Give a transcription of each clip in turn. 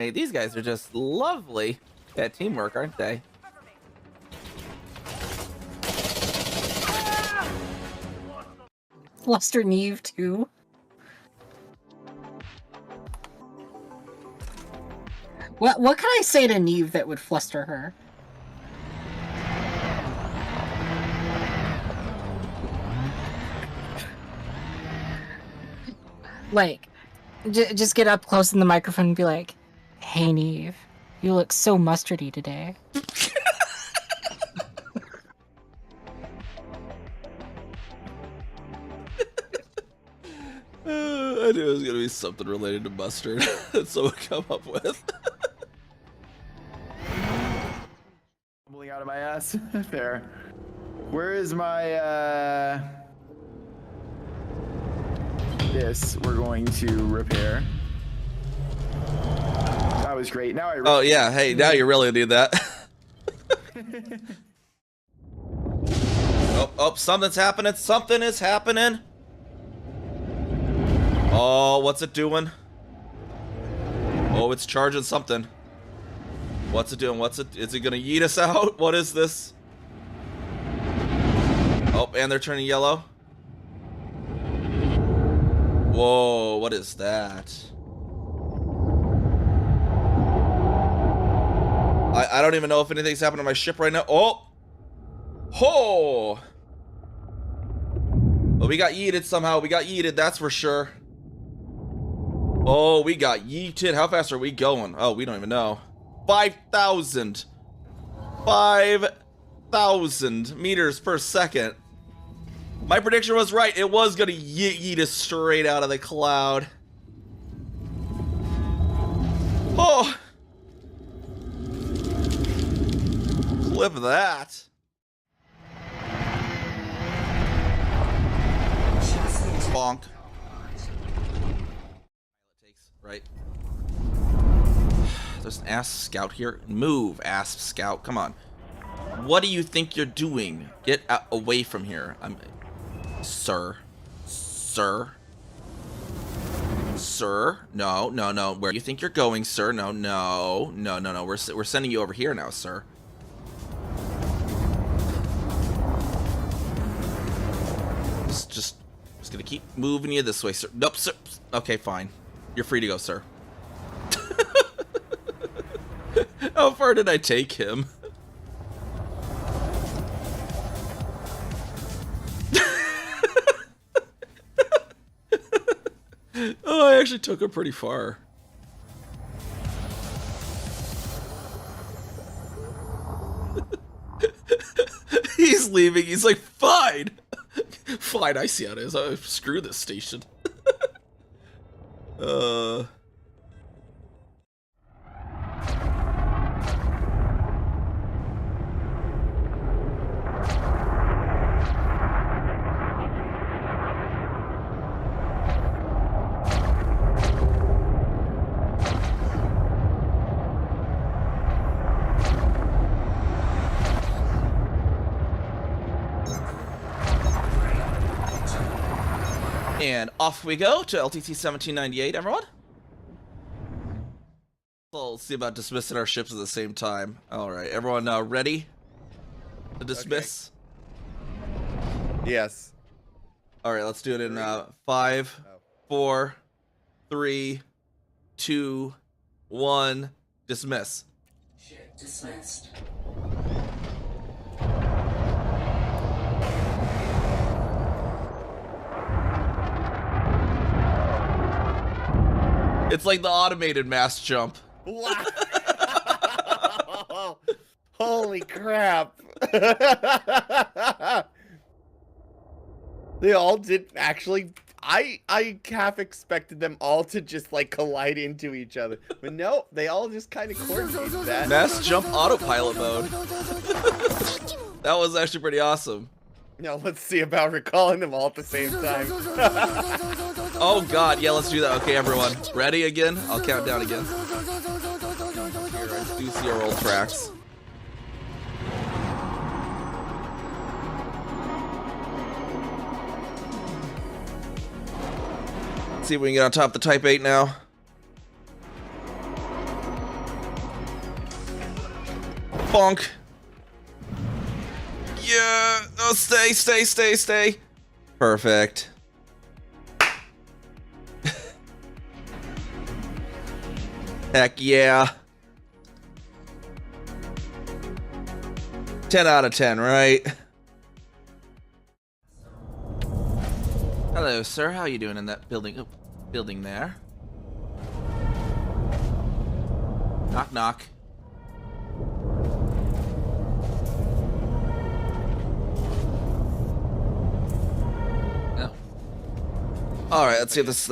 Hey, these guys are just lovely at teamwork, aren't they? Fluster Niamh too. What can I say to Niamh that would fluster her? Like, just get up close in the microphone and be like, "Hey Niamh, you look so mustardy today." I knew it was gonna be something related to mustard that someone come up with. Tumbling out of my ass. There. Where is my this we're going to repair. That was great. Now I Oh yeah, hey, now you really need that. Oh, something's happening. Something is happening. Oh, what's it doing? Oh, it's charging something. What's it doing? Is it gonna yeet us out? What is this? Oh, and they're turning yellow. Whoa, what is that? I don't even know if anything's happened to my ship right now. Oh! Ho! Oh, we got yeeted somehow. We got yeeted, that's for sure. Oh, we got yeeted. How fast are we going? Oh, we don't even know. 5,000. 5,000 meters per second. My prediction was right. It was gonna yeet us straight out of the cloud. Oh! Clip that. Bonk. Right. There's an ass scout here. Move, ass scout. Come on. What do you think you're doing? Get away from here. Sir. Sir. Sir. No, no, no. Where do you think you're going, sir? No, no. No, no, no. We're sending you over here now, sir. Just gonna keep moving you this way, sir. Nope, sir. Okay, fine. You're free to go, sir. How far did I take him? Oh, I actually took him pretty far. He's leaving. He's like, fine. Fine, I see how it is. Screw this station. And off we go to LTT 1798, everyone. So let's see about dismissing our ships at the same time. All right, everyone ready to dismiss? Okay. Yes. All right, let's do it in 5, 4, 3, 2, 1, dismiss. Ship dismissed. It's like the automated mass jump. Wow. Holy crap. They all did actually. I half expected them all to just like collide into each other. But no, they all just kind of coordinated that. Mass jump autopilot mode. That was actually pretty awesome. Now let's see about recalling them all at the same time. Oh god, yeah, let's do that. Okay, everyone. Ready again? I'll count down again. Here, I do see our old tracks. Let's see if we can get on top of the Type 8 now. Bonk. Yeah. Oh, stay. Perfect. Heck yeah. 10 out of 10, right? Hello, sir. How you doing in that building? Oh, building there. Knock, knock. No. All right. Let's see if this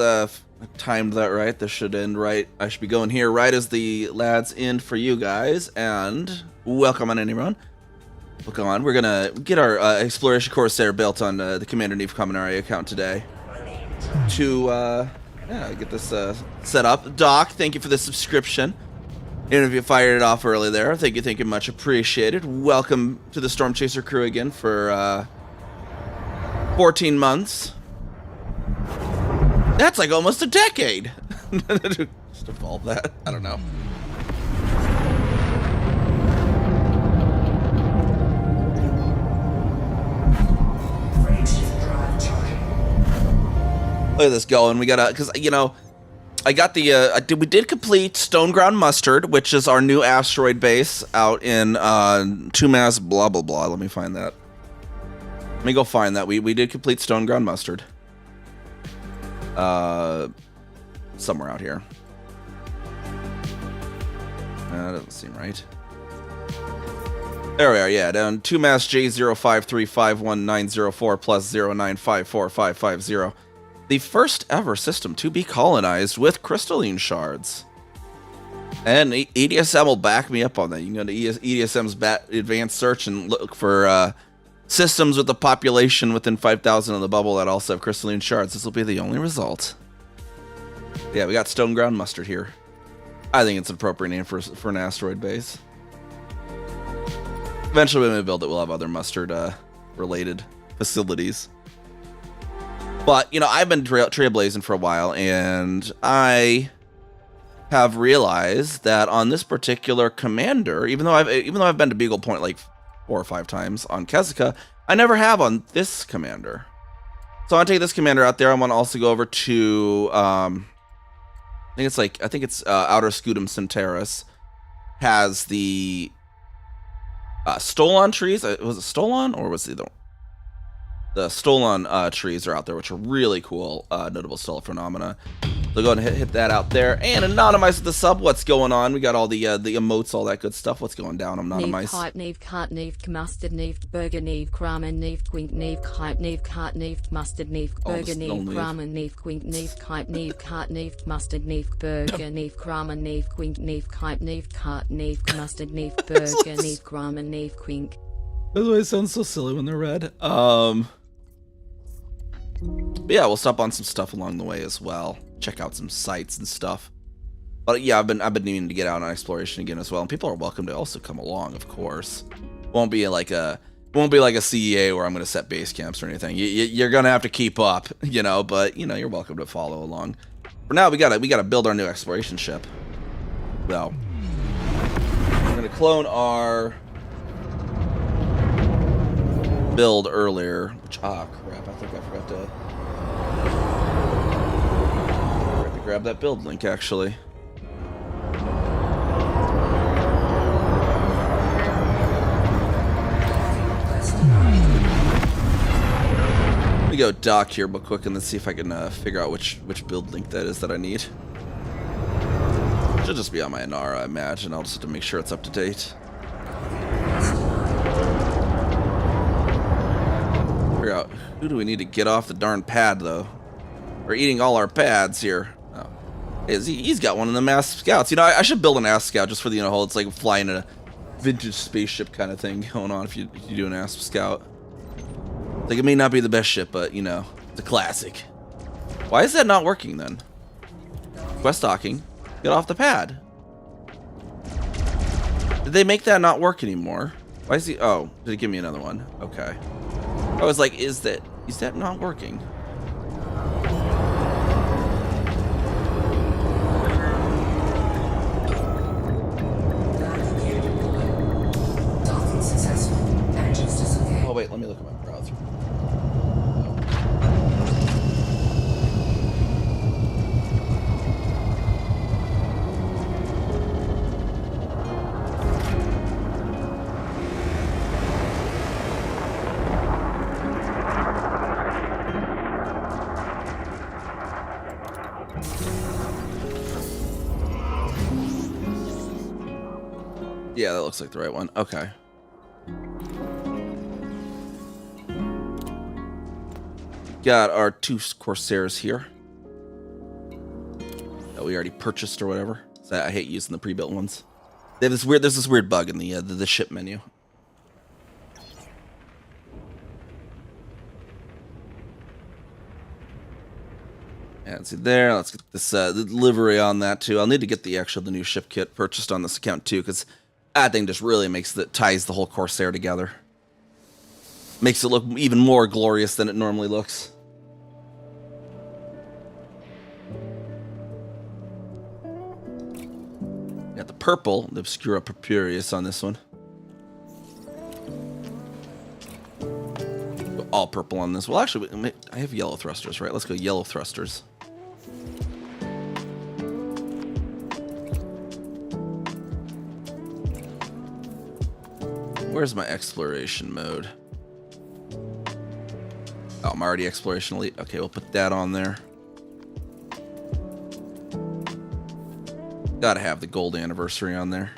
timed that right. This should end right. I should be going here right as the lads end for you guys. And welcome on anyone. Welcome on. We're gonna get our exploration Corsair built on the Commander Niamh Kaminari account today. To get this set up. Doc, thank you for the subscription. Even if you fired it off early there, thank you, much appreciated. Welcome to the Storm Chaser crew again for 14 months. That's like almost a decade. Just evolve that. I don't know. Look at this going. We gotta, because I got the we did complete Stone Ground Mustard, which is our new asteroid base out in 2-mass blah blah blah. Let me find that. Let me go find that. We did complete Stone Ground Mustard. Somewhere out here. That doesn't seem right. There we are, yeah, down 2-mass J05351904 plus 0954550. The first ever system to be colonized with crystalline shards. And EDSM will back me up on that. You can go to EDSM's advanced search and look for systems with a population within 5,000 of the bubble that also have crystalline shards. This will be the only result. Yeah, we got Stone Ground Mustard here. I think it's an appropriate name for an asteroid base. Eventually when we build it, we'll have other mustard related facilities. But, I've been trailblazing for a while, and I have realized that on this particular commander, even though I've been to Beagle Point like 4 or 5 times on Kezika, I never have on this commander. So I want to take this commander out there. I want to also go over to I think it's Outer Scutum Centaurus has the Stolon trees. Was it Stolon or was it the Stolon trees are out there, which are really cool, notable stellar phenomena. So go ahead and hit that out there. And Anonymize with the sub. What's going on? We got all the emotes, all that good stuff. What's going down? Anonymize. Niamh, Niamh, Cart, Niamh, Mustard, Niamh, Burger, Niamh, Kramen, Niamh, Quink, Niamh, Kite, Niamh, Cart, Niamh, Mustard, Niamh, Burger, Niamh, Kramen, Niamh, Quink, Niamh, Kite, Niamh, Cart, Niamh, Mustard, Niamh, Burger, Niamh, Kramen, Niamh, Quink, Niamh, Kite, Niamh, Cart, Niamh, Mustard, Niamh, Burger, Niamh, Kramen, Niamh, Quink. By the way, it sounds so silly when they're red. But yeah, we'll stop on some stuff along the way as well. Check out some sites and stuff. But yeah, I've been needing to get out on exploration again as well. And people are welcome to also come along, of course. Won't be like a CEA where I'm going to set base camps or anything. You're going to have to keep up, But you're welcome to follow along. For now, we gotta build our new exploration ship. Though, I'm going to clone our build earlier, which crap, I think I forgot to grab that build link actually. Let me go dock here real quick and let's see if I can figure out which build link that is that I need. Should just be on my Inara, I imagine. I'll just have to make sure it's up to date. Figure out who do we need to get off the darn pad though. We're eating all our pads here. Oh, he's got one of the mass scouts. I should build an ass scout just for the whole. It's like flying a vintage spaceship kind of thing going on if you do an ass scout. Like it may not be the best ship, but it's a classic. Why is that not working then? Quest docking. Get off the pad. Did they make that not work anymore? Why is he? Oh, did it give me another one? Okay. I was like, is that not working? Yeah, that looks like the right one. Okay. Got our 2 Corsairs here that we already purchased or whatever. So I hate using the pre-built ones. They have this weird. There's this weird bug in the ship menu. Yeah, see there. Let's get this livery on that too. I'll need to get the new ship kit purchased on this account too, because that thing just really ties the whole Corsair together. Makes it look even more glorious than it normally looks. Got the purple, the Obscura Purpureus on this one. Go all purple on this. Well, actually, I have yellow thrusters, right? Let's go yellow thrusters. Where's my exploration mode? Oh, I'm already exploration elite. Okay, we'll put that on there. Gotta have the gold anniversary on there.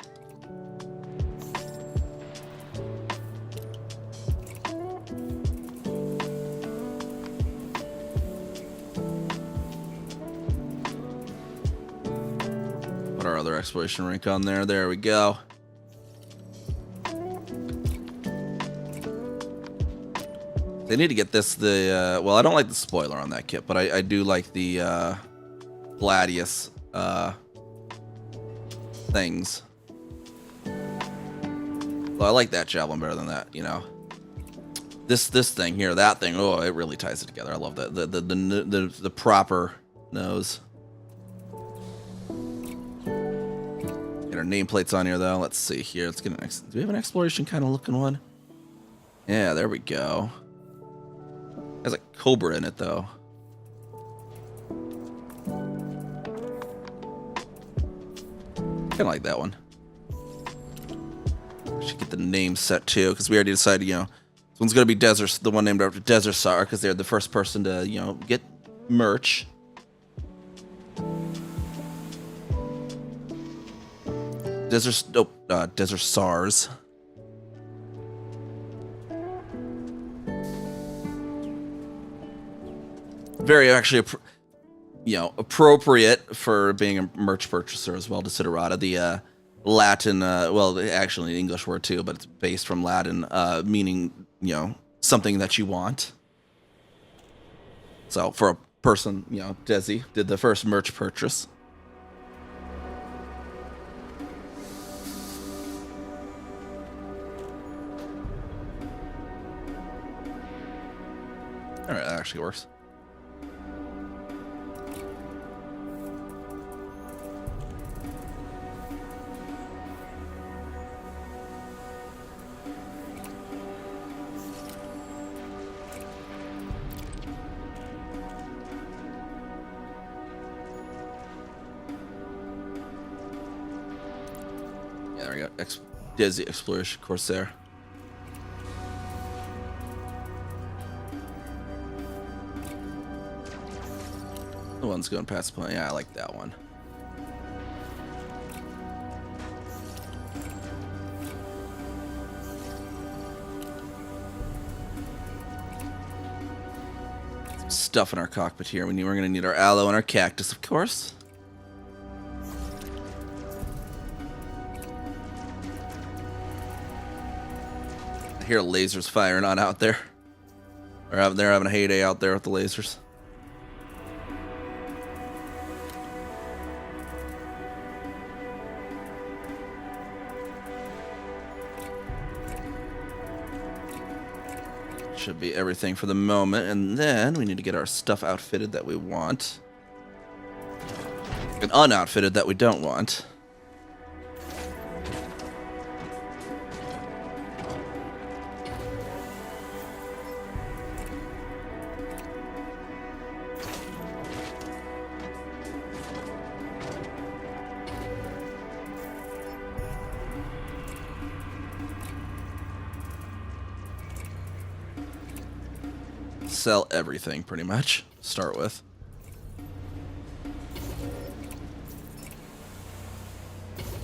Put our other exploration rank on there. There we go. They need to get this, well, I don't like the spoiler on that kit, but I do like the Gladius things. Well, I like that javelin better than that, you know. This thing here, that thing, oh, it really ties it together. I love that. The proper nose. Get our nameplates on here, though. Let's see here. Let's get do we have an exploration kind of looking one? Yeah, there we go. Has a cobra in it, though. Kind of like that one. Should get the name set too, because we already decided, you know, this one's gonna be Desert, the one named after Desert Star, because they're the first person to, you know, get merch. Desert SARS. Very actually, you know, appropriate for being a merch purchaser as well. Desiderata, the Latin, well, actually an English word too, but it's based from Latin, meaning, you know, something that you want. So for a person, you know, Desi did the first merch purchase. All right, that actually works. Yeah, there we go. Desi Exploration Corsair. The one's going past the point. Yeah, I like that one. Some stuff in our cockpit here. We're going to need our aloe and our cactus, of course. I hear lasers firing on out there. They're having a heyday out there with the lasers. Should be everything for the moment, and then we need to get our stuff outfitted that we want. And unoutfitted that we don't want. Sell everything pretty much to start with.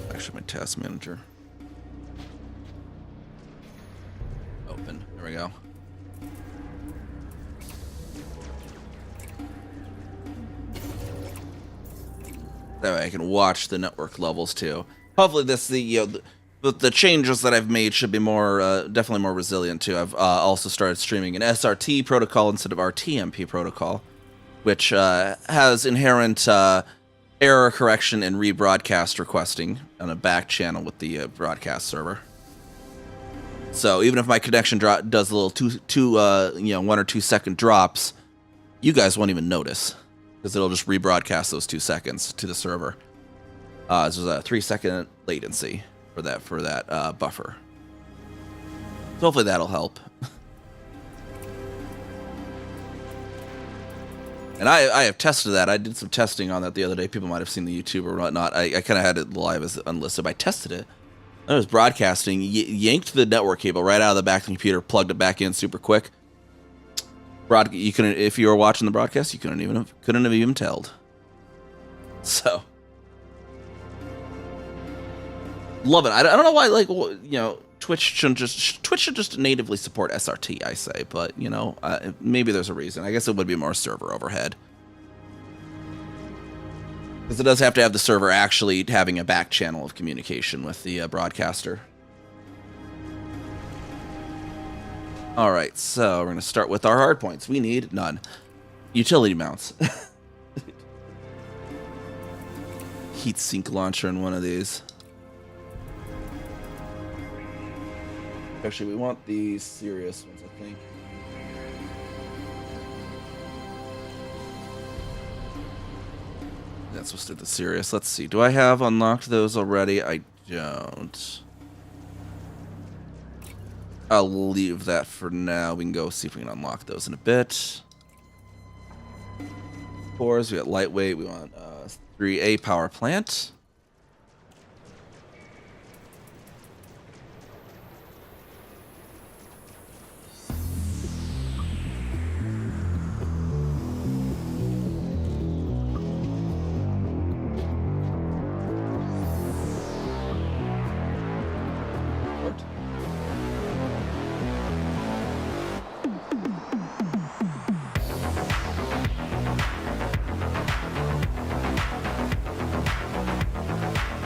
Actually, my task manager. I can watch the network levels too. Hopefully, the changes that I've made should be more definitely more resilient too. I've also started streaming an SRT protocol instead of RTMP protocol, which has inherent error correction and rebroadcast requesting on a back channel with the broadcast server. So even if my connection does a little 1 or 2 second drops, you guys won't even notice because it'll just rebroadcast those 2 seconds to the server. There's a 3-second latency for that buffer. So hopefully that'll help. And I have tested that. I did some testing on that the other day. People might have seen the YouTube or whatnot. I kind of had it live as unlisted. But I tested it. I was broadcasting, yanked the network cable right out of the back of the computer, plugged it back in super quick. You couldn't, if you were watching the broadcast, you couldn't have even told. So love it. I don't know why, Twitch should just natively support SRT, I say, but maybe there's a reason. I guess it would be more server overhead. Because it does have to have the server actually having a back channel of communication with the broadcaster. All right, so we're going to start with our hard points. We need none. Utility mounts. Heatsink launcher in one of these. Actually, we want the serious ones, I think. That's supposed to be the serious. Let's see. Do I have unlocked those already? I don't. I'll leave that for now. We can go see if we can unlock those in a bit. Cores, we got lightweight. We want 3A power plant.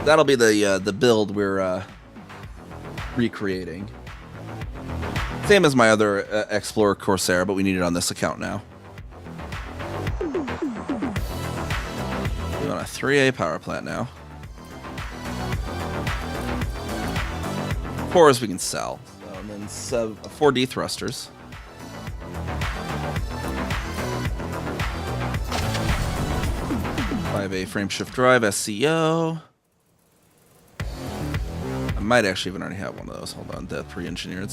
That'll be the build we're recreating. Same as my other Explorer Corsair, but we need it on this account now. We want a 3A power plant now. Cores we can sell. So, and then 4D thrusters. A frame shift drive SCO. I might actually even already have one of those. Hold on, the pre-engineered.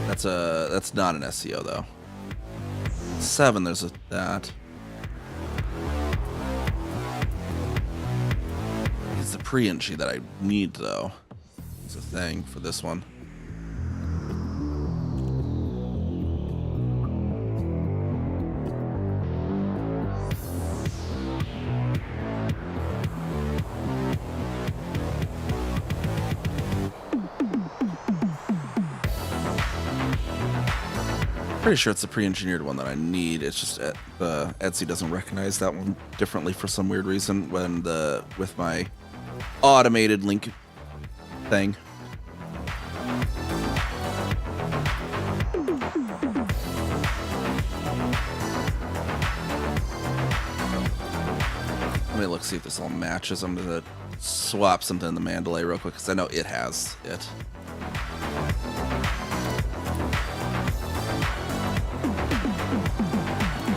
That's not an SCO though. 7, there's that. It's the pre-engi that I need though. It's a thing for this one. Pretty sure it's the pre-engineered one that I need. It's just Etsy doesn't recognize that one differently for some weird reason when with my automated link thing. Let me look, see if this all matches. I'm gonna swap something in the Mandalay real quick because I know it has it.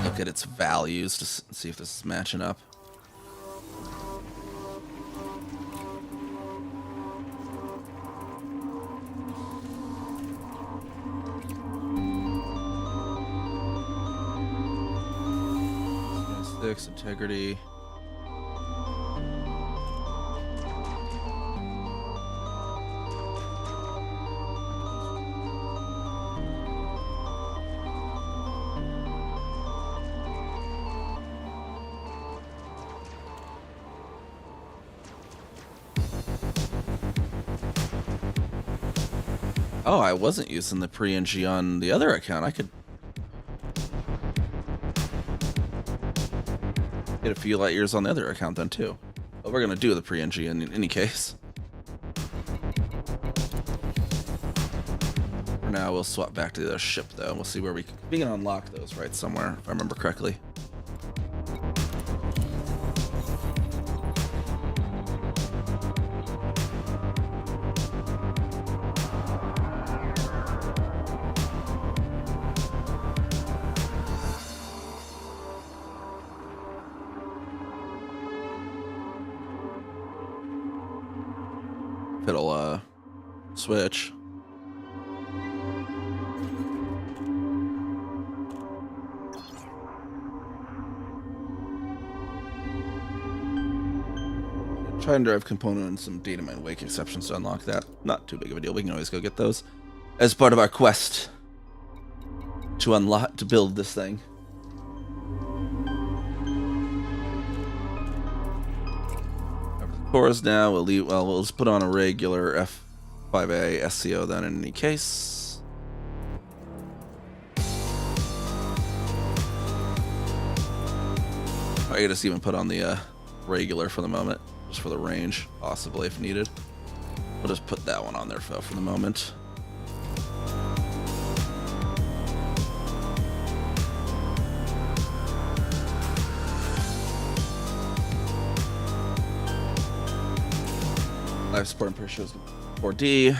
Look at its values to see if this is matching up. Six integrity. Oh, I wasn't using the pre-engi on the other account. I could Get a few light years on the other account then too. But we're gonna do the pre-NG in any case. For now, we'll swap back to the other ship though. We'll see where we can unlock those right somewhere, if I remember correctly. It'll switch. Try and drive component and some data mine wake exceptions to unlock that. Not too big of a deal. We can always go get those as part of our quest to build this thing. Cores now. We'll leave. Well, we'll just put on a regular F5A SCO then in any case. I could just even put on the regular for the moment, just for the range, possibly if needed. We'll just put that one on there for the moment. Life support and pressure is 4D.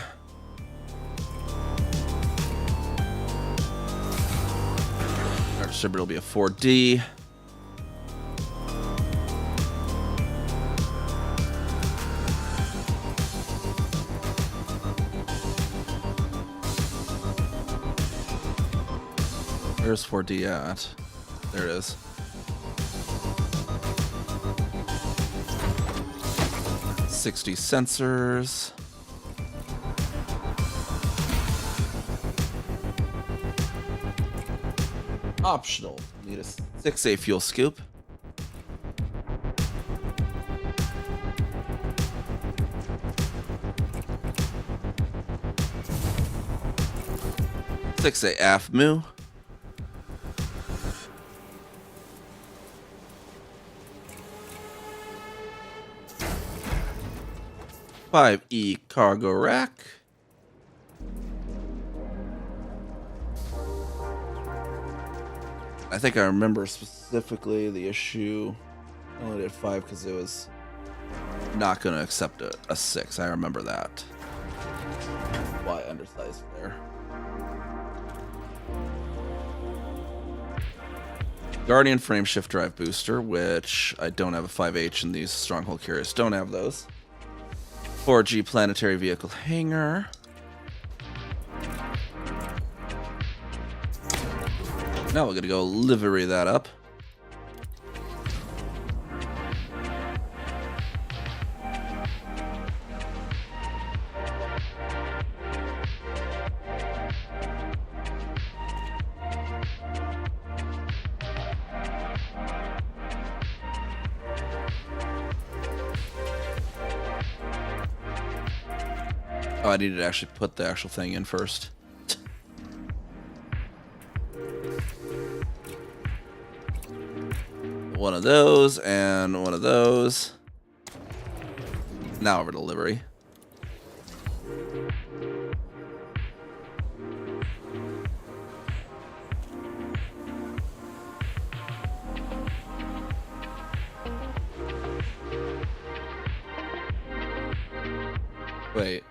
Our distributor will be a 4D. Where's 4D at? There it is. $60 sensors. Optional. Need a 6A fuel scoop. $6A AFMU. 5E cargo rack. I think I remember specifically the issue. I only did 5 because it was not going to accept a 6. I remember that. Why undersized there. Guardian frame shift drive booster, which I don't have a 5H, and these stronghold carriers don't have those. 4G planetary vehicle hangar. Now we're gonna go livery that up. Oh, I needed to actually put the actual thing in first. One of those and one of those. Now over to livery. Wait.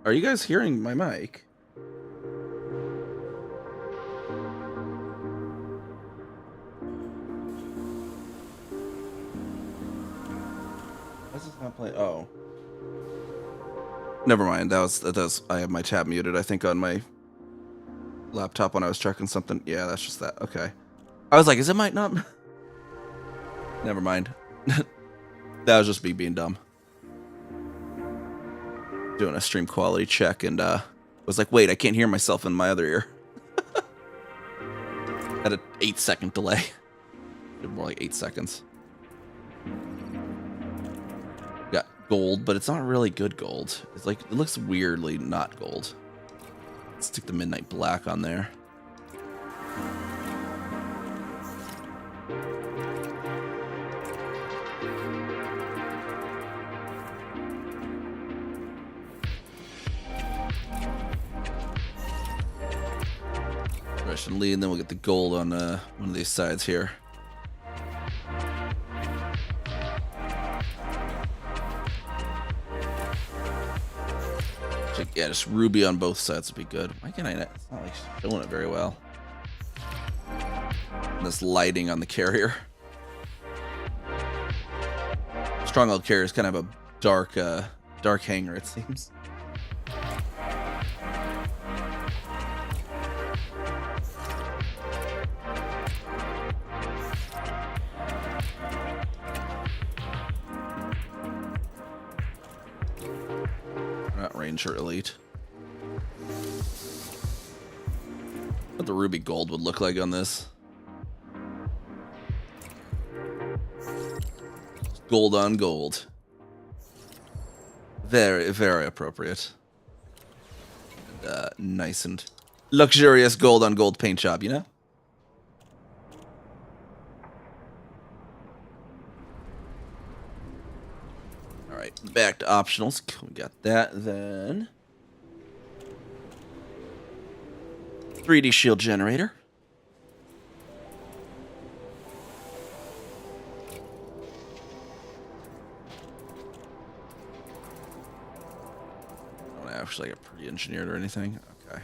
Are you guys hearing my mic? Why is this not playing? Oh. Never mind. That was I have my tab muted, I think, on my laptop when I was checking something. Yeah, that's just that. Okay. I was like, is it might not? Never mind. That was just me being dumb. Doing a stream quality check and was like, wait, I can't hear myself in my other ear. Had an 8-second delay. More like 8 seconds. gold, but it's not really good gold. It's like, it looks weirdly not gold. Let's stick the midnight black on there. Russian lead, and then we'll get the gold on one of these sides here. So, yeah, just ruby on both sides would be good. Why can't I not? It's not like showing it very well. And this lighting on the carrier. Stronghold carrier is kind of a dark hanger, it seems. Not Ranger Elite. What the ruby gold would look like on this. Gold on gold. Very, very appropriate. And, nice and luxurious gold on gold paint job, you know? Alright, back to optionals. We got that then. 3D shield generator. Don't actually get pre-engineered or anything. Okay.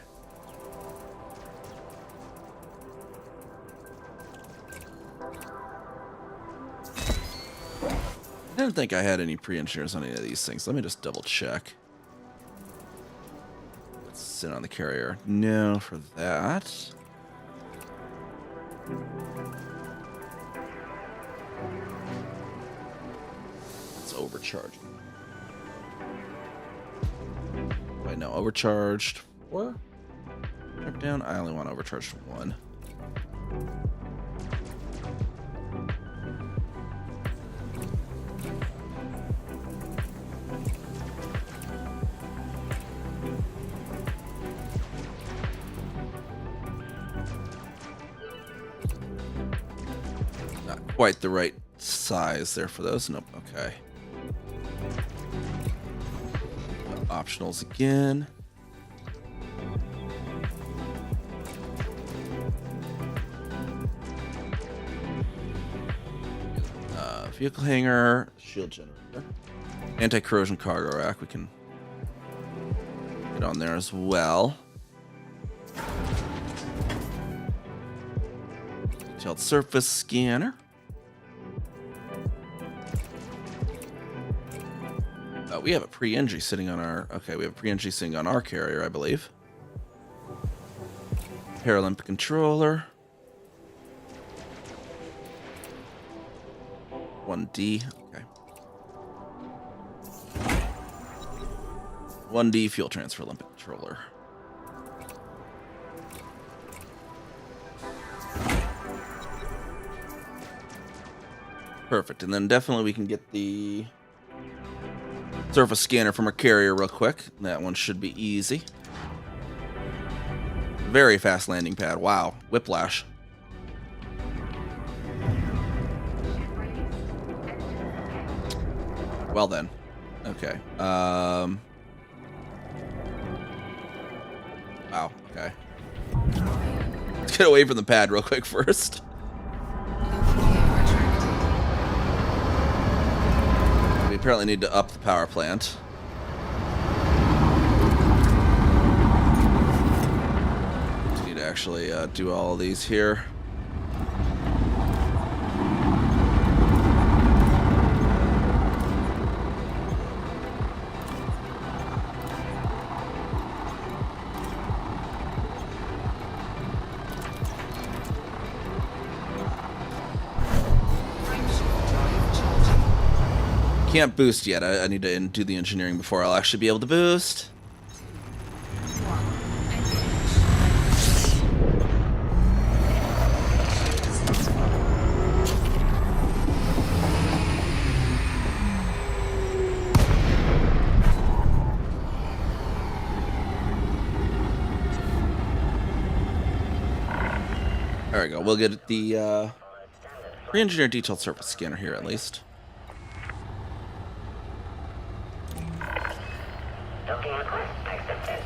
I didn't think I had any pre-engineers on any of these things. Let me just double check. Let's sit on the carrier. No, for that. It's overcharged. Wait, no, overcharged 4? Drop down. I only want overcharged 1. Quite the right size there for those. Nope. Okay. Optionals again. Vehicle hanger, shield generator, anti-corrosion cargo rack. We can get on there as well. Detailed surface scanner. We have a pre-entry sitting on our... Okay, we have a pre-entry sitting on our carrier, I believe. Paralympic controller. 1D. Okay. 1D fuel transfer Olympic controller. Perfect. And then definitely we can get the... surface scanner from our carrier real quick. That one should be easy. Very fast landing pad. Wow. Whiplash. Well then. Okay. Wow. Okay. Let's get away from the pad real quick first. We apparently need to up the power plant. We need to actually do all of these here. Can't boost yet. I need to do the engineering before I'll actually be able to boost. There we go. We'll get the re-engineered detailed surface scanner here at least. Docking request accepted.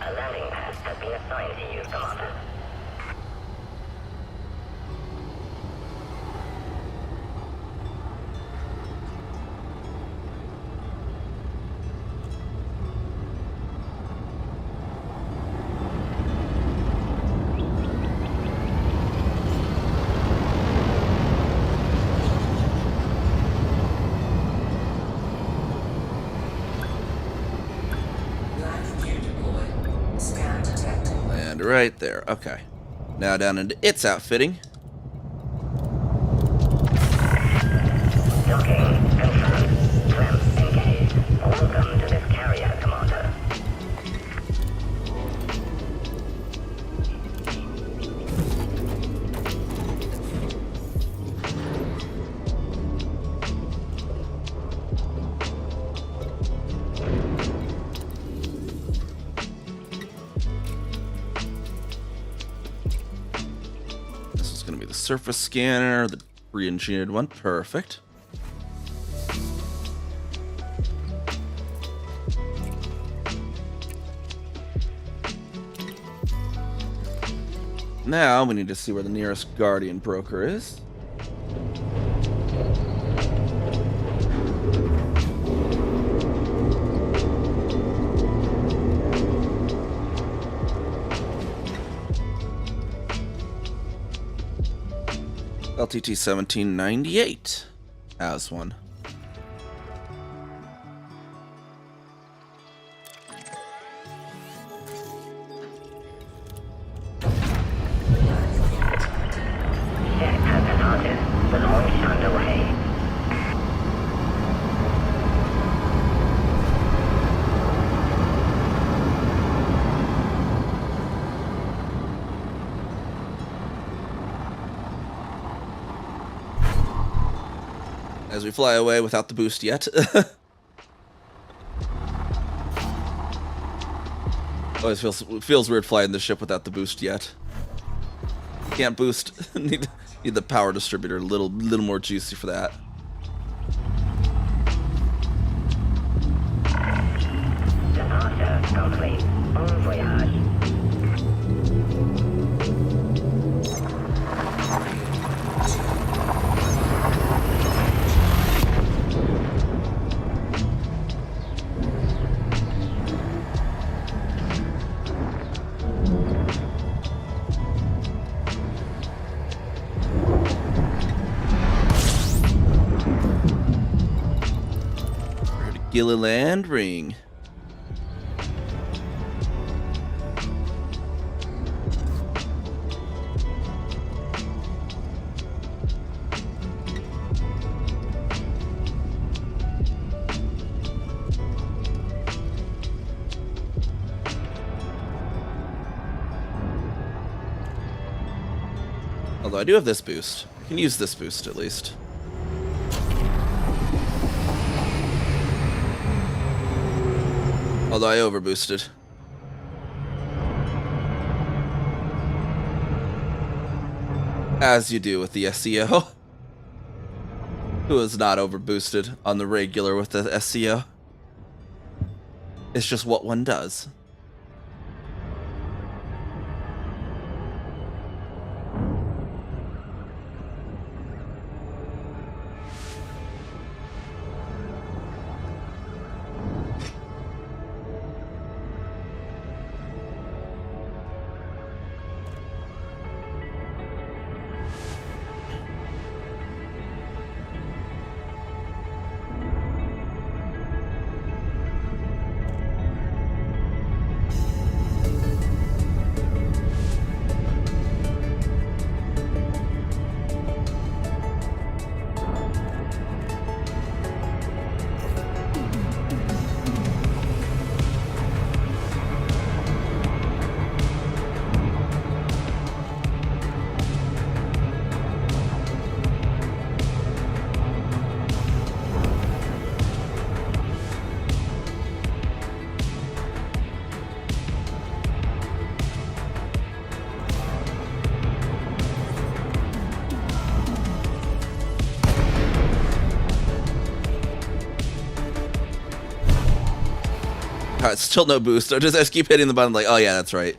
A landing pad has been assigned to you, Commander. Live gear deployed. Scan detected. And right there. Okay. Now down into its outfitting. Docking confirmed. Clamps engaged. Welcome to this carrier, Commander. This is going to be the surface scanner, the re-engineered one. Perfect. Now we need to see where the nearest Guardian broker is. LTT 1798 has one. Ship has departed. The launch underway. As we fly away without the boost yet. Always feels weird flying the ship without the boost yet. Can't boost. need the power distributor a little more juicy for that. Departure complete. Bon voyage. We're to Gilliland Ring. Although I do have this boost. I can use this boost at least. Although I overboosted. As you do with the SEO. Who is not overboosted on the regular with the SEO? It's just what one does. Still no boost. I just keep hitting the button like, oh yeah, that's right.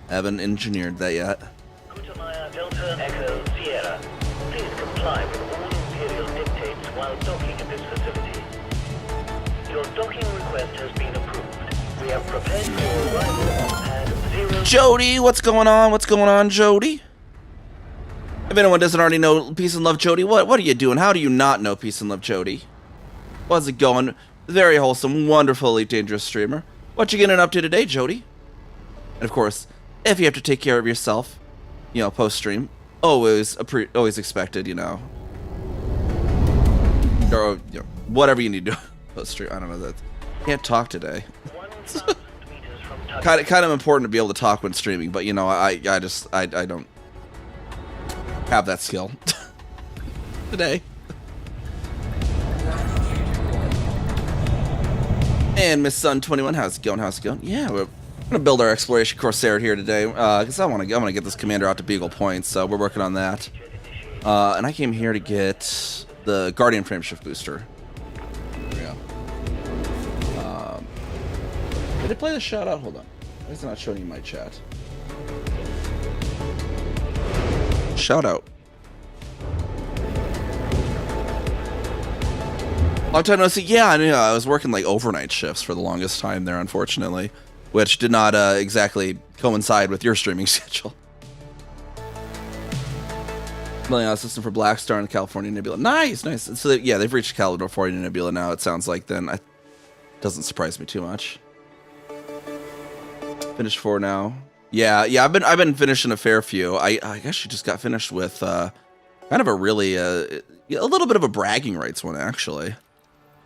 I haven't engineered that yet. Kutamaya Delta Echo Sierra. Please comply with all Imperial dictates while docking at this facility. Your docking request has been approved. We have prepared for arrival on pad 0. Jody, what's going on? What's going on, Jody? If anyone doesn't already know Peace and Love Jody, what are you doing? How do you not know Peace and Love Jody? How's it going? Very wholesome, wonderfully dangerous streamer. What you getting up to today, Jody? And of course, if you have to take care of yourself, you know, post stream, always expected, you know, or you know, whatever you need to do post stream. I don't know that. Can't talk today. 1,000 meters from touch. Kind of important to be able to talk when streaming, but you know, I don't have that skill today. And Miss Sun 21, how's it going? How's it going? Yeah, we're gonna build our exploration Corsair here today, because I want to get this commander out to Beagle Point, so we're working on that. And I came here to get the Guardian Frameshift booster. There we go. Did I play the shout out? Hold on. Why is it not showing you my chat? Shout out. Long time no see. Yeah, I knew. I was working like overnight shifts for the longest time there, unfortunately, which did not exactly coincide with your streaming schedule. Building out a system for Black Star and California Nebula. Nice, nice. So yeah, they've reached California Nebula now. It sounds like then. Doesn't surprise me too much. Finished 4 now. Yeah. I've been finishing a fair few. I guess you just got finished with kind of a really a little bit of a bragging rights one actually.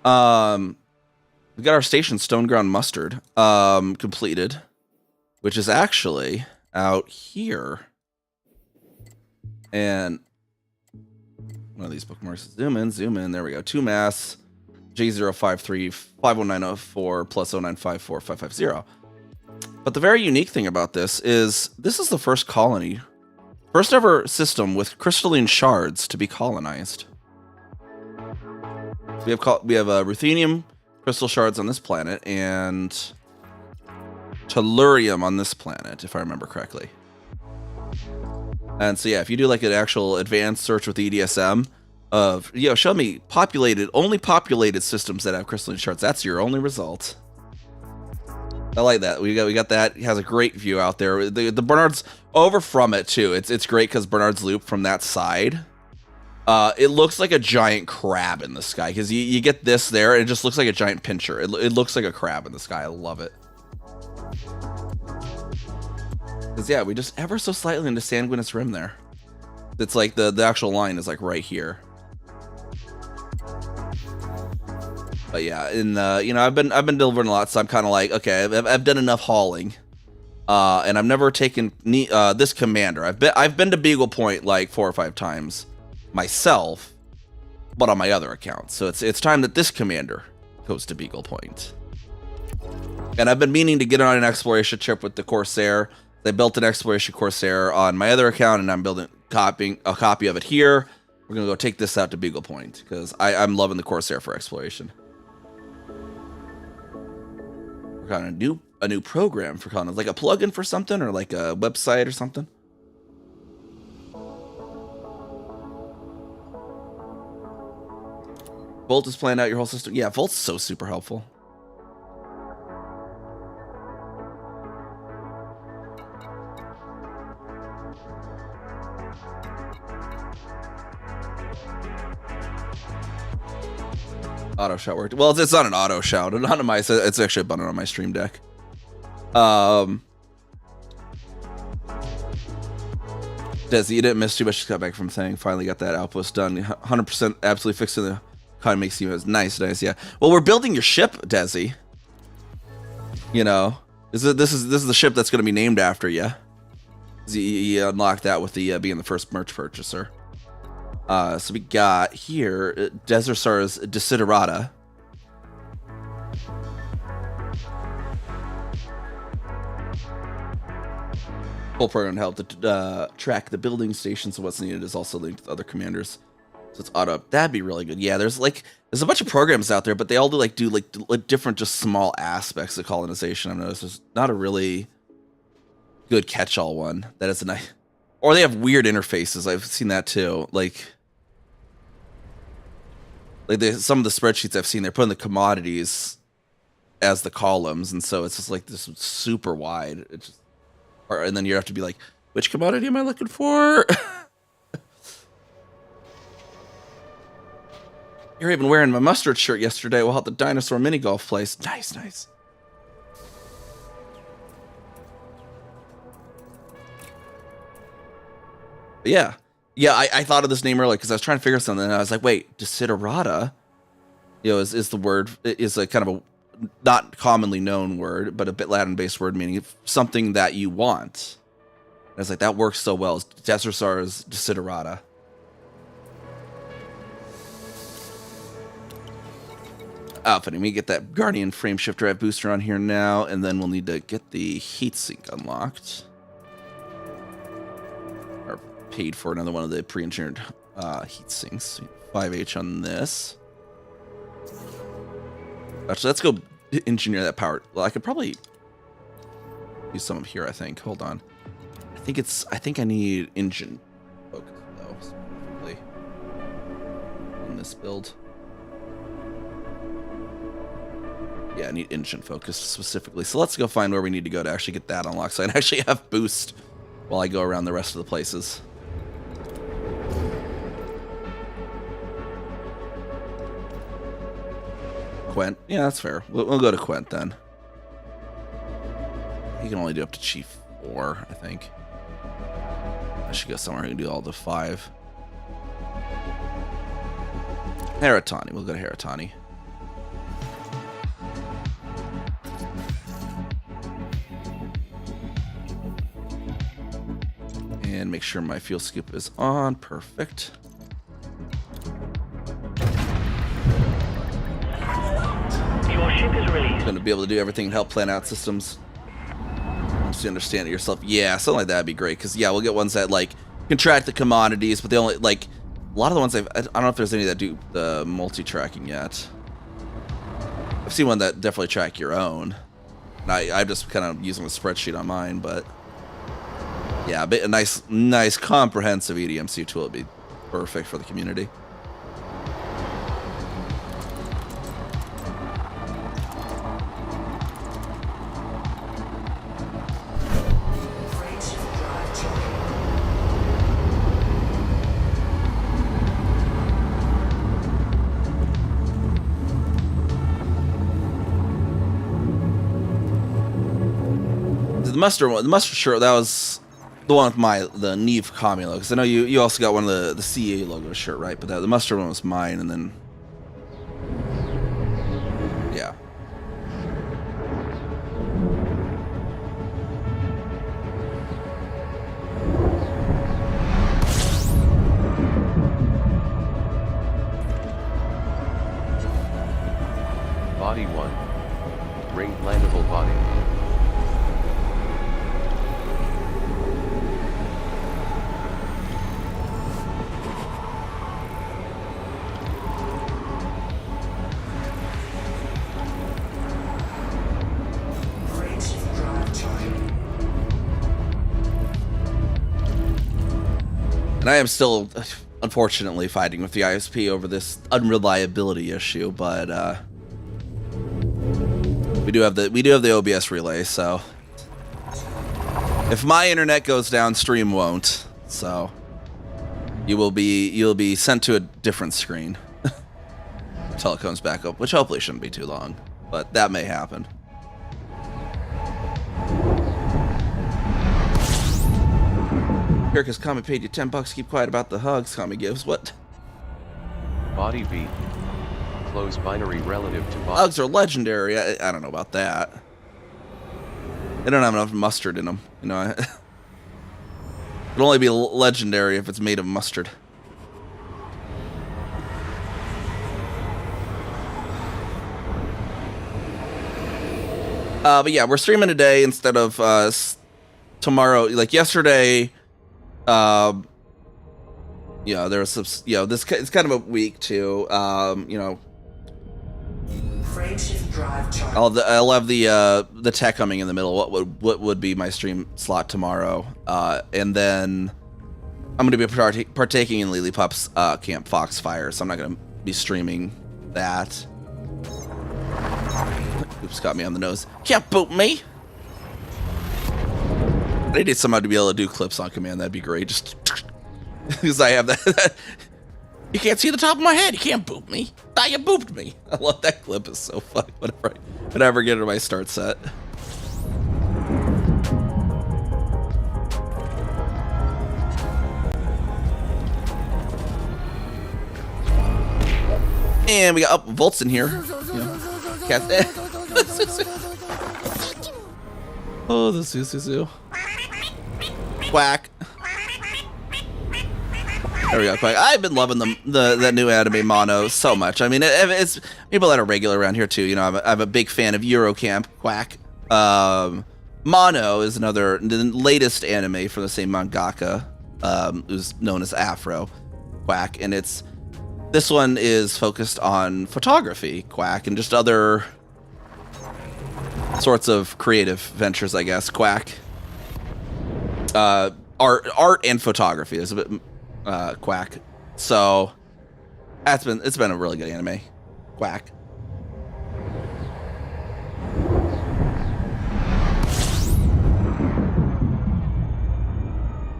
We got our station Stoneground Mustard completed, which is actually out here. And one of these bookmarks. Zoom in. There we go. 2 mass J053 51904 plus 0954 550. But the very unique thing about this is the first colony, first ever system with crystalline shards to be colonized. We have ruthenium crystal shards on this planet and tellurium on this planet, if I remember correctly. And so yeah, if you do like an actual advanced search with EDSM of, show me only populated systems that have crystalline shards, that's your only result. I like that. We got that. It has a great view out there. The Bernard's over from it too. It's great because Bernard's Loop from that side. It looks like a giant crab in the sky because you get this there and it just looks like a giant pincher. It looks like a crab in the sky. I love it. Because yeah, we just ever so slightly into Sanguinis Rim there. It's like the actual line is like right here. But yeah, I've been delivering a lot, so I'm kind of like, okay, I've done enough hauling, and I've never taken this commander. I've been to Beagle Point like 4 or 5 times myself, but on my other account. So it's time that this commander goes to Beagle Point. And I've been meaning to get on an exploration trip with the Corsair. They built an exploration Corsair on my other account, and I'm building a copy of it here. We're gonna go take this out to Beagle Point because I'm loving the Corsair for exploration. We're got a new program for colonies, like a plugin for something or like a website or something. Volt is planning out your whole system. Yeah, Volt's so super helpful. Auto shout worked. Well, it's not an auto shout. It's actually abundant on my stream deck. Desi, you didn't miss too much. Just got back from thing. Finally got that outpost done. 100% absolutely fixing the kind of makes you nice. Yeah. Well, we're building your ship, Desi. You know, this is the ship that's going to be named after you. You unlock that with the being the first merch purchaser. So we got here Desersar's Desiderata. Full program to help to track the building stations, so what's needed is also linked with other commanders. So it's auto up. That'd be really good. Yeah, there's a bunch of programs out there, but they all do different, just small aspects of colonization. I've noticed there's not a really good catch-all one. That is a nice, or they have weird interfaces. I've seen that too. Some of the spreadsheets I've seen, they're putting the commodities as the columns, and so it's just like this super wide. It's just, and then you have to be like, which commodity am I looking for? You're even wearing my mustard shirt yesterday while at the dinosaur mini golf place. Nice, nice. But yeah. I thought of this name earlier because I was trying to figure something, and I was like, wait, desiderata, is the word, is a kind of a not commonly known word, but a bit Latin-based word meaning something that you want. And I was like, that works so well. Desirsaur's desiderata. Outfitting. We get that Guardian frame shift drive booster on here now, and then we'll need to get the heatsink unlocked. Or paid for another one of the pre-engineered heatsinks. 5H on this. Actually, let's go engineer that power. Well, I could probably use some of here, I think. Hold on. I think I need engine focus, though, specifically in this build. Yeah, I need engine focus specifically. So let's go find where we need to go to actually get that unlocked, so I can actually have boost while I go around the rest of the places. Quent. Yeah, that's fair. We'll go to Quent then. He can only do up to Chief 4, I think. I should go somewhere who can do all the 5. Heratani. We'll go to Heratani. And make sure my fuel scoop is on. Perfect. Your ship is released. Going to be able to do everything and help plan out systems. Once you understand it yourself. Yeah, something like that would be great. Because, yeah, we'll get ones that, can track the commodities, but they only, a lot of the ones I don't know if there's any that do the multi-tracking yet. I've seen one that definitely track your own. And I'm just kind of using a spreadsheet on mine, but yeah, a nice comprehensive EDMC tool would be perfect for the community. The mustard shirt, that was the one with the Niamh Kaminari logo. Because I know you also got one of the CA logo shirt, right? But the mustard one was mine, and then yeah. Body 1. Ring landable body. And I am still, unfortunately, fighting with the ISP over this unreliability issue, but we do have the OBS relay, so if my internet goes down, stream won't. So you'll be sent to a different screen until it comes back up, which hopefully shouldn't be too long, but that may happen. Because Kami paid you $10. Keep quiet about the hugs Kami gives. What? Body V. Close binary relative to body. Hugs are legendary. I don't know about that. They don't have enough mustard in them. You know, it'll only be legendary if it's made of mustard. But yeah, we're streaming today instead of tomorrow. Like yesterday, you know, there's some, you know, this it's kind of a week too. You know, Frameshift drive charge. I'll have the tech coming in the middle. What would be my stream slot tomorrow? And then I'm going to be partaking in Lillipup's Camp Foxfire, so I'm not going to be streaming that. Oops, got me on the nose. Can't boot me. I need somebody to be able to do clips on command. That'd be great. Just because I have that. You can't see the top of my head. You can't boop me. Ah, you booped me. I love that clip. It's so funny. Whenever I get into my start set. And we got Volts in here. You know, oh, the Susu. Quack. There we go, Quack. I've been loving the new anime Mono so much. I mean, it's people that are regular around here too. You know, I'm a big fan of Eurocamp. Quack. Mono is the latest anime from the same mangaka, who's known as Afro. Quack, and this one is focused on photography, Quack, and just other sorts of creative ventures, I guess. Quack. Art and photography is a bit Quack. So it's been a really good anime. Quack.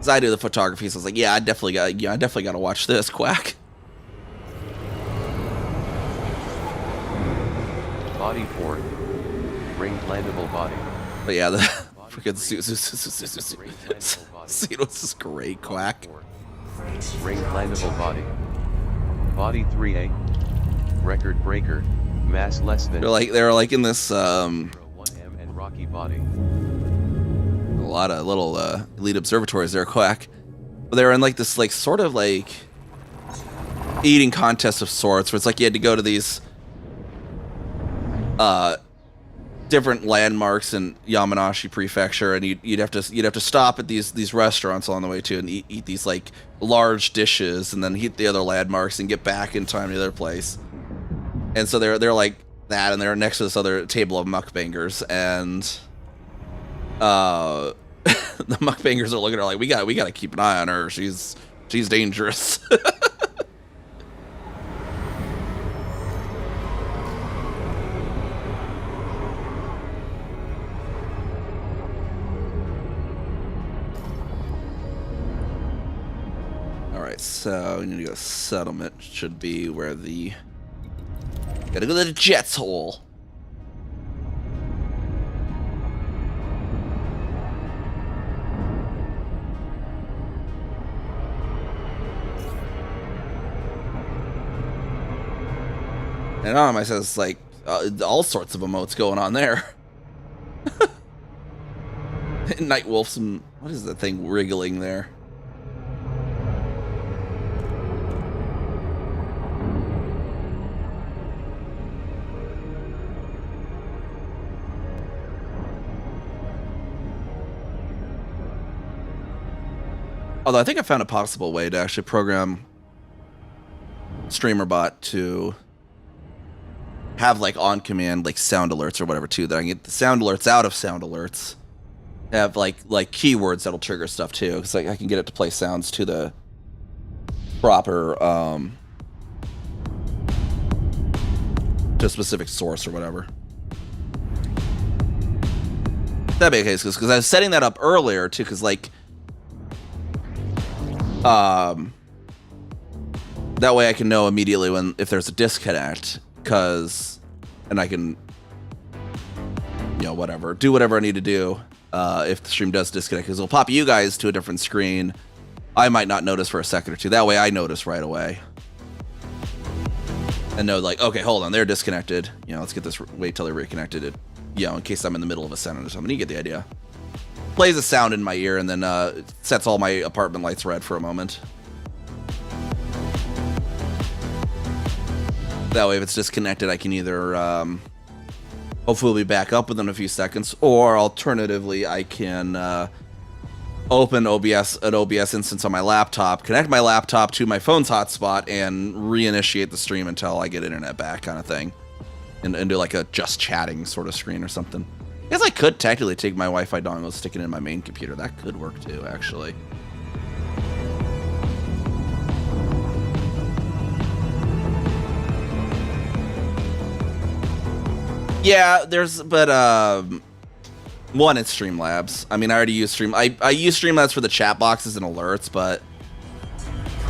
As I do the photography, so I was like, yeah, I definitely got to watch this. Quack. Body 4. Ringed landable body. But yeah, the freaking scene was just great. Quack. Ringed landable body. Body 3A. Record breaker. Mass less than. They're like in this 1M and rocky body. A lot of little elite observatories there. Quack. But they were in like this sort of eating contest of sorts, where it's like you had to go to these different landmarks in Yamanashi Prefecture, and you'd have to stop at these restaurants along the way too, and eat these large dishes, and then hit the other landmarks and get back in time to the other place. And so they're like that, and they're next to this other table of mukbangers, and the mukbangers are looking at her like, we got to keep an eye on her. She's dangerous. So we need to go to settlement. Should be where gotta go to the Jets hole. And on my says all sorts of emotes going on there. Nightwolf, what is that thing wriggling there? Although I think I found a possible way to actually program StreamerBot to have on command sound alerts or whatever too, that I can get the sound alerts out of sound alerts. Have like keywords that'll trigger stuff too, because I can get it to play sounds to the proper to a specific source or whatever. That'd be the case, because I was setting that up earlier too, because that way I can know immediately if there's a disconnect, and I can, whatever, do whatever I need to do if the stream does disconnect, because it'll pop you guys to a different screen. I might not notice for a second or two. That way I notice right away. And know okay, hold on, they're disconnected. Let's get this, wait till they're reconnected. In case I'm in the middle of a sentence or something. You get the idea. Plays a sound in my ear and then sets all my apartment lights red for a moment. That way, if it's disconnected, I can either hopefully be back up within a few seconds, or alternatively, I can open an OBS instance on my laptop, connect my laptop to my phone's hotspot, and reinitiate the stream until I get internet back, kind of thing, and do like a just chatting sort of screen or something. I guess I could technically take my Wi-Fi dongle, stick it in my main computer. That could work too, actually. Yeah, one, it's Streamlabs. I mean, I already use I use Streamlabs for the chat boxes and alerts, but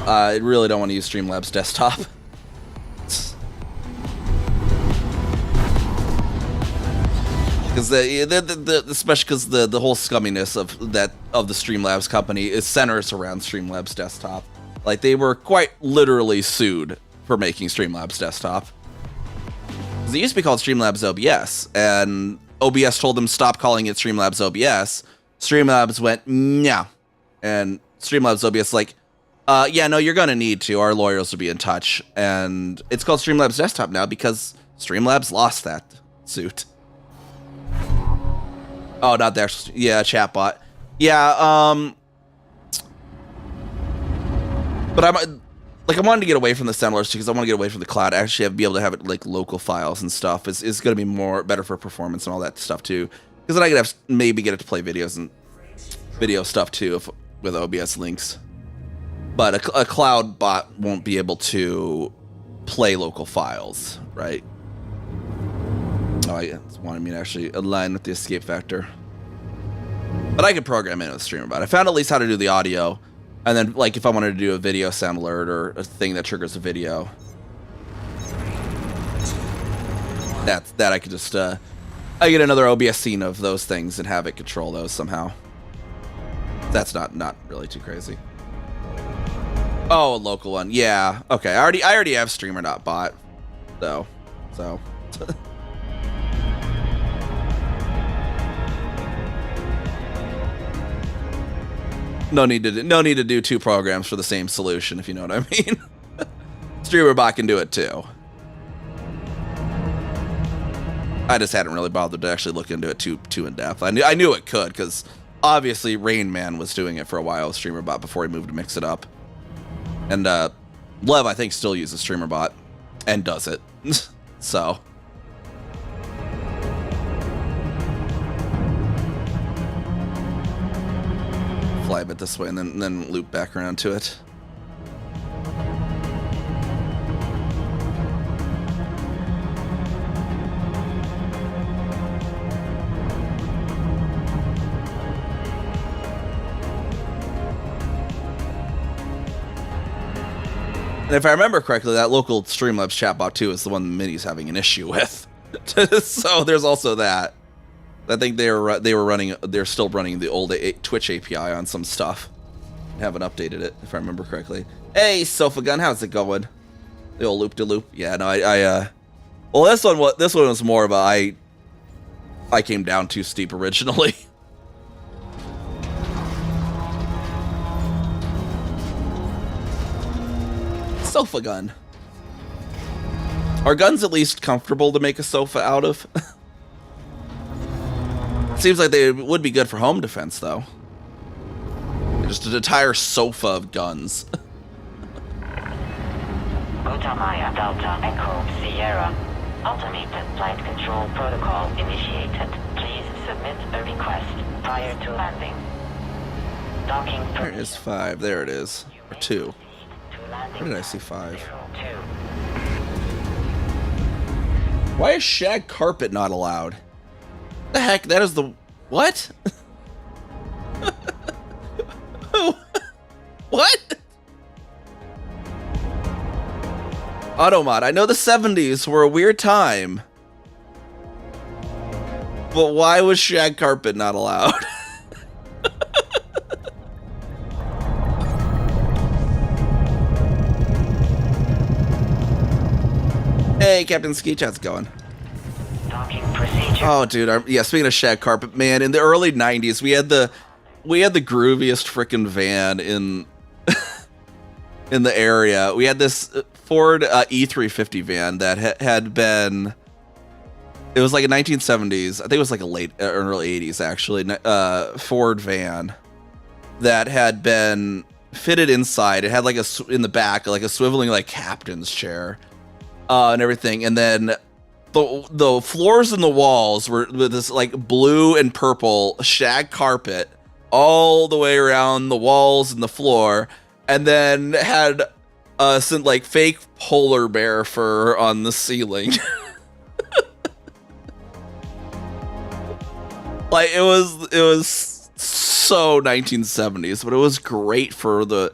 I really don't want to use Streamlabs desktop. Because especially because the whole scumminess of the Streamlabs company is centers around Streamlabs desktop. Like, they were quite literally sued for making Streamlabs desktop. Because it used to be called Streamlabs OBS, and OBS told them stop calling it Streamlabs OBS. Streamlabs went, no. And Streamlabs OBS like, yeah, no, you're going to need to. Our lawyers will be in touch. And it's called Streamlabs Desktop now because Streamlabs lost that suit. Oh, not the actual, yeah, chatbot. Yeah, but I wanted to get away from the centralist because I want to get away from the cloud. Actually, be able to have it like local files and stuff is going to be better for performance and all that stuff too. Because then I could maybe get it to play videos and video stuff too with OBS links. But a cloud bot won't be able to play local files, right? Oh, yeah, it's wanting me to actually align with the escape factor. But I could program in with StreamerBot. I found at least how to do the audio. And then, like, if I wanted to do a video sound alert or a thing that triggers a video, that I could just, I get another OBS scene of those things and have it control those somehow. That's not really too crazy. Oh, a local one. Yeah. Okay. I already have StreamerBot, though. So. No need to do two programs for the same solution, if you know what I mean. StreamerBot can do it too. I just hadn't really bothered to actually look into it too in depth. I knew it could, because obviously Rain Man was doing it for a while with StreamerBot before he moved to Mix It Up. And Lev, I think, still uses StreamerBot and does it. So. Fly a bit this way and then loop back around to it. And if I remember correctly, that local Streamlabs chatbot too is the one Minnie's having an issue with. So there's also that. I think they're still running the old Twitch API on some stuff. Haven't updated it, if I remember correctly. Hey, Sofa Gun, how's it going? The old loop-de-loop. Yeah, no, well, this one was more of a I came down too steep originally. Sofa Gun. Are guns at least comfortable to make a sofa out of? Seems like they would be good for home defense, though. Just an entire sofa of guns. Utamaya Delta Echo Sierra. Automated flight control protocol initiated. Please submit a request prior to landing. Docking There is 5. There it is. Or 2. Where did I see 5? Why is shag carpet not allowed? The heck? That is the... What? What? Automod, I know the 70s were a weird time. But why was shag carpet not allowed? Hey, Captain Skeech, how's it going? Oh, dude, yeah. Speaking of shag carpet, man, in the early '90s, we had the grooviest frickin' van in in the area. We had this Ford E350 van that had been. It was like a 1970s. I think it was like a late or early 80s actually. Ford van, that had been fitted inside. It had like in the back, like a swiveling like captain's chair, and everything. And then the floors and the walls were with this like blue and purple shag carpet all the way around the walls and the floor, and then had some like fake polar bear fur on the ceiling. Like it was so 1970s, but it was great for the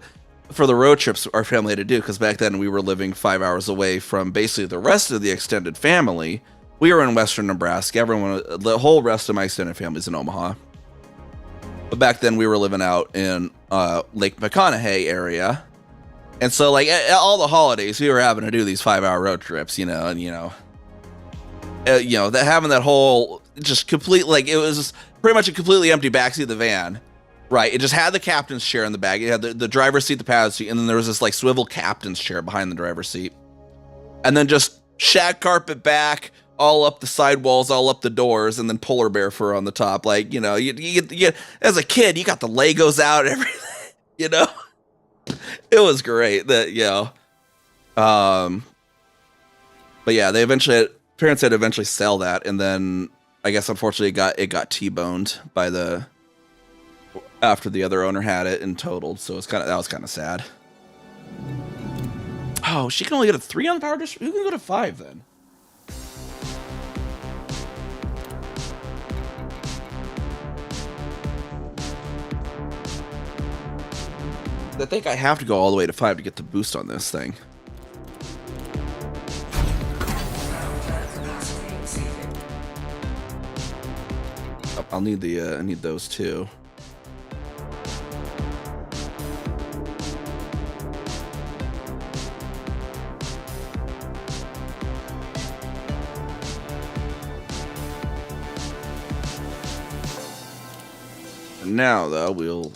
road trips our family had to do, because back then we were living 5 hours away from basically the rest of the extended family. We were in western Nebraska. The whole rest of my extended family's in Omaha. But back then we were living out in Lake McConaughey area. And so like at all the holidays we were having to do these 5-hour road trips, and that having that whole just complete, like it was just pretty much a completely empty backseat of the van. Right, it just had the captain's chair in the back. It had the driver's seat, the passenger seat, and then there was this like swivel captain's chair behind the driver's seat. And then just shag carpet back, all up the sidewalls, all up the doors, and then polar bear fur on the top. Like, you get, as a kid, you got the Legos out and everything, It was great that, but yeah, parents had to eventually sell that, and then I guess unfortunately it got T-boned by after the other owner had it and totaled, so that was kind of sad. Oh, she can only get a 3 on the power distribution. Who can go to 5 then? I think I have to go all the way to 5 to get the boost on this thing. Oh, I'll need I need those too. Now, though, we'll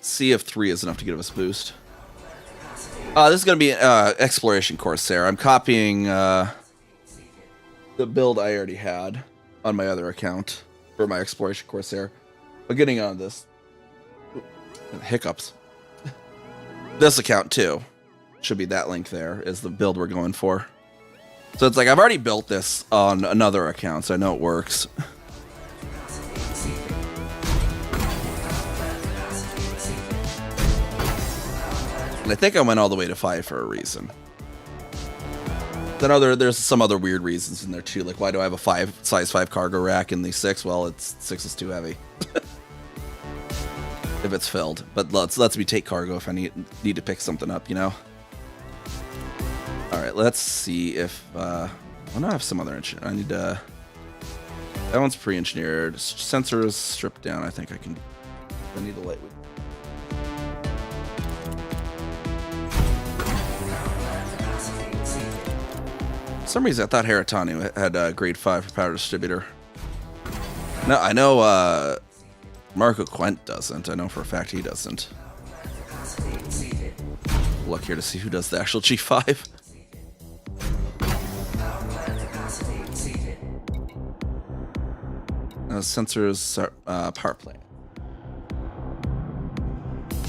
see if 3 is enough to give us a boost. This is going to be an exploration Corsair. I'm copying the build I already had on my other account for my exploration Corsair. But getting on this... hiccups. This account, too. Should be that link there, is the build we're going for. So it's like, I've already built this on another account, so I know it works. And I think I went all the way to 5 for a reason. Then there's some other weird reasons in there too. Like, why do I have a size 5 cargo rack in the 6? Well, 6 is too heavy. If it's filled. But lets me take cargo if I need to pick something up, Alright, let's see if... I know I have some other engineer. I need to... That one's pre-engineered. Sensors stripped down. I think I need the light. For some reason, I thought Haratani had grade 5 for power distributor. No, I know Marco Quent doesn't. I know for a fact he doesn't. Look here to see who does the actual G5. Sensors, power plant.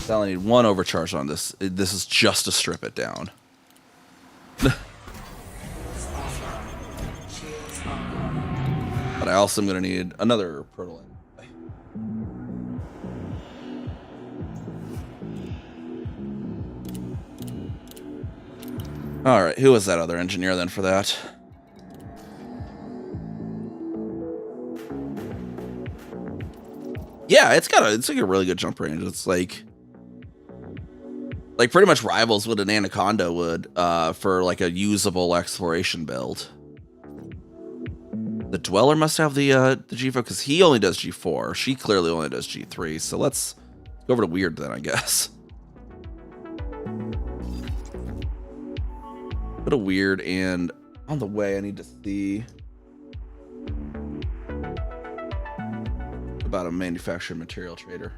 I only need 1 overcharge on this. This is just to strip it down. But I also am going to need another Proto. Alright, who was that other engineer then for that? Yeah, it's like a really good jump range. It's like pretty much rivals what an Anaconda would for like a usable exploration build. The Dweller must have the G4 because he only does G4. She clearly only does G3. So let's go over to Weird then, I guess. Bit of Weird, and on the way I need to see about a manufactured material trader.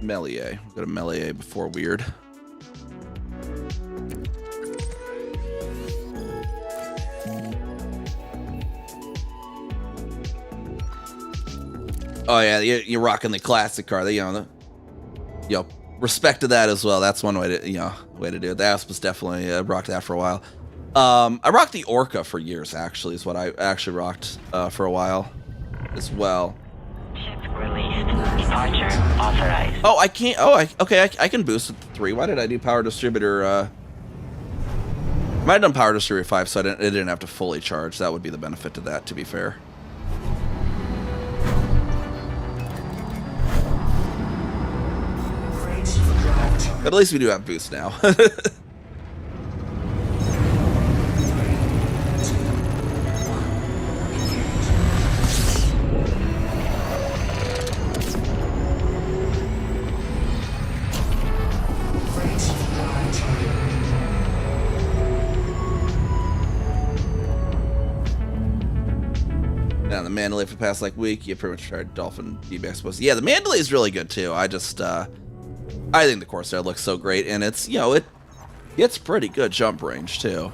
Melee. Go to melee before weird. Oh yeah, you're rocking the classic car. Respect to that as well. That's one way to do it. The Asp was definitely rocked that for a while. I rocked the Orca for years. Actually, is what I actually rocked for a while as well. Ship released. Departure authorized. Oh, I can't. Oh, I can boost with 3. Why did I do power distributor? I might have done power distributor 5, so it didn't have to fully charge. That would be the benefit to that. To be fair. But at least we do have boost now. The Mandalay for the past week, you pretty much tried Dolphin DB Expo. Yeah, the Mandalay is really good too. I think the Corsair looks so great, and it's it gets pretty good jump range too.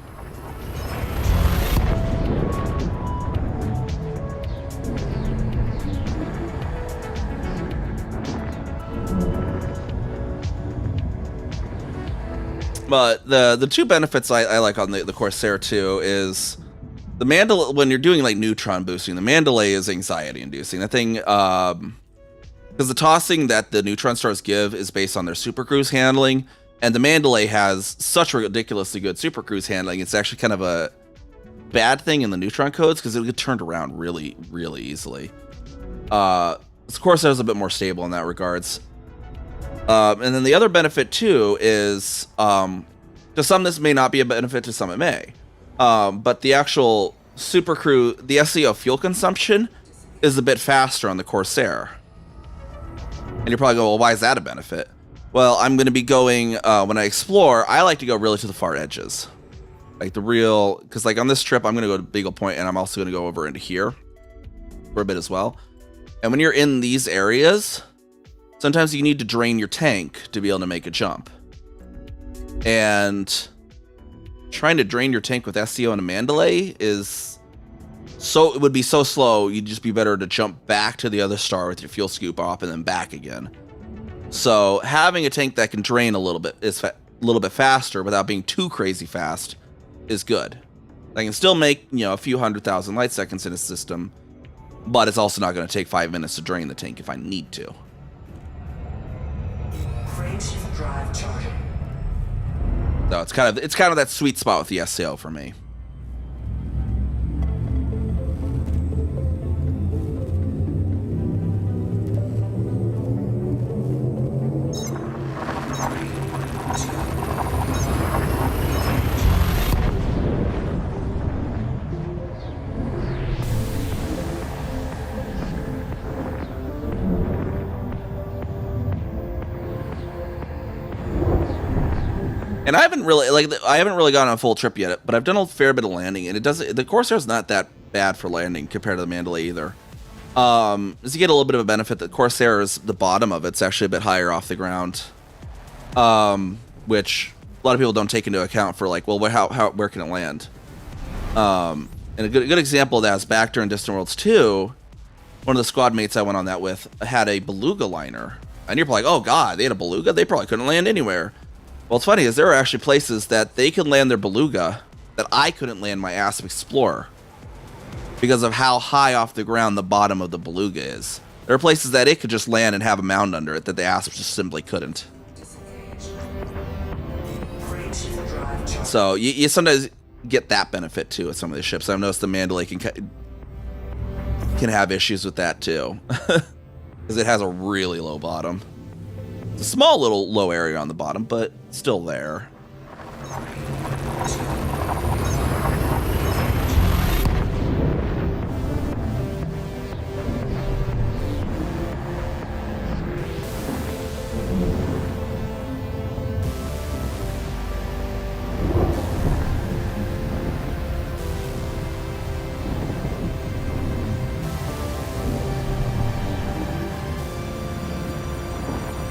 But the two benefits I like on the Corsair too is the Mandalay. When you're doing neutron boosting, the Mandalay is anxiety inducing. That thing, because the tossing that the neutron stars give is based on their super cruise handling, and the Mandalay has such ridiculously good super cruise handling. It's actually kind of a bad thing in the neutron codes because it get turned around really, really easily. Of course, it's a bit more stable in that regards. And then the other benefit too is, to some this may not be a benefit, to some it may. But the actual super crew, the SEO fuel consumption is a bit faster on the Corsair. And you're probably going, well, why is that a benefit? Well, I'm going to be going, when I explore, I like to go really to the far edges. Because on this trip, I'm going to go to Beagle Point, and I'm also going to go over into here for a bit as well. And when you're in these areas, sometimes you need to drain your tank to be able to make a jump. And trying to drain your tank with SEO and a Mandalay it would be so slow, you'd just be better to jump back to the other star with your fuel scoop off and then back again. So having a tank that can drain a little bit faster without being too crazy fast is good. I can still make a few 100,000 light seconds in a system, but it's also not going to take 5 minutes to drain the tank if I need to. So it's kind of that sweet spot with the SEO for me. And I haven't really gone on a full trip yet, but I've done a fair bit of landing, and the Corsair's not that bad for landing compared to the Mandalay either. As you get a little bit of a benefit, the Corsair is the bottom of it's actually a bit higher off the ground, which a lot of people don't take into account for where can it land? And a good example of that is back during Distant Worlds 2, one of the squad mates I went on that with had a beluga liner, and you're probably like, oh god, they had a beluga? They probably couldn't land anywhere. Well, what's funny is there are actually places that they can land their beluga that I couldn't land my Asp Explorer because of how high off the ground the bottom of the beluga is. There are places that it could just land and have a mound under it that the Asp just simply couldn't. So you sometimes get that benefit too with some of the ships. I've noticed the Mandalay can have issues with that too, because it has a really low bottom. It's a small little low area on the bottom, but still there.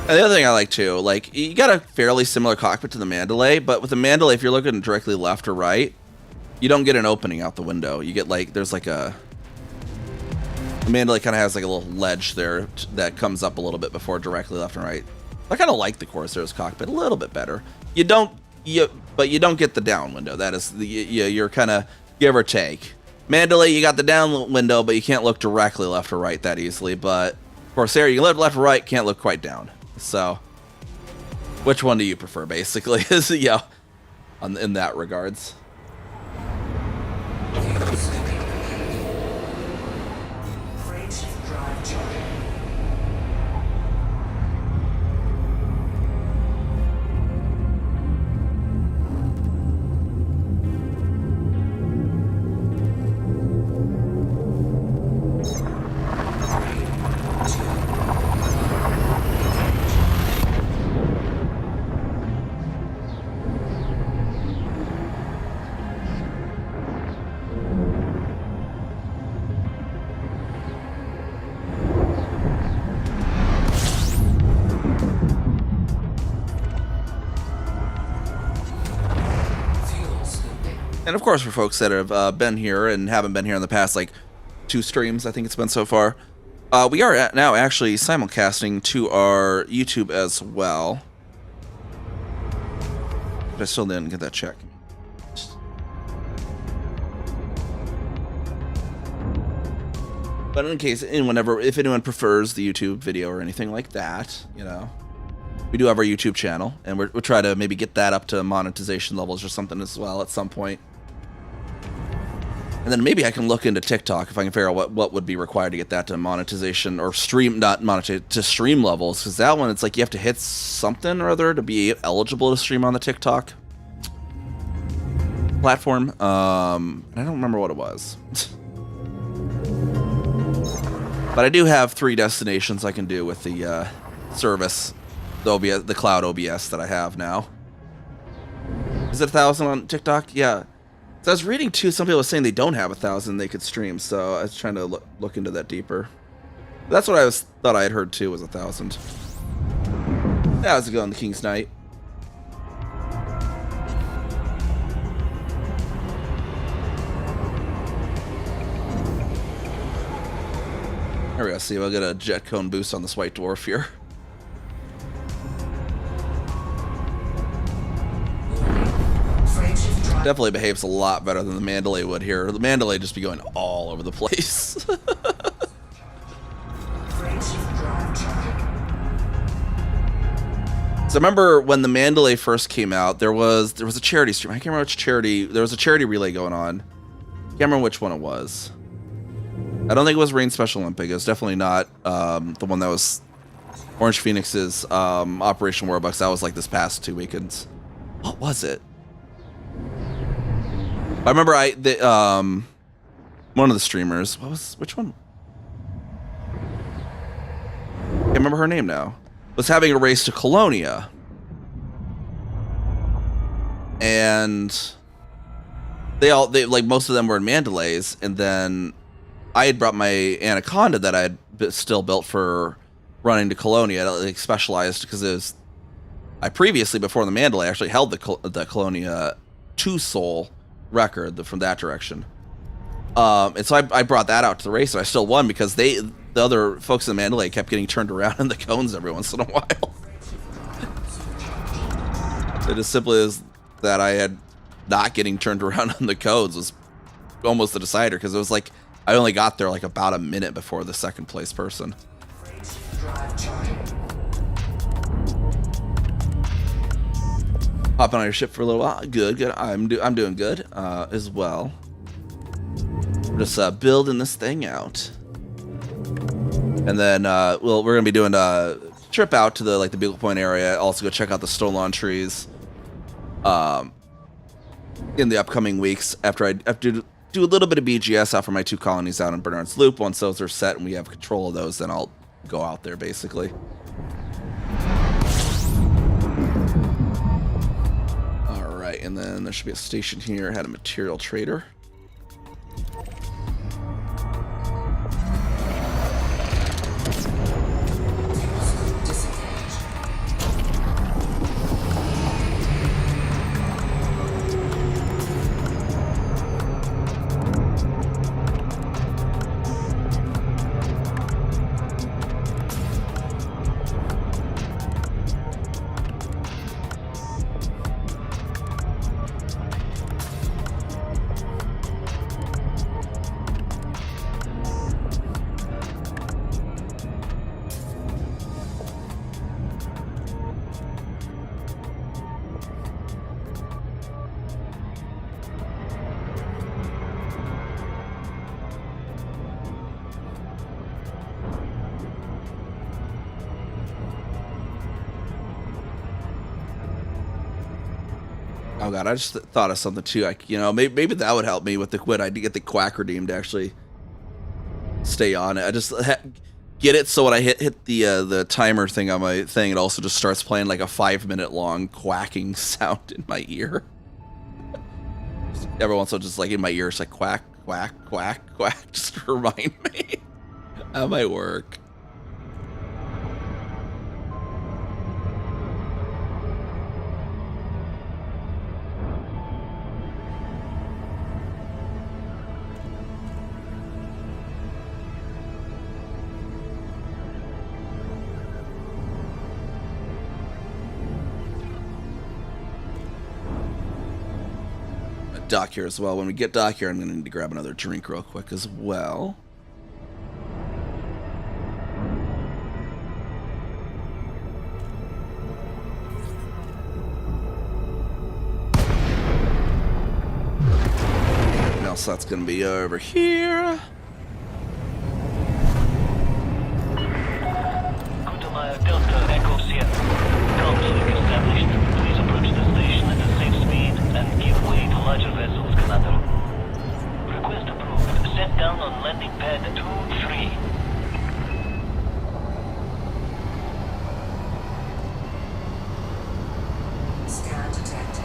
And the other thing I like too, like you got a fairly similar cockpit to the Mandalay, but with the Mandalay, if you're looking directly left or right, you don't get an opening out the window. You get like, there's like the Mandalay kind of has like a little ledge there that comes up a little bit before directly left and right. I kind of like the Corsair's cockpit a little bit better. But you don't get the down window. That is you're kind of give or take. Mandalay, you got the down window, but you can't look directly left or right that easily. But Corsair, you can look left or right, can't look quite down. So, which one do you prefer? Basically, is in that regards. And of course, for folks that have been here and haven't been here in the past, like 2 streams, I think it's been so far, we are now actually simulcasting to our YouTube as well. But I still didn't get that check. But in case, if anyone prefers the YouTube video or anything like that, we do have our YouTube channel, and we'll try to maybe get that up to monetization levels or something as well at some point. And then maybe I can look into TikTok if I can figure out what would be required to get that to monetization or not monetization, to stream levels. Because that one, it's like you have to hit something or other to be eligible to stream on the TikTok platform. I don't remember what it was. But I do have 3 destinations I can do with the service, the cloud OBS that I have now. Is it 1,000 on TikTok? Yeah. So I was reading too, some people were saying they don't have 1,000 they could stream, so I was trying to look into that deeper. That's what thought I had heard too, was 1,000. Yeah, how's it going, the King's Knight? There we go, see, we'll get a jet cone boost on this White Dwarf here. Definitely behaves a lot better than the Mandalay would here. The Mandalay just be going all over the place. So I remember when the Mandalay first came out, there was a charity stream. I can't remember which charity. There was a charity relay going on. Can't remember which one it was. I don't think it was Rain Special Olympic. It was definitely not the one that was Orange Phoenix's Operation Warbucks. That was like this past 2 weekends. What was it? I remember one of the streamers, which one? Can't remember her name now. Was having a race to Colonia. And they like most of them were in Mandalays, and then I had brought my Anaconda that I had still built for running to Colonia, like specialized because I previously, before the Mandalay, actually held the Colonia 2 soul record from that direction. And so I brought that out to the race, and I still won because the other folks in the Mandalay kept getting turned around in the cones every once in a while. It as simply as that I had not getting turned around on the cones was almost the decider, because it was like I only got there like about a minute before the second place person. Hopping on your ship for a little while. Good. I'm doing good as well. Just building this thing out, and then we're gonna be doing a trip out to the Beagle Point area. Also go check out the Stolon trees in the upcoming weeks. After I have to do a little bit of BGS out for my 2 colonies out in Bernard's Loop. Once those are set and we have control of those, then I'll go out there basically. And then there should be a station here. Had a material trader. Oh god, I just thought of something too. Maybe that would help me with the quit. I would get the quack redeem to actually stay on it. I just get it so when I hit the timer thing on my thing, it also just starts playing like a 5-minute long quacking sound in my ear. Every once in a while, just like in my ear, it's like quack, quack, quack, quack, just to remind me how might work. Dock here as well. When we get dock here, I'm going to need to grab another drink real quick as well. What else that's going to be over here? Kutamaya Delta Echo Sierra. Conflict established. Please approach the station at a safe speed and give way to larger vessels, Commander. Request approved. Set down on landing pad 2-3. Scan detected.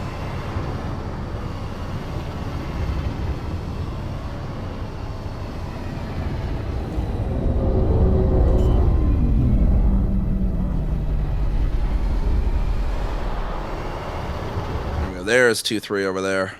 There's 2-3 over there.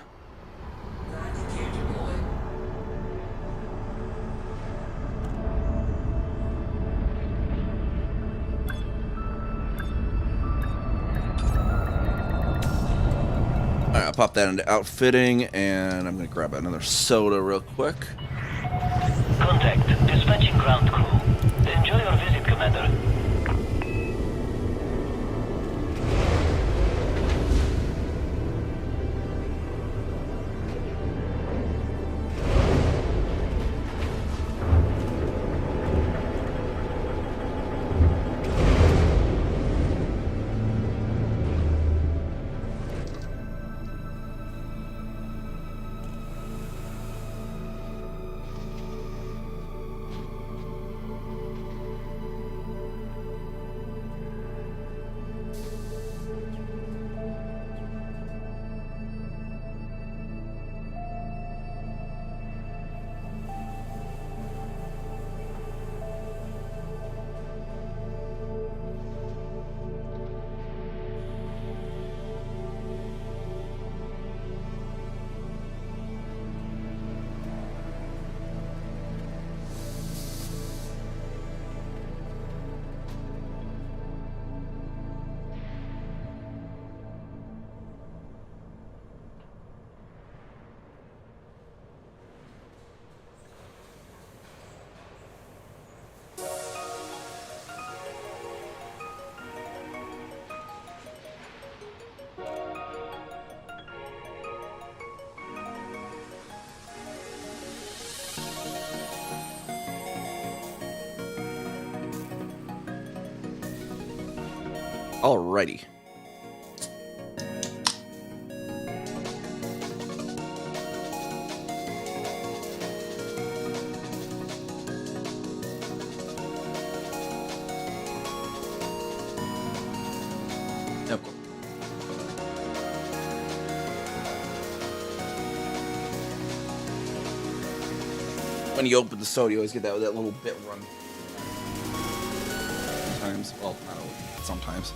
Alright, I'll pop that into outfitting, and I'm going to grab another soda real quick. Contact. Dispatching ground crew. Enjoy your visit, Commander. Alrighty. Yep. When you open the soda, you always get that little bit run. Sometimes, well, not always, sometimes.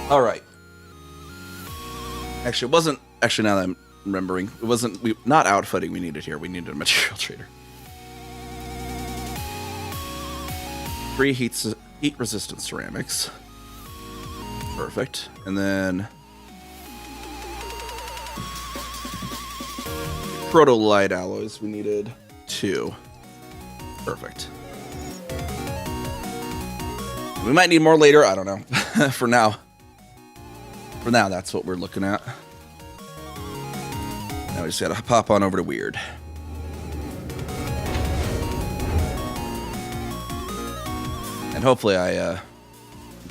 All right. Actually, it wasn't. Actually, now that I'm remembering, it wasn't. Not outfitting we needed here. We needed a material trader. 3 heat-resistant ceramics. Perfect. And then proto-light alloys. We needed 2. Perfect. We might need more later. I don't know. For now, that's what we're looking at. Now we just gotta pop on over to Weird. And hopefully I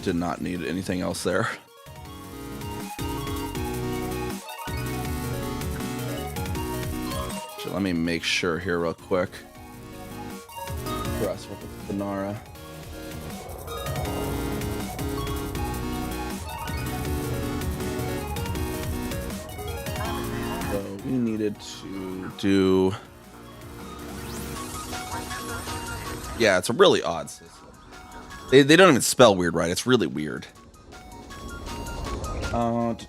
did not need anything else there. let me make sure here real quick. Cross with the Banara. So we needed to do. Yeah, it's a really odd system. They don't even spell weird right. It's really weird. Hardest.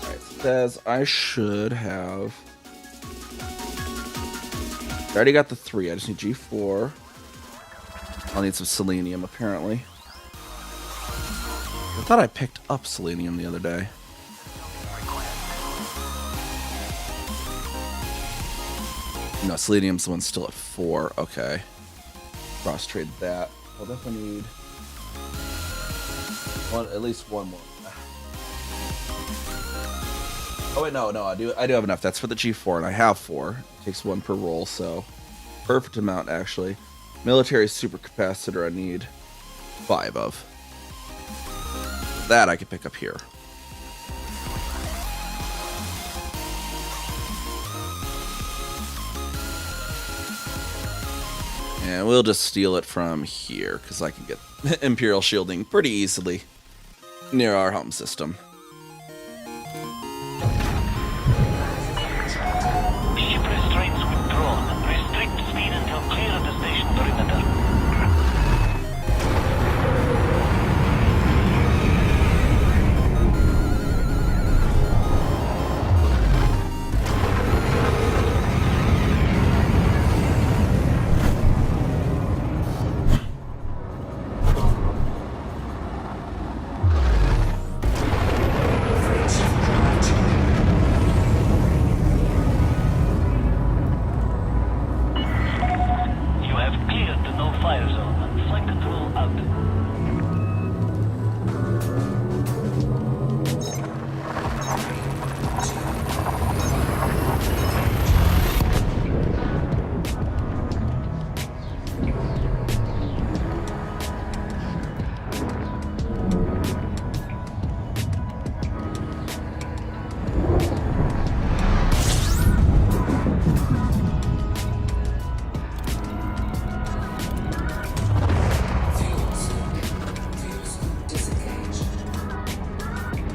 Alright, says I should have. I already got the 3. I just need G4. I'll need some selenium, apparently. I thought I picked up selenium the other day. No, selenium's the one still at 4. Okay. Cross trade that. I'll definitely need at least one more. Oh wait, no, I do have enough. That's for the G4, and I have 4. It takes 1 per roll, so perfect amount actually. Military supercapacitor I need 5 of. That I can pick up here. And we'll just steal it from here, because I can get Imperial shielding pretty easily near our home system. Ship restraints withdrawn. Restrict speed until clear of the station perimeter.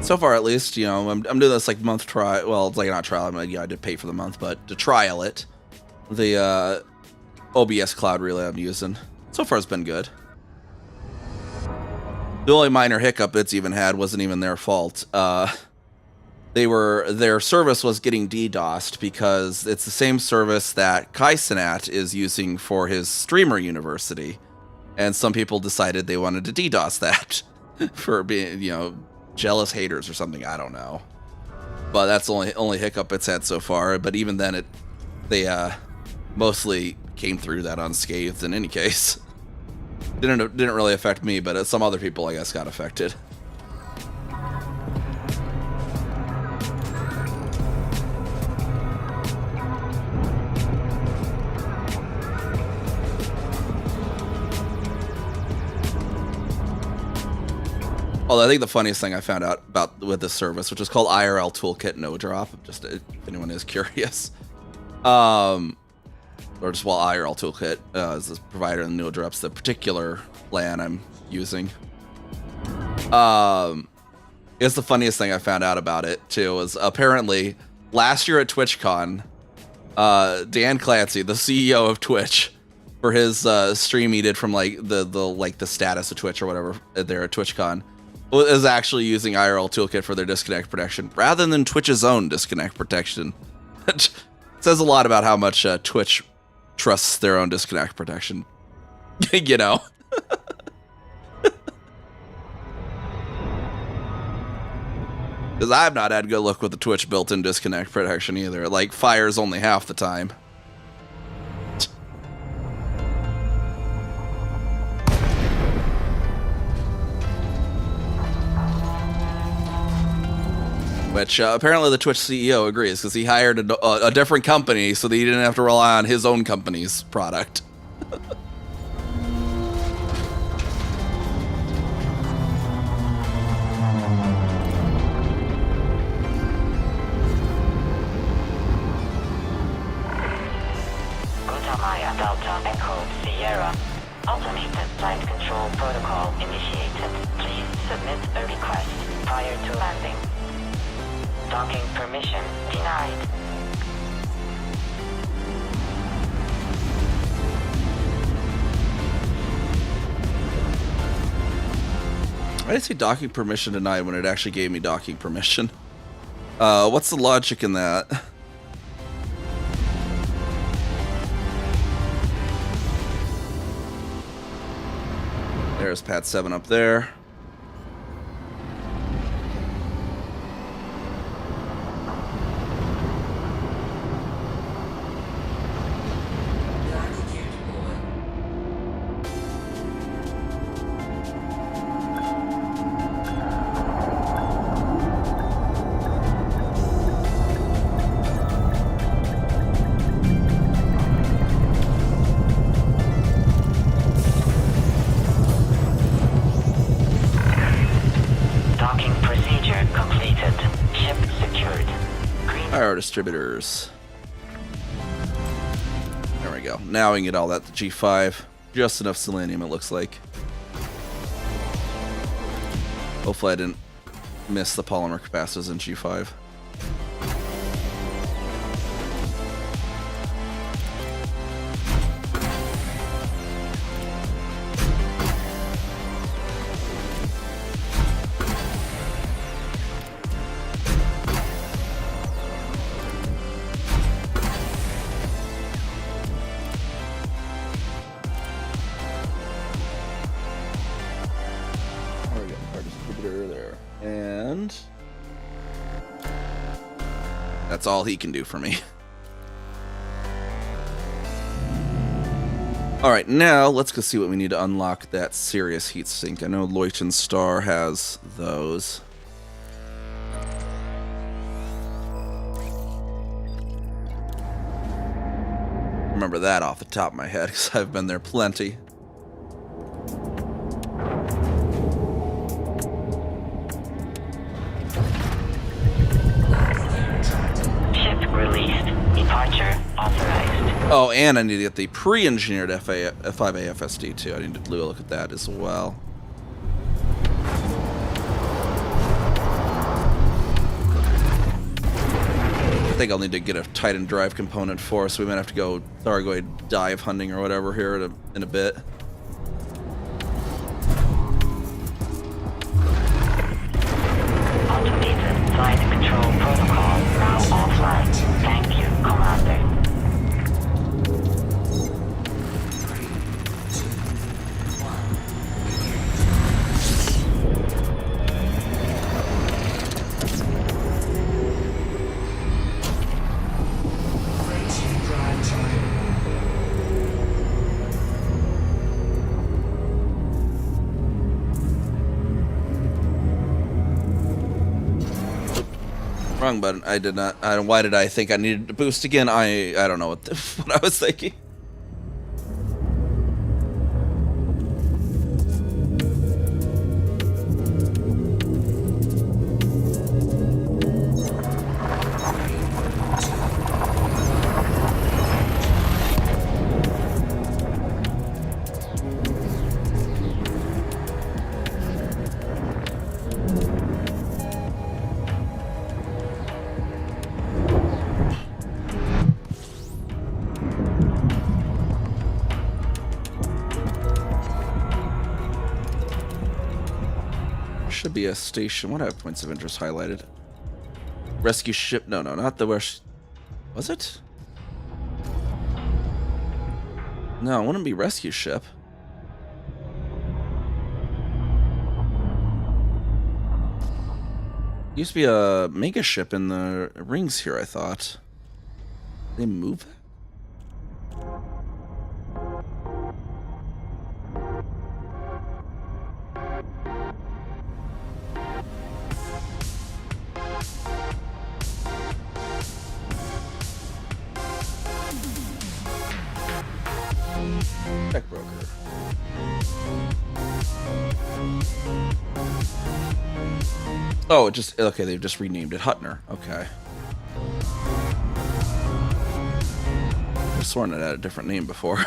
So far, at least, you know, I'm doing this like month trial. Well, it's like not trial. I mean, yeah, I did pay for the month, but to trial it, the OBS cloud relay I'm using. So far, it's been good. The only minor hiccup it's even had wasn't even their fault. Their service was getting DDoSed because it's the same service that Kaisenat is using for his streamer university, and some people decided they wanted to DDoS that for being, you know, jealous haters or something. I don't know, but that's the only hiccup it's had so far. But even then, they mostly came through that unscathed. In any case, didn't really affect me, but some other people, I guess, got affected. Although I think the funniest thing I found out about with this service, which is called IRL Toolkit No Drop, just if anyone is curious, or just IRL Toolkit is the provider in No Drops, the particular LAN I'm using. I guess the funniest thing I found out about it too was apparently last year at TwitchCon, Dan Clancy, the CEO of Twitch, for his stream he did from like the status of Twitch or whatever there at TwitchCon, is actually using IRL Toolkit for their disconnect protection rather than Twitch's own disconnect protection. It says a lot about how much Twitch trusts their own disconnect protection. You know? Because I've not had good luck with the Twitch built-in disconnect protection either. It like fires only half the time. Twitch. Apparently, the Twitch CEO agrees because he hired a different company so that he didn't have to rely on his own company's product. Maya Delta Echo Sierra. Automated flight control protocol initiated. Please submit a request prior to landing. Docking permission denied. I didn't say docking permission denied when it actually gave me docking permission. What's the logic in that? There's Pad 7 up there. Distributors. There we go. Now we can get all that to G5. Just enough selenium, it looks like. Hopefully I didn't miss the polymer capacitors in G5. That's all he can do for me. Alright, now let's go see what we need to unlock that Sirius heatsink. I know Leuchten Star has those. Remember that off the top of my head, because I've been there plenty. Oh, and I need to get the pre-engineered F5A FSD too. I need to do a look at that as well. I think I'll need to get a Titan drive component for, so we might have to go Thargoid dive hunting or whatever here in a bit. Automated flight control protocol now offline. Thank you, Commander. Wrong button. I did not. Why did I think I needed to boost again? I don't know what I was thinking. Should be a station. What have points of interest highlighted? Rescue ship. No, not the west. Was it? No, it wouldn't be rescue ship. Used to be a mega ship in the rings here, I thought. They move that? Tech broker. Oh, it just okay. They've just renamed it Hutner. Okay. I've sworn it had a different name before.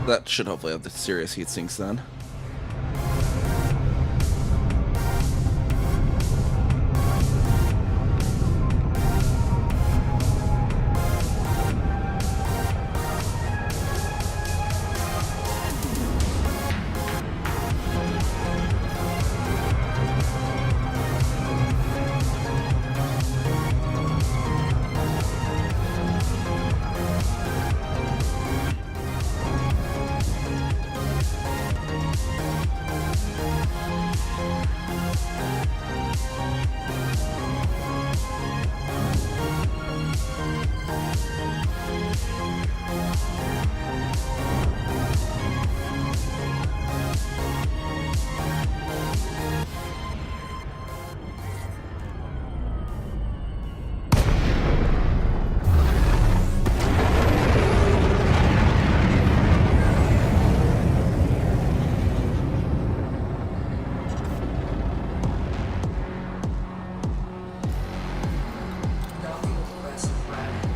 That should hopefully have the serious heat sinks then. Docking request granted.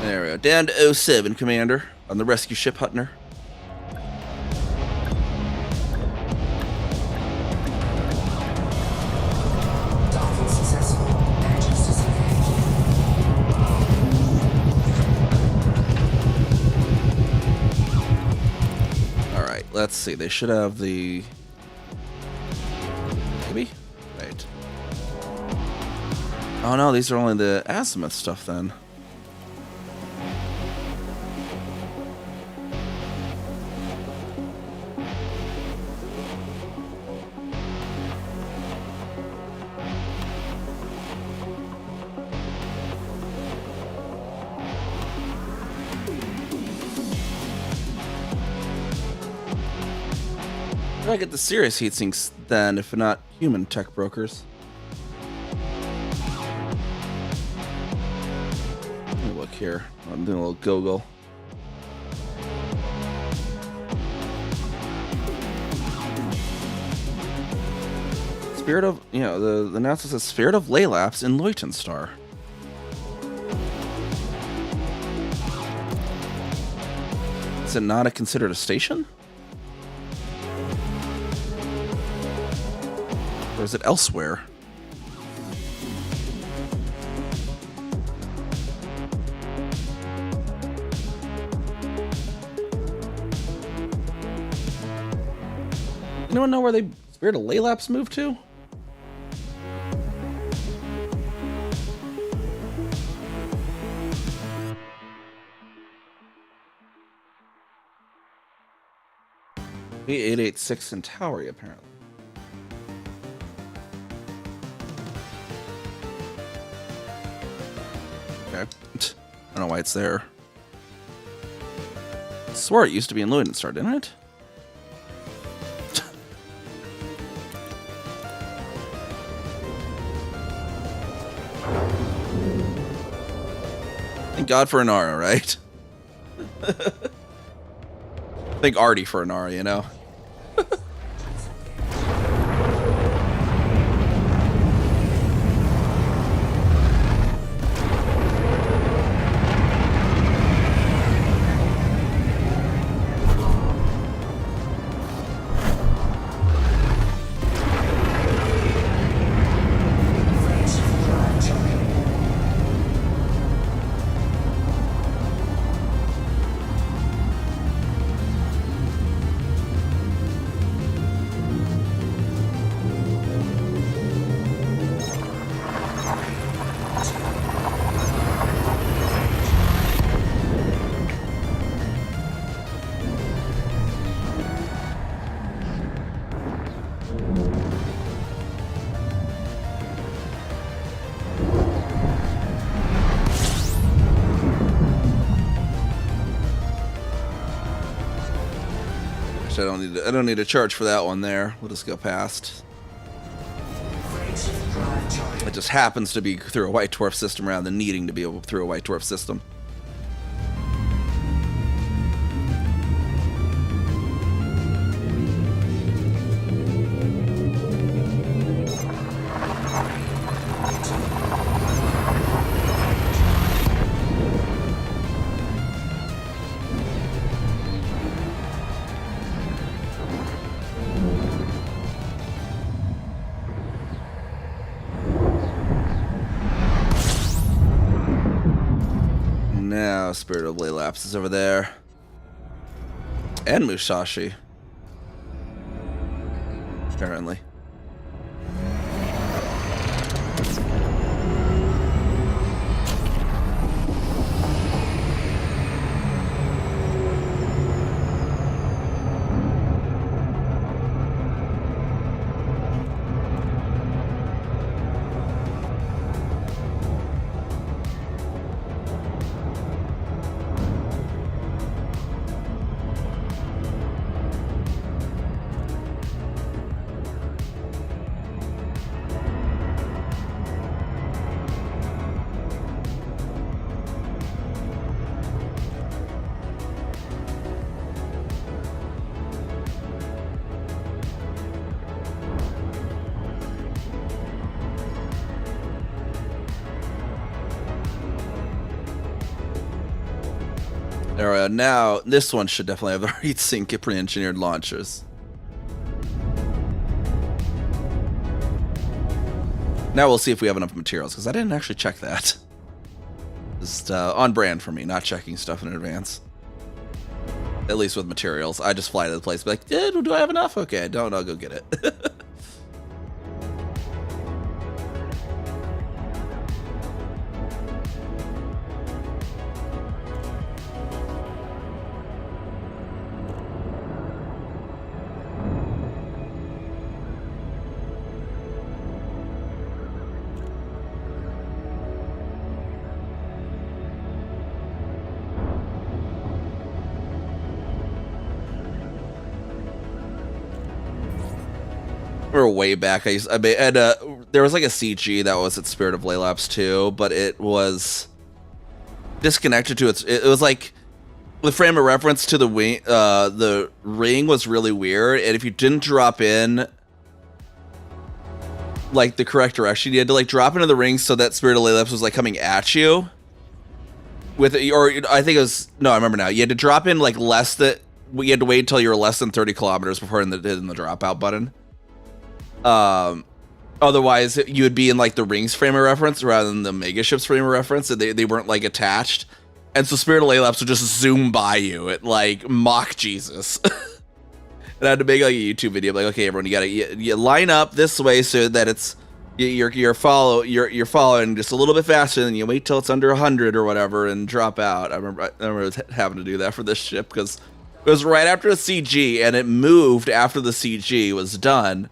There we go. Down to 07, Commander, on the rescue ship Hutner. Docking successful. Engines disengaged. All right, let's see. They should have the... Maybe? Right. Oh no, these are only the azimuth stuff then. Where do I get the serious heat sinks then, if not human tech brokers? Let me look here. I'm doing a little Google. Spirit of, you know, the announcement says Spirit of Laylaps in Leutenstar. Is it not considered a station? Or is it elsewhere? Anyone know where they Spirit of Laylaps moved to? B886 Centauri, apparently. Okay. I don't know why it's there. I swore it used to be in Leutenstar, didn't it? Thank God for Inara, right? Thank Artie for Inara, you know? Actually, I don't need to charge for that one there. We'll just go past. It just happens to be through a white dwarf system rather than needing to be through a white dwarf system. Now, Spirit of Laylaps is over there. And Musashi. Apparently. Alright, now this one should definitely have the heatsink pre-engineered launchers. Now we'll see if we have enough materials, because I didn't actually check that. Just on brand for me, not checking stuff in advance. At least with materials. I just fly to the place, be like, do I have enough? Okay, I don't, I'll go get it. Or way back, there was like a CG that was at Spirit of Laylaps 2, but it was disconnected to it was like the frame of reference to the wing, the ring was really weird, and if you didn't drop in like the correct direction, you had to like drop into the ring so that Spirit of Laylaps was like coming at you with it, or I think it was, no, I remember now, you had to drop in like you had to wait until you were less than 30 kilometers before hitting the dropout button. Otherwise you would be in like the ring's frame of reference rather than the megaship's frame of reference, and they weren't like attached, and so Spirit of Laylaps would just zoom by you at like Mach Jesus. And I had to make like a YouTube video like, okay everyone, you line up this way so that it's you're following just a little bit faster, and you wait till it's under 100 or whatever and drop out. I remember having to do that for this ship because it was right after the CG, and it moved after the CG was done.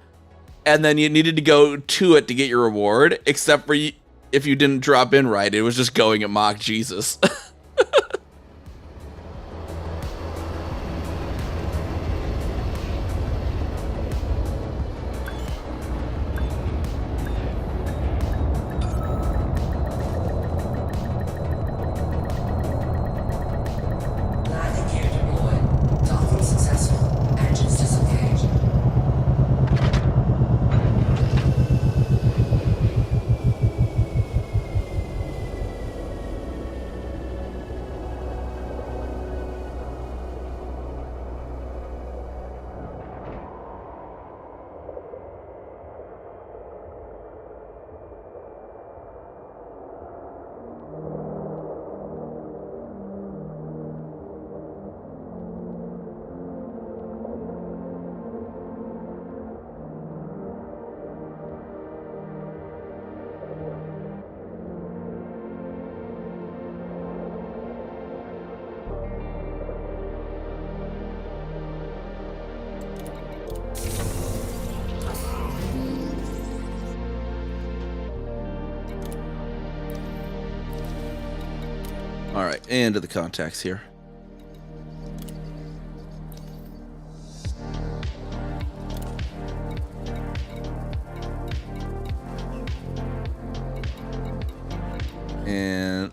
And then you needed to go to it to get your reward, except for if you didn't drop in right, it was just going at Mach Jesus. Landing gear deployed. Docking successful. Engines disengaged. All right, into the contacts here. And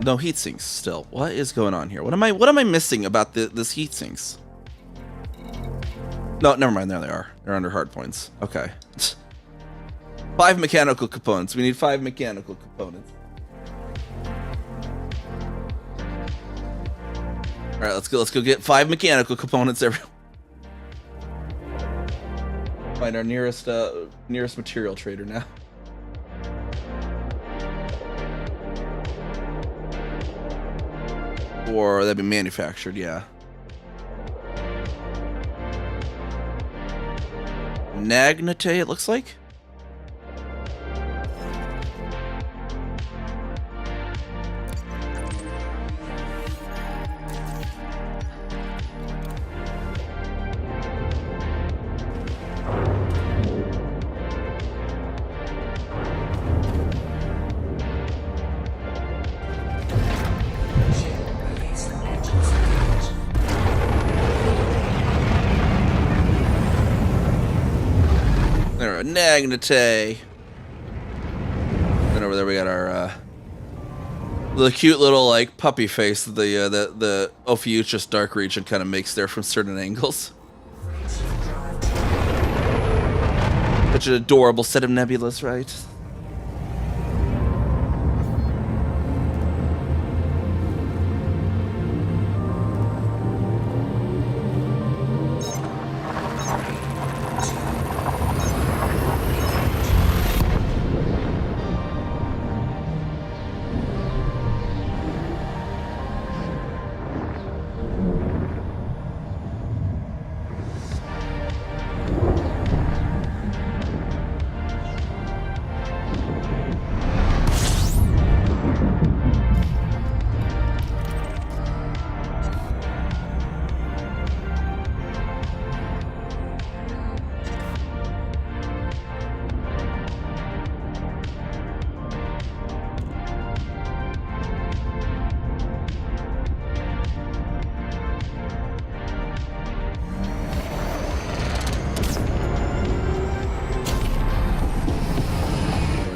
no heat sinks still. What is going on here? What am I missing about this heat sinks? No, never mind. There they are. They're under hard points. Okay. 5 mechanical components. We need 5 mechanical components. All right, let's go get 5 mechanical components. Find our nearest material trader now. Or that'd be manufactured, yeah. Nagnate, it looks like. There, Nagnate. And over there we got our the cute little like puppy face that the Ophiuchus Dark Region kind of makes there from certain angles. Such an adorable set of nebulas, right?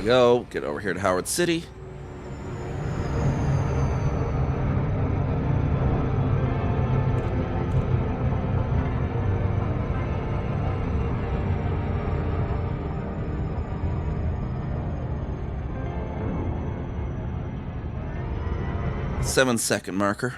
Go get over here to Howard City. Seven-second marker.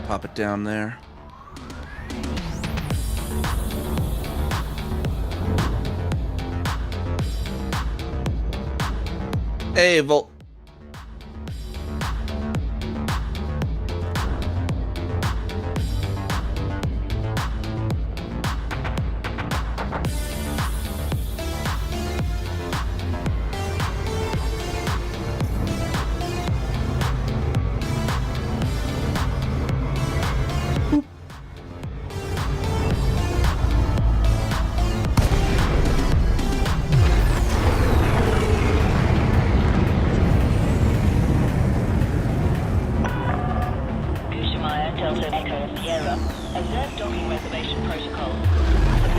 Pop it down there. Hey, Volt.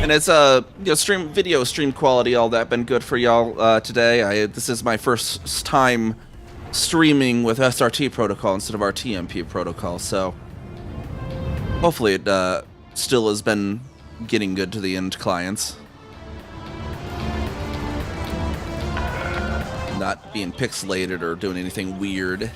And it's video stream quality, all that been good for y'all today. This is my first time streaming with SRT protocol instead of our TMP protocol, so hopefully it still has been getting good to the end clients. Not being pixelated or doing anything weird.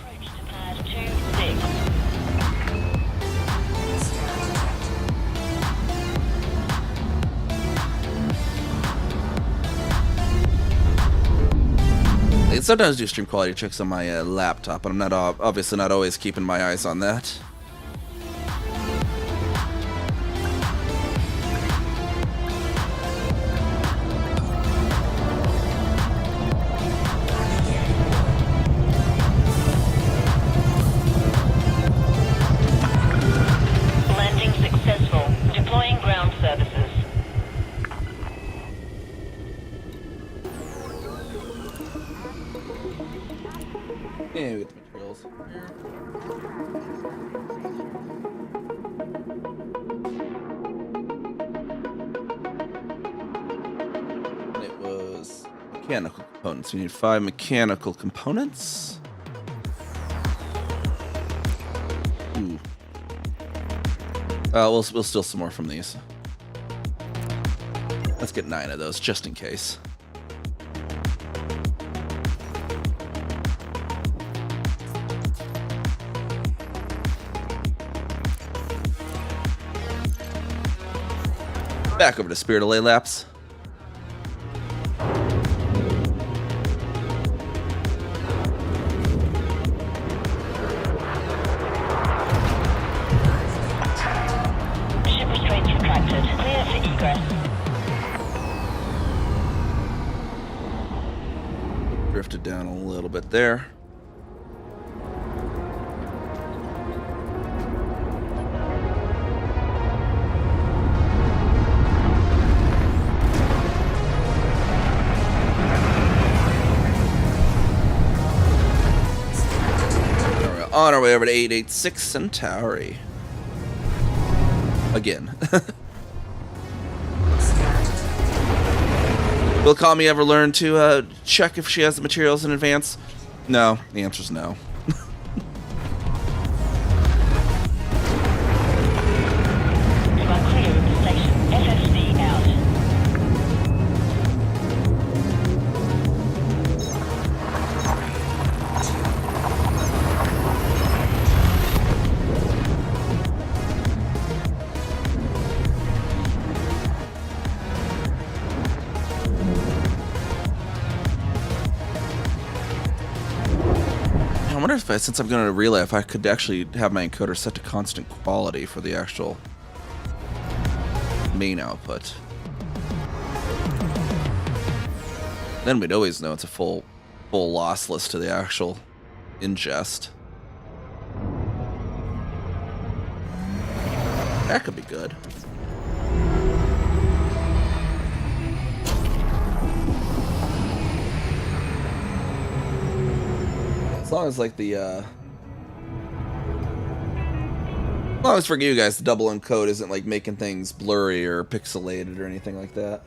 I sometimes do stream quality checks on my laptop, but I'm not obviously not always keeping my eyes on that. Landing successful. Deploying ground services. mechanical components. We need 5 mechanical components. Ooh. We'll steal some more from these. Let's get 9 of those, just in case. Back over to Spirit Alley Laps. Ship restraints retracted. Clear for egress. Drifted down a little bit there. On our way over to 886 Centauri. Again. Will Kami ever learn to check if she has the materials in advance? No. The answer's no. You are clear of the station. FFC out. I wonder if since I'm going to relay, if I could actually have my encoder set to constant quality for the actual main output. Then we'd always know it's a full lossless to the actual ingest. That could be good. As long as like the as long as for you guys the double encode isn't like making things blurry or pixelated or anything like that.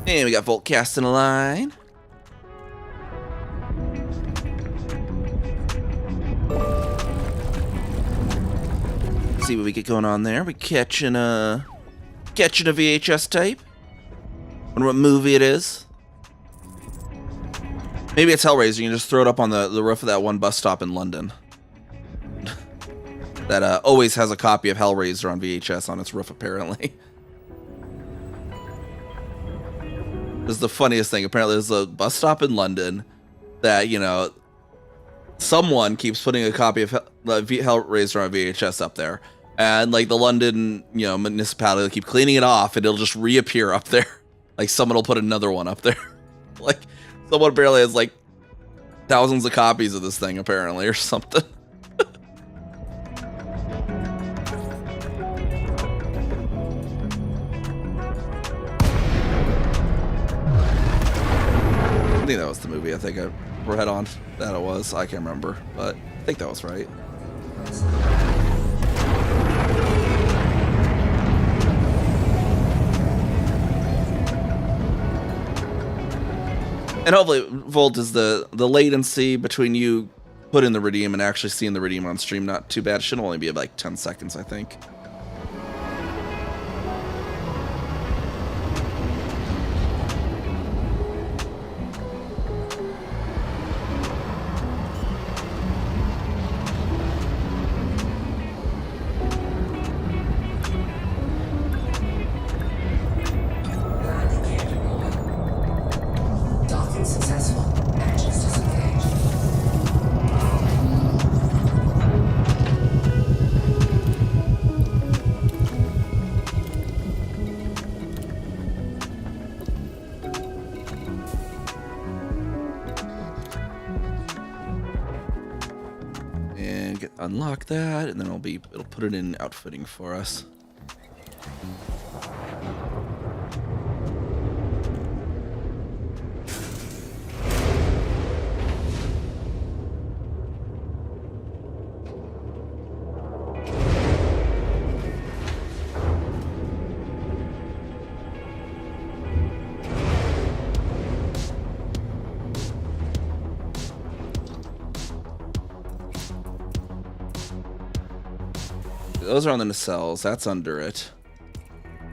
And we got Volt Cast in a line. See what we get going on there. We catching a VHS tape. Wonder what movie it is. Maybe it's Hellraiser. You can just throw it up on the roof of that one bus stop in London. That always has a copy of Hellraiser on VHS on its roof, apparently. This is the funniest thing. Apparently, there's a bus stop in London that, you know, someone keeps putting a copy of Hellraiser on VHS up there. And, like, the London, you know, municipality will keep cleaning it off, and it'll just reappear up there. Like, someone will put another one up there. Like, someone barely has, like, thousands of copies of this thing, apparently, or something. I think that was the movie. I think I read on that it was. I can't remember, but I think that was right. And hopefully Volt is the latency between you putting the redeem and actually seeing the redeem on stream not too bad. It should only be like 10 seconds, I think. Successful. Engines disengaged. And unlock that, and then it'll put it in outfitting for us. those are on the nacelles. That's under it.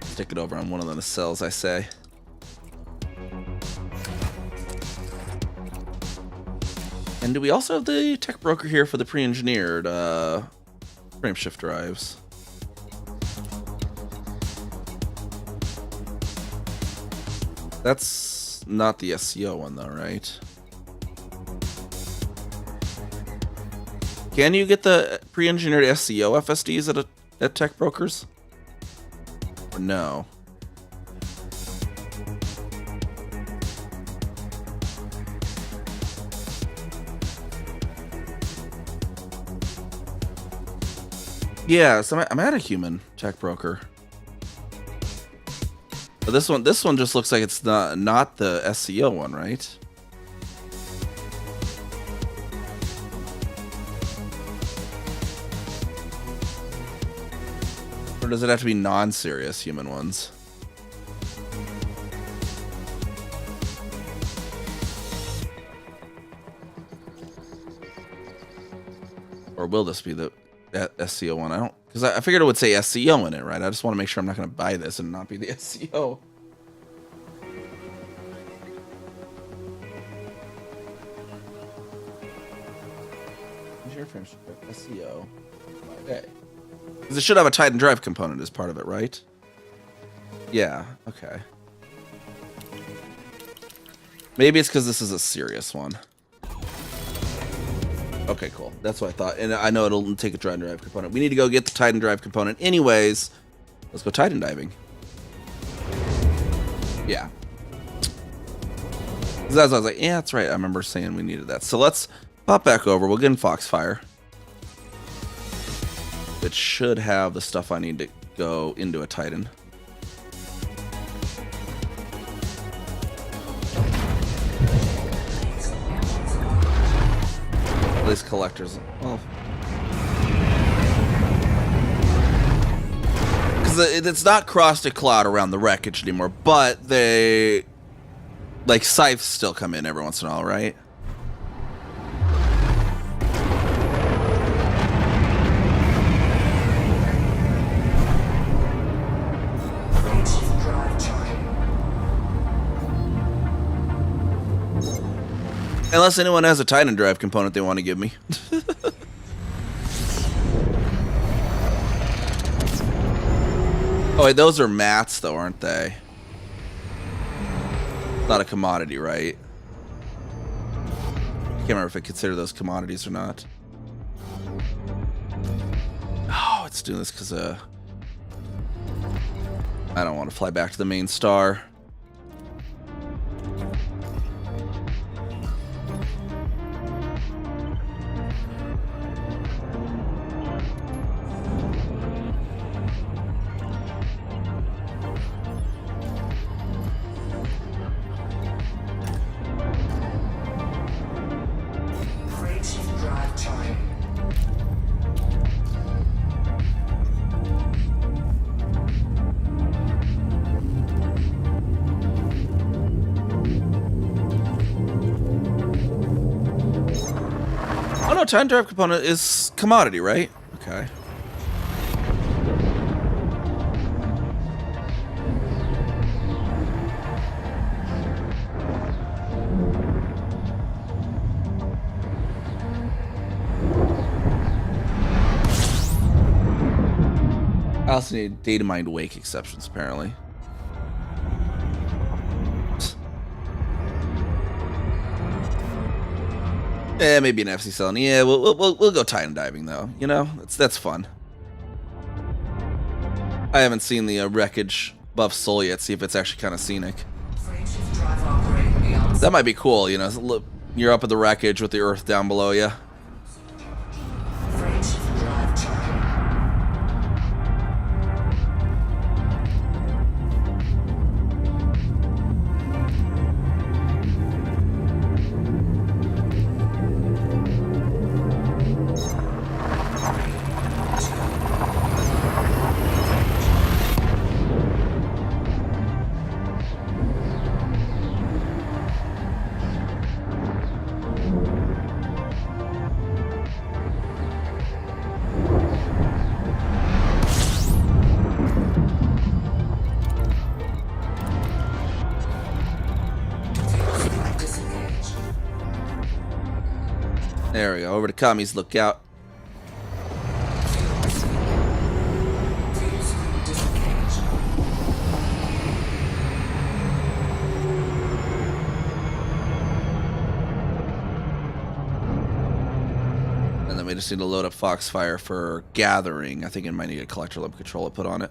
Stick it over on one of the nacelles, I say. And do we also have the tech broker here for the pre-engineered frameshift drives? That's not the SCO one though, right? Can you get the pre-engineered SCO FSDs at tech brokers? Or no? Yeah, so I'm at a human tech broker. But this one just looks like it's not the SCO one, right? Or does it have to be non-serious human ones? Or will this be the SCO one? I don't, because I figured it would say SCO in it, right? I just want to make sure I'm not going to buy this and not be the SCO. SCO. Okay. Because it should have a Titan drive component as part of it, right? Yeah, okay. Maybe it's because this is a serious one. Okay, cool. That's what I thought. And I know it'll take a Titan drive component. We need to go get the Titan drive component anyways. Let's go Titan diving. Yeah. Because I was like, yeah, that's right. I remember saying we needed that. So let's pop back over. We'll get in Foxfire. It should have the stuff I need to go into a Titan. These collectors, well, because it's not crossed a cloud around the wreckage anymore, but they, like, scythes still come in every once in a while, right? Unless anyone has a Titan drive component they want to give me. Oh, wait, those are mats, though, aren't they? Not a commodity, right? I can't remember if I consider those commodities or not. Oh, it's doing this because I don't want to fly back to the main star. Titan drive component is commodity, right? Okay. I also need data mined wake exceptions, apparently. Yeah, maybe an FC cell. Yeah, we'll go Titan diving though. You know, that's fun. I haven't seen the wreckage above Sol yet. See if it's actually kind of scenic. That might be cool. You know, look, you're up at the wreckage with the Earth down below you. There we go. Over to Kami's lookout. And then we just need to load up Foxfire for gathering. I think it might need a collector limb controller put on it.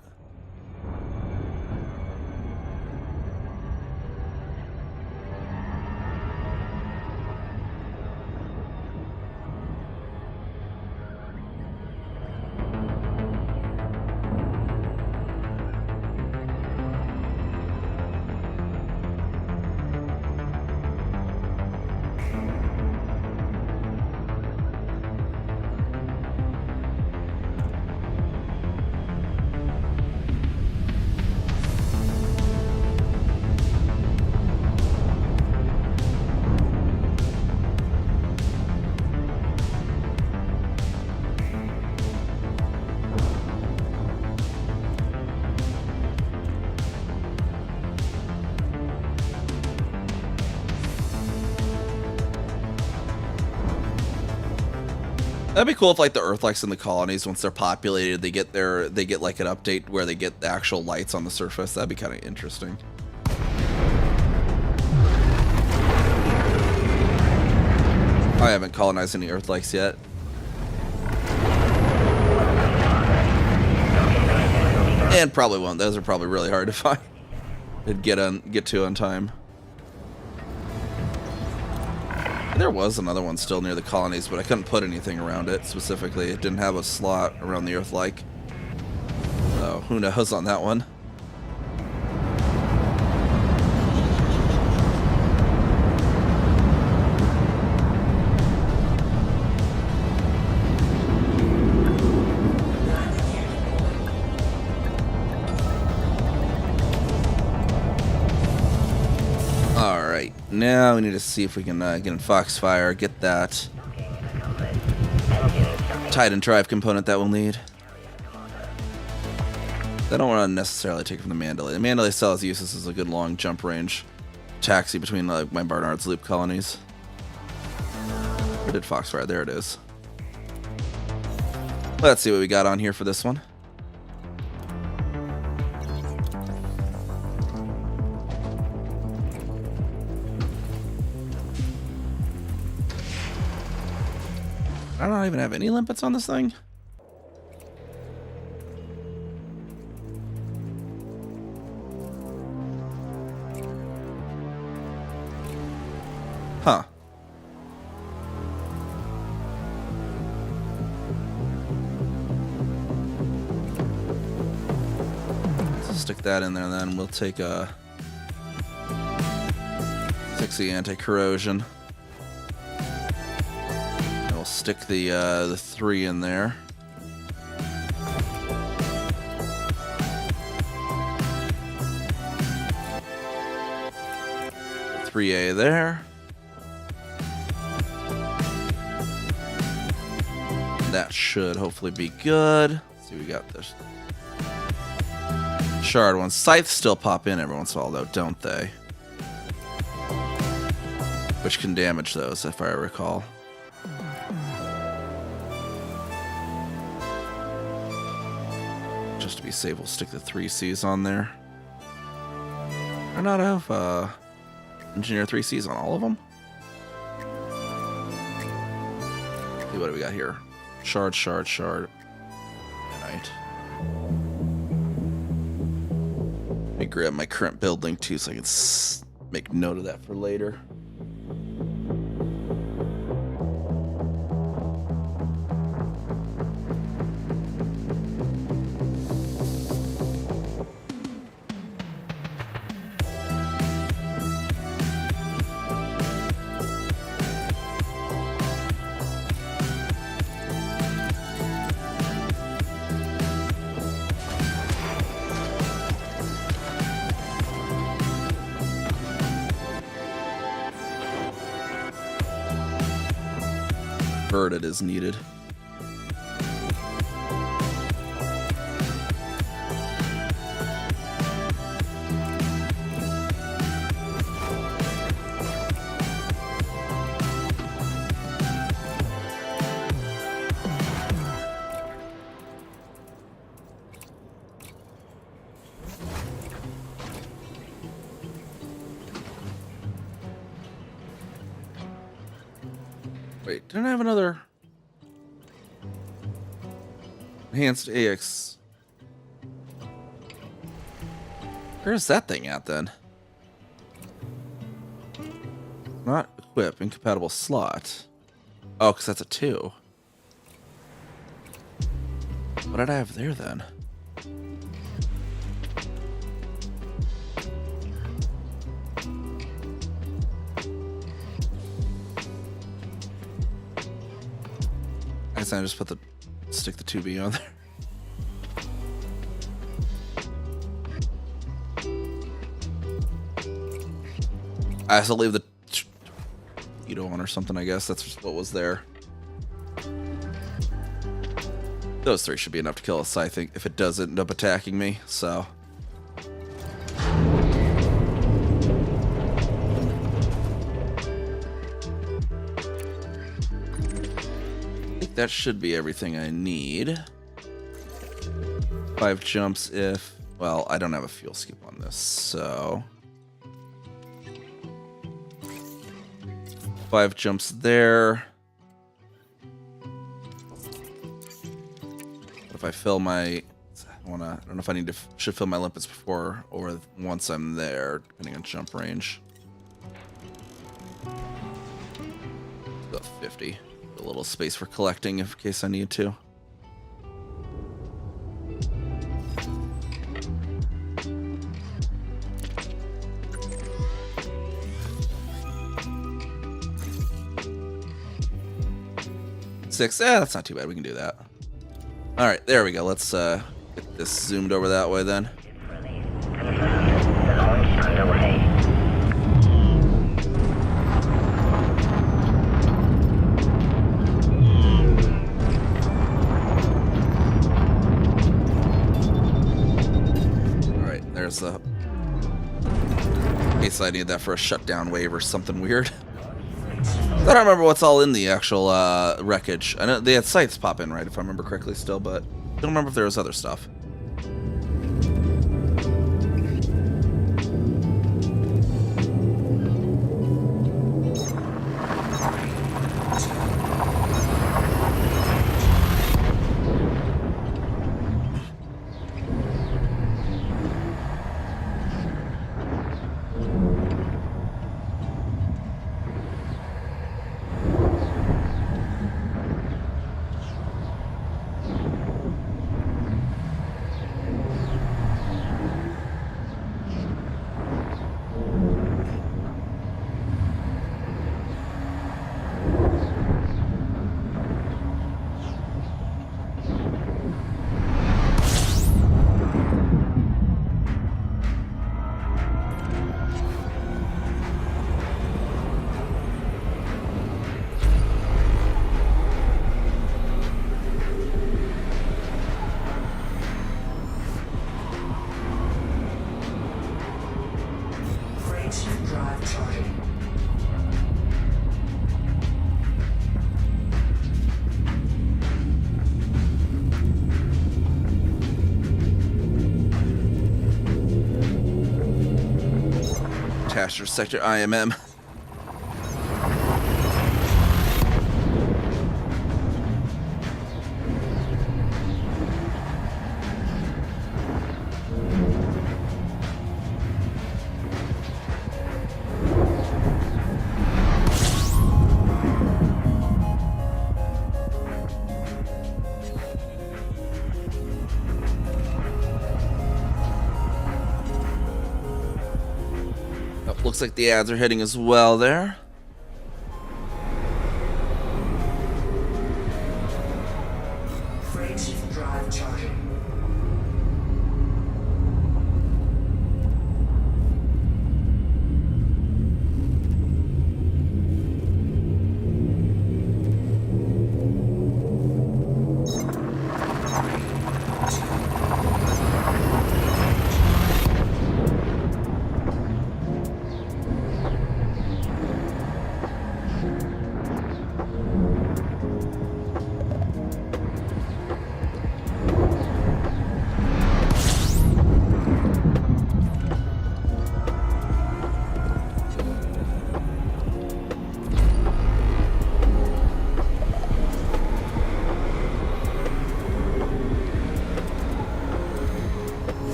That'd be cool if like the Earthlights in the colonies, once they're populated, they get like an update where they get the actual lights on the surface. That'd be kind of interesting. I haven't colonized any Earthlights yet. And probably won't. Those are probably really hard to find and get to on time. There was another one still near the colonies, but I couldn't put anything around it specifically. It didn't have a slot around the Earth-like. So who knows on that one. Now we need to see if we can get in Foxfire, get that Titan Drive component that we'll need. I don't want to necessarily take it from the Mandalay. The Mandalay still has uses as a good long jump range taxi between my Barnard's Loop colonies. Where did Foxfire? There it is. Let's see what we got on here for this one. I don't even have any limpets on this thing. Huh. Let's stick that in there, and then we'll take a 60 anti-corrosion. Stick the 3 in there. $3A there. That should hopefully be good. Let's see, we got this shard one. Scythes still pop in every once in a while, though, don't they? Which can damage those, if I recall. Just to be safe, we'll stick the 3Cs on there. I not have Engineer 3Cs on all of them. See, what do we got here? Shard. Right. Let me grab my current build link too, so I can make note of that for later. It is needed. Wait, didn't I have another enhanced AX? Where's that thing at then? Not equip, incompatible slot. Oh, because that's a 2. What did I have there then? I guess I just stick the 2B on there. I have to leave the torpedo on or something, I guess. That's just what was there. Those 3 should be enough to kill us, I think, if it does end up attacking me, so. I think that should be everything I need. 5 jumps if... Well, I don't have a fuel skip on this, so... 5 jumps there. If I fill my, I don't know if I need to should fill my limpets before or once I'm there, depending on jump range. About 50. A little space for collecting in case I need to. Six. That's not too bad. We can do that. All right, there we go. Let's get this zoomed over that way then. All right, there's the. In case I need that for a shutdown wave or something weird. I don't remember what's all in the actual wreckage. I know they had sights pop in, right, if I remember correctly still, but I don't remember if there was other stuff. Caster Sector IMM. Looks like the ads are hitting as well there. Freight drive charging.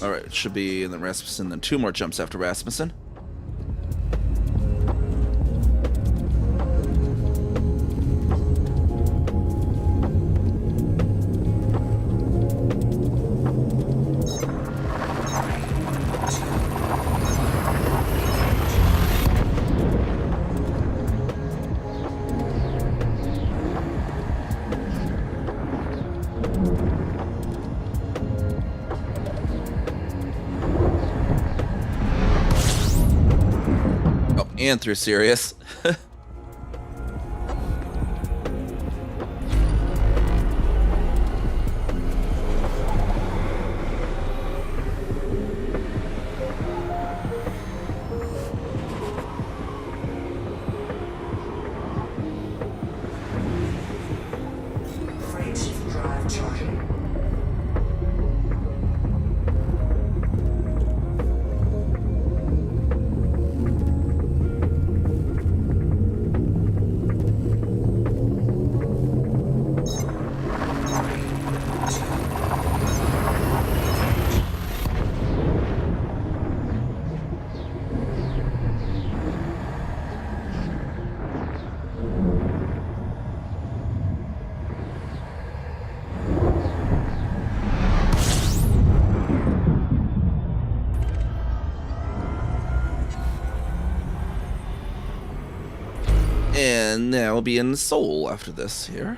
All right, it should be in the Rasmussen, then 2 more jumps after Rasmussen. And through Sirius. Freight drive charging. And now we'll be in Seoul after this here.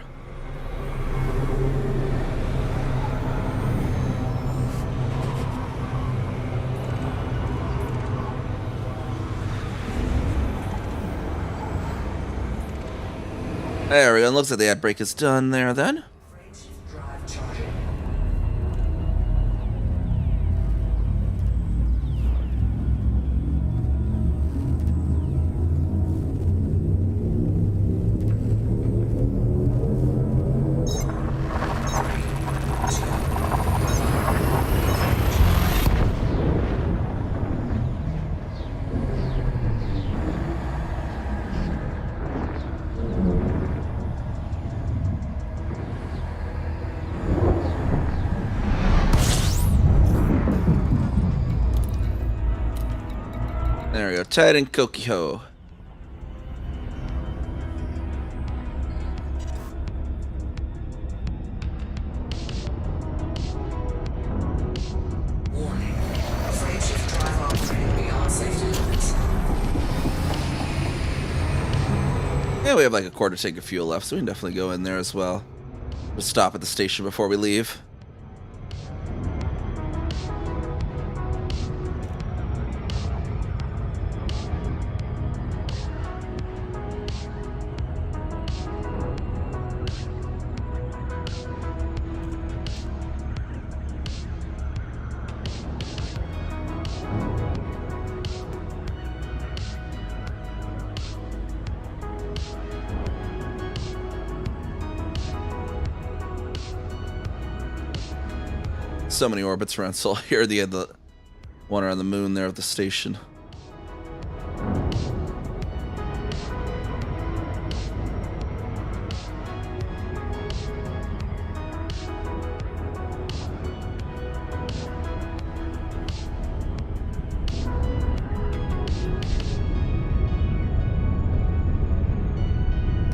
There we go. Looks like the ad break is done there then. Freight drive charging. There we go. Tied in Kokyo. Warning. Freight shift drive operating beyond safety limits. Yeah, we have like a quarter tank of fuel left, so we can definitely go in there as well. We'll stop at the station before we leave. So many orbits around Seoul here. They had the one around the moon there at the station.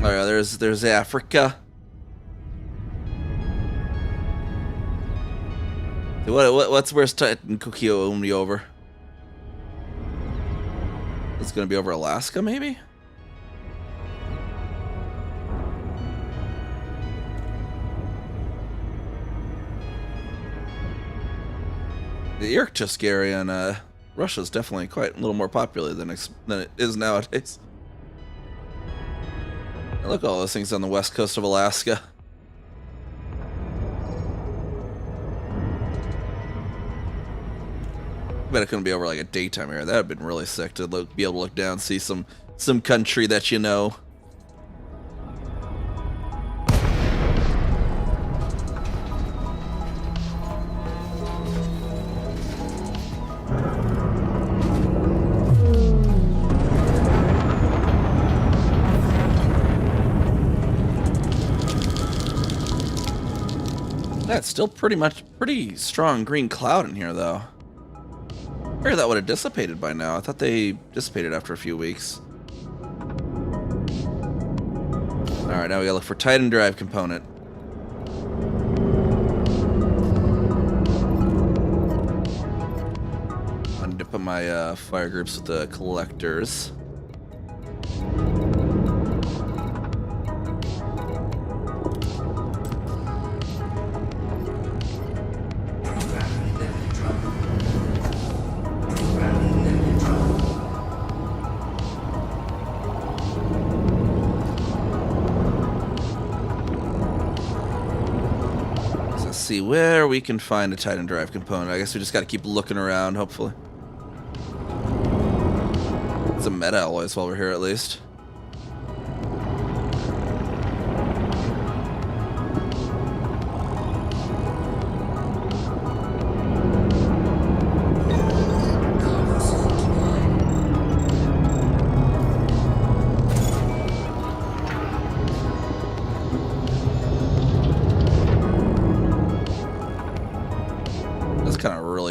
Oh yeah, there's Africa. Where's Titan Kokyo only over? It's gonna be over Alaska, maybe? The Irkutsk area in Russia is definitely quite a little more popular than it is nowadays. And look at all those things on the west coast of Alaska. I bet it couldn't be over like a daytime area. That would have been really sick to be able to look down and see some country that you know. That's still pretty strong green cloud in here though. figured that would have dissipated by now. I thought they dissipated after a few weeks. Alright, now we gotta look for Titan drive component. I need to put my fire groups with the collectors. See where we can find a Titan drive component. I guess we just got to keep looking around, hopefully. Some meta alloys while we're here, at least.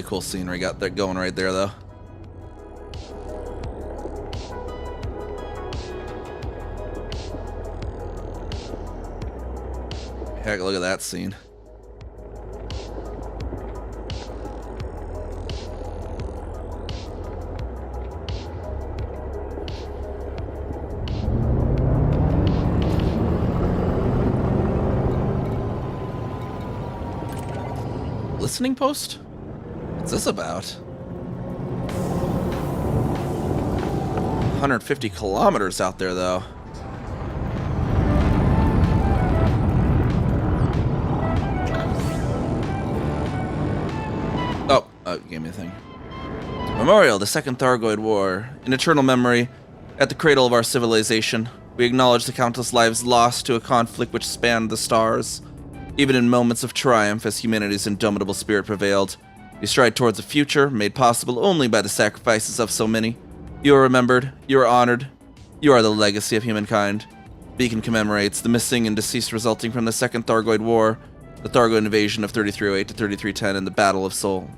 Cool scenery got that going right there, though. Heck, look at that scene. Listening post? What's this about? 150 kilometers out there, though. Oh, gave me a thing. Memorial, the Second Thargoid War. In eternal memory, at the cradle of our civilization, we acknowledge the countless lives lost to a conflict which spanned the stars. Even in moments of triumph, as humanity's indomitable spirit prevailed, we stride towards a future made possible only by the sacrifices of so many. You are remembered, you are honored, you are the legacy of humankind. Beacon commemorates the missing and deceased resulting from the Second Thargoid War, the Thargoid invasion of 3308 to 3310, and the Battle of Sol.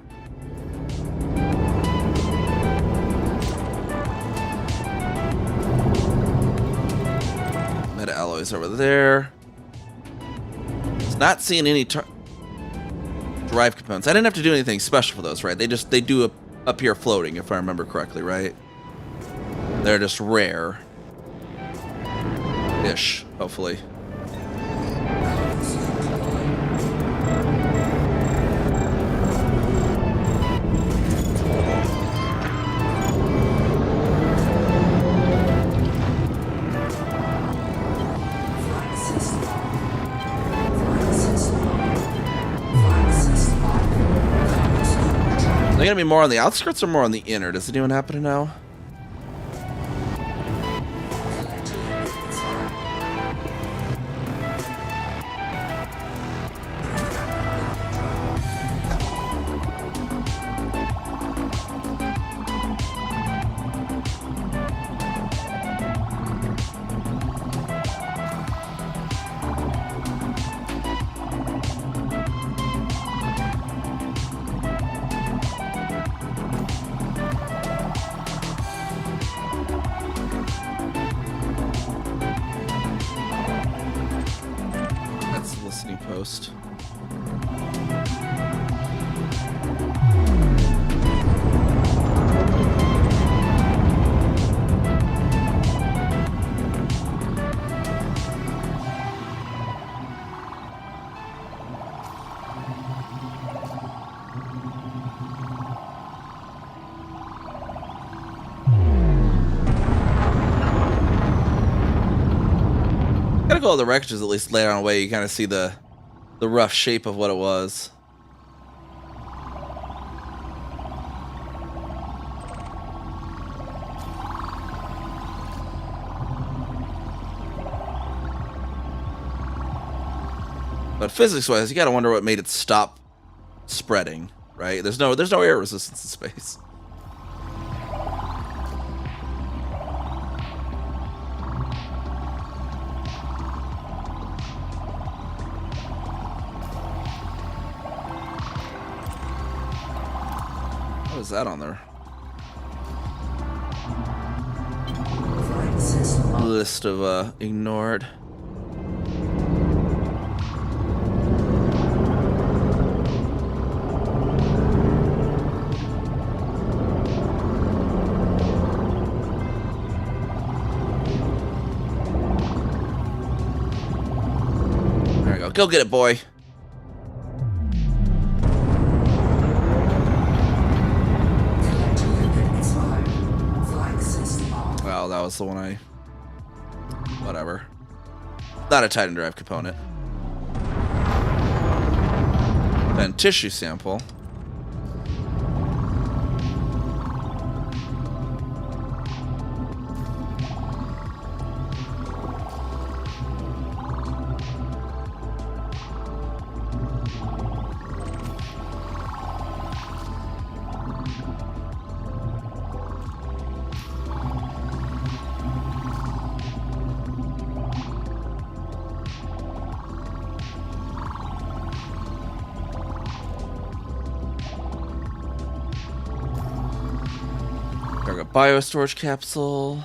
Meta alloys over there. It's not seeing any drive components. I didn't have to do anything special for those, right? They do appear floating, if I remember correctly, right? They're just rare. Ish, hopefully. Are they gonna be more on the outskirts or more on the inner? Does anyone happen to know? Post. Gotta go all the wreckages at least later on away. You kind of see the rough shape of what it was. But physics-wise, you gotta wonder what made it stop spreading, right? There's no air resistance in space. What is that on there? list of ignored. There we go. Go get it, boy. Well, that was the one I... Whatever. Not a Titan Drive component. Then tissue sample. Bio storage capsule.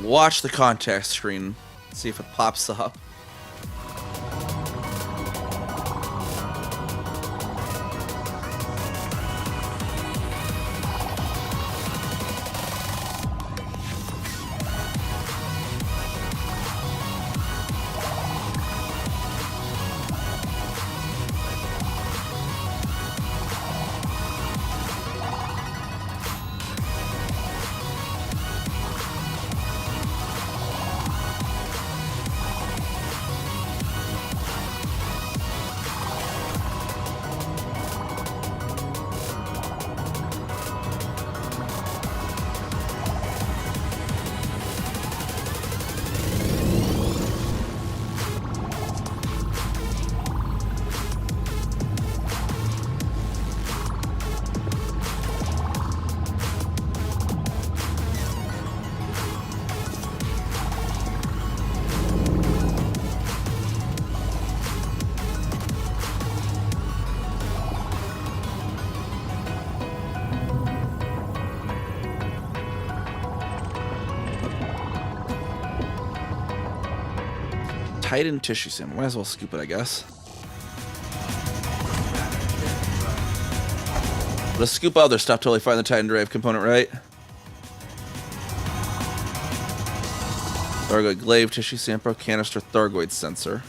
Watch the contact screen, see if it pops up. Titan tissue sample. Might as well scoop it, I guess. Let's scoop other stuff till we find the Titan Drive component, right? Thargoid glaive, tissue sample, canister, Thargoid sensor.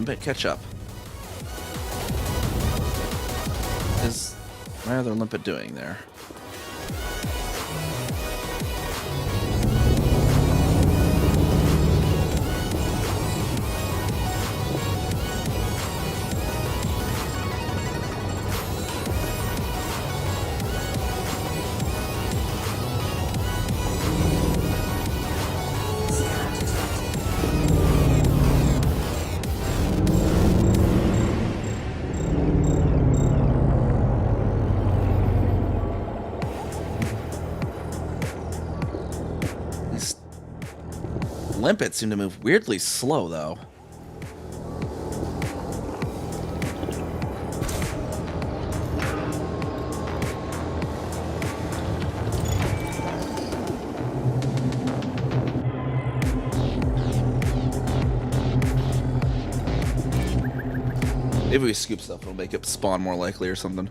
Limpet, catch up. Is my other Limpet doing there? These Limpets seem to move weirdly slow, though. Maybe we scoop stuff, it'll make it spawn more likely or something.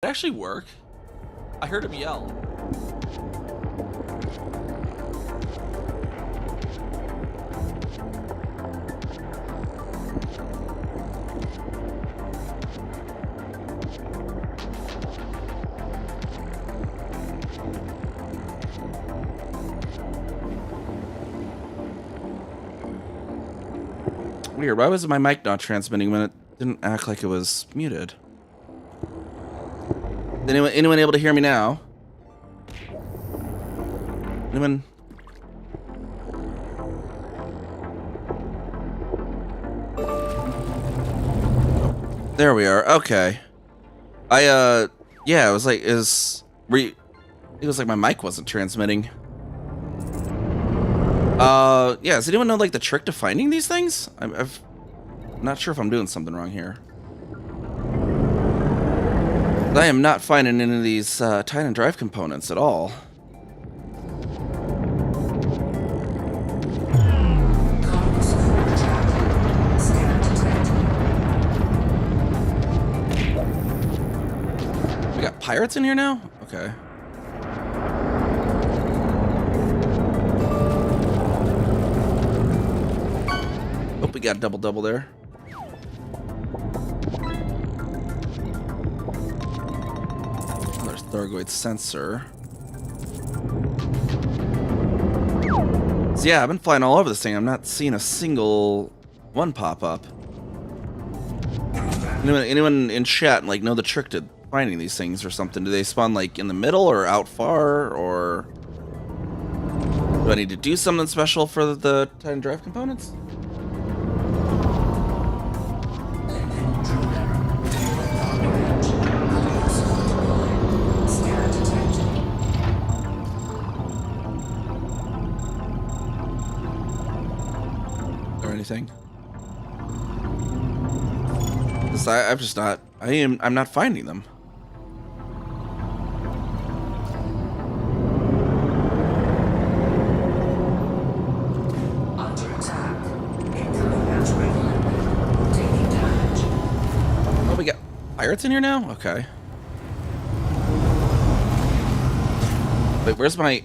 it actually work? I heard him yell. Weird. Why was my mic not transmitting when it didn't act like it was muted? Anyone able to hear me now? Anyone? There we are. Okay. Yeah, it was like, it was like my mic wasn't transmitting. Yeah, does anyone know, like, the trick to finding these things? I'm not sure if I'm doing something wrong here. I am not finding any of these Titan drive components at all. We got pirates in here now? Okay. Oh, we got a double there. There's Thargoid sensor. So yeah, I've been flying all over this thing. I'm not seeing a single one pop up. Anyone in chat like know the trick to finding these things or something? Do they spawn like in the middle or out far, or do I need to do something special for the Titan drive components? Anything? I'm just not. I'm not finding them. Under attack. Incoming at regular. Taking damage. Oh, we got pirates in here now? Okay. Wait, where's my...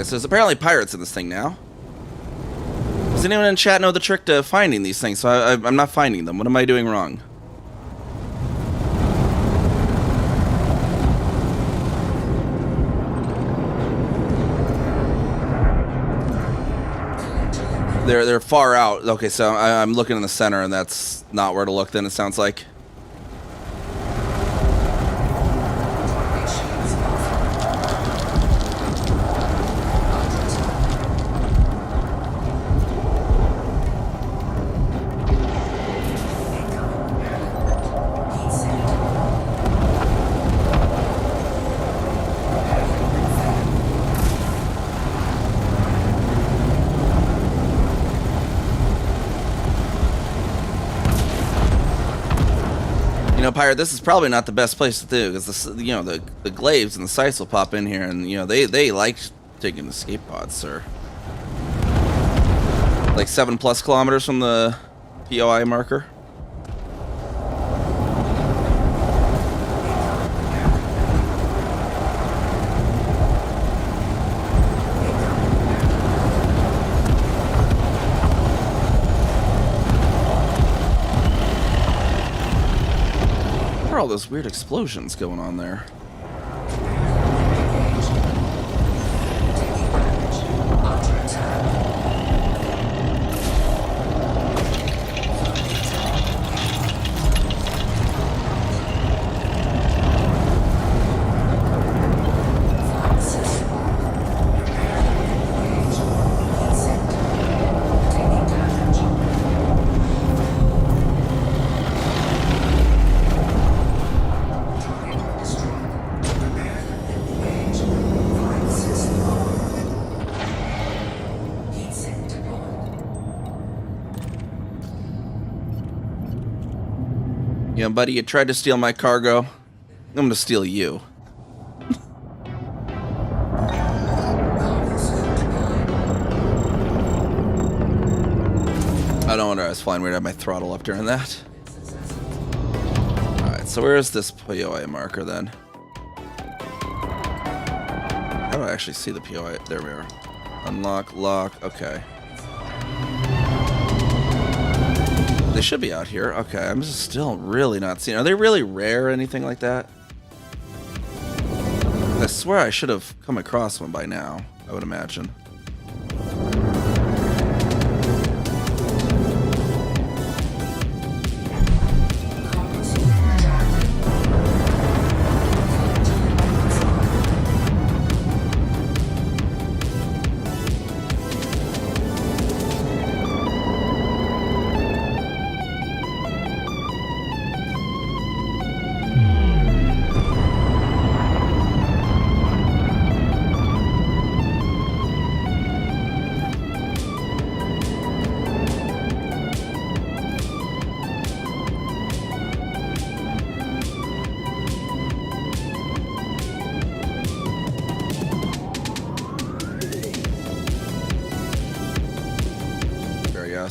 So there's apparently pirates in this thing now. Does anyone in chat know the trick to finding these things? So I'm not finding them. What am I doing wrong? They're far out. Okay, so I'm looking in the center, and that's not where to look. Then it sounds like. You know, Pirate, this is probably not the best place to do, because the glaives and the sights will pop in here, and they like taking escape pods, sir. Like 7+ kilometers from the POI marker. What are all those weird explosions going on there? Damn, buddy, you tried to steal my cargo. I'm gonna steal you. I don't wonder I was flying weird. I had my throttle up during that. Alright, so where's this POI marker then? How do I actually see the POI? There we are. Unlock, lock, okay. They should be out here. Okay, I'm just still really not seeing. Are they really rare or anything like that? I swear I should have come across one by now, I would imagine.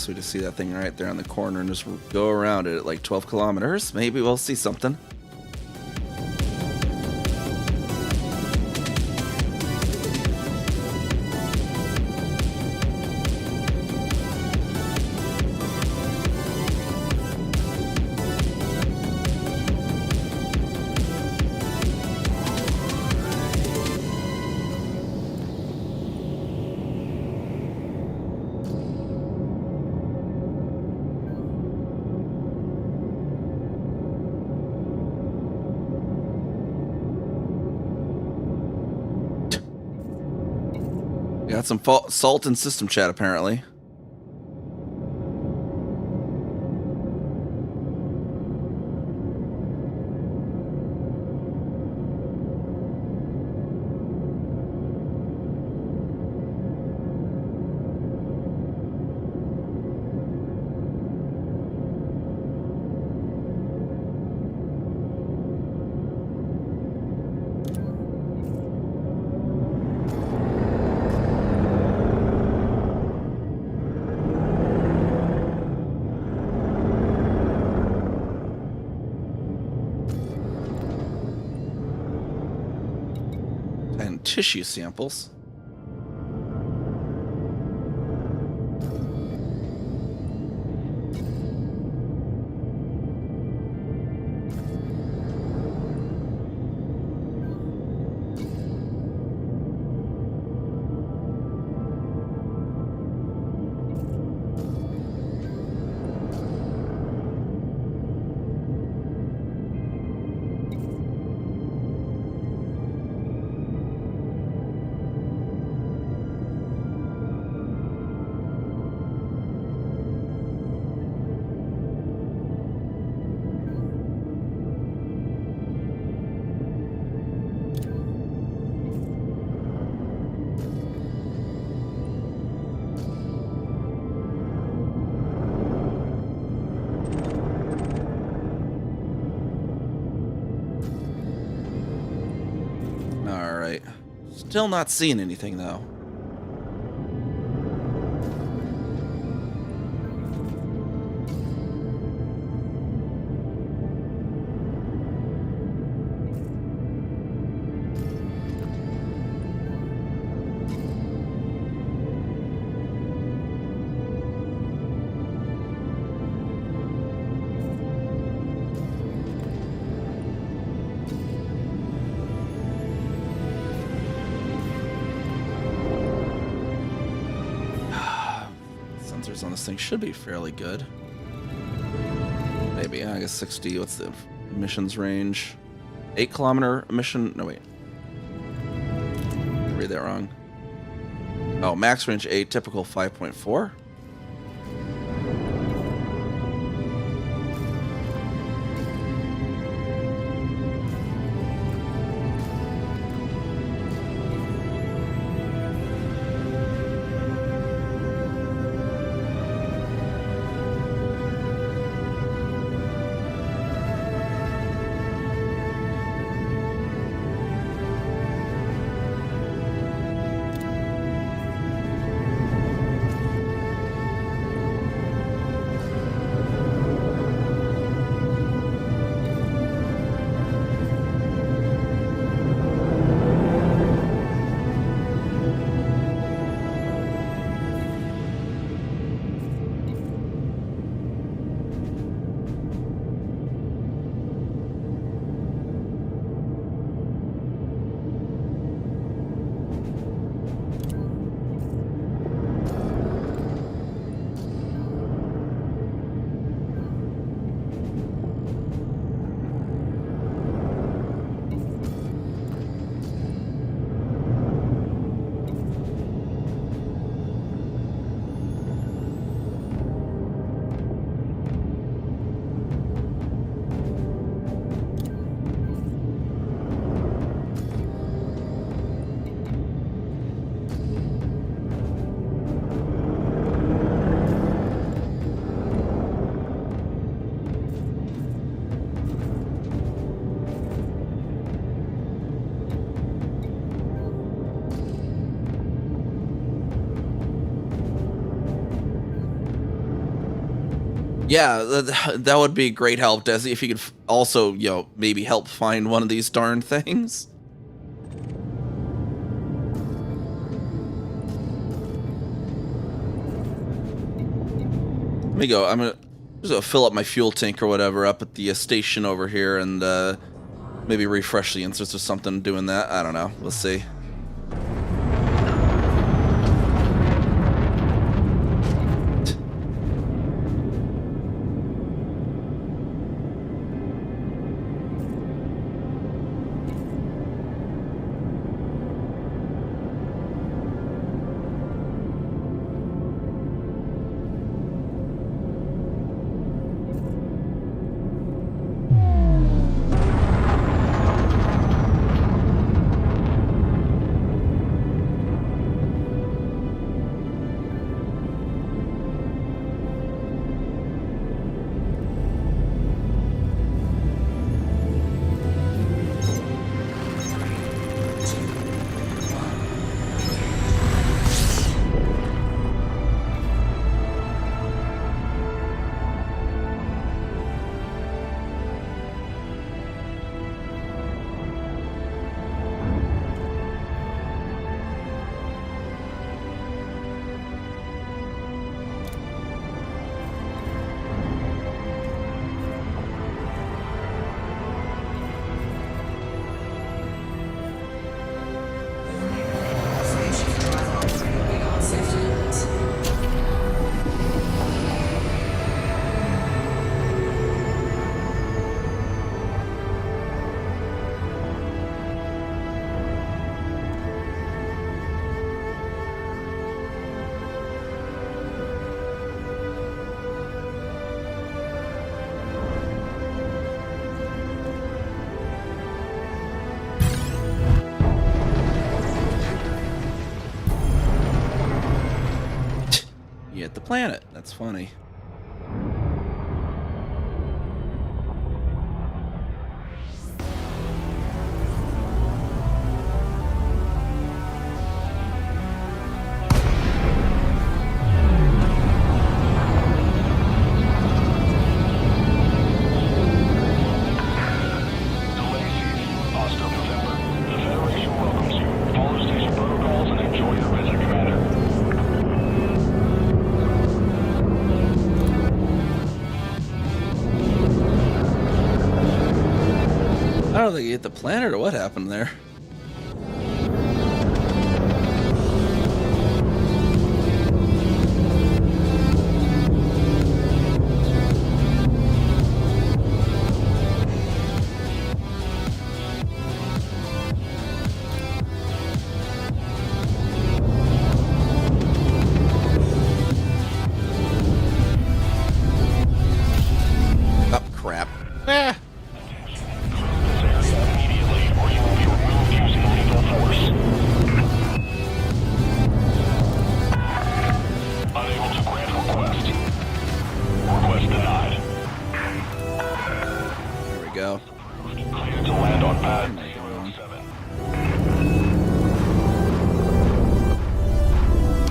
We just see that thing right there on the corner and just go around it at like 12 kilometers. Maybe we'll see something. Got some salt in system chat, apparently. Tissue samples. Still not seeing anything, though. On this thing should be fairly good. Maybe, I guess 60. What's the emissions range? 8 kilometer emission. No, wait. I read that wrong. Oh, max range 8, typical 5.4. Yeah, that would be great help, Desi, if you could also, maybe help find one of these darn things. Let me go. I'm gonna just fill up my fuel tank or whatever up at the station over here, and maybe refresh the inserts or something doing that. I don't know. We'll see. The planet. That's funny. I don't think you hit the planet or what happened there. Oh, crap. Ah.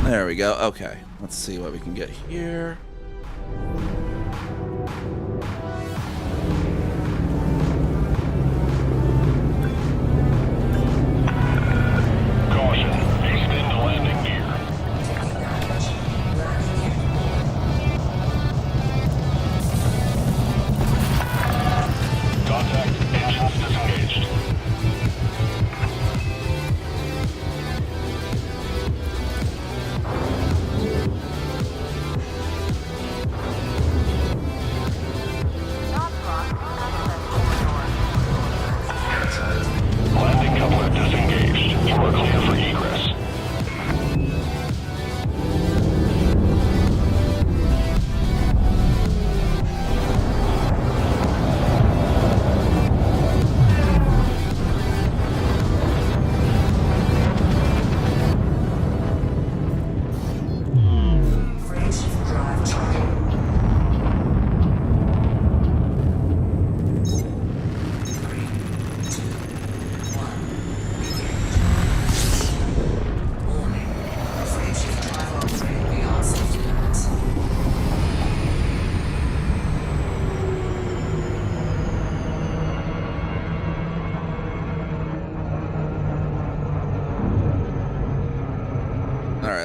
There we go. Okay, let's see what we can get here. Caution, extend the landing gear. Contact, engines disengaged.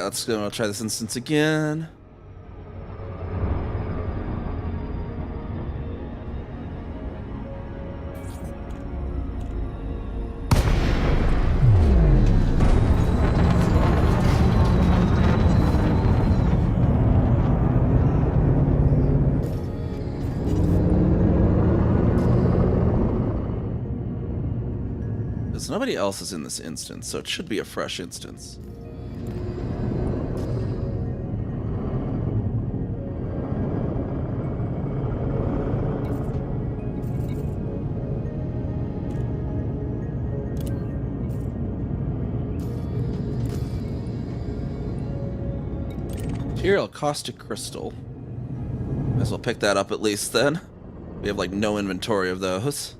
let's go. I'll try this instance again. Because nobody else is in this instance, so it should be a fresh instance. Material caustic crystal. Might as well pick that up at least then. We have like no inventory of those.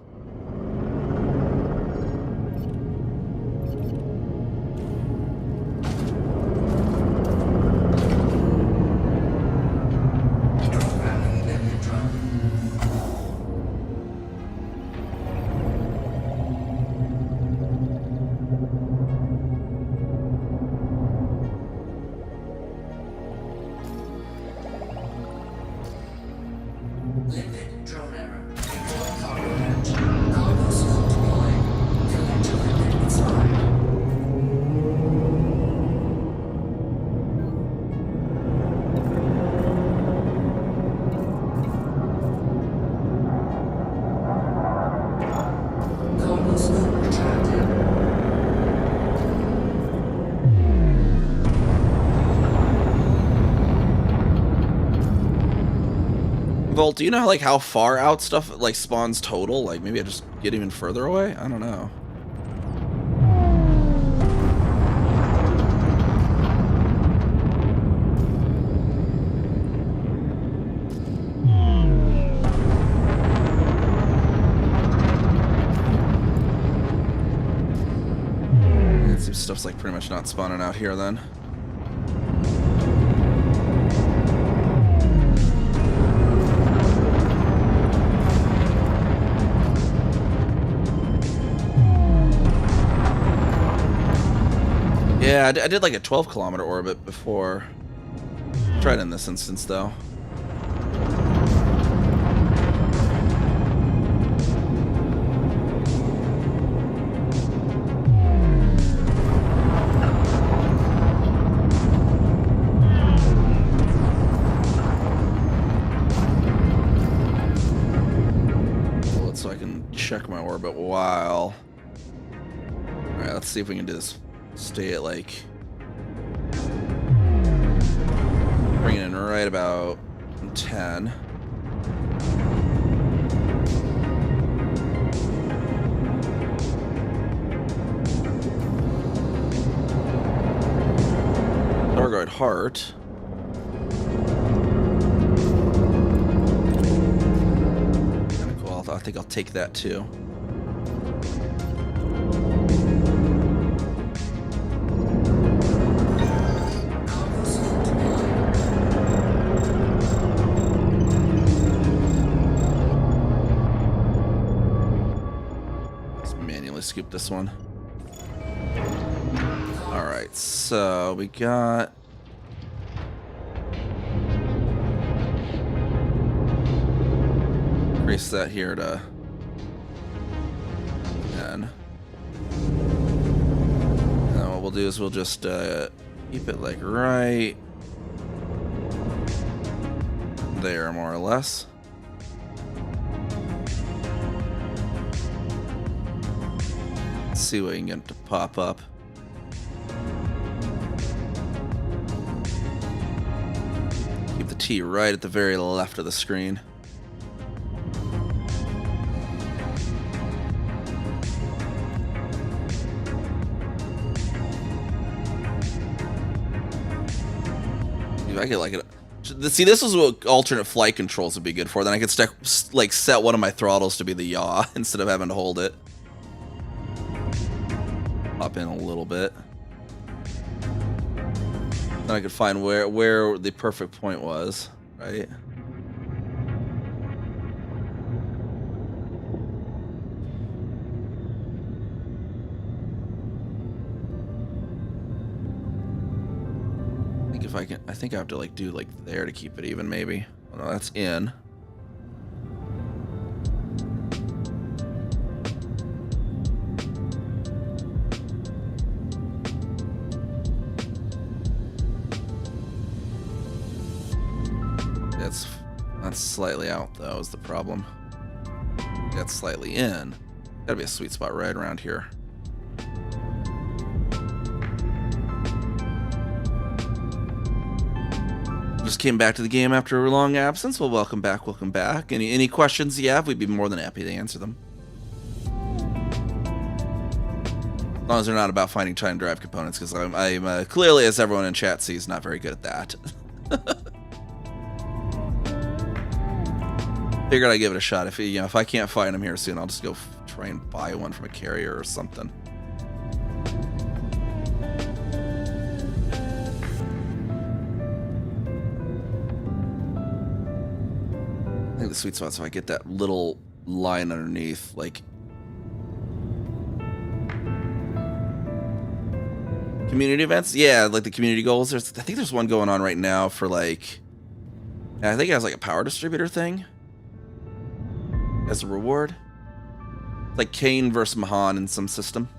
Volt, do you know like how far out stuff like spawns total? Like maybe I just get even further away? I don't know. It seems stuff's like pretty much not spawning out here then. Yeah, I did like a 12-kilometer orbit before. Tried in this instance, though. So I can check my orbit while. All right, let's see if we can do this. Stay at like bring it in right about 10. Dargoid Heart. Kind of cool. I think I'll take that too. Scoop this one. All right, so we got increase that here to 10. And what we'll do is we'll just keep it like right there, more or less. See what you can get to pop up. Keep the T right at the very left of the screen. If I could like it. See, this is what alternate flight controls would be good for. Then I could like set one of my throttles to be the yaw instead of having to hold it. Pop in a little bit. Then I could find where the perfect point was, right? I can. I think I have to like do like there to keep it even. Maybe. Oh, no, that's in. That's slightly out though is the problem. That's slightly in. Gotta be a sweet spot right around here. Just came back to the game after a long absence. Well, welcome back, welcome back. Any questions you have, we'd be more than happy to answer them. As long as they're not about finding time drive components, because I'm clearly, as everyone in chat sees, not very good at that. Figured I'd give it a shot. If I can't find them here soon, I'll just go try and buy one from a carrier or something. I think the sweet spot's if I get that little line underneath, like community events. Yeah, like the community goals. I think there's one going on right now for like, I think it has like a power distributor thing as a reward. It's like Kane versus Mahan in some system.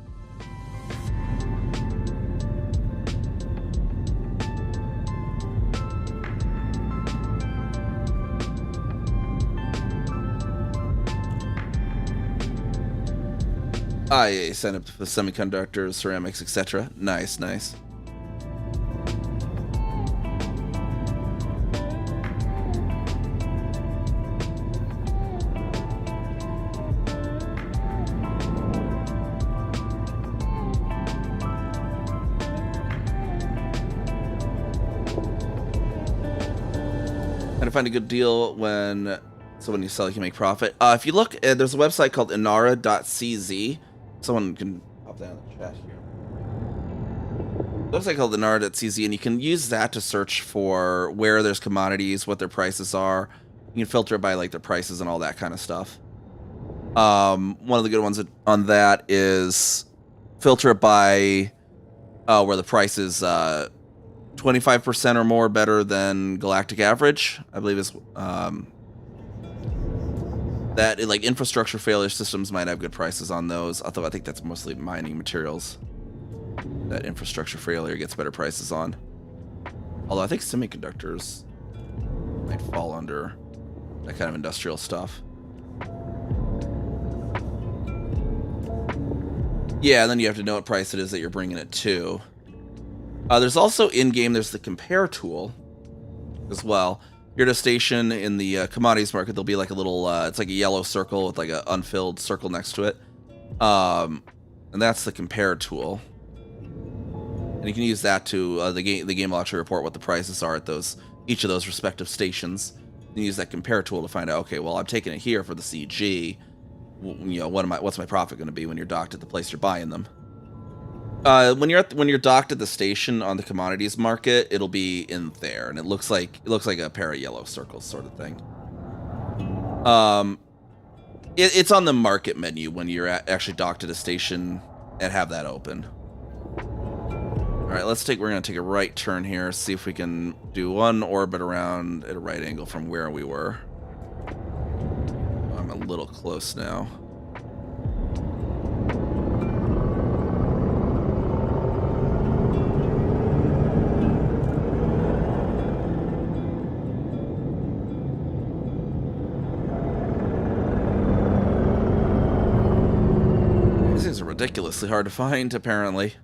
Yeah, sign up for semiconductors, ceramics, etc. Nice, nice. Trying to find a good deal when someone you sell you can make profit. If you look, there's a website called inara.cz. Someone can pop that in the chat here. Looks like called inara.cz, and you can use that to search for where there's commodities, what their prices are. You can filter it by like their prices and all that kind of stuff. One of the good ones on that is filter it by where the price is 25% or more better than galactic average, I believe is that like infrastructure failure systems might have good prices on those, although I think that's mostly mining materials that infrastructure failure gets better prices on. Although I think semiconductors might fall under that kind of industrial stuff. Yeah, and then you have to know what price it is that you're bringing it to. There's also in-game, there's the compare tool as well. You're at a station in the commodities market, there'll be like a little, it's like a yellow circle with like an unfilled circle next to it. And that's the compare tool. And you can use that to, the game will actually report what the prices are at each of those respective stations. You use that compare tool to find out, okay, well, I'm taking it here for the CG. You know, what's my profit going to be when you're docked at the place you're buying them? When you're docked at the station on the commodities market, it'll be in there, and it looks like a pair of yellow circles, sort of thing. It's on the market menu when you're actually docked at a station and have that open. All right, we're gonna take a right turn here, see if we can do one orbit around at a right angle from where we were. I'm a little close now. These things are ridiculously hard to find, apparently.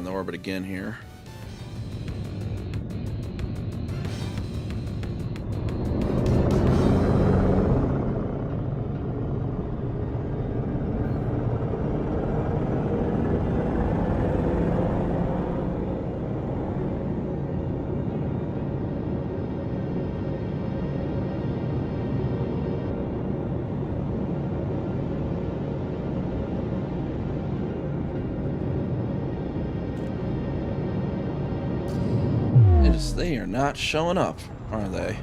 the orbit again here. They are not showing up, are they?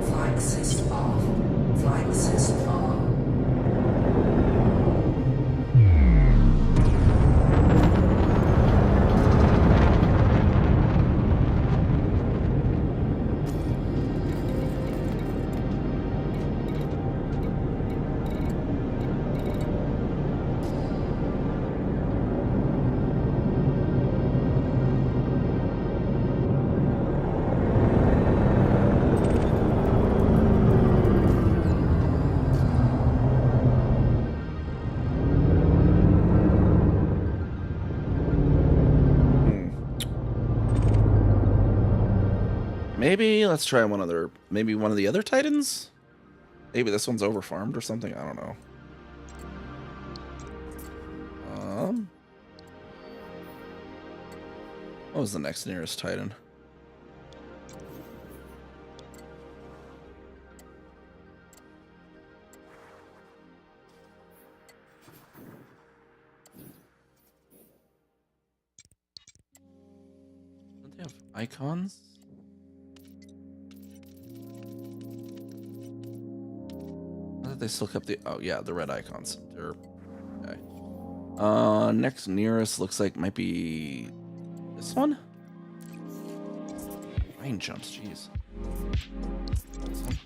Flight assist off. Flight assist on. Maybe let's try maybe one of the other Titans? Maybe this one's overfarmed or something, I don't know. What was the next nearest Titan? Don't they have icons? I thought they still kept the... Oh, yeah, the red icons. They're... Okay. Next nearest looks like might be... This one? Rain jumps, jeez. This one?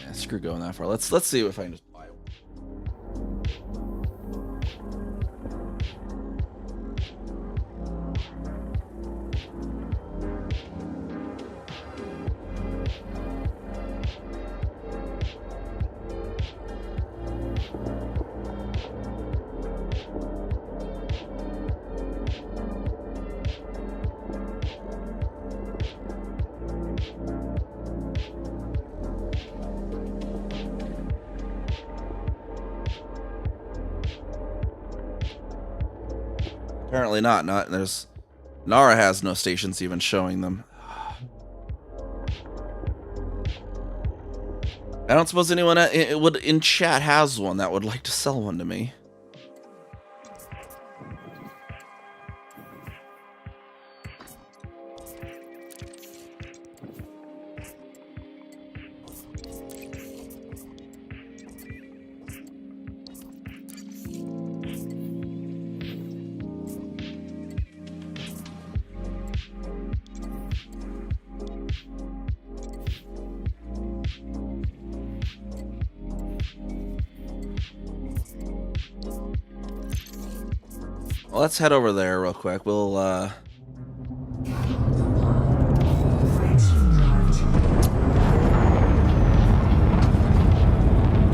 Yeah, screw going that far. Let's see if I can just buy one. Apparently not. There's Nara has no stations even showing them. I don't suppose anyone in chat has one that would like to sell one to me. Well, let's head over there real quick. We'll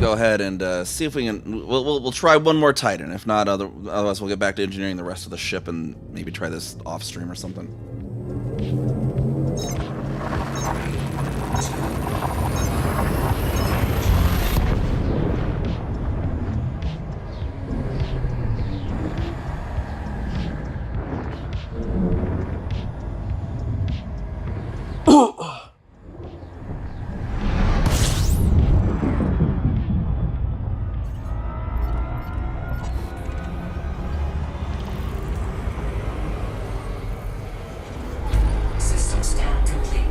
go ahead and see if we can. We'll try one more Titan. If not, otherwise we'll get back to engineering the rest of the ship and maybe try this off stream or something. System scan complete.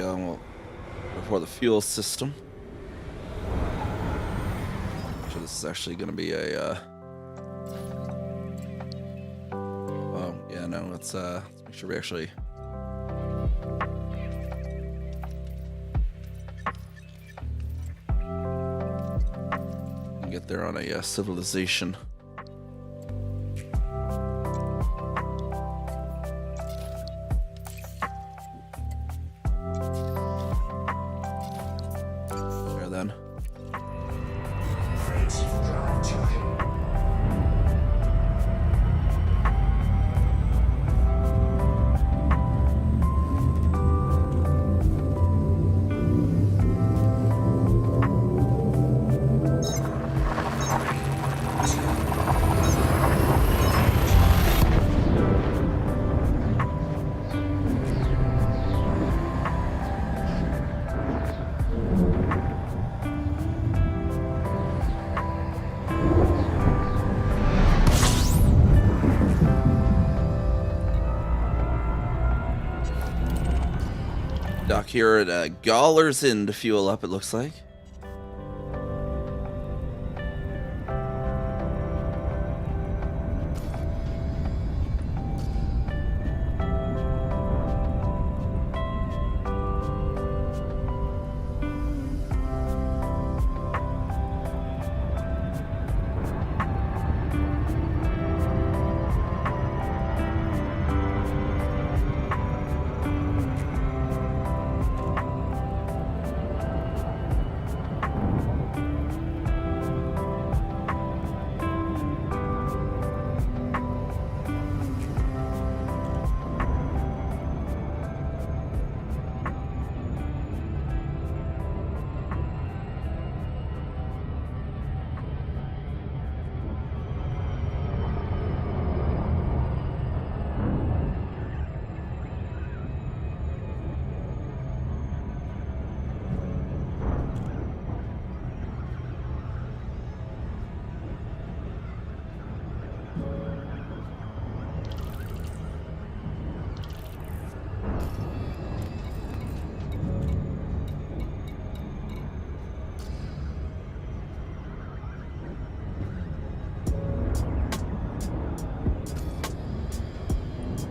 go. And we'll before the fuel system. So this is actually going to be a. Oh yeah, no. Let's make sure we actually. Get there on a civilization. There then. Dock here at Galler's Inn to fuel up, it looks like.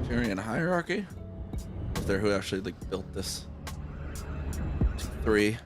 Tyrian hierarchy? Is there who actually like built this? 3.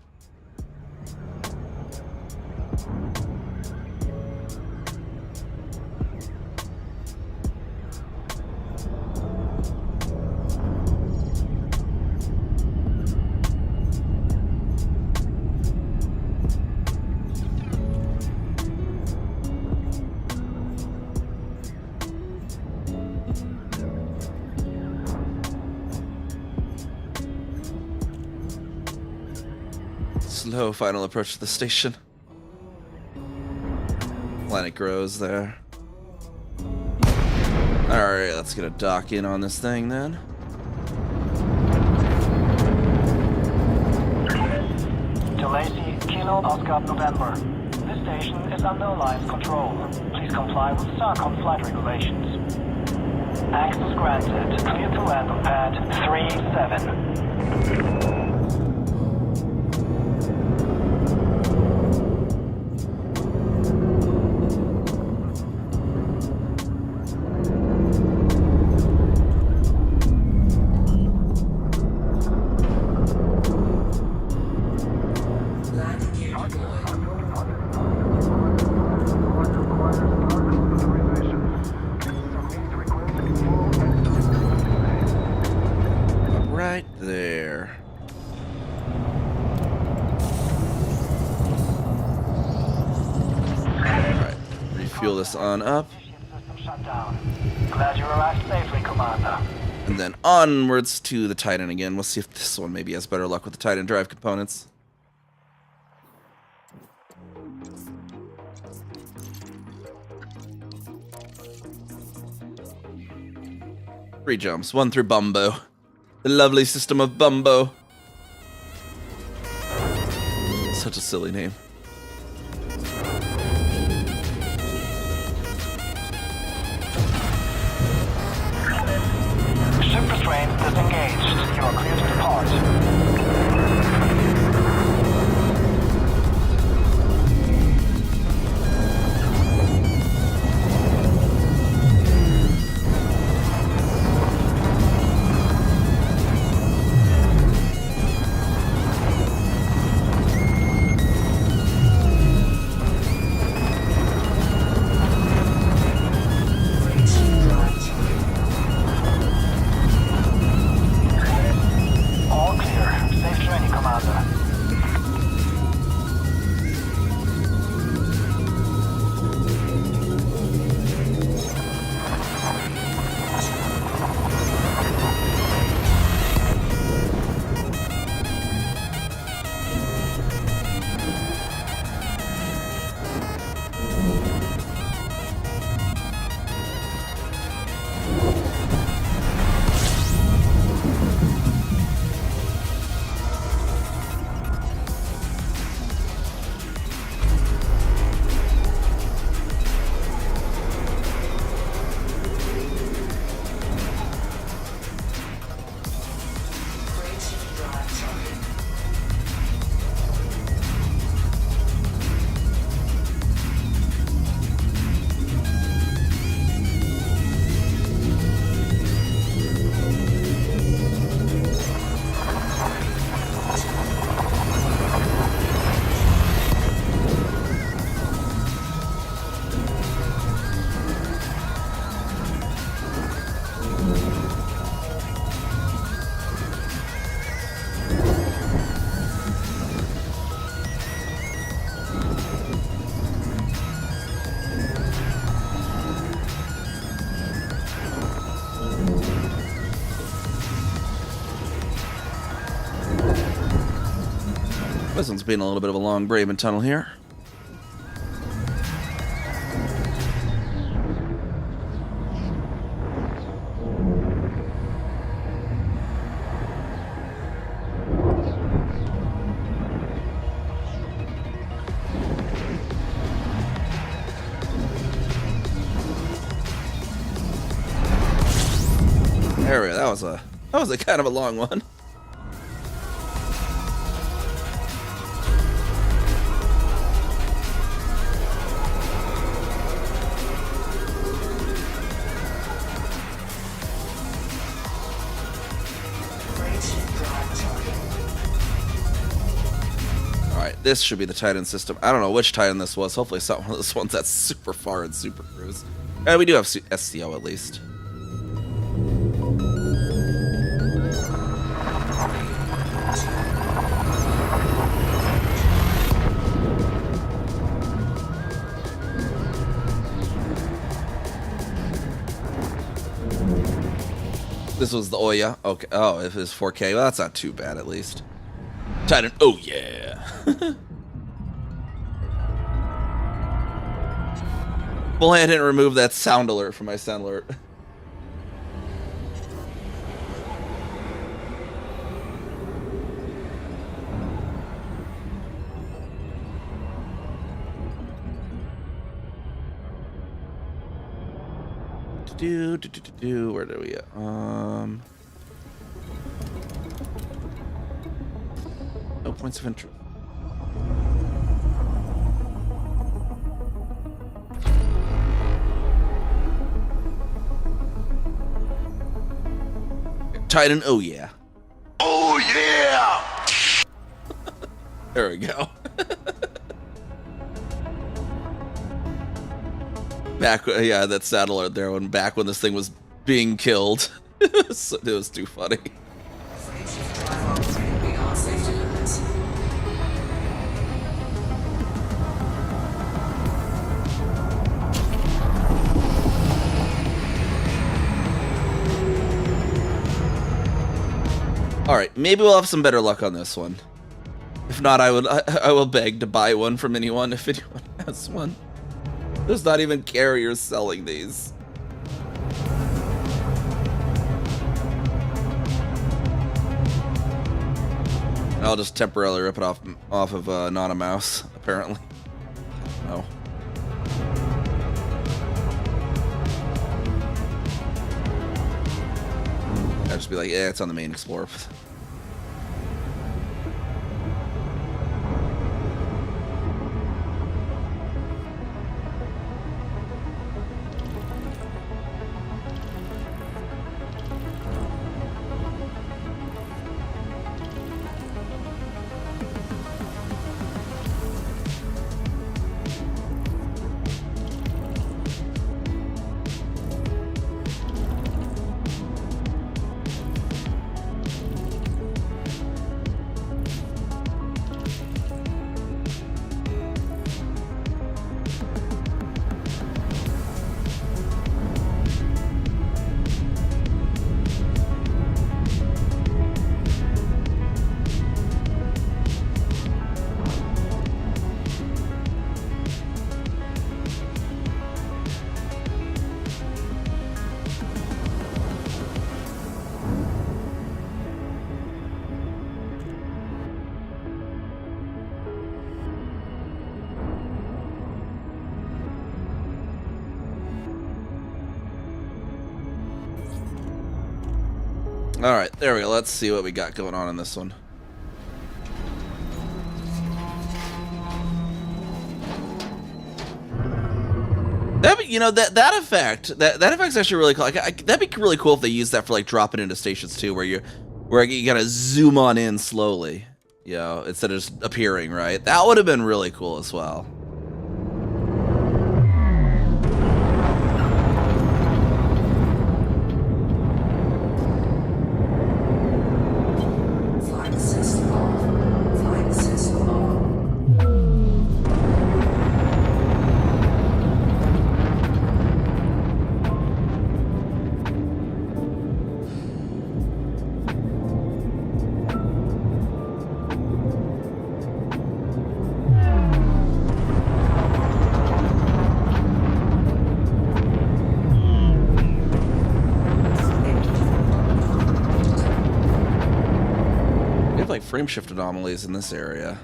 Slow final approach to the station. Planet grows there. Alright, let's get a dock in on this thing then. To Lacey, Kilo Oscar November. This station is under Alliance control. Please comply with SARCOM flight regulations. Access granted. Clear to land on pad 37. Right there. Alright, refuel this on up. Glad you arrived safely, Commander. And then onwards to the Titan again. We'll see if this one maybe has better luck with the Titan drive components. Three jumps, one through Bumbo. The lovely system of Bumbo. Such a silly name. Ship restraint disengaged. You are clear to depart. This one's been a little bit of a long Braven tunnel here. There we go. That was a kind of a long one. Alright, this should be the Titan system. I don't know which Titan this was. Hopefully it's not one of those ones that's super far in Super Cruise. We do have SCO at least. This was the Oya. Okay. Oh, if it's 4K, well, that's not too bad at least. Titan. Oh yeah. Well, I didn't remove that sound alert from my sound alert. Where do we at? No points of interest. Titan, oh yeah. Oh yeah! There we go. Back, yeah, that saddle alert there, back when this thing was being killed. It was too funny. All right, maybe we'll have some better luck on this one. If not, I will beg to buy one from anyone if anyone has one. There's not even carriers selling these. I'll just temporarily rip it off of not a mouse, apparently. Oh. I'll just be like, yeah, it's on the main Explorer. All right, there we go. Let's see what we got going on in this one. That'd be, you know, that effect. That effect's actually really cool. That'd be really cool if they used that for like dropping into stations too, where you gotta zoom on in slowly, you know, instead of just appearing. Right? That would have been really cool as well. like frame shift anomalies in this area.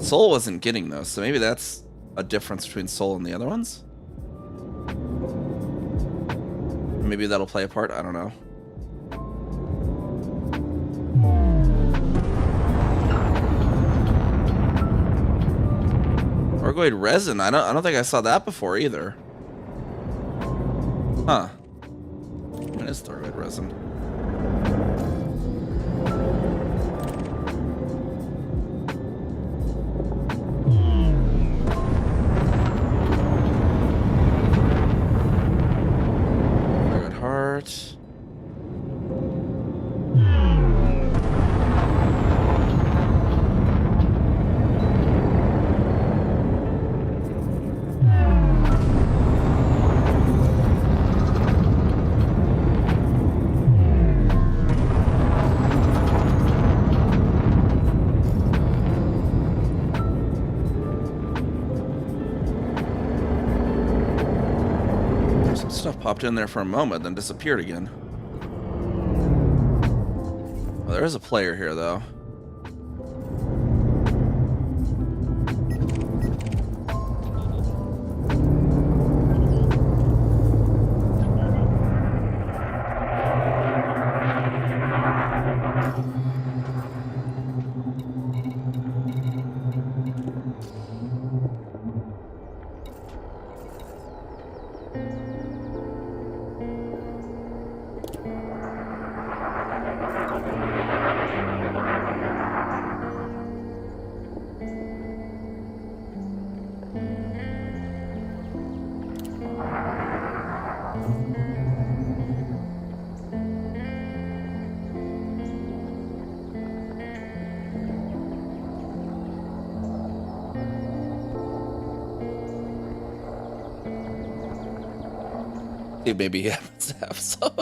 Soul wasn't getting those, so maybe that's a difference between Soul and the other ones. Maybe that'll play a part. I don't know. Orgoid resin. I don't think I saw that before either. Huh. What is Orgoid resin? Orgoid heart. Stuff popped in there for a moment, then disappeared again. Well, there is a player here, though. Maybe he happens to have some.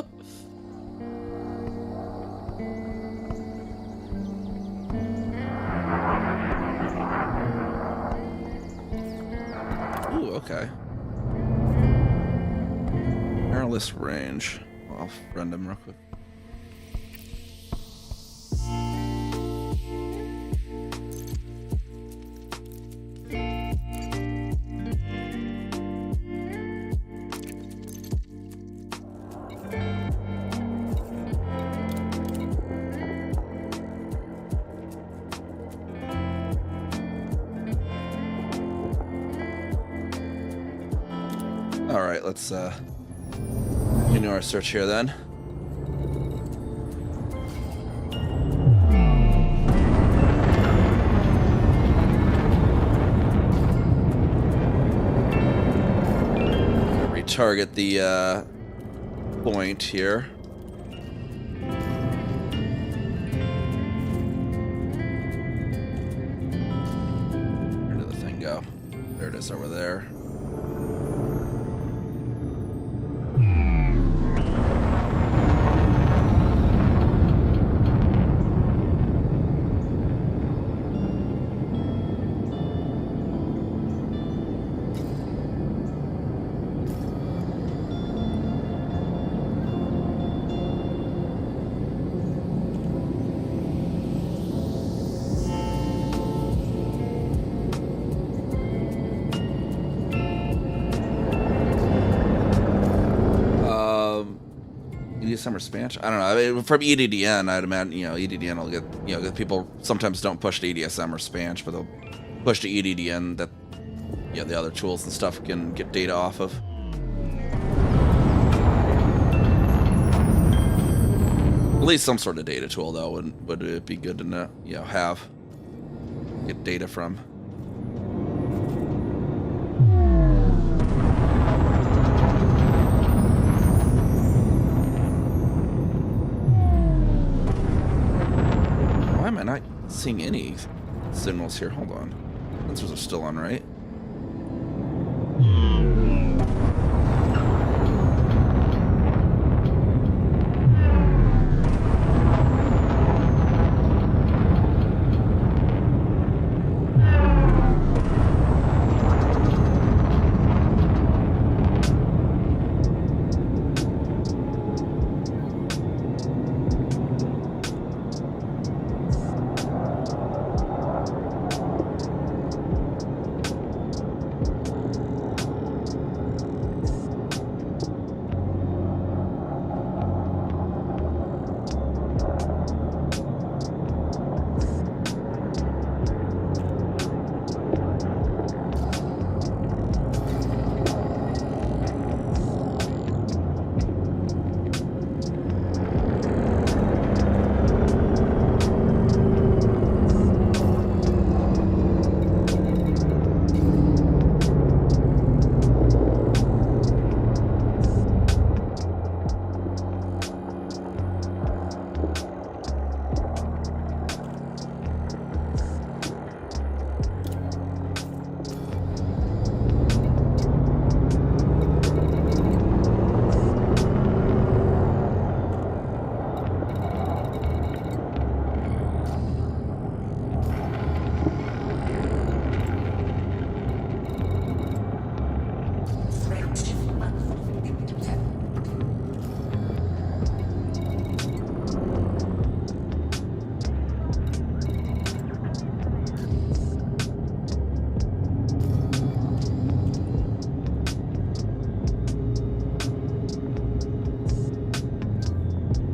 Ooh, okay. Airless range. I'll friend him real quick. Alright, let's continue our search here then. Retarget the point here. Where did the thing go? There it is over there. Summer Spanch? I don't know. I mean, from EDDN, I'd imagine, EDDN will get, people sometimes don't push to EDSM or Spanch, but they'll push to EDDN that, the other tools and stuff can get data off of. At least some sort of data tool, though, would it be good to know, get data from. Why am I not seeing any signals here? Hold on. Sensors are still on, right?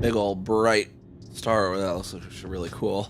Big old bright star over there. That looks actually really cool.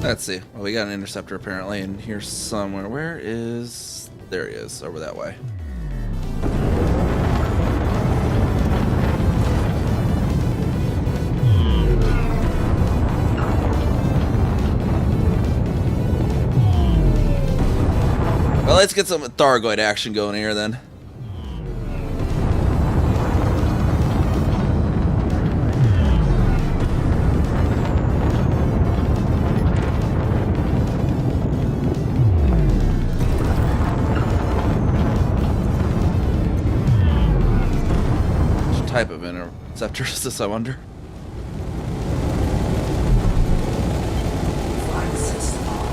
Let's see. Well, we got an interceptor apparently, and here's somewhere. Where is... There he is, over that way. Well, let's get some Thargoid action going here then. Type of interceptor is this, I wonder? Flight system off.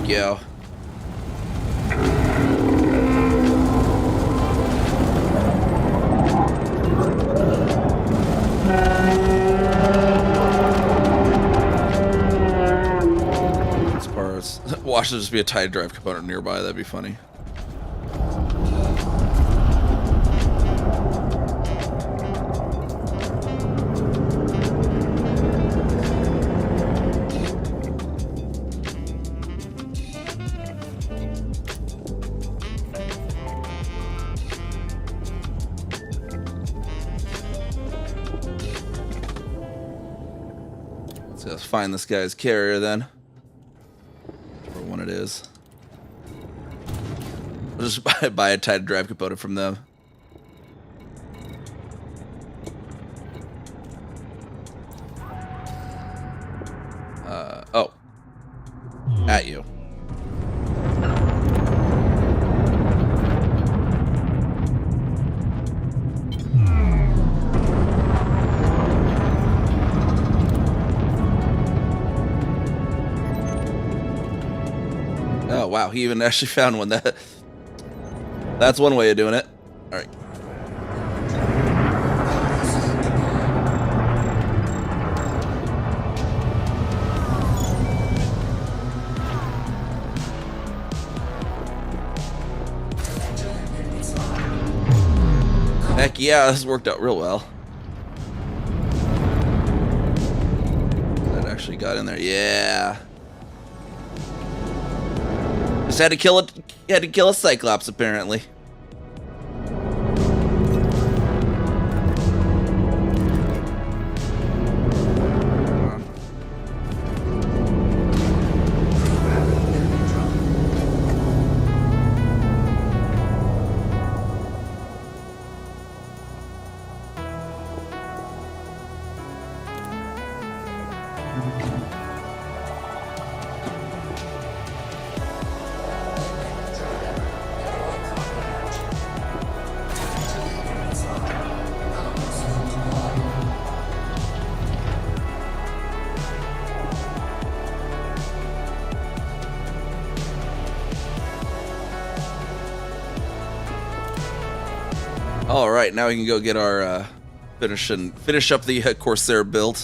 go. As far as watch there just be a tide drive component nearby, that'd be funny. Let's find this guy's carrier then. Whichever one it is. I'll just buy a tied drive component from them. Oh. At you. Oh wow, he even actually found one. That's one way of doing it. All right. Heck yeah, this worked out real well. That actually got in there. Yeah. Just had to kill it. Had to kill a Cyclops apparently. All right, now we can go get our finish up the Corsair build.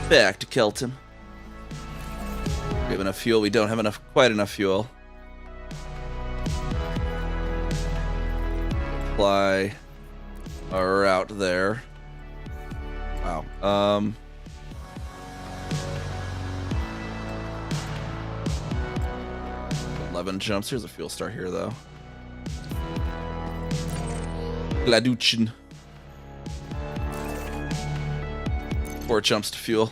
Back to Kelton. We have enough fuel. We don't have quite enough fuel. Fly our route there. Wow. 11 jumps. Here's a fuel star here, though. Gladuchin. 4 jumps to fuel.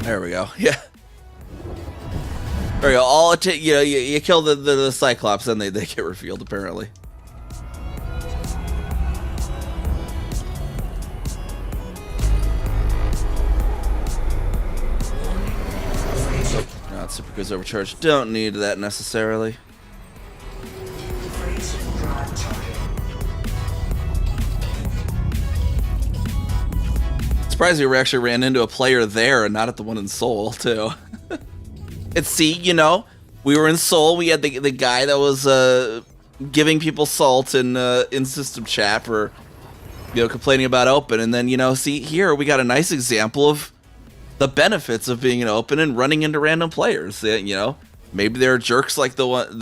There we go. Yeah. There we go. All it you kill the Cyclops, and they get revealed apparently. Not super cruise overcharged. Don't need that necessarily. Surprised we actually ran into a player there and not at the one in Seoul too. And see, we were in Seoul. We had the guy that was giving people salt in system chat for complaining about open, and then see here we got a nice example of the benefits of being an open and running into random players. Maybe there are jerks like the one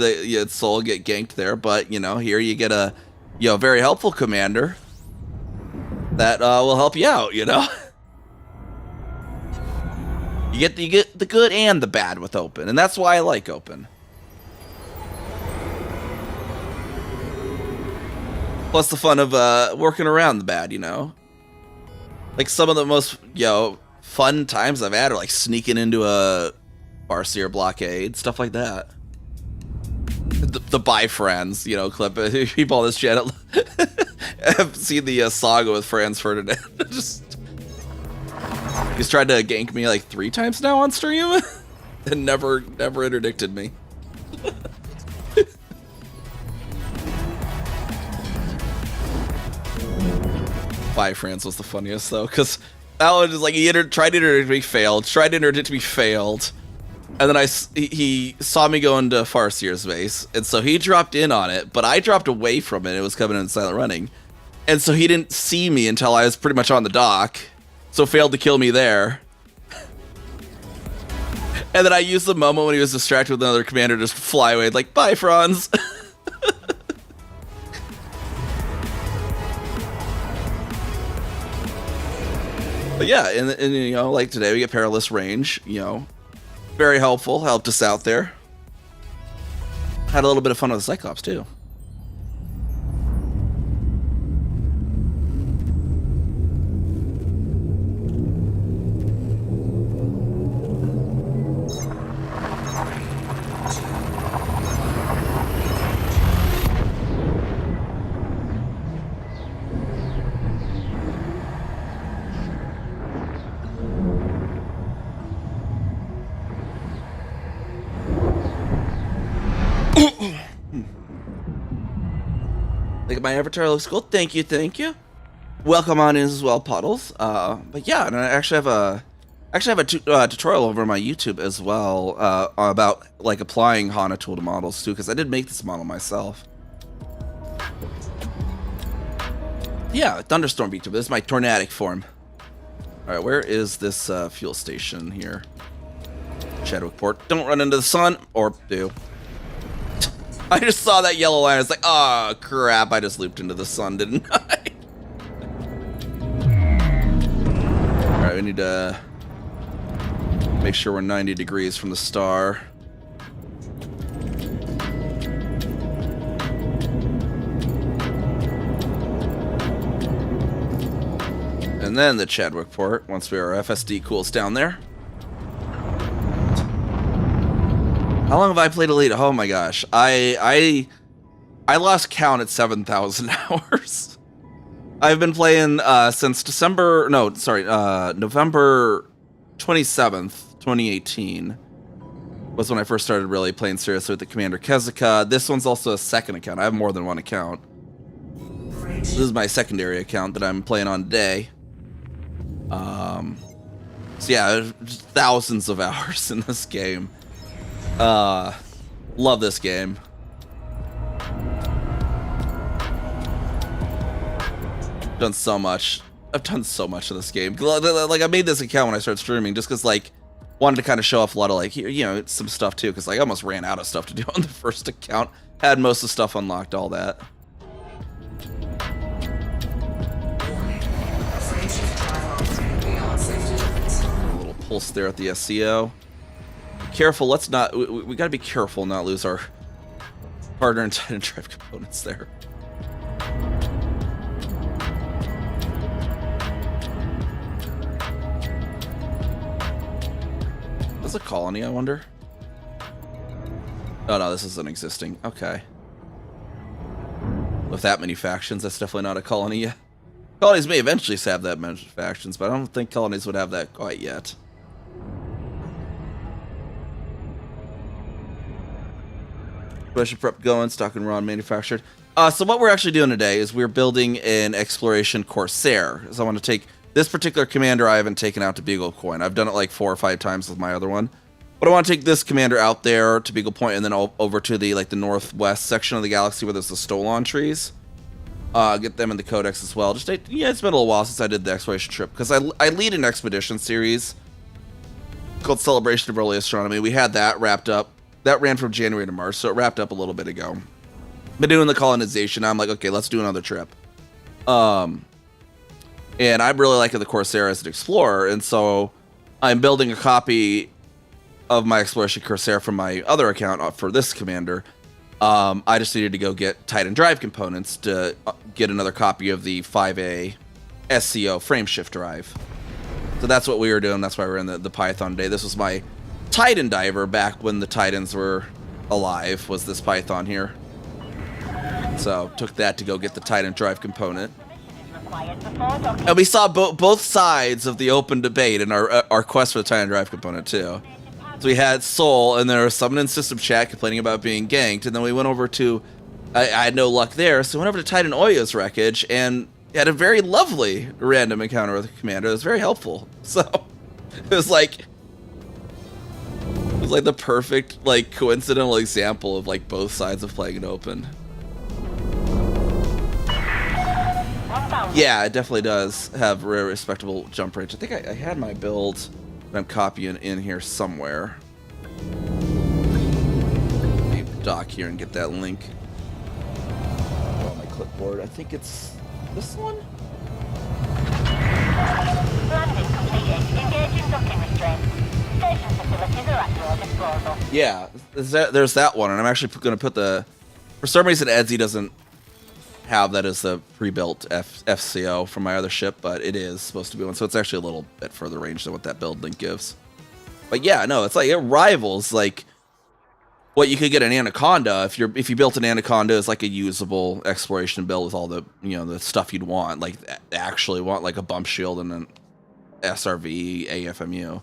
Seoul get ganked there, but here you get a very helpful commander that will help you out. You get the good and the bad with open, and that's why I like open. Plus the fun of working around the bad, you know. Like some of the most fun times I've had are like sneaking into a Farseer blockade, stuff like that. The bye friends, clip. People on this channel have seen the saga with Franz Ferdinand. He's tried to gank me like 3 times now on stream, and never interdicted me. Bye Franz was the funniest though, because that one is like he tried to interdict me, failed. Tried to interdict me, failed. And then he saw me go into Farseer's base, and so he dropped in on it, but I dropped away from it. It was coming in silent running, and so he didn't see me until I was pretty much on the dock, so failed to kill me there. And then I used the moment when he was distracted with another commander to just fly away, like, bye, Franz. But yeah, and like today we get Perilous Range, very helpful, helped us out there. Had a little bit of fun with the Cyclops too. Like my avatar looks cool. Thank you. Welcome on in as well, Puddles. But yeah, and I actually have a tutorial over on my YouTube as well about like applying HANA tool to models too, because I did make this model myself. Yeah, Thunderstorm VTuber. This is my tornadic form. All right, where is this fuel station here? Chadwick Port. Don't run into the sun, or do. I just saw that yellow line. I was like, oh, crap. I just looped into the sun, didn't I? All right, we need to make sure we're 90 degrees from the star. And then the Chadwick port, once our FSD cools down there. How long have I played Elite? Oh my gosh. I lost count at 7,000 hours. I've been playing since November 27th, 2018 was when I first started really playing seriously with the Commander Kezuka. This one's also a second account. I have more than one account. This is my secondary account that I'm playing on today. So yeah, thousands of hours in this game. Love this game. Done so much. I've done so much of this game. Like I made this account when I started streaming just because like wanted to kind of show off a lot of like some stuff too, because like I almost ran out of stuff to do on the first account. Had most of the stuff unlocked, all that. A little pulse there at the SCO. Careful, let's not. We gotta be careful not lose our partner inside and drive components there. Is this a colony, I wonder? Oh no, this is an existing. Okay. With that many factions, that's definitely not a colony yet. Colonies may eventually have that many factions, but I don't think colonies would have that quite yet. Special prep going, stock and raw manufactured. So what we're actually doing today is we're building an exploration Corsair. So I want to take this particular commander I haven't taken out to Beagle Point. I've done it like 4 or 5 times with my other one. But I want to take this commander out there to Beagle Point and then over to the the northwest section of the galaxy where there's the Stolon trees. Get them in the Codex as well. It's been a little while since I did the exploration trip because I lead an expedition series called Celebration of Early Astronomy. We had that wrapped up. That ran from January to March, so it wrapped up a little bit ago. Been doing the colonization. I'm like, okay, let's do another trip. And I really like the Corsair as an explorer, and so I'm building a copy of my Exploration Corsair from my other account for this commander. I just needed to go get Titan drive components to get another copy of the 5A SCO frameshift drive. So that's what we were doing. That's why we're in the Python day. This was my Titan diver back when the Titans were alive, was this Python here. So took that to go get the Titan drive component. And we saw both sides of the open debate in our quest for the Titan drive component too. So we had Soul, and there was someone in system chat complaining about being ganked, and then we went over to, I had no luck there, so we went over to Titan Oya's wreckage, and had a very lovely random encounter with the commander. It was very helpful. So it was like the perfect like coincidental example of like both sides of playing it open. Yeah, it definitely does have a respectable jump range. I think I had my build. I'm copying in here somewhere. Let me dock here and get that link on my clipboard. I think it's this one. Landing completed. Engaging docking restraints. Station facilities are at your disposal. Yeah, there's that one, and I'm actually going to put the. For some reason, Etsy doesn't have that as the pre-built FCO from my other ship, but it is supposed to be one, so it's actually a little bit further range than what that build link gives. But yeah, no, it's like it rivals like what you could get an Anaconda if you built an Anaconda as like a usable exploration build with all the the stuff you'd want, like actually want like a bump shield and an SRV AFMU.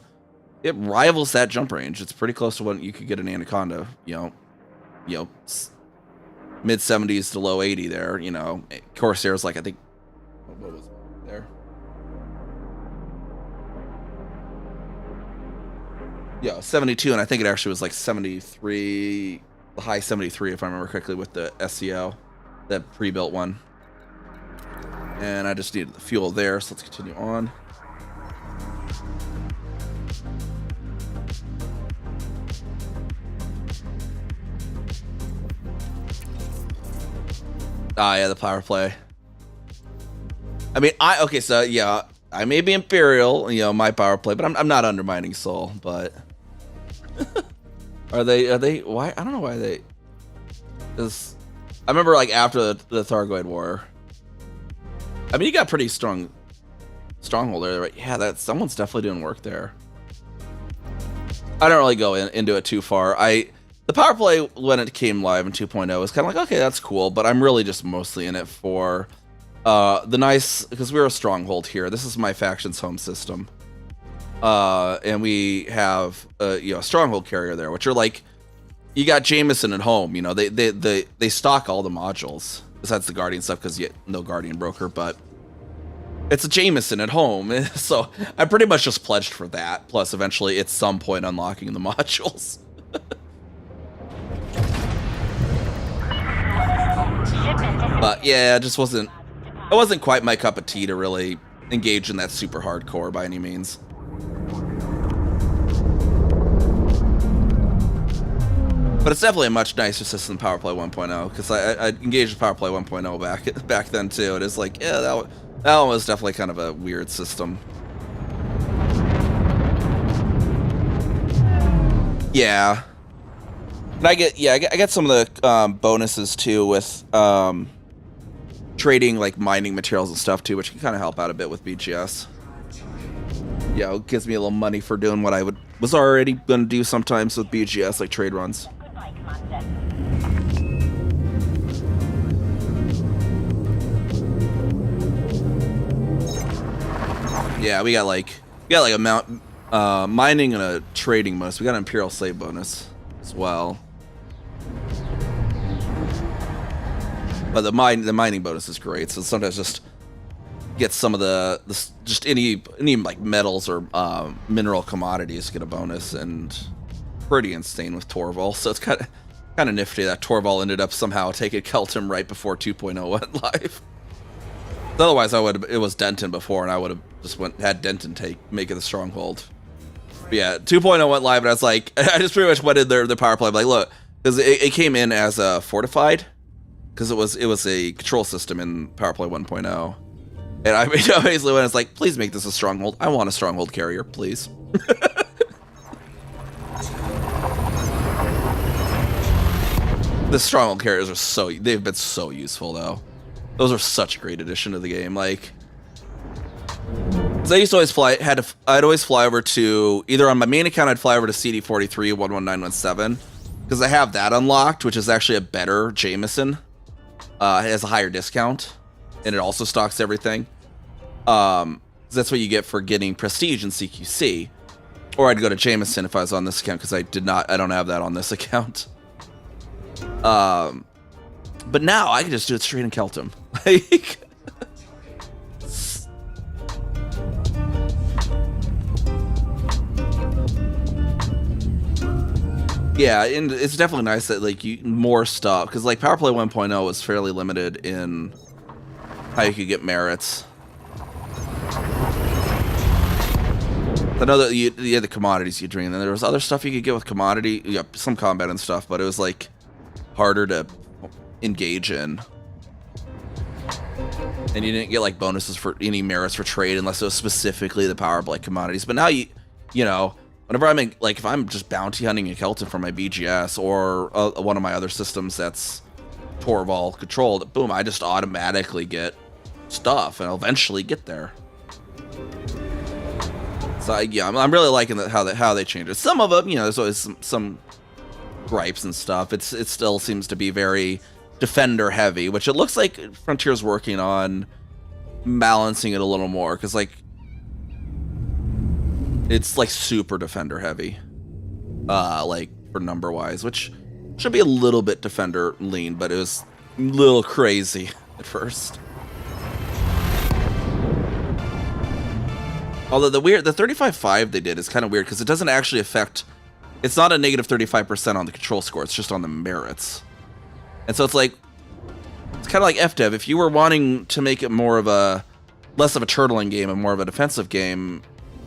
It rivals that jump range. It's pretty close to what you could get an Anaconda. Mid 70s to low 80 there, Corsair's like, I think, what was it there? Yeah, 72, and I think it actually was like 73, the high 73, if I remember correctly, with the SCO, that pre-built one. And I just needed the fuel there, so let's continue on. Ah, yeah, the power play. I mean, so yeah, I may be Imperial, my power play, but I'm not undermining Soul, but are they, why? I don't know why they, because I remember like after the Thargoid War, I mean, you got pretty strong stronghold there, right? Yeah, someone's definitely doing work there. I don't really go into it too far. The power play, when it came live in 2.0, was kind of like, okay, that's cool, but I'm really just mostly in it for because we're a stronghold here. This is my faction's home system. And we have a stronghold carrier there, which are like, you got Jameson at home, they stock all the modules, besides the Guardian stuff, because no Guardian broker, but it's a Jameson at home, so I pretty much just pledged for that, plus eventually at some point unlocking the modules. But yeah, it wasn't quite my cup of tea to really engage in that super hardcore by any means. But it's definitely a much nicer system than Powerplay 1.0, because I engaged with Powerplay 1.0 back then too. It is like, yeah, that one was definitely kind of a weird system. Yeah. And I get some of the bonuses too with trading like mining materials and stuff too, which can kind of help out a bit with BGS. Yeah, it gives me a little money for doing what I was already going to do sometimes with BGS, like trade runs. Yeah, we got like a mount mining and a trading bonus. We got an Imperial Slave bonus as well. But the mining bonus is great. So sometimes just get some of the just any like metals or mineral commodities get a bonus, and pretty insane with Torval. So it's kind of nifty that Torval ended up somehow taking Keltum right before 2.0 went live. Otherwise, it was Denton before, and I would have just had Denton make it the stronghold. But yeah, 2.0 went live, and I was like, I just pretty much went in their power play. I'm like, look, because it came in as a fortified, because it was a control system in Power Play 1.0. And I basically went, it's like, please make this a stronghold. I want a stronghold carrier, please. The stronghold carriers are they've been so useful though. Those are such a great addition to the game. Like, 'cause I used to always I'd always fly over to, either on my main account, I'd fly over to CD43 11917, because I have that unlocked, which is actually a better Jameson. It has a higher discount, and it also stocks everything. That's what you get for getting prestige in CQC. Or I'd go to Jameson if I was on this account, because I don't have that on this account. But now I can just do it straight in Keltum. Like, yeah, and it's definitely nice that like more stuff, because like Power Play 1.0 was fairly limited in how you could get merits. I know that you had the commodities you dream, and there was other stuff you could get with commodity, yeah, some combat and stuff, but it was like harder to engage in. And you didn't get like bonuses for any merits for trade unless it was specifically the power play commodities. But now you know, whenever I'm in, like, if I'm just bounty hunting in Kelton for my BGS or one of my other systems that's Torval controlled, boom, I just automatically get stuff, and I'll eventually get there. So yeah, I'm really liking how they changed it. Some of them, you know, there's always some gripes and stuff. It still seems to be very defender heavy, which it looks like Frontier's working on balancing it a little more, because like it's like super defender heavy, like for number wise, which should be a little bit defender lean, but it was a little crazy at first. Although the 35.5 they did is kind of weird, because it doesn't actually affect, it's not a negative 35% on the control score, it's just on the merits. And so it's like, it's kind of like FDev. If you were wanting to make it more of less of a turtling game and more of a defensive game,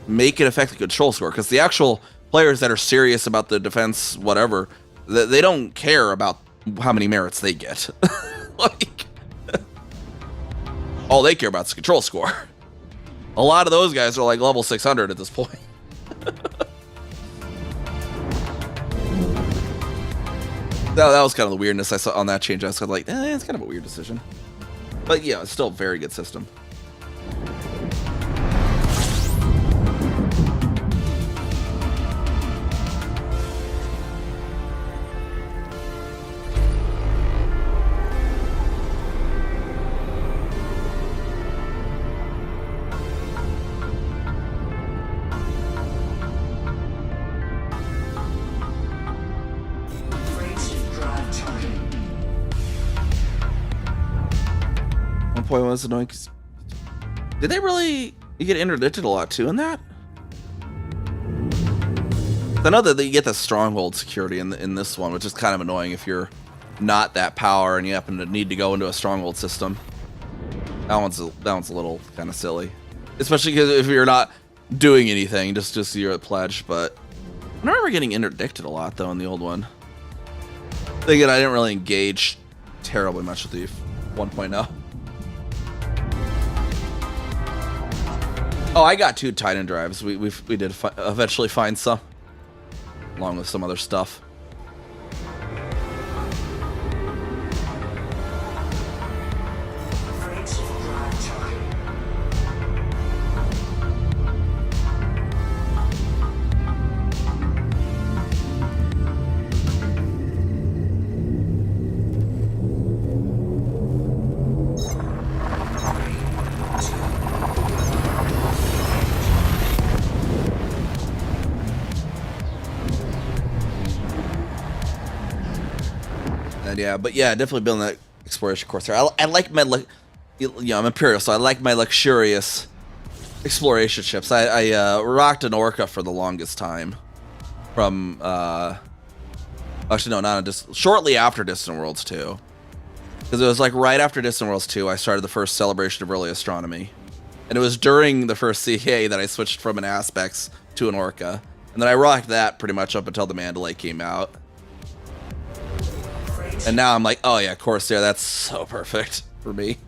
make it affect the control score, because the actual players that are serious about the defense, whatever, they don't care about how many merits they get. Like, all they care about is the control score. A lot of those guys are like level 600 at this point. That was kind of the weirdness I saw on that change. I was kind of like, it's kind of a weird decision. But yeah, it's still a very good system. Point was annoying. Did they really? You get interdicted a lot too in that? I know that you get the stronghold security in this one, which is kind of annoying if you're not that power and you happen to need to go into a stronghold system. That one's a little kind of silly, especially because if you're not doing anything, just you're at pledge. But I remember getting interdicted a lot though in the old one. Thinking I didn't really engage terribly much with the 1.0. Oh, I got 2 Titan drives. We did eventually find some, along with some other stuff. Yeah, but yeah, definitely building that exploration course here. I like my, you know, I'm Imperial, so I like my luxurious exploration ships. I rocked an Orca for the longest time. From, actually no, not shortly after Distant Worlds 2. Because it was like right after Distant Worlds 2, I started the first celebration of early astronomy. And it was during the first CA that I switched from an Aspects to an Orca. And then I rocked that pretty much up until the Mandalay came out. And now I'm like, oh yeah, Corsair, that's so perfect for me.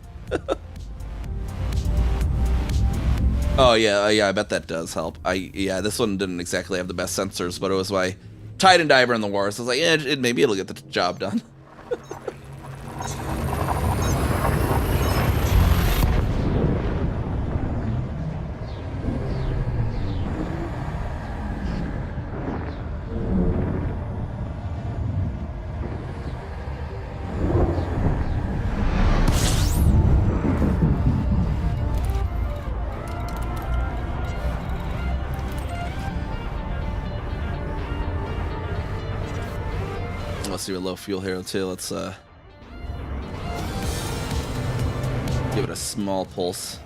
Oh yeah, yeah, I bet that does help. Yeah, this one didn't exactly have the best sensors, but it was my Titan diver in the war, so I was like, yeah, maybe it'll get the job done. Let's do a low fuel here too. Let's give it a small pulse.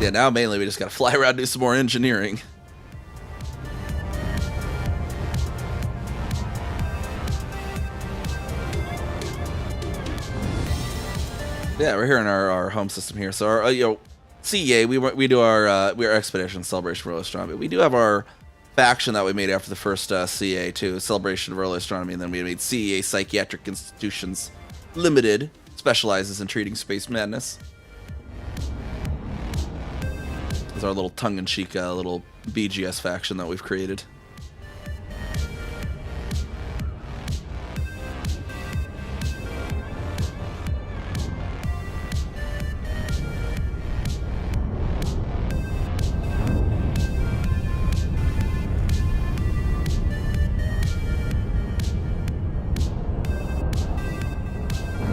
Yeah, now mainly we just gotta fly around and do some more engineering. Yeah, we're here in our home system here. So our CEA, we do our expedition celebration for early astronomy. We do have our faction that we made after the first CEA too, celebration of early astronomy, and then we made CEA Psychiatric Institutions Limited, specializes in treating space madness. It's our little tongue-in-cheek little BGS faction that we've created.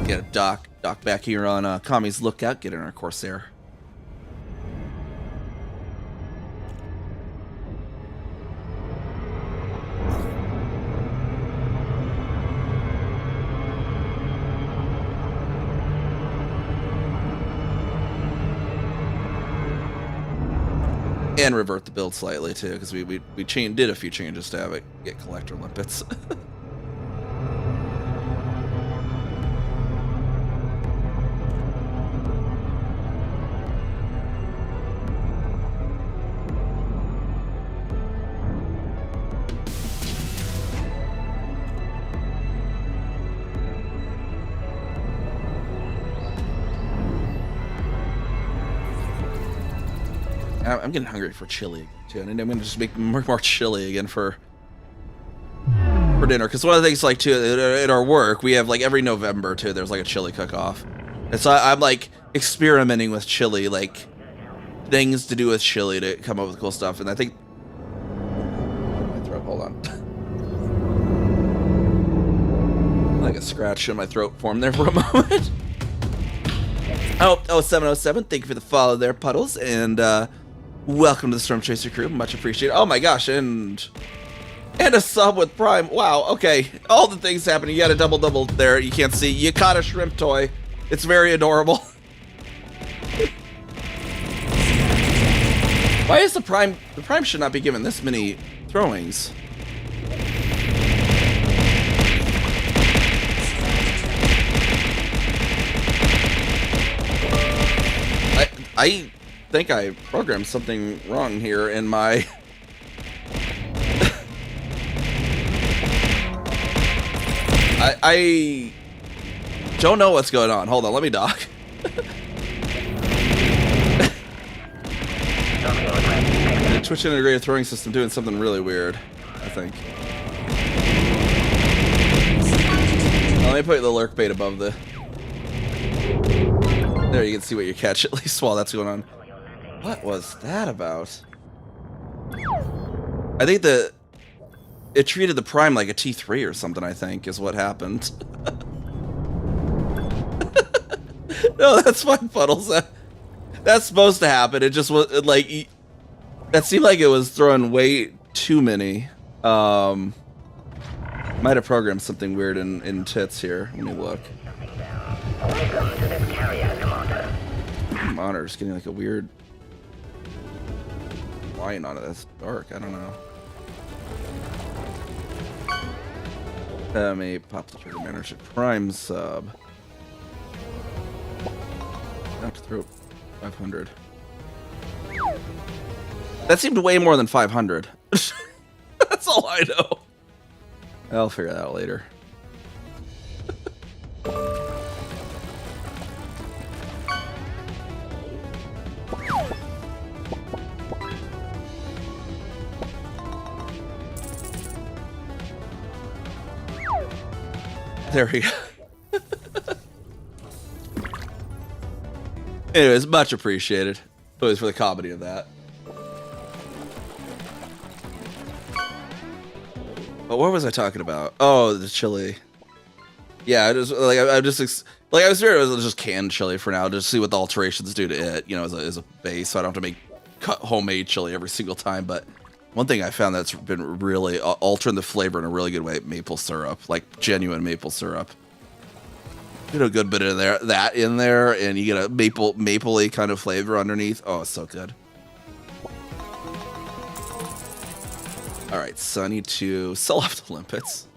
Get a dock back here on Kami's Lookout, get in our Corsair. And revert the build slightly too, because we did a few changes to have it get collector limpets. I'm getting hungry for chili too, and I'm gonna just make more chili again for dinner. Because one of the things, like, too, at our work, we have, like, every November too, there's like a chili cook-off, and so I'm like experimenting with chili, like things to do with chili to come up with cool stuff. And I think my throat. Hold on, like a scratch in my throat formed there for a moment. Oh, 707, thank you for the follow there, Puddles, and welcome to the Storm Chaser crew, much appreciated. Oh my gosh, and a sub with Prime. Wow, okay, all the things happening. You got a double there, you can't see. You caught a shrimp toy. It's very adorable. Why is the Prime should not be given this many throwings? I think I programmed something wrong here in my... I don't know what's going on. Hold on, let me dock. The Twitch integrated throwing system doing something really weird, I think. Let me put the lurk bait above the... There, you can see what you catch at least while that's going on. What was that about? I think it treated the Prime like a T3 or something, I think, is what happened. No, that's fine, Puddles. That's supposed to happen. It just was, like, that seemed like it was throwing way too many. Might have programmed something weird in tits here. Let me look. Welcome to the carrier, Commander. Monitor's getting like a weird line on it. That's dark. I don't know. Let me pop the trigger manager Prime sub. I have to throw 500. That seemed way more than 500. That's all I know. I'll figure that out later. There we go. Anyways, much appreciated. Always for the comedy of that. But what was I talking about? Oh, the chili. Yeah, I just like I just like I was sure it was just canned chili for now, just to see what the alterations do to it. You know, as a base, so I don't have to make homemade chili every single time. But one thing I found that's been really altering the flavor in a really good way: maple syrup, like genuine maple syrup. Get a good bit of that in there, and you get a mapley kind of flavor underneath. Oh, it's so good. All right, so I need to sell off the limpets.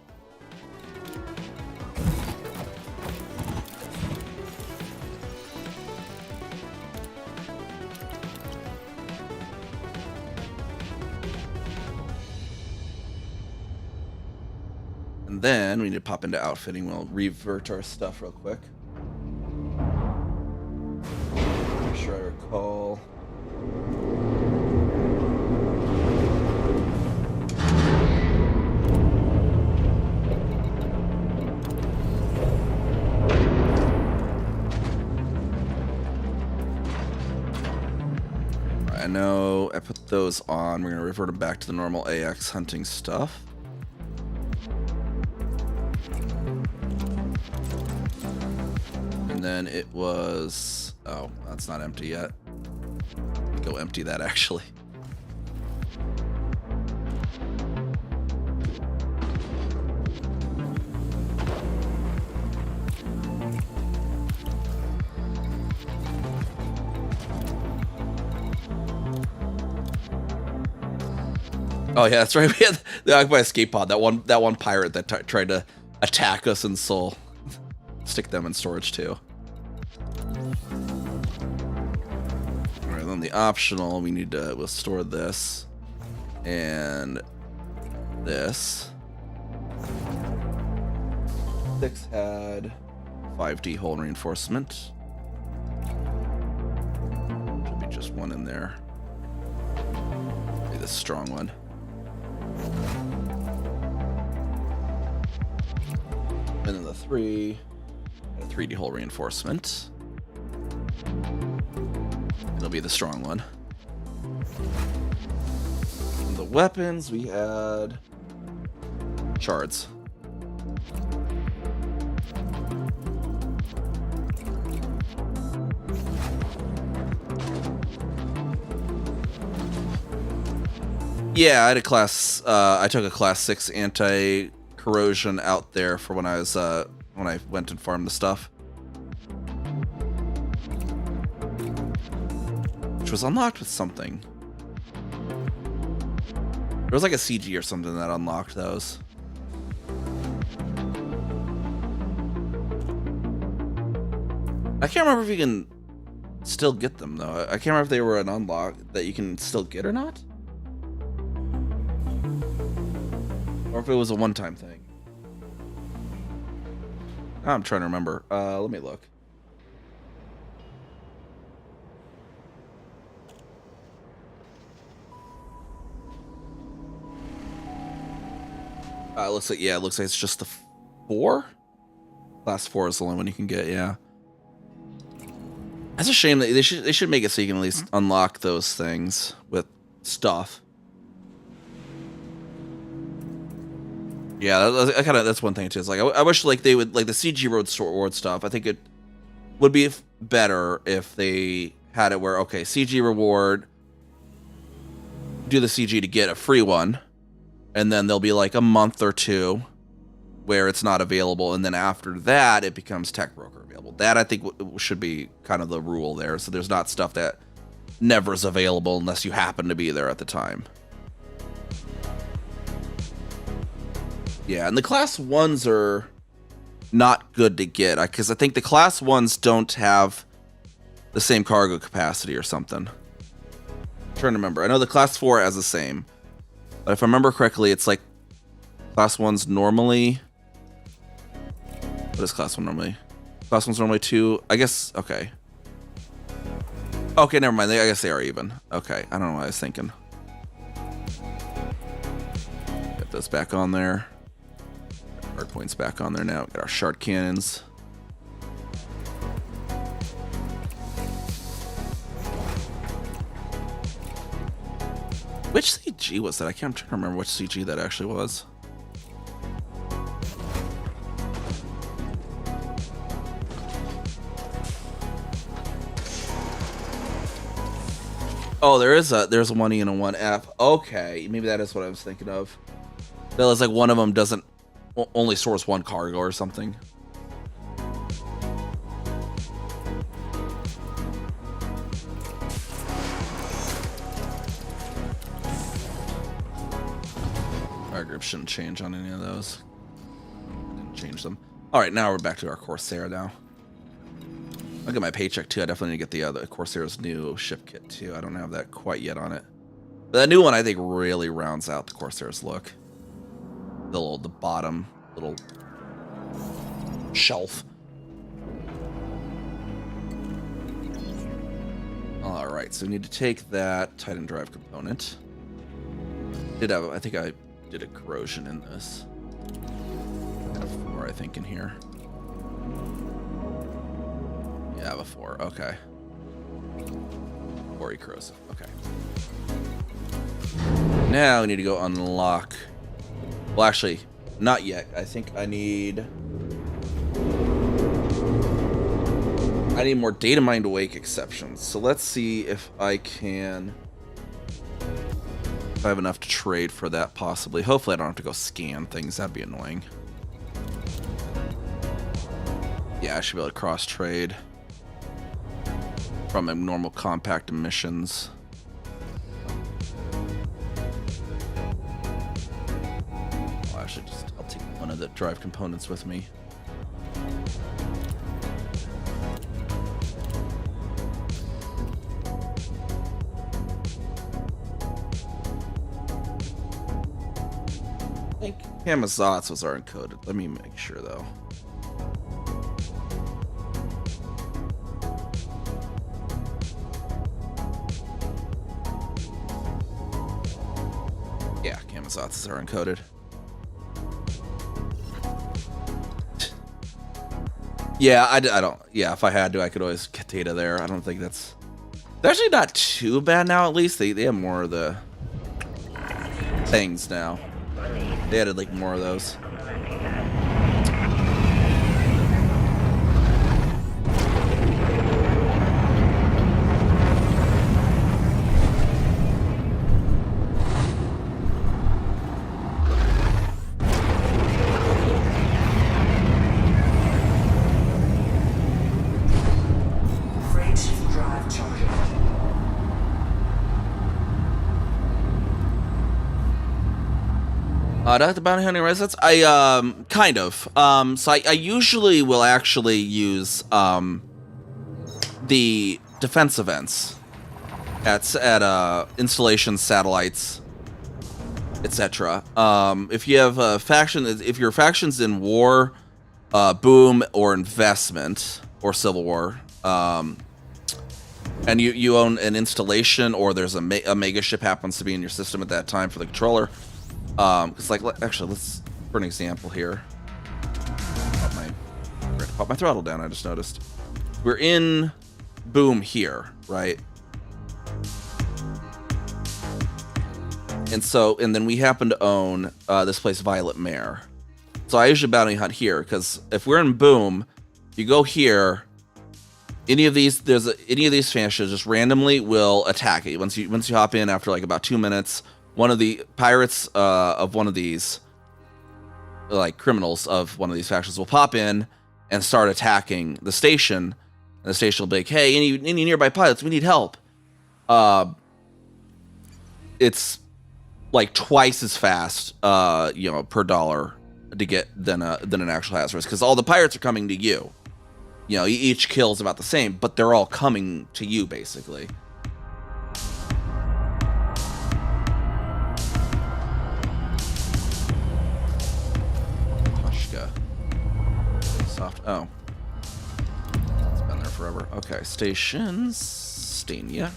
And then we need to pop into outfitting. We'll revert our stuff real quick. Make sure I recall. I know I put those on. We're going to revert them back to the normal AX hunting stuff. And then it was... Oh, that's not empty yet. Go empty that, actually. Oh yeah, that's right. We had the Occupy Escape Pod. That one pirate that tried to attack us in Seoul. Stick them in storage too. All right, then the optional, we need to, we'll store this and this. 6 had 5D hull reinforcement. Should be just one in there. Maybe the strong one. And then the 3. 3D hull reinforcement. It'll be the strong one. And the weapons, we had shards. Yeah, I had a class. I took a class 6 anti-corrosion out there for when I was when I went and farmed the stuff, which was unlocked with something. There was like a CG or something that unlocked those. I can't remember if you can still get them though. I can't remember if they were an unlock that you can still get or not, or if it was a one-time thing. I'm trying to remember. Let me look. It looks like, yeah, it looks like it's just the 4. Class 4 is the only one you can get, yeah. That's a shame that they should make it so you can at least unlock those things with stuff. Yeah, that's one thing too. It's like I wish like they would, like the CG reward stuff. I think it would be better if they had it where, okay, CG reward, do the CG to get a free one, and then there'll be like a month or 2 where it's not available, and then after that it becomes Tech Broker available. That I think should be kind of the rule there. So there's not stuff that never is available unless you happen to be there at the time. Yeah, and the class 1s are not good to get, because I think the class 1s don't have the same cargo capacity or something. trying to remember. I know the class 4 has the same, but if I remember correctly, it's like class 1's normally. What is class 1 normally? Class 1's normally 2. I guess. Okay. Okay, never mind. I guess they are even. Okay, I don't know what I was thinking. Get this back on there. Hard points back on there now. Got our shard cannons. Which CG was that? I'm trying to remember which CG that actually was. Oh, there's a 1E and a 1F. Okay, maybe that is what I was thinking of. That was like one of them doesn't only stores one cargo or something. Our group shouldn't change on any of those. Didn't change them. All right, now we're back to our Corsair now. I'll get my paycheck too. I definitely need to get the other Corsair's new ship kit too. I don't have that quite yet on it. But that new one I think really rounds out the Corsair's look. The bottom little shelf. All right, so we need to take that Titan drive component. I think I did a corrosion in this. I have 4, I think, in here. Yeah, I have a 4. Okay. 4 corrosive. Okay. Now we need to go unlock. Well, actually, not yet. I think I need more data mined awake exceptions. So let's see if I can. If I have enough to trade for that, possibly. Hopefully, I don't have to go scan things. That'd be annoying. Yeah, I should be able to cross trade from normal compact emissions. Well, I'll take one of the drive components with me. I think Kamazots are encoded. Let me make sure though. Yeah, Kamazots are encoded. Yeah, I don't. Yeah, if I had to, I could always get data there. I don't think that's actually not too bad now. At least they have more of the things now. They added like more of those. Dr. Bounty Hunting Residence? I kind of. So I usually will actually use the defense events at installations, satellites, etc. If you have a faction, if your faction's in war, boom, or investment, or civil war, and you own an installation, or there's a mega ship happens to be in your system at that time for the controller. It's like, actually, let's, for an example here. Pop my throttle down, I just noticed. We're in boom here, right? And then we happen to own this place, Violet Mare. So I usually bounty hunt here, because if we're in boom, you go here, any of these factions just randomly will attack it. Once you hop in after like about 2 minutes, one of the pirates of one of these, like criminals of one of these factions, will pop in and start attacking the station. And the station will be like, "Hey, any nearby pilots? We need help." It's like twice as fast, per dollar to get than an actual hazardous, because all the pirates are coming to you. Each kill is about the same, but they're all coming to you basically. Oh. It's been there forever. Okay, stations. Stania.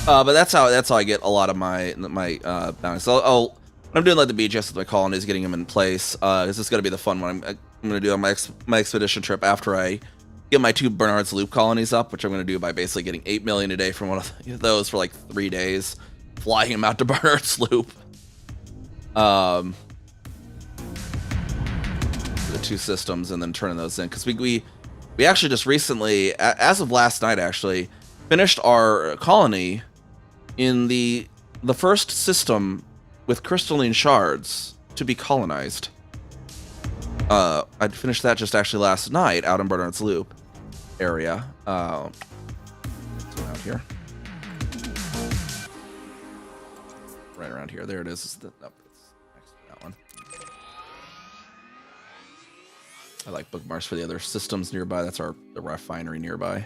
But that's how I get a lot of my bounties. So I'm doing like the BGS with my colonies, getting them in place. This is gonna be the fun one. I'm gonna do on my expedition trip after I get my 2 Bernard's Loop colonies up, which I'm gonna do by basically getting 8 million a day from one of those for like 3 days, flying them out to Bernard's Loop. The 2 systems, and then turning those in, because we actually just recently, as of last night, actually finished our colony in the first system with crystalline shards to be colonized. I finished that just actually last night out in Bernard's Loop area. Out here, right around here. There it is. Nope, it's next to that one. I like bookmarks for the other systems nearby. That's the refinery nearby.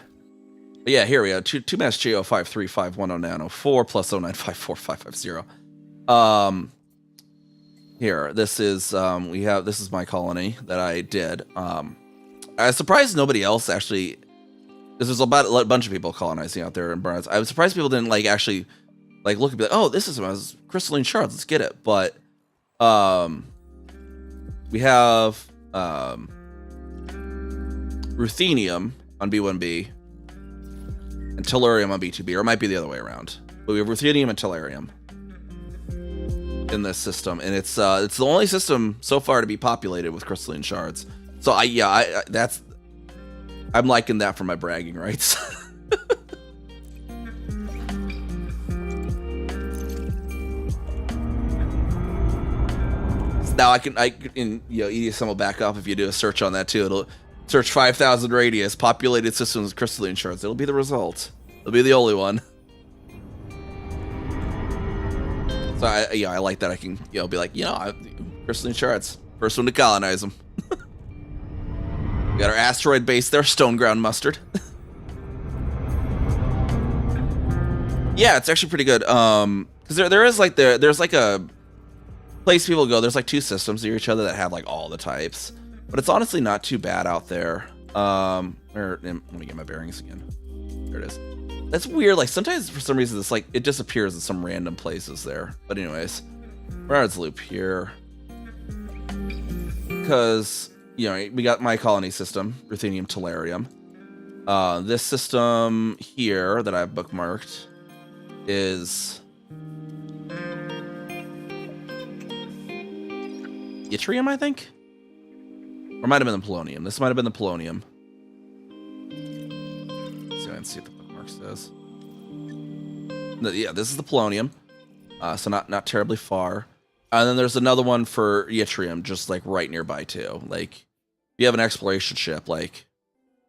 But yeah, here we go. 2 mass GO 53510 plus 0954550. Here, this is this is my colony that I did. I was surprised nobody else actually, because there's a bunch of people colonizing out there in Barnes. I was surprised people didn't like actually like look and be like, oh, this is crystalline shards, let's get it. But we have ruthenium on B1B and tellurium on B2B, or it might be the other way around. But we have ruthenium and tellurium in this system, and it's the only system so far to be populated with crystalline shards. So I'm liking that for my bragging rights. Now I can EDSM will back up if you do a search on that too. It'll search 5,000 radius populated systems with crystalline shards. It'll be the result. It'll be the only one. So I like that I can be like crystalline shards, first one to colonize them. We got our asteroid base there, stone ground mustard. Yeah, it's actually pretty good. Because there's like a place people go. There's like 2 systems near each other that have like all the types, but it's honestly not too bad out there. Let me get my bearings again. There it is. That's weird. Like sometimes for some reason it's like it disappears in some random places there. But anyways, Bernard's Loop here, because we got my colony system, ruthenium, tellurium. This system here that I've bookmarked is yttrium, I think, or might have been the polonium. This might have been the polonium. Let's go and see what the bookmark says. Yeah, this is the polonium, so not terribly far. And then there's another one for yttrium, just like right nearby too. Like, if you have an exploration ship, like,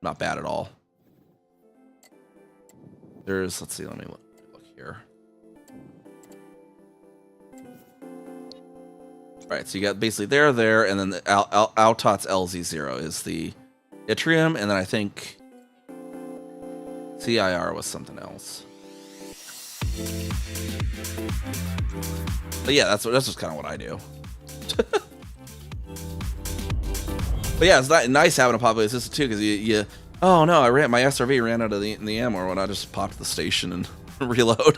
not bad at all. Let's see, let me look here. All right, so you got basically there, and then the Altots LZ0 is the yttrium, and then I think CIR was something else. But yeah, that's just kind of what I do. But yeah, it's nice having a populated system too, because oh no, my SRV ran out of the ammo when I just popped the station and reload.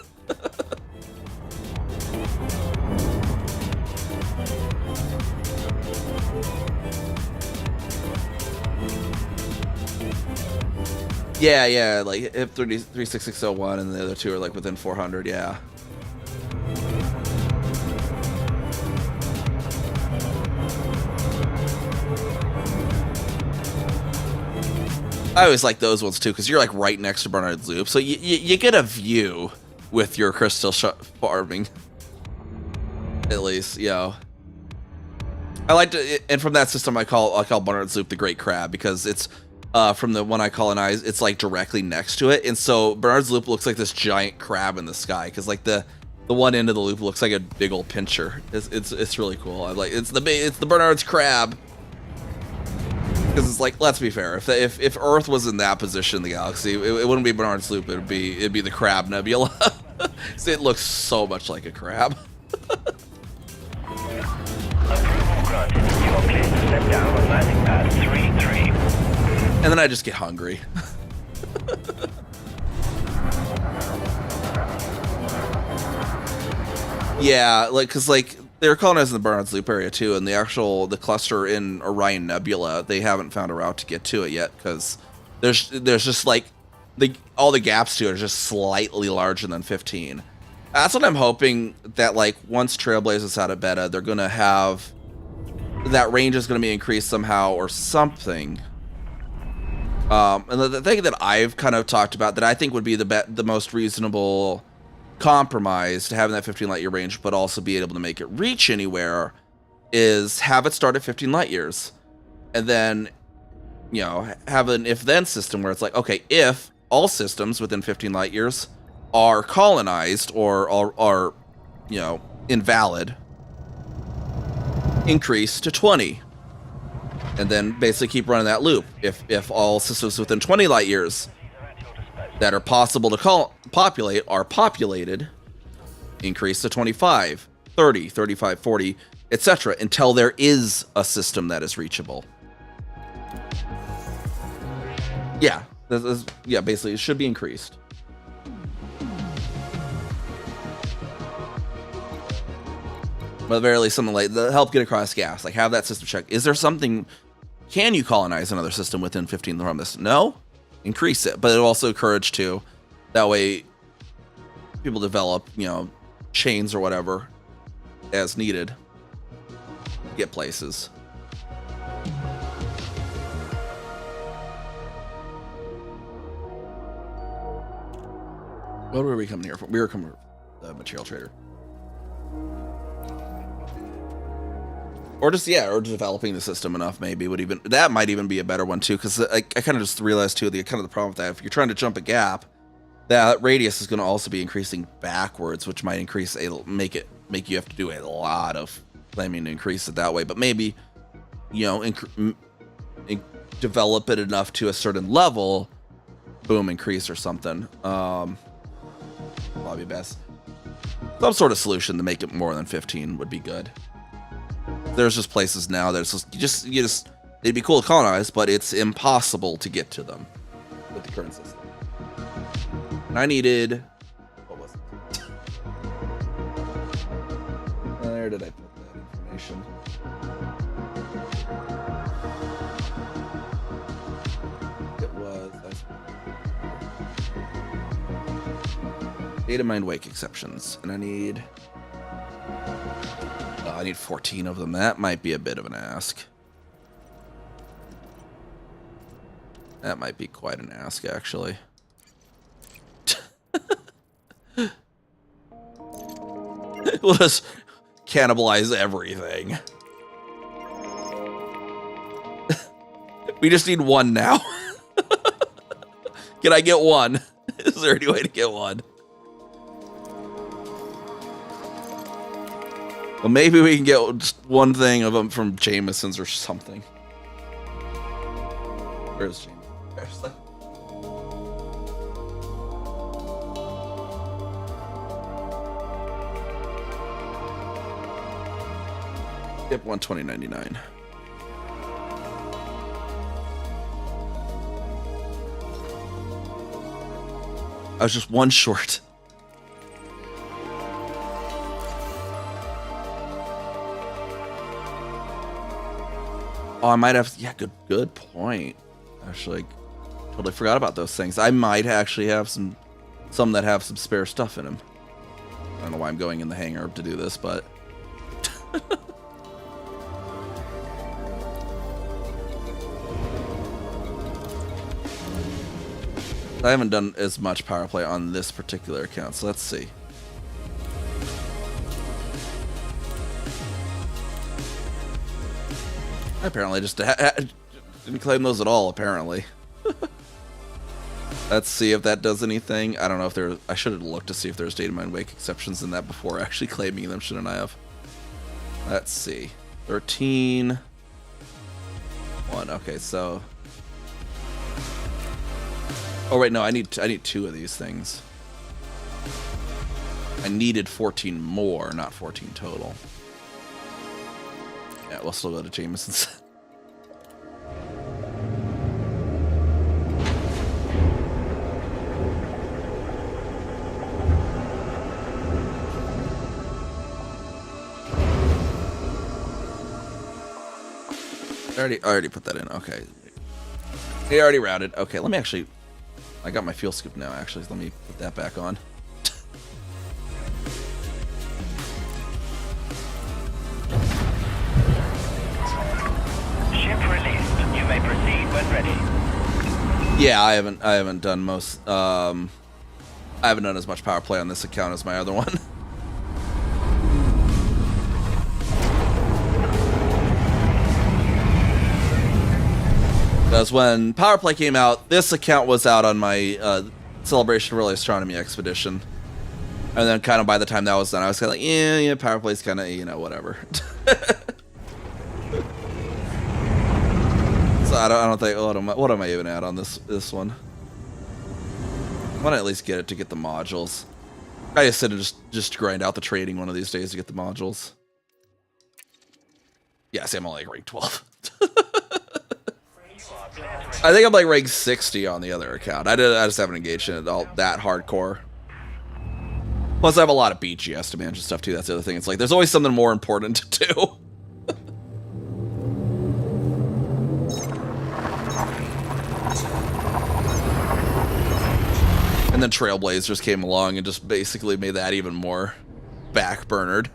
Yeah, like if 36601 and the other 2 are like within 400, yeah. I always like those ones too, because you're like right next to Bernard's Loop, so you get a view with your crystal farming. At least, I like to, and from that system I call Bernard's Loop the Great Crab, because it's from the one I colonize, it's like directly next to it, and so Bernard's Loop looks like this giant crab in the sky, because like the one end of the loop looks like a big old pincher. It's really cool. I like it's the Bernard's crab. Because it's like, let's be fair, if Earth was in that position in the galaxy, it wouldn't be Bernard's Loop, it'd be the Crab Nebula. So it looks so much like a crab. Approval granted. You are cleared to step down on landing pad 3-3. And then I just get hungry. Yeah, like, cause like they're colonizing the Barnard's Loop area too, and the cluster in Orion Nebula, they haven't found a route to get to it yet, because there's just like all the gaps to it are just slightly larger than 15. That's what I'm hoping, that like once Trailblazer's out of beta, they're gonna have that range is gonna be increased somehow or something. And the thing that I've kind of talked about that I think would be the most reasonable compromise to having that 15 light year range, but also be able to make it reach anywhere, is have it start at 15 light years, and then, you know, have an if-then system where it's like, okay, if all systems within 15 light years are colonized or are, you know, invalid, increase to 20, and then basically keep running that loop. If all systems within 20 light years that are possible to populate are populated, increase to 25, 30, 35, 40, etc., until there is a system that is reachable. Yeah, yeah, basically it should be increased. But at the very least, something like the help get across gas, like have that system check. Is there something? Can you colonize another system within 15 from this? No, increase it, but it'll also encourage to. That way, people develop, you know, chains or whatever as needed. Get places. What were we coming here for? We were coming from the material trader. Or just, yeah, or developing the system enough maybe would even, that might even be a better one too, because I kind of just realized too, the problem with that, if you're trying to jump a gap, that radius is going to also be increasing backwards, which might increase, make you have to do a lot of claiming to increase it that way, but maybe, you know, develop it enough to a certain level, boom, increase or something. Probably best. Some sort of solution to make it more than 15 would be good. There's just places now that it's just, it'd be cool to colonize, but it's impossible to get to them with the current system. And I needed, what was it? Where did I put that information? It was data mined wake exceptions, and I need 14 of them. That might be a bit of an ask. That might be quite an ask, actually. We'll just cannibalize everything. We just need one now. Can I get one? Is there any way to get one? Well, maybe we can get just one thing of them from Jameson's or something. Where's Jameson? Yep, 120.99. I was just one short. Oh, I might have. Yeah, good point. Actually, totally forgot about those things. I might actually have some that have some spare stuff in them. I don't know why I'm going in the hangar to do this, but I haven't done as much power play on this particular account, so let's see. I apparently just didn't claim those at all, apparently. Let's see if that does anything. I don't know if there... I should have looked to see if there's data mine wake exceptions in that before actually claiming them, shouldn't I have? Let's see. 13... 1. Okay, so... Oh, wait, no, I need 2 of these things. I needed 14 more, not 14 total. Yeah, we'll still go to Jameson's. I already put that in. Okay. He already routed. Okay, let me actually... I got my fuel scoop now, actually. So let me put that back on. Ship released. You may proceed when ready. Yeah, I haven't done most... I haven't done as much power play on this account as my other one. Because when Power Play came out, this account was out on my Celebration Relay Astronomy Expedition. And then kind of by the time that was done, I was kind of like, yeah, Power Play's kind of, you know, whatever. So I don't think, what am I even at on this one? I want to at least get it to get the modules. I just said to just grind out the trading one of these days to get the modules. Yeah, see, I'm only like rank 12. I think I'm like rank 60 on the other account. I just haven't engaged in it all that hardcore. Plus, I have a lot of BGS to manage and stuff too. That's the other thing. It's like there's always something more important to do. And then Trailblazers came along and just basically made that even more backburnered.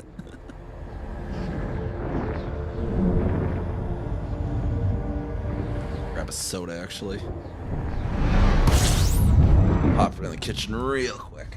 Grab a soda, actually. Pop it in the kitchen real quick.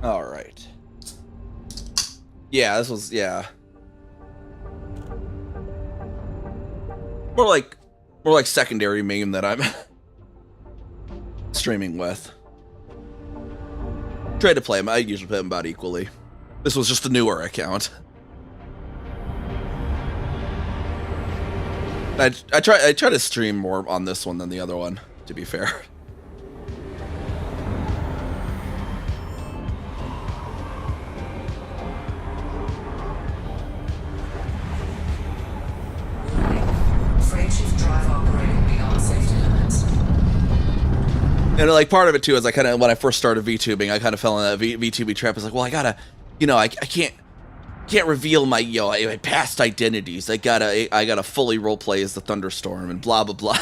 All right. Yeah, this was, yeah. More like secondary main that I'm streaming with. Try to play him. I usually play him about equally. This was just a newer account. I try to stream more on this one than the other one, to be fair. And like part of it too is I kind of, when I first started VTubing, I kind of fell in that VTubing trap. It's like, well, I gotta, you know, I can't reveal my, you know, my past identities. I gotta fully roleplay as the Thunderstorm and blah blah blah.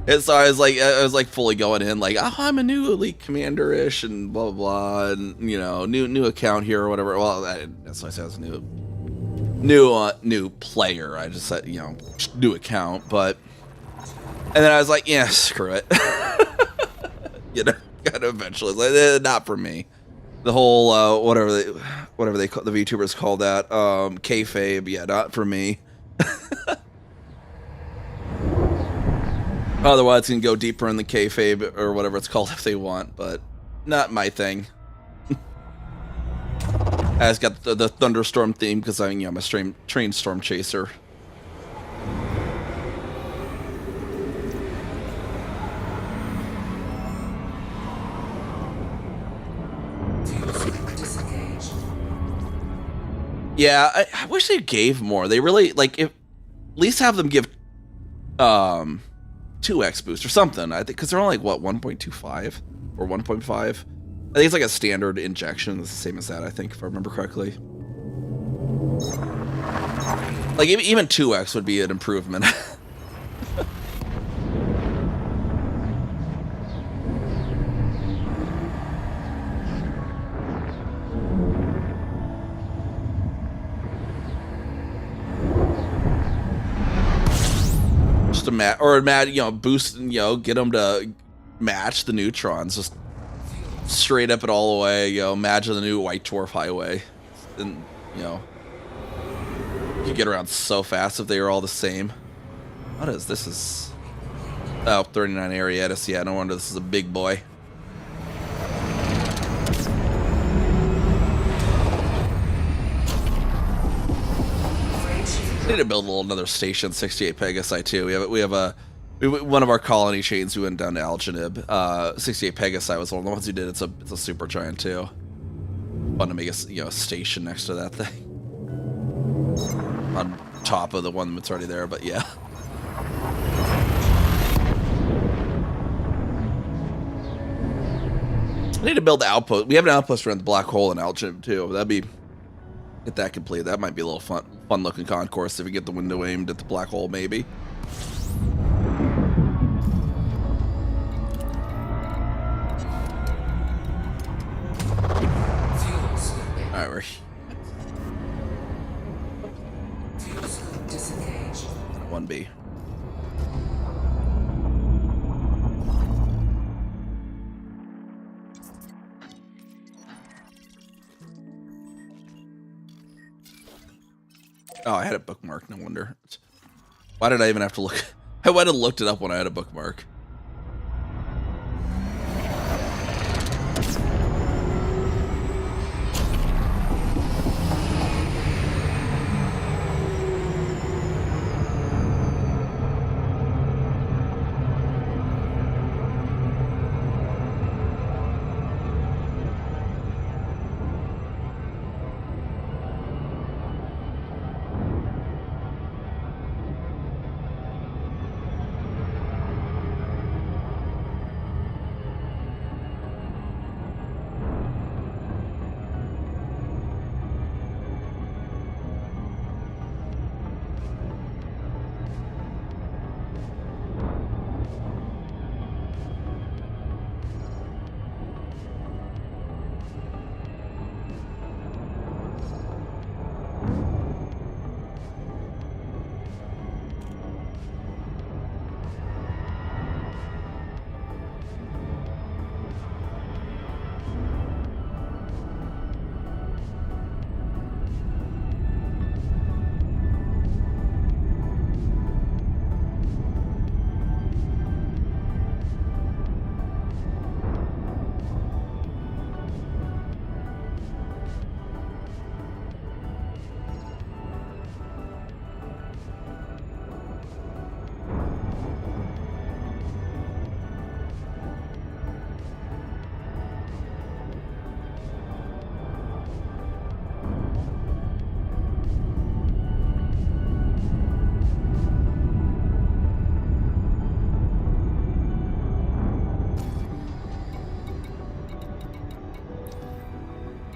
And so I was like fully going in like, oh, I'm a new elite commander-ish and blah blah blah, and you know, new account here or whatever. Well, that's why I said I was a new player. I just said, you know, new account, but. And then I was like, yeah, screw it. You know, kind of eventually, like, not for me. The whole whatever they call, the VTubers call that, kayfabe, yeah, not for me. Otherwise, you can go deeper in the kayfabe or whatever it's called if they want, but not my thing. I just got the Thunderstorm theme because I'm a trained storm chaser. Yeah, I wish they gave more. They really, like, at least have them give 2x boost or something. I think because they're only like what 1.25 or 1.5. I think it's like a standard injection. It's the same as that, I think, if I remember correctly. Like even 2x would be an improvement. just boost, get them to match the neutrons, just straight up and all the way, imagine the new white dwarf highway. And, you could get around so fast if they were all the same. What is this? Is 39 Ariettis. Yeah, no wonder this is a big boy. I need to build another station, 68 Pegasi too. We have one of our colony chains. We went down to Algenib. 68 Pegasi was one of the ones who did. It's a super giant too. Fun to make a station next to that thing on top of the one that's already there. But yeah. I need to build the outpost. We have an outpost around the black hole in Algenib too. Get that complete. That might be a little fun looking concourse if we get the window aimed at the black hole, maybe. Alright, we're 1B. Oh, I had it bookmarked. No wonder. Why did I even have to look? I went and looked it up when I had a bookmark.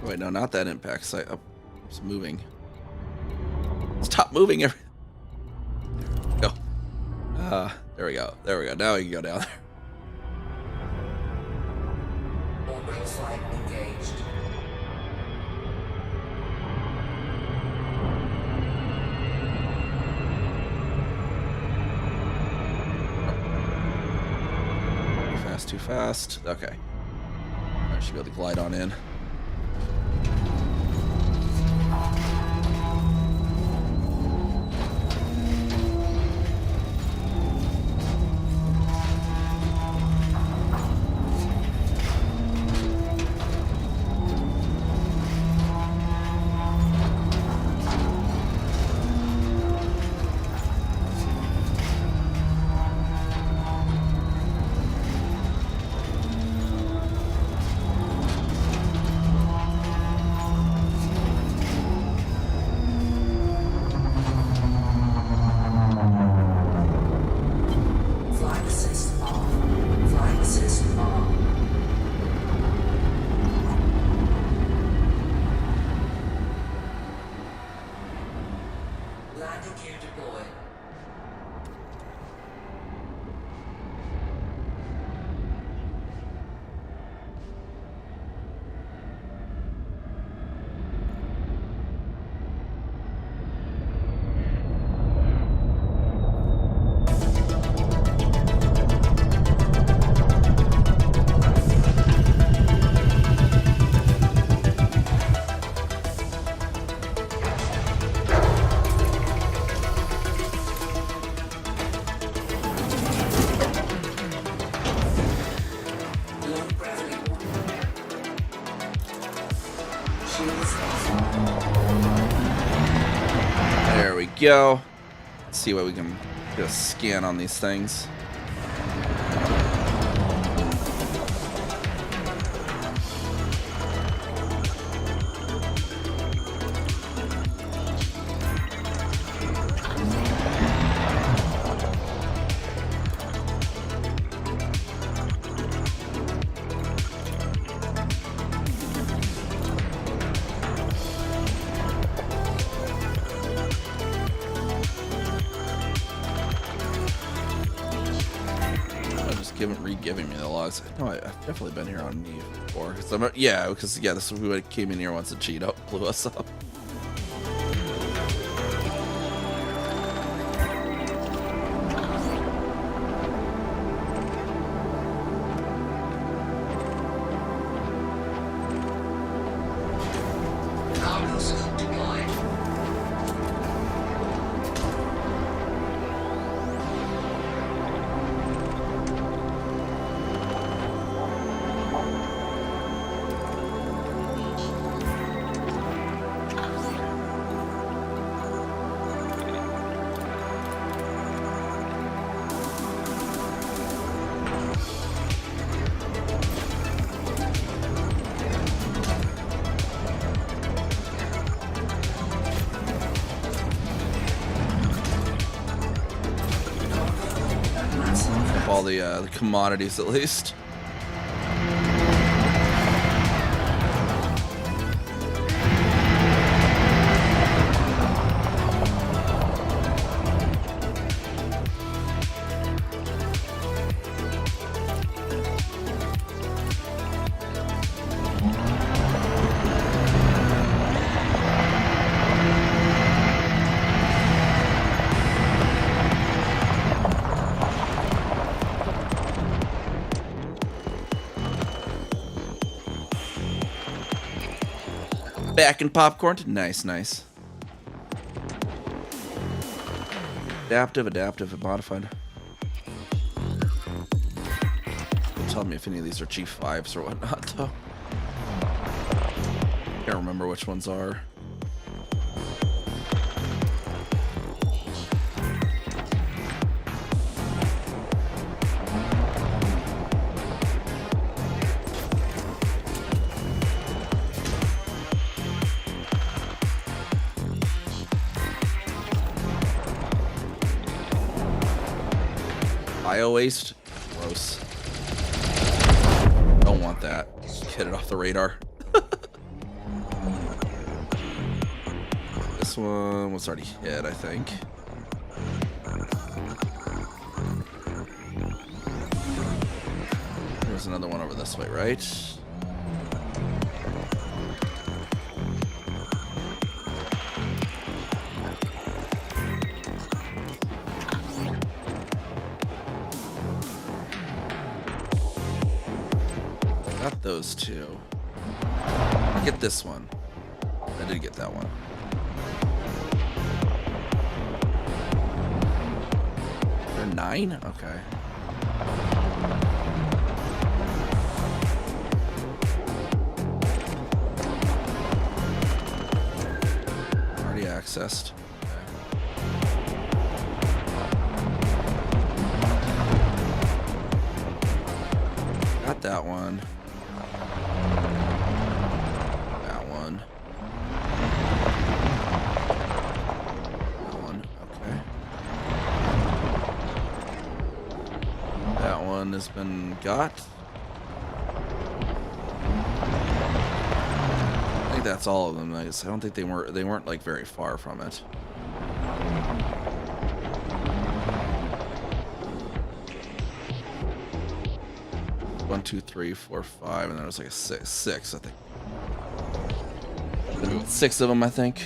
Wait, no, not that impact site. It's moving. Stop moving. Go. There we go. There we go. Now we can go down there. Orbital flight engaged. Too fast. Okay. I should be able to glide on in. go. Let's see what we can get a scan on these things. Re-giving me the logs. No, I've definitely been here on Niamh before. This is we came in here once and cheat out, blew us up. All the commodities, at least. Back in popcorn. Nice. Adaptive, and modified. Tell me if any of these are G5s or whatnot, though. Can't remember which ones are. Bio waste? Gross. Don't want that. Just get it off the radar. This one was already hit, I think. There's another one over this way, right? Got those two. Get this one. I did get that one. They're 9? Okay. Already accessed. Okay. Got that one. Has been got. I think that's all of them. I don't think they weren't like very far from it. One, 2, 3, 4, 5, and there was like a six, I think. 6 of them, I think.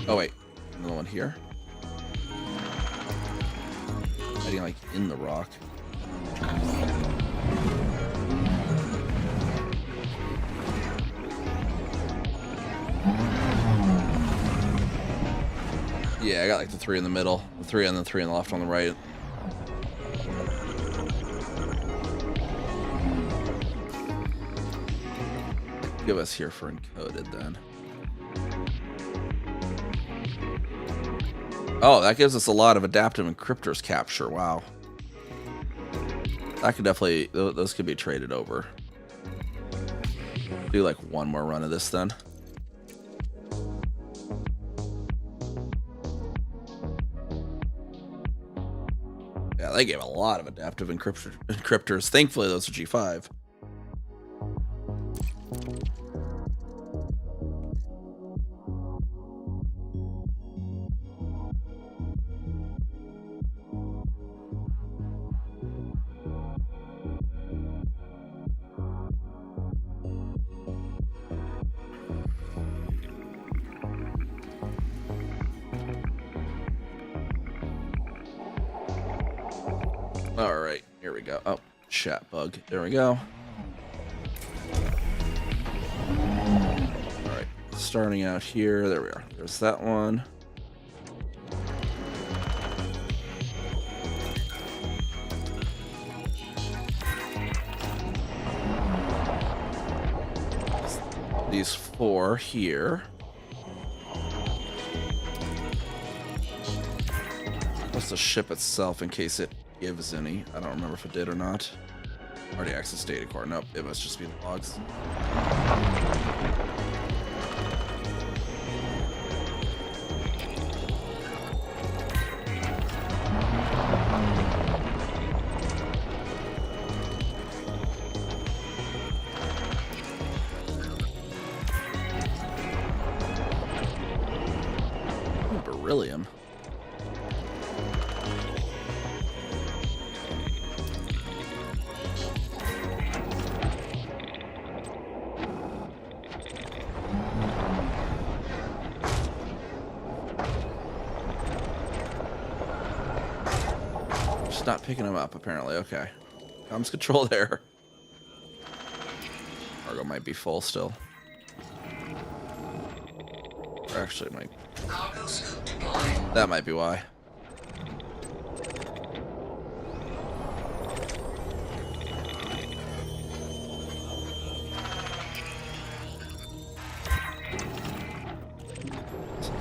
Oh wait, another one here. Hiding like in the rock. Yeah, I got like the 3 in the middle, the 3 on the 3 on the left, on the right. give us here for encoded then. Oh, that gives us a lot of adaptive encryptors capture. Wow. That could definitely, those could be traded over. Do like one more run of this then. Yeah, they gave a lot of adaptive encryptors. Thankfully, those are G5. All right, here we go. Oh, chat bug. There we go. All right, starting out here. There we are. There's that one. These 4 here. What's the ship itself in case it gives any? I don't remember if it did or not. Already access data core. Nope, it must just be the logs. Ooh, beryllium. Not picking them up apparently. Okay, comms control there. Cargo might be full still. Or actually it might. That might be why.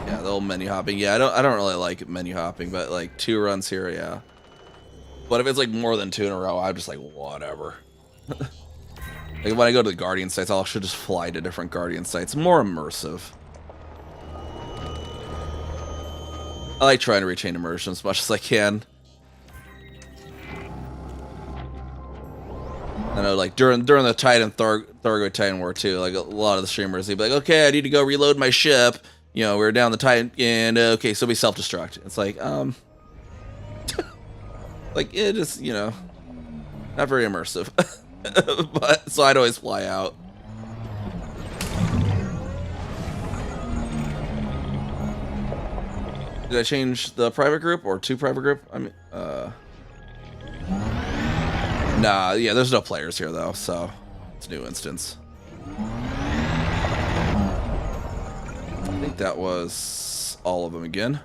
Yeah, the old menu hopping. Yeah, I don't really like menu hopping, but like 2 runs here, yeah. But if it's like more than 2 in a row, I'm just like, whatever. Like when I go to the Guardian sites, I should just fly to different Guardian sites. More immersive. I like trying to retain immersion as much as I can. I know, like during the Titan Thorgoid Titan War too, like a lot of the streamers, they'd be like, okay, I need to go reload my ship. You know, we're down the Titan, and okay, so we self-destruct. It's like, like, it just, you know, not very immersive. But, so I'd always fly out. Did I change the private group or 2 private group? I mean, nah, yeah, there's no players here though, so it's a new instance. I think that was all of them again.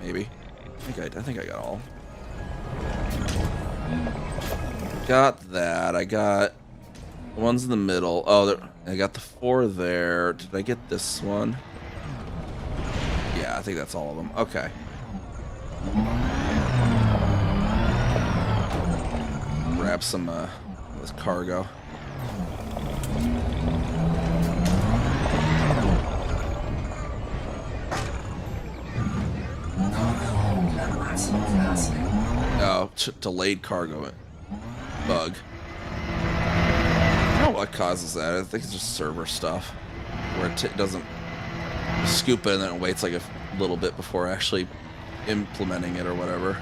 Maybe. I think I got all. Got that. I got the ones in the middle. Oh, I got the 4 there. Did I get this one? Yeah, I think that's all of them. Okay. Grab some of this cargo. Oh, delayed cargo bug. I don't know what causes that. I think it's just server stuff, where it doesn't scoop it and then it waits like a little bit before actually implementing it or whatever.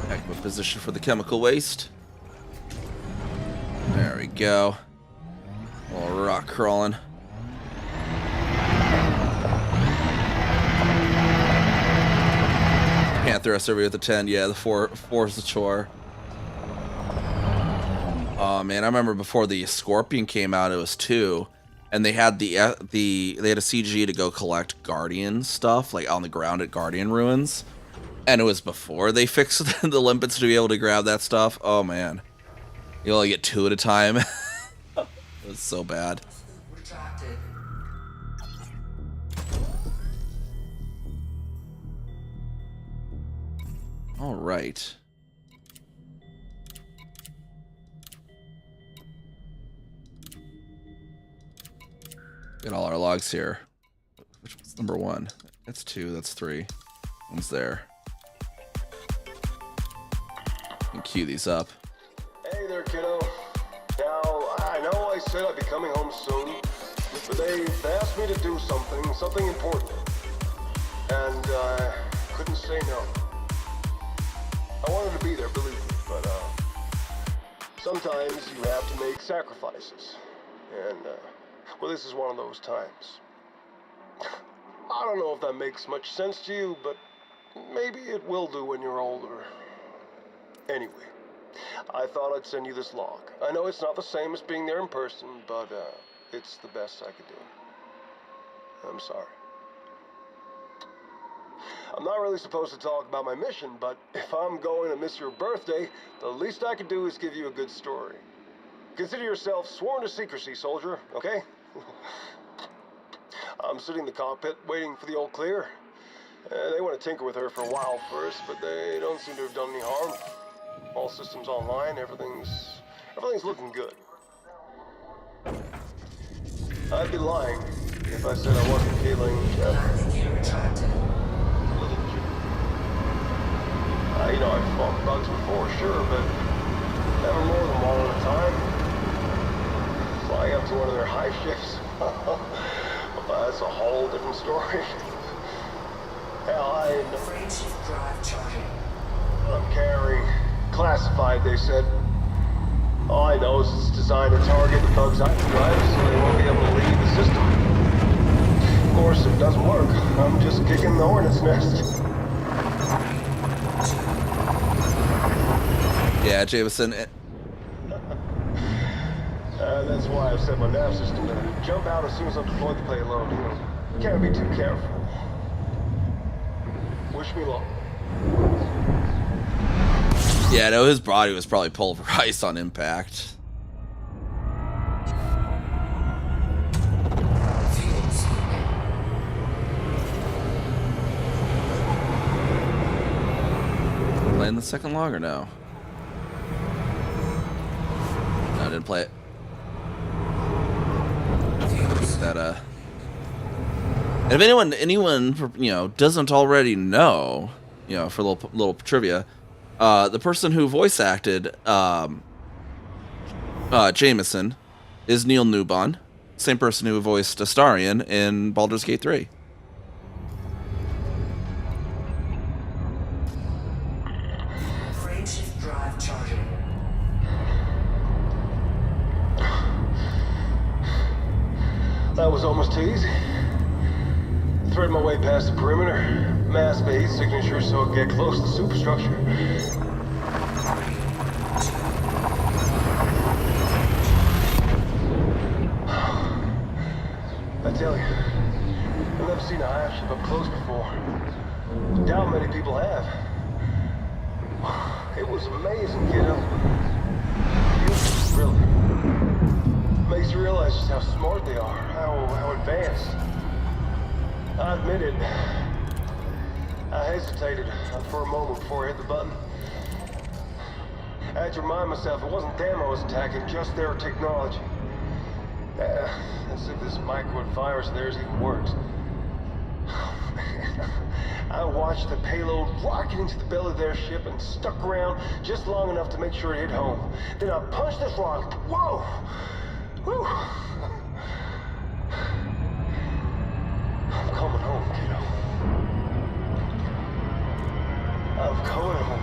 Heck of a position for the chemical waste. There we go. A little rock crawling. Panther SRV with the 10. Yeah, the 4 is the chore. Oh man, I remember before the Scorpion came out, it was 2, and they had they had a CG to go collect Guardian stuff, like on the ground at Guardian Ruins, and it was before they fixed the limpets to be able to grab that stuff. Oh man, you only get 2 at a time. It was so bad. All right. Get all our logs here. Which one's number 1? That's 2, that's 3. One's there. And queue these up. Hey there, kiddo. Now, I know I said I'd be coming home soon, but they asked me to do something important. And I couldn't say no. I wanted to be there, believe me, but sometimes you have to make sacrifices. And, well, this is one of those times. I don't know if that makes much sense to you, but maybe it will do when you're older. Anyway, I thought I'd send you this log. I know it's not the same as being there in person, but it's the best I could do. I'm sorry. I'm not really supposed to talk about my mission, but if I'm going to miss your birthday, the least I can do is give you a good story. Consider yourself sworn to secrecy, soldier, okay? I'm sitting in the cockpit waiting for the all clear. They want to tinker with her for a while first, but they don't seem to have done any harm. All systems online, everything's looking good. I'd be lying if I said I wasn't feeling you know, I've fought bugs before, sure, but never more than one at a time. Flying up to one of their high ships, well, that's a whole different story. Hell, I'm carrying classified, they said. All I know is it's designed to target the bugs I can drive, so they won't be able to leave the system. Of course, if it doesn't work, I'm just kicking the hornet's nest. Yeah, Jameson. That's why I've set my nav system to jump out as soon as I've deployed the payload. You know, can't be too careful. Wish me luck. Yeah, no, his body was probably pulverized on impact. Playing the second log or no? No, I didn't play it. That and if anyone you know doesn't already know, you know, for a little trivia, the person who voice acted Jameson is Neil Newbon, same person who voiced Astarion in Baldur's Gate 3. Frameshift drive charging. That was almost too easy. Thread my way past the perimeter, mass base signature so I get close to the superstructure. I tell you, I've never seen a hive ship up close before. Doubt many people have. It was amazing, kiddo. Really. Makes you realize just how smart they are, how advanced. I admit it. I hesitated for a moment before I hit the button. I had to remind myself it wasn't them I was attacking, just their technology. As if this microwave virus of theirs even works. I watched the payload rocket into the belly of their ship and stuck around just long enough to make sure it hit home. Then I punched the throttle. Whoa! Whew. kiddo. I'm coming home.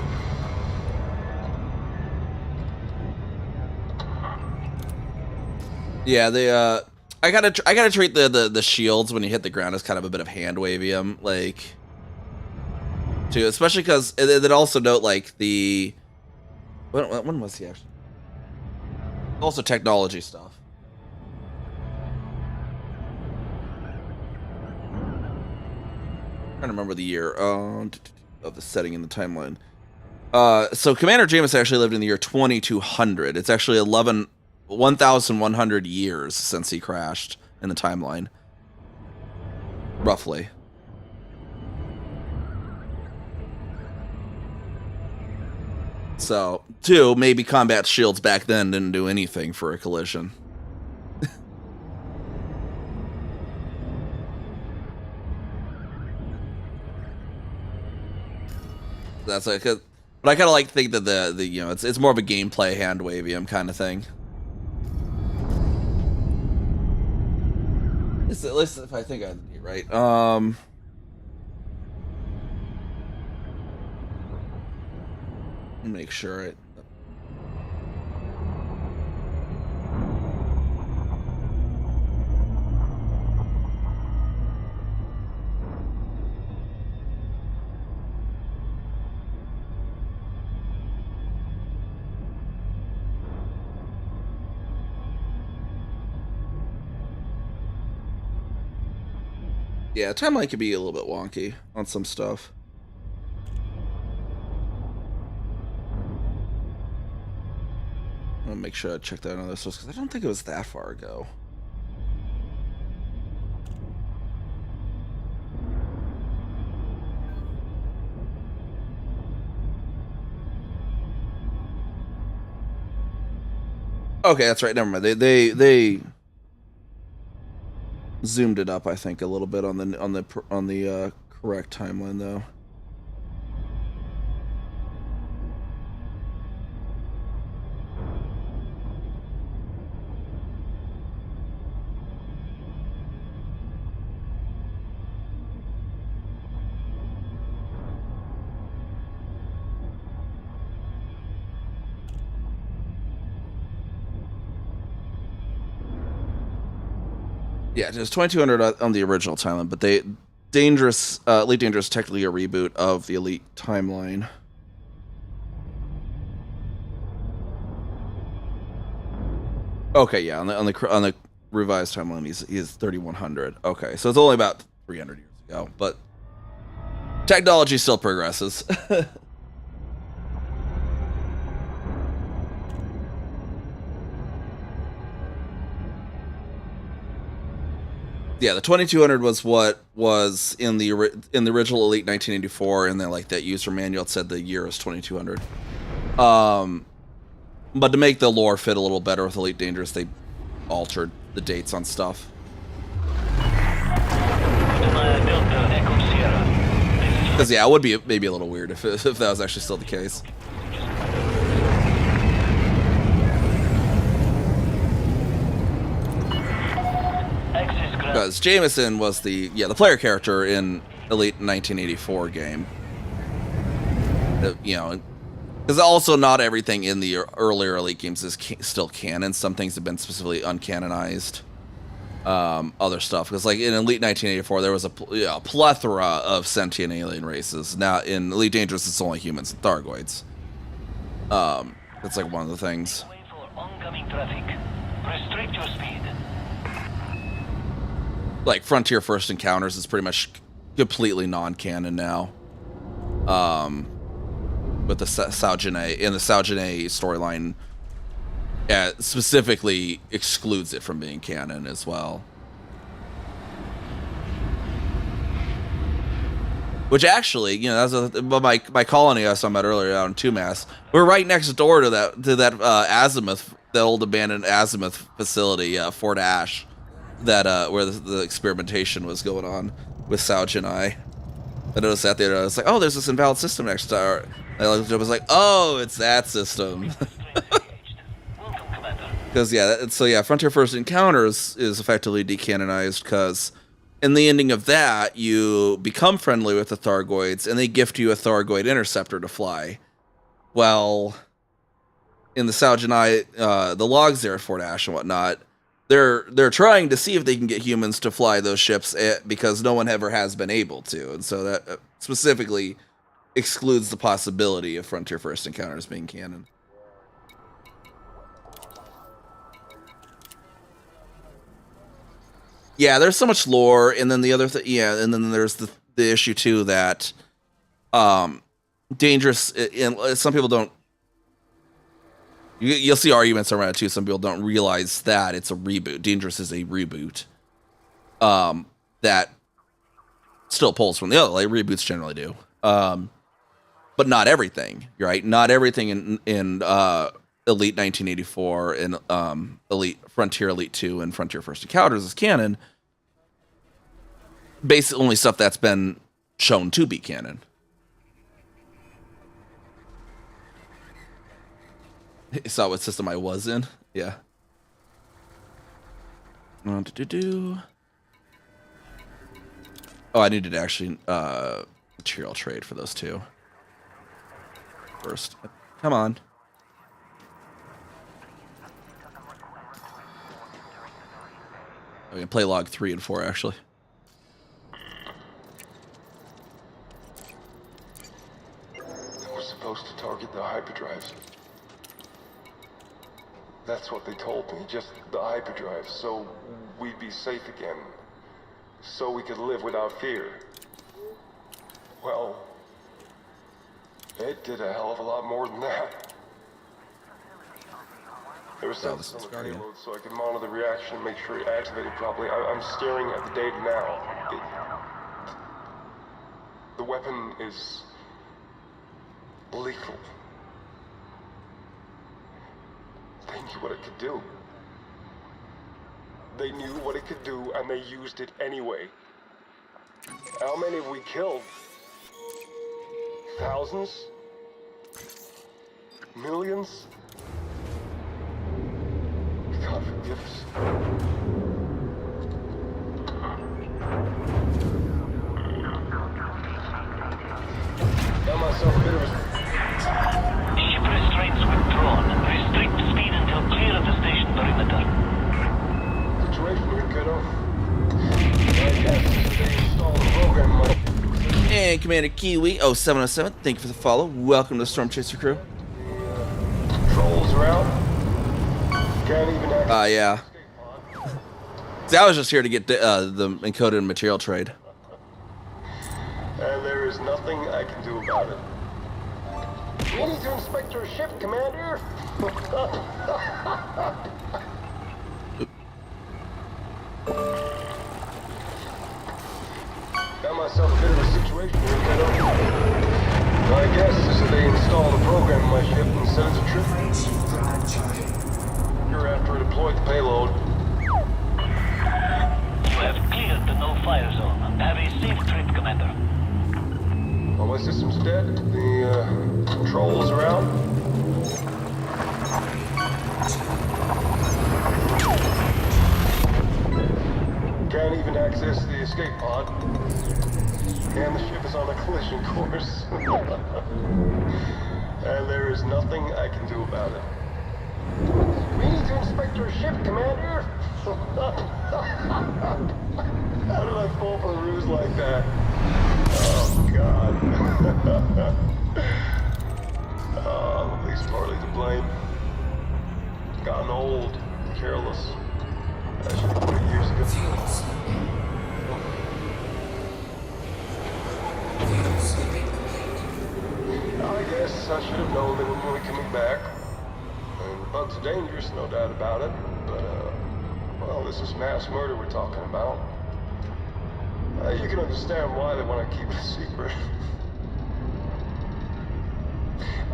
Yeah, I gotta treat the shields when you hit the ground as kind of a bit of hand wavium, like, too, especially because then also note like the when was he actually? Also technology stuff. Trying to remember the year of the setting in the timeline. So Commander Jameis actually lived in the year 2200. It's actually 1,100 years since he crashed in the timeline, roughly. So, two, maybe combat shields back then didn't do anything for a collision. That's like, but I kind of like to think that the you know it's more of a gameplay hand wavium kind of thing. At least if I think I'd be right. Make sure it. Yeah, timeline could be a little bit wonky on some stuff. I'm gonna make sure I check that on this because I don't think it was that far ago. Okay, that's right. Never mind. They zoomed it up, I think, a little bit on the correct timeline though. Yeah, it was 2200 on the original timeline, but Elite Dangerous is technically a reboot of the Elite timeline. Okay, yeah, on the revised timeline, he's 3100. Okay, so it's only about 300 years ago, but technology still progresses. Yeah, the 2200 was what was in the original Elite 1984, and then like that user manual said the year is 2200. But to make the lore fit a little better with Elite Dangerous, they altered the dates on stuff. Because yeah, it would be maybe a little weird if that was actually still the case. Because Jameson was the player character in Elite 1984 game. You know, because also not everything in the earlier Elite games is still canon. Some things have been specifically uncanonized. Other stuff, because like in Elite 1984 there was a plethora of sentient alien races. Now in Elite Dangerous it's only humans and Thargoids. That's like one of the things. Restrict your speed. Like Frontier First Encounters is pretty much completely non-canon now. With the Sao Janae, in the Sao Janae storyline, specifically excludes it from being canon as well. Which actually, you know, that's my colony I was talking about earlier out in Tumas. We're right next door to that Azimuth, that old abandoned Azimuth facility, Fort Ash. That where the experimentation was going on with Sao Janae. I noticed that there. I was like, oh, there's this invalid system next to I looked up. I was like, oh, it's that system. Because yeah, so yeah, Frontier First Encounters is effectively decanonized because in the ending of that, you become friendly with the Thargoids, and they gift you a Thargoid interceptor to fly. Well, in the Sao Janai, the logs there at Fort Ash and whatnot, they're trying to see if they can get humans to fly those ships because no one ever has been able to, and so that specifically excludes the possibility of Frontier First Encounters being canon. Yeah, there's so much lore, and then the other and then there's the issue too that Dangerous, and some people don't. You'll see arguments around it too. Some people don't realize that it's a reboot. Dangerous is a reboot that still pulls from the other, like reboots generally do. But not everything, right? Not everything in Elite 1984 and Elite Frontier Elite 2 and Frontier First Encounters is canon. Basically, only stuff that's been shown to be canon. You saw what system I was in? Yeah. Oh, I needed to actually material trade for those two. First. Come on. I can play log 3 and 4 actually. We're supposed to target the hyperdrives. That's what they told me, just the hyperdrive, so we'd be safe again. So we could live without fear. Well, it did a hell of a lot more than that. There was sensors on the payload so I could monitor the reaction and make sure it activated properly. I'm staring at the data now. The weapon is lethal. They knew what it could do. They knew what it could do, and they used it anyway. How many have we killed? Thousands? Millions? God forgive us. Got myself a bit of a... Ship restraints withdrawn. Restrict speed until clear of the station perimeter. Situation here, kiddo. They installed a program like... And Commander Kiwi 0707, thank you for the follow. Welcome to the Storm Chaser crew. Trolls are out. Can't even access Yeah. See, I was just here to get the encoded material trade. And there is nothing I can do about it. We need to inspect your ship, Commander. Got myself a bit of a situation here, kiddo. My guess is that they installed a program in my ship and said it's a trip. You're after it deployed the payload. You have cleared the no-fire zone. Have a safe trip, Commander. All my system's dead. The controls are out. Can't even access the escape pod. And the ship is on a collision course. And there is nothing I can do about it. We need to inspect your ship, Commander. How did I fall for a ruse like that? Oh, God. I'm at least partly to blame. Gotten old, careless. I should have 20 years ago. I guess I should have known they wouldn't be coming back. And bugs are dangerous, no doubt about it. But, well, this is mass murder we're talking about. You can understand why they want to keep it a secret.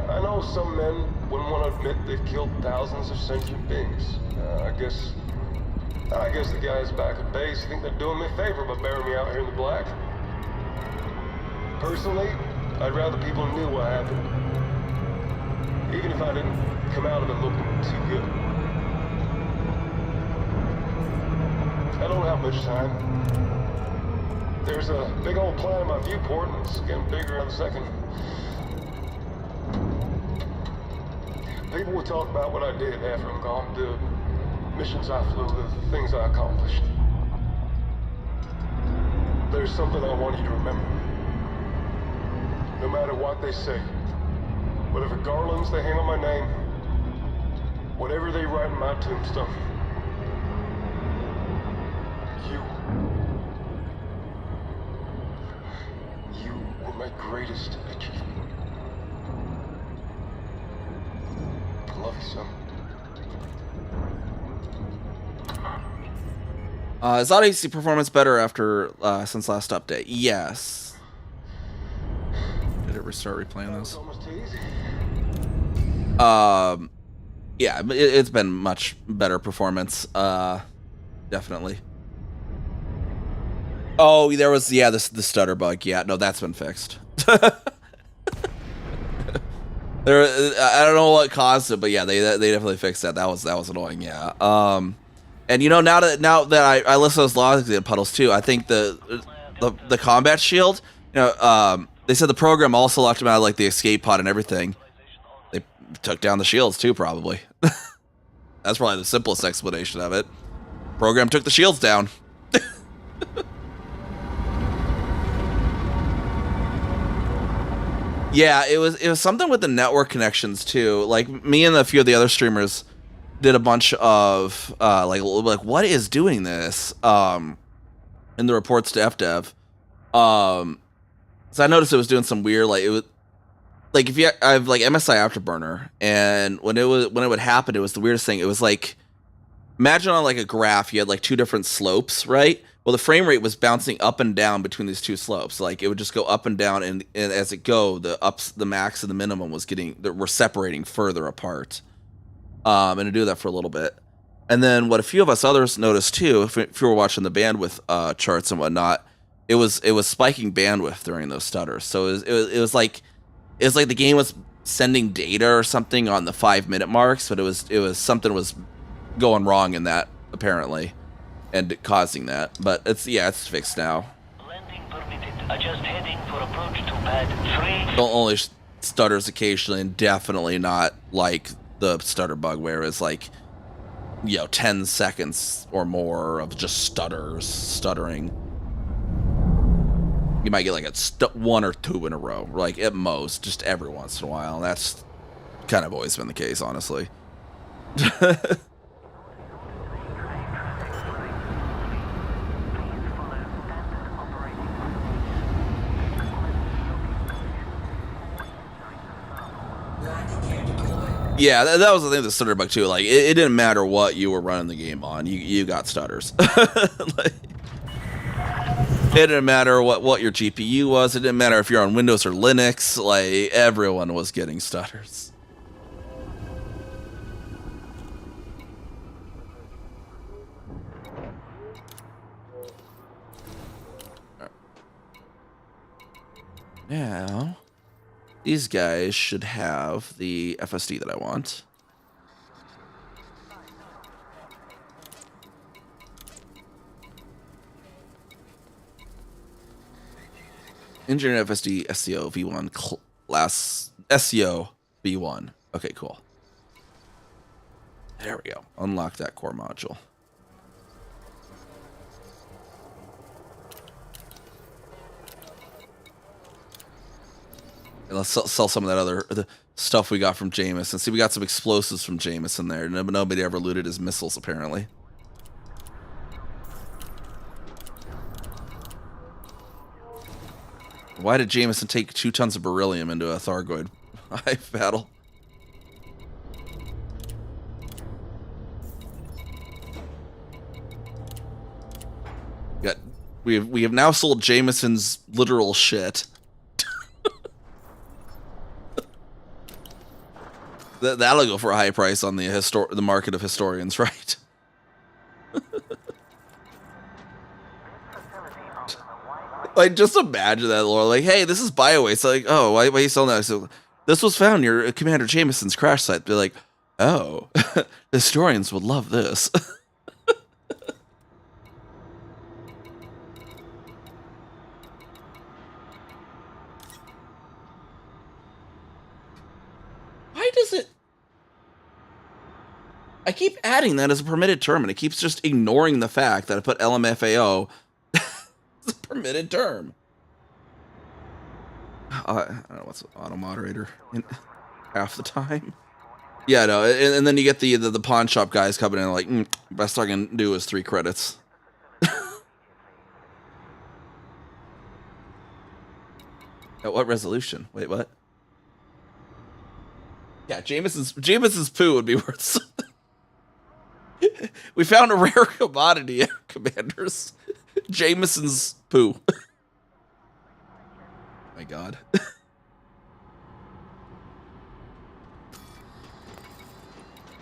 I know some men wouldn't want to admit they've killed thousands of sentient beings. I guess the guys back at base think they're doing me a favor by burying me out here in the black. Personally, I'd rather people knew what happened. Even if I didn't come out of it looking too good. I don't have much time. There's a big old plant in my viewport, and it's getting bigger every second. People would talk about what I did after I'm gone, the missions I flew, the things I accomplished. There's something I want you to remember. No matter what they say, whatever garlands they hang on my name, whatever they write in my tombstone, you were my greatest achievement. I love you, son. Is Odyssey performance better after since last update? Yes. Did it restart replaying this? Yeah, it's been much better performance. Definitely. Oh, there was the stutter bug. Yeah, no, that's been fixed. I don't know what caused it, but yeah, they definitely fixed that. That was annoying. Yeah. And you know, now that I listen to those logs in Puddles too, I think the combat shield, you know, they said the program also locked them out of like the escape pod and everything. They took down the shields too, probably. That's probably the simplest explanation of it. Program took the shields down. Yeah, it was something with the network connections too. Like me and a few of the other streamers did a bunch of like what is doing this in the reports to FDev. So I noticed it was doing some weird, like it was like if you I have like MSI Afterburner, and when it would happen, it was the weirdest thing. It was like, imagine on like a graph you had like two different slopes, right? Well, the frame rate was bouncing up and down between these two slopes. Like it would just go up and down, and as it go, the max and the minimum were separating further apart. And to do that for a little bit. And then what a few of us others noticed too, if you were watching the bandwidth charts and whatnot, it was spiking bandwidth during those stutters. So it was like the game was sending data or something on the 5-minute marks, but it was something was going wrong in that apparently, and causing that. But it's fixed now. Landing permitted. Adjust heading for approach to pad 3. Only stutters occasionally, and definitely not like the stutter bug where it's like, you know, 10 seconds or more of just stuttering. You might get like one or two in a row, like at most, just every once in a while. And that's kind of always been the case, honestly. Yeah, that was the thing with the stutter bug too. Like it didn't matter what you were running the game on, you got stutters. Like, it didn't matter what your GPU was. It didn't matter if you're on Windows or Linux. Like everyone was getting stutters. Now, these guys should have the FSD that I want. Engineer FSD SCO V1 class SCO V1. Okay, cool. There we go. Unlock that core module. And let's sell some of that the stuff we got from Jameson. See, we got some explosives from Jameson there. Nobody ever looted his missiles, apparently. Why did Jameson take 2 tons of beryllium into a Thargoid hive battle? We have now sold Jameson's literal shit. That'll go for a high price on the market of historians, right? Like, just imagine that, Laura. Like, hey, this is biowaste. Like, oh, why are you selling that? So, this was found near Commander Jameson's crash site. They're like, oh, historians would love this. is it? I keep adding that as a permitted term, and it keeps just ignoring the fact that I put LMFAO as a permitted term. I don't know what's auto moderator half the time. Yeah, no, and then you get the pawn shop guys coming in like, best I can do is 3 credits. At what resolution? Wait, what? Yeah, Jameson's poo would be worth something. We found a rare commodity, Commanders. Jameson's poo. My God.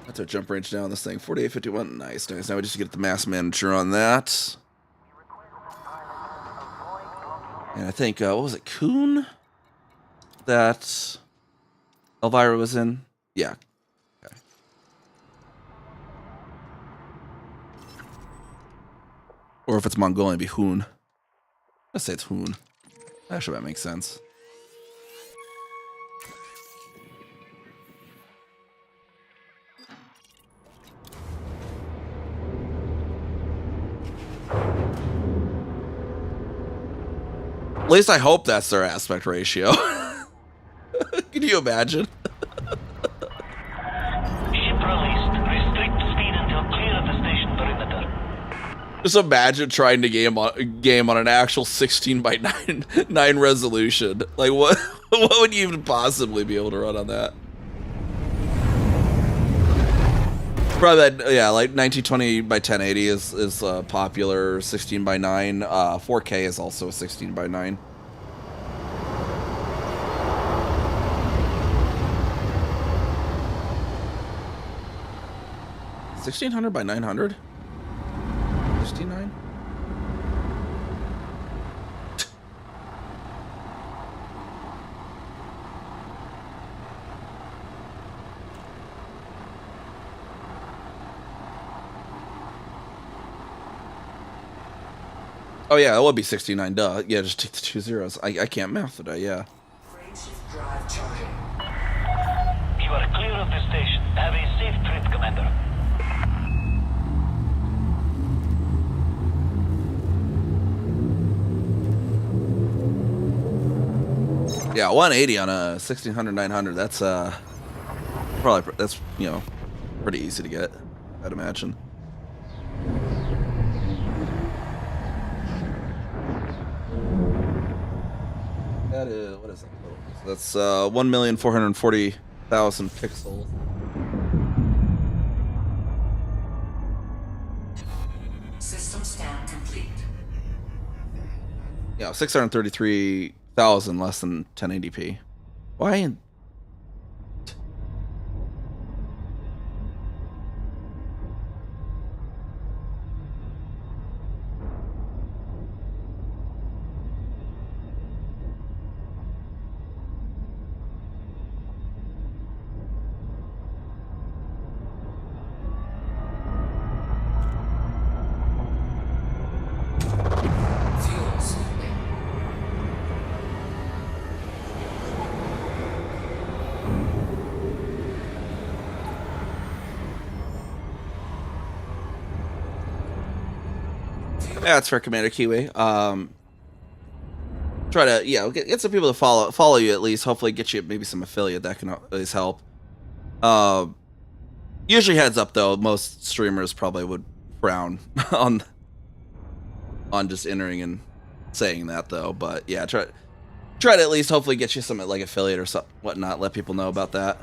That's our jump range down this thing. 4851. Nice. Now we just get the mass manager on that. And I think, what was it, Kuhn? That Elvira was in? Yeah. Okay. Or if it's Mongolian, it'd be Hoon. Let's say it's Hoon. Actually, that makes sense. At least I hope that's their aspect ratio. Can you imagine? Ship released. Restrict speed until clear of the station perimeter. Just imagine trying to game on an actual 16:9 resolution. Like what would you even possibly be able to run on that? Probably that, yeah, like 1920 by 1080 is popular. 16:9. 4K is also a 16:9. $1,600 by 900. 69. Oh yeah, it would be 69, duh. Yeah, just take the 2 zeros. I can't math today, yeah. You are clear of the station. Have a safe trip, Commander. Yeah, 180 on a 1600-900. That's probably you know, pretty easy to get, I'd imagine. That is, what is that? That's 1,440,000 pixels. System scan complete. Yeah, 633,000 less than 1080p. Why? Yeah, that's fair, Commander Kiwi. Try to, yeah, get some people to follow you at least. Hopefully get you maybe some affiliate that can always help. Usually heads up though, most streamers probably would frown on just entering and saying that though. But yeah, try to at least hopefully get you some like affiliate or something, whatnot. Let people know about that.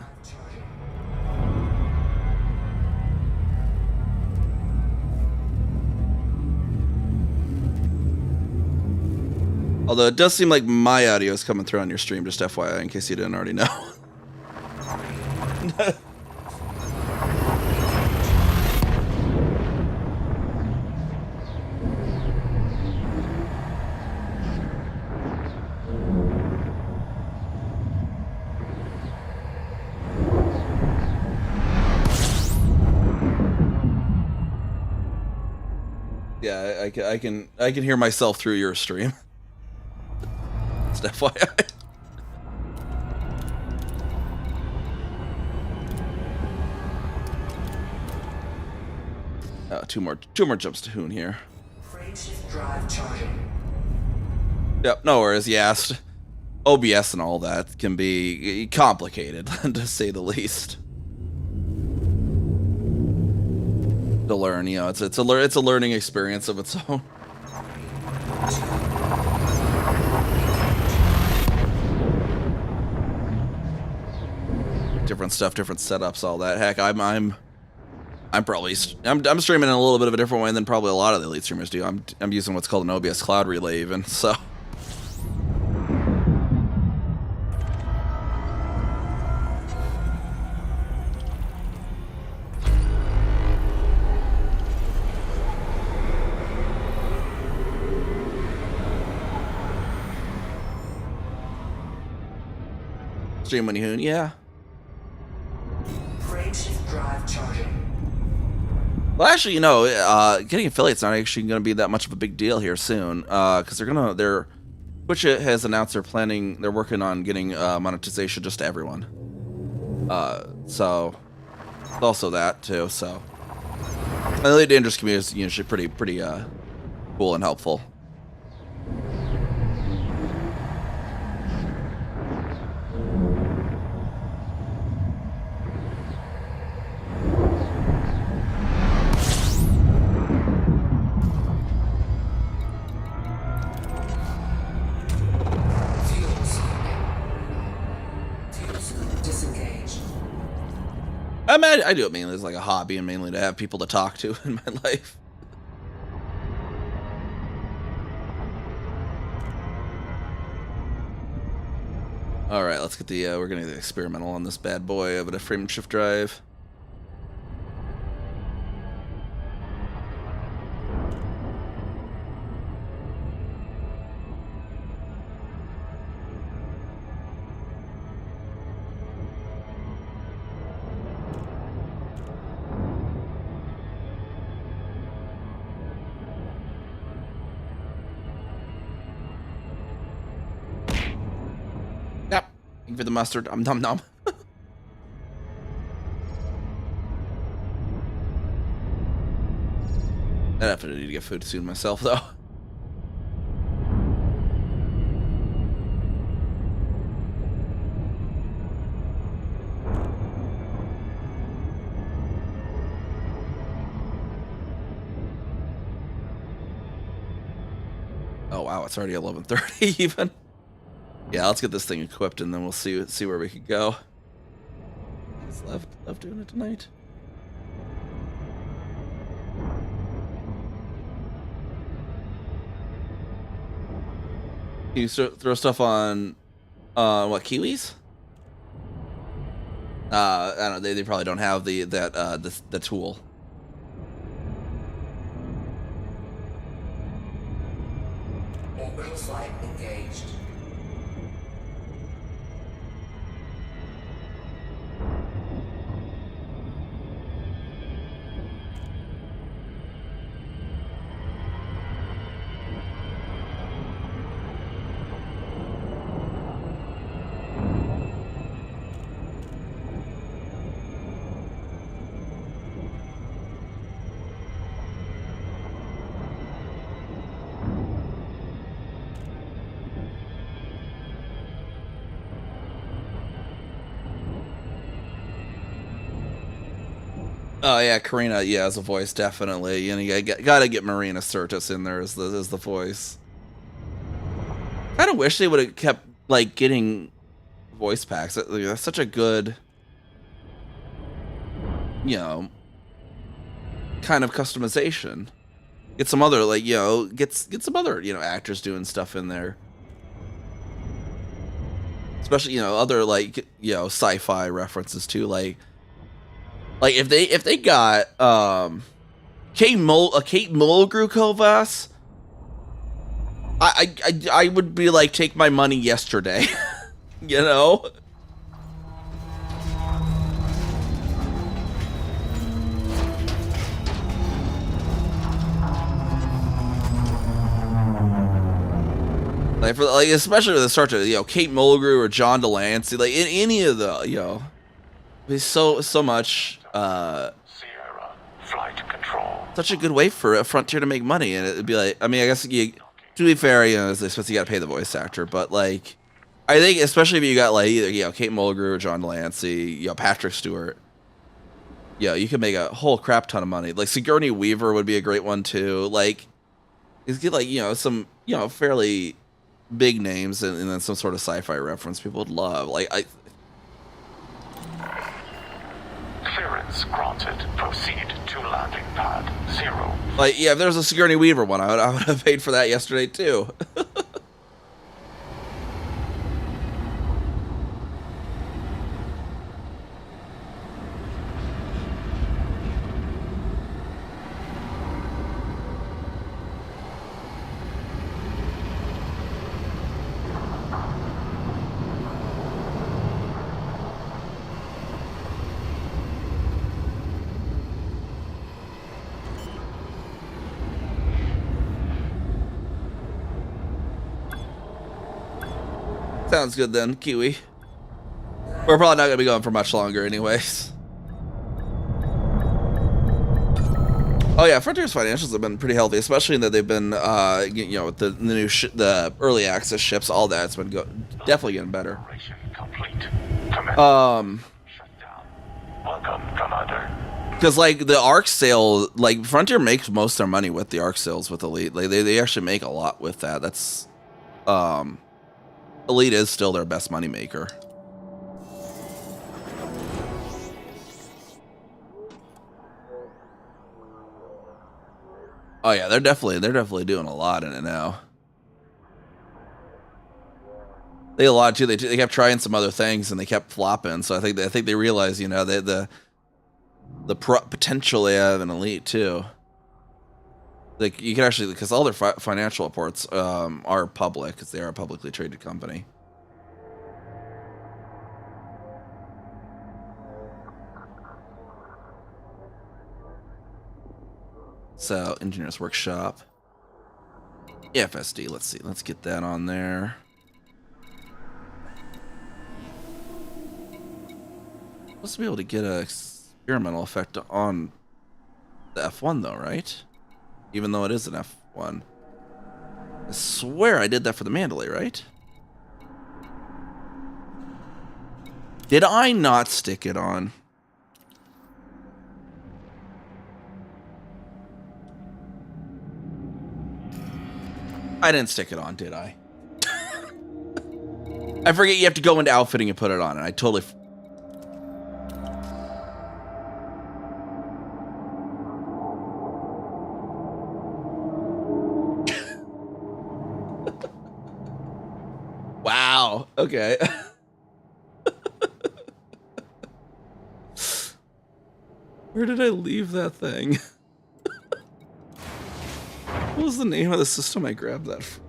Although it does seem like my audio is coming through on your stream, just FYI, in case you didn't already know. Yeah, I can hear myself through your stream. Just FYI. Two more jumps to Hoon here. Frameshift drive charging. Yep, no worries. Yes, OBS and all that can be complicated, to say the least. To learn, you know, it's a learning experience of its own. Different stuff, different setups, all that. Heck, I'm streaming in a little bit of a different way than probably a lot of the elite streamers do. I'm using what's called an OBS cloud relay even, so. Stream when you hoon, yeah. Frameshift drive charging. Well, actually, you know, getting affiliates not actually going to be that much of a big deal here soon, because Twitch has announced they're working on getting monetization just to everyone. So it's also that too. So the Elite Dangerous community is usually pretty cool and helpful. I do it mainly as like a hobby and mainly to have people to talk to in my life. All right, let's get we're gonna get the experimental on this bad boy of a frame shift drive. For the mustard, nom nom. I definitely need to get food soon myself, though. Oh wow, it's already 11:30 even. Yeah, let's get this thing equipped and then we'll see where we could go. He's love doing it tonight. Can you throw stuff on what, Kiwis? I don't know, they probably don't have the tool. Orbital flight engaged. Oh yeah, Karina, yeah, as a voice, definitely. You know, you gotta get Marina Sirtis in there as the voice. Kind of wish they would have kept like getting voice packs. That's such a good, you know, kind of customization. Get some other get some other actors doing stuff in there. Especially other sci-fi references too, like if they got Kate Mulgrew Kovas, I would be like, take my money yesterday. You know? Especially with the start to Kate Mulgrew or John Delancey, like in any of the be so much Sierra flight control. Such a good way for a Frontier to make money, and it'd be like, I mean, I guess to be fair, you know, it's supposed you got to pay the voice actor, but like, I think especially if you got like either, you know, Kate Mulgrew or John Delancey, you know, Patrick Stewart, yeah, you could make a whole crap ton of money. Like Sigourney Weaver would be a great one too. Like, you get like, you know, some, you know, fairly big names and then some sort of sci-fi reference people would love. Like, Clearance granted. Proceed to landing pad 0. Like, yeah, if there was a Sigourney Weaver one, I would have paid for that yesterday too. Sounds good then, Kiwi. We're probably not gonna be going for much longer anyways. Oh yeah, Frontier's financials have been pretty healthy, especially in that they've been, you know, with the new the early access ships, all that's been definitely getting better. Welcome, Commander. Because like the ARC sale, like Frontier makes most of their money with the ARC sales with Elite. Like they actually make a lot with that. That's, Elite is still their best money maker. Oh yeah, they're definitely doing a lot in it now. They a lot too. They kept trying some other things and they kept flopping. So I think they realized, you know, the potential they have in Elite too. Like you can actually, because all their financial reports are public, because they are a publicly traded company. So Engineers Workshop, FSD. Let's see. Let's get that on there. Supposed to be able to get an experimental effect on the F1 though, right? Even though it is an F1. I swear I did that for the Mandalay, right? Did I not stick it on? I didn't stick it on, did I? I forget you have to go into outfitting and put it on, and I totally... Wow. Okay. Where did I leave that thing? What was the name of the system I grabbed that from?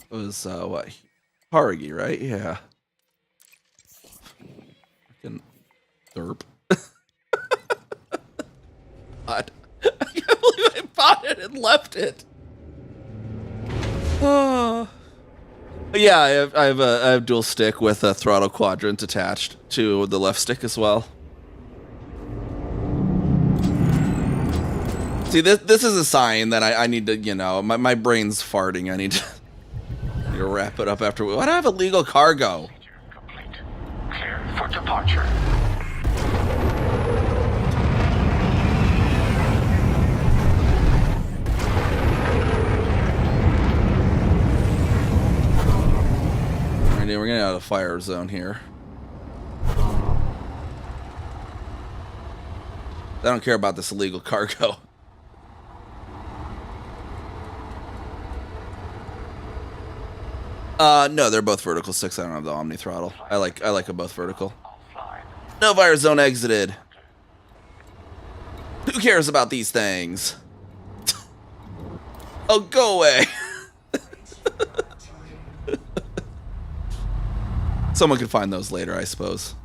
It was, what? Harigi, right? Yeah. Fucking derp. God. I can't believe I bought it and left it. Oh. Yeah, I have dual stick with a throttle quadrant attached to the left stick as well. See, this is a sign that I need to, you know, my brain's farting. I need to wrap it up after. Why do I have illegal cargo? Complete. Clear for departure. We're getting out of the fire zone here. I don't care about this illegal cargo. No, they're both vertical 6. I don't have the Omni throttle. I like them both vertical. No fire zone exited. Who cares about these things? Oh, go away. Someone could find those later, I suppose.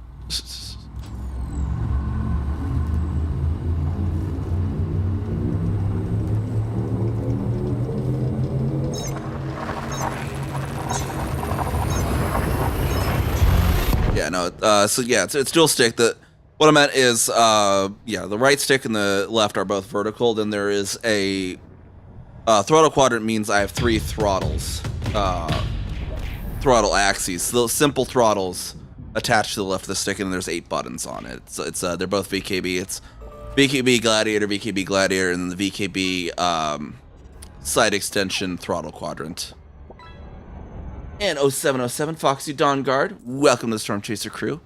Yeah, no. So yeah, it's dual stick. What I meant is, yeah, the right stick and the left are both vertical. Then there is a throttle quadrant means I have 3 throttles, throttle axes. So those simple throttles attached to the left of the stick, and there's 8 buttons on it. So it's they're both VKB. It's VKB Gladiator, and then the VKB side extension throttle quadrant. And 0707 Foxy Dawn Guard, welcome to the Storm Chaser crew.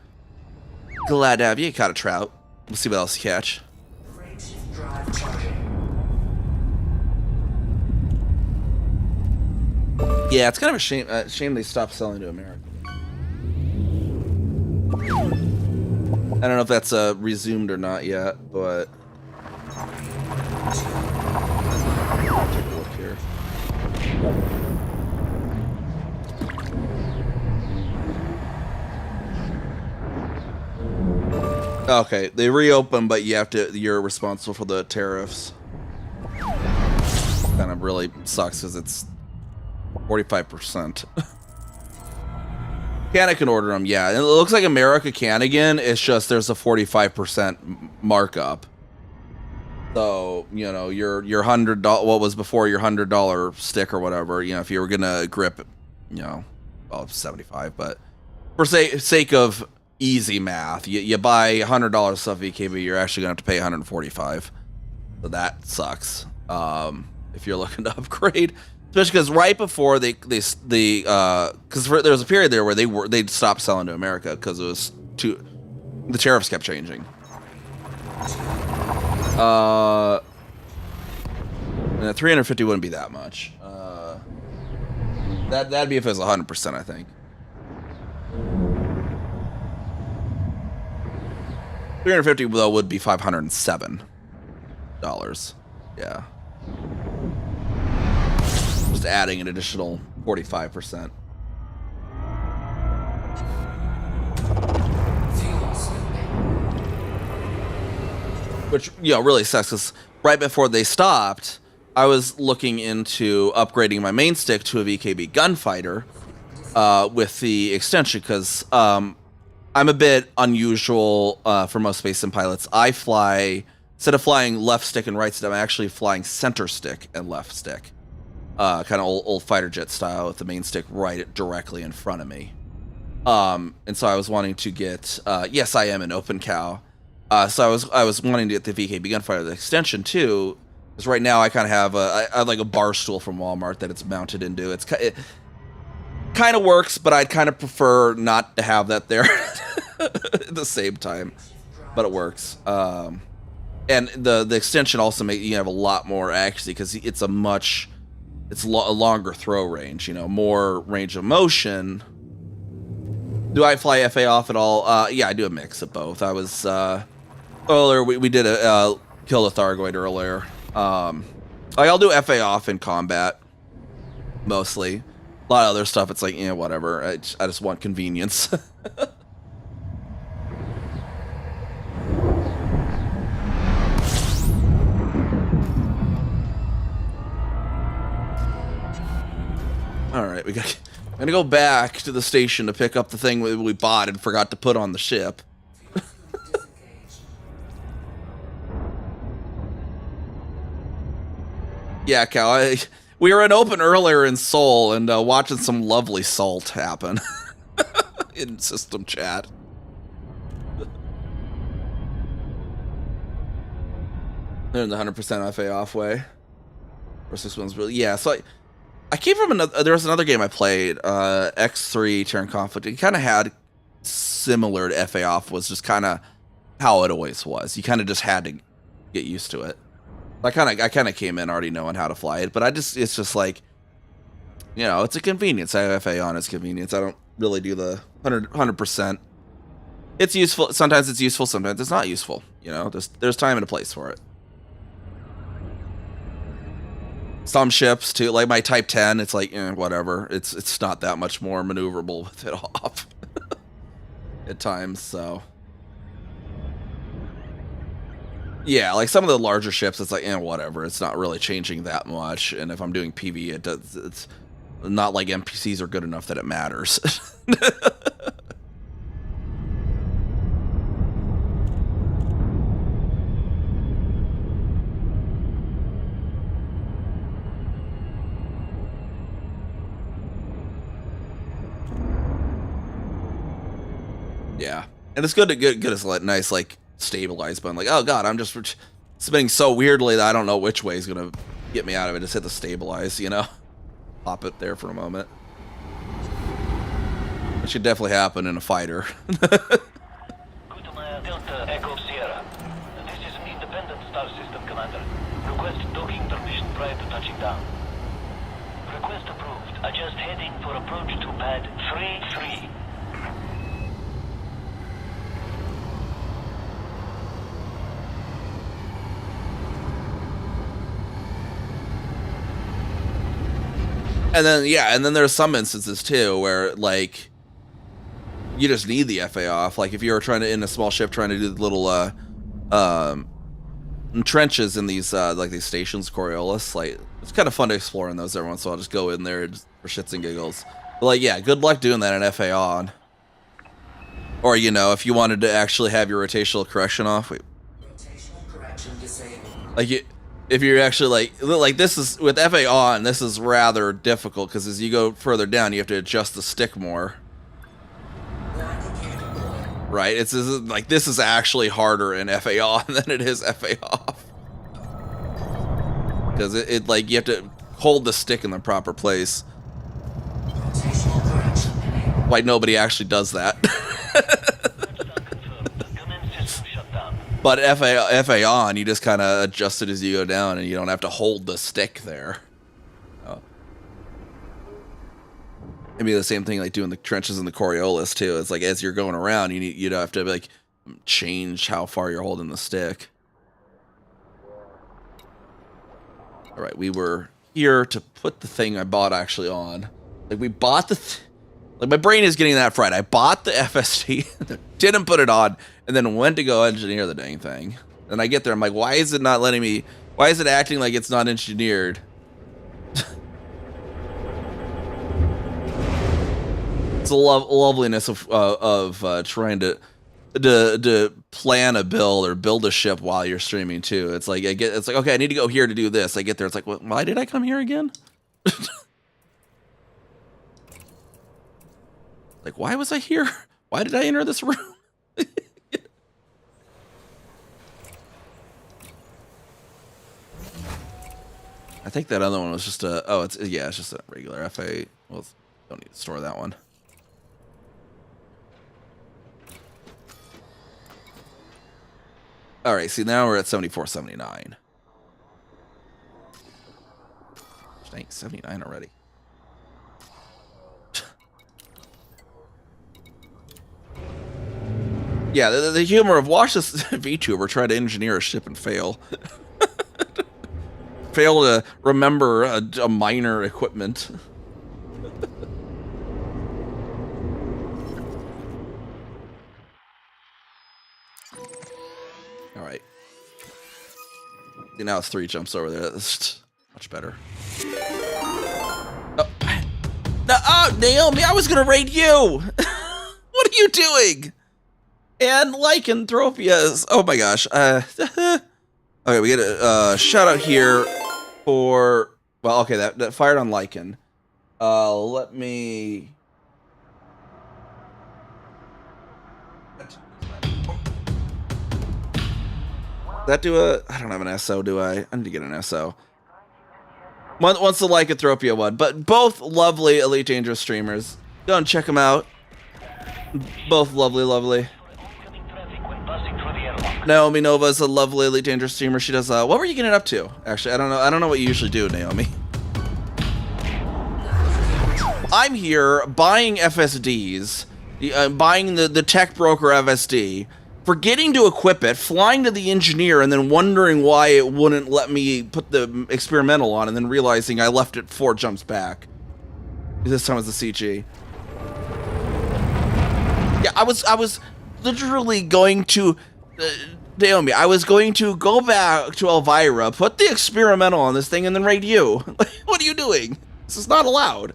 Glad to have you. You caught a trout. We'll see what else you catch. Yeah, it's kind of a shame they stopped selling to America. I don't know if that's resumed or not yet, but I'll take a look here. Okay, they reopened, but you're responsible for the tariffs. Kind of really sucks because it's 45%. Canada can order them, yeah. And it looks like America can again. It's just there's a 45% markup. So, you know, your $100, what was before your $100 stick or whatever, you know, if you were gonna grip, you know, well, 75, but for sake of easy math, you buy $100 stuff VKB, you're actually gonna have to pay $145. So that sucks. If you're looking to upgrade, especially because right before there was a period there where they'd stopped selling to America because the tariffs kept changing. And 350 wouldn't be that much. That'd be if it was 100%, I think. 350 though would be $507. Yeah. Just adding an additional 45%. Which, you know, really sucks because right before they stopped, I was looking into upgrading my main stick to a VKB gunfighter with the extension because I'm a bit unusual for most space sim pilots. I fly, instead of flying left stick and right stick, I'm actually flying center stick and left stick. Kind of old fighter jet style with the main stick right directly in front of me. And so I was wanting to get, yes, I am an open cow. So I was wanting to get the VKB gunfighter, the extension too, because right now I kind of have I have like a bar stool from Walmart that it's mounted into. It kind of works, but I'd kind of prefer not to have that there at the same time. But it works. And the extension also makes you have a lot more accuracy because it's a longer throw range, you know, more range of motion. Do I fly FA off at all? Yeah, I do a mix of both. I was earlier we did a kill the Thargoid earlier. I'll do FA off in combat mostly. A lot of other stuff, it's like, yeah, whatever. I just want convenience. All right, I'm gonna go back to the station to pick up the thing we bought and forgot to put on the ship. Yeah, Cal, we were in open earlier in Seoul and watching some lovely salt happen in system chat. They're in the 100% FA off way. Or 6 one's really, yeah. So I came from there was another game I played, X3 Terran Conflict. It kind of had similar to FA off, was just kind of how it always was. You kind of just had to get used to it. I kind of came in already knowing how to fly it, but it's just like, you know, it's a convenience. I have FA on, it's convenience. I don't really do the 100%. It's useful. Sometimes it's useful, sometimes it's not useful. You know, there's time and a place for it. Some ships too, like my Type 10, it's like, whatever. It's not that much more maneuverable with it off at times, so. Yeah, like some of the larger ships, it's like, whatever. It's not really changing that much. And if I'm doing PV, it's not like NPCs are good enough that it matters. Yeah, and it's good as a nice like stabilize button. Like, oh god, I'm just spinning so weirdly that I don't know which way is gonna get me out of it. Just hit the stabilize, you know, pop it there for a moment. It should definitely happen in a fighter. Delta Echo Sierra. This is an independent star system commander. Request docking permission prior to touching down. Request approved. Adjust heading for approach to pad 3-3. And then yeah, and then there's some instances too where like you just need the FA off. Like if you were trying to in a small ship trying to do the little trenches in these like these stations, Coriolis, like it's kind of fun to explore in those every once in a while. Just go in there just for shits and giggles. But like yeah, good luck doing that in FA on. Or you know, if you wanted to actually have your rotational correction off, Rotational correction disabled. like if you're actually like this is with FA on, this is rather difficult because as you go further down, you have to adjust the stick more. Right, it's like this is actually harder in FA on than it is FA off because it like you have to hold the stick in the proper place. Like nobody actually does that. But FA on, you just kind of adjust it as you go down, and you don't have to hold the stick there. Maybe the same thing like doing the trenches in the Coriolis too. It's like as you're going around, you have to like change how far you're holding the stick. All right, we were here to put the thing I bought actually on. Like we bought the, like my brain is getting that fried. I bought the FSD, didn't put it on, and then went to go engineer the dang thing. And I get there, I'm like, why is it not letting me? Why is it acting like it's not engineered? It's the loveliness of trying to plan a build or build a ship while you're streaming too. It's like it's like okay, I need to go here to do this. I get there, it's like, well, why did I come here again? Like, why was I here? Why did I enter this room? I think that other one was just a it's just a regular FA. Well, don't need to store that one. All right, see, now we're at 74.79. Dang, 79 already. Yeah, the humor of watch this VTuber try to engineer a ship and fail. Fail to remember a minor equipment. All right. Now it's 3 jumps over there. That's much better. Oh, no, oh, Naomi, I was gonna raid you. What are you doing? And lycanthropias. Oh my gosh. Okay, we get a shout out here for. Well, okay, that fired on Lycan. Let me. That do a? I don't have an SO, do I? I need to get an SO. Once the lycanthropia one, but both lovely Elite Dangerous streamers. Go and check them out. Both lovely. Naomi Nova's a lovely Elite Dangerous streamer. She does. What were you getting up to? Actually, I don't know. I don't know what you usually do, Naomi. I'm here buying FSDs, buying the tech broker FSD, forgetting to equip it, flying to the engineer, and then wondering why it wouldn't let me put the experimental on, and then realizing I left it 4 jumps back. This time it was the CG. Yeah, I was literally going to. Naomi, I was going to go back to Elvira, put the experimental on this thing, and then raid you. What are you doing? This is not allowed.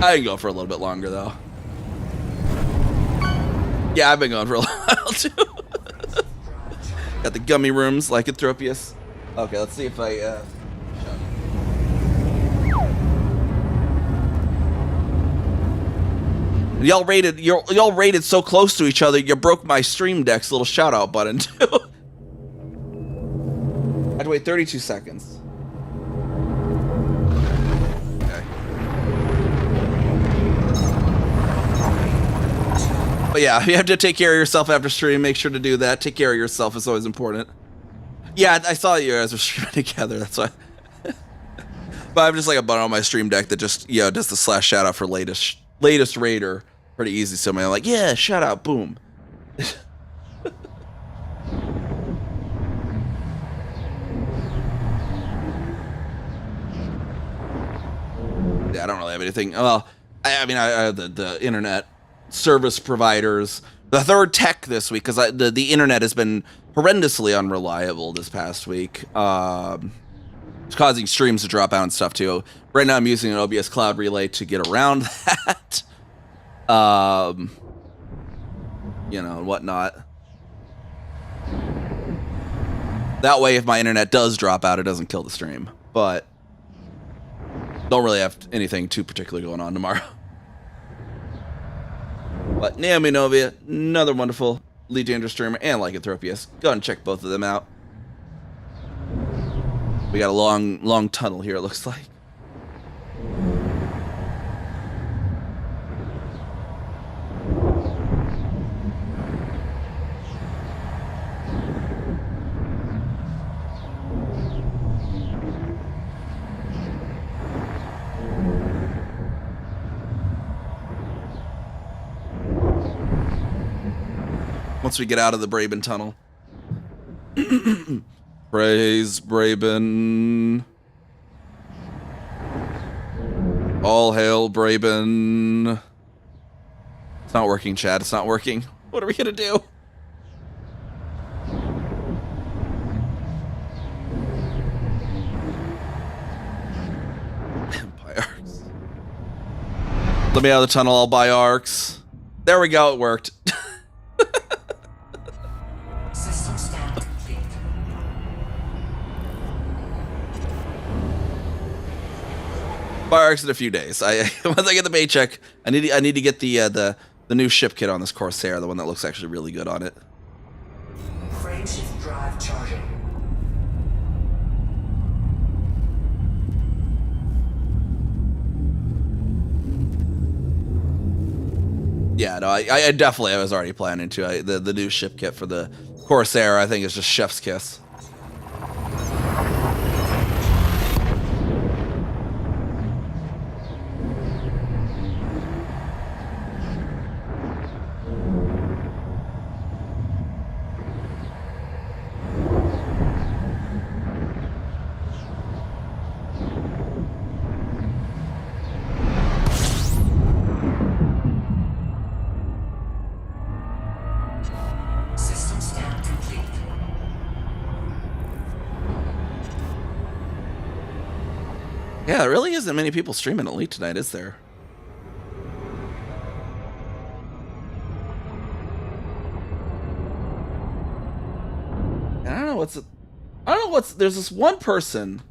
I can go for a little bit longer, though. Yeah, I've been going for a while, too. Got the gummy rooms, lycanthropius. Okay, let's see if I, Y'all rated so close to each other, you broke my Stream Deck's little shout out button too. I had to wait 32 seconds. Okay. But yeah, you have to take care of yourself after stream. Make sure to do that. Take care of yourself. It's always important. Yeah, I saw you guys were streaming together. That's why. But I'm just like a button on my Stream Deck that just, you know, does the slash shout out for latest raider. Pretty easy. So I'm like, yeah, shout out, boom. Yeah, I don't really have anything. Well, I mean, I have the internet service providers. The third tech this week, because the internet has been horrendously unreliable this past week. It's causing streams to drop out and stuff too. Right now I'm using an OBS Cloud Relay to get around that. You know, and whatnot. That way, if my internet does drop out, it doesn't kill the stream. But don't really have anything too particular going on tomorrow. But Niamh Kaminari, another wonderful Elite Dangerous streamer, and Lycanthropius. Go ahead and check both of them out. We got a long tunnel here, it looks like. Once we get out of the Braben tunnel. Praise Braben. All hail Braben. It's not working, Chad. It's not working. What are we gonna do? Buy arcs. Let me out of the tunnel. I'll buy arcs. There we go. It worked. Buy arcs in a few days. Once I get the paycheck, I need to get the new ship kit on this Corsair, the one that looks actually really good on it. Frameshift drive charging. Yeah, no, I definitely was already planning to. The new ship kit for the Corsair, I think, is just chef's kiss. Yeah, there really isn't many people streaming Elite tonight, is there? I don't know what's. There's this one person.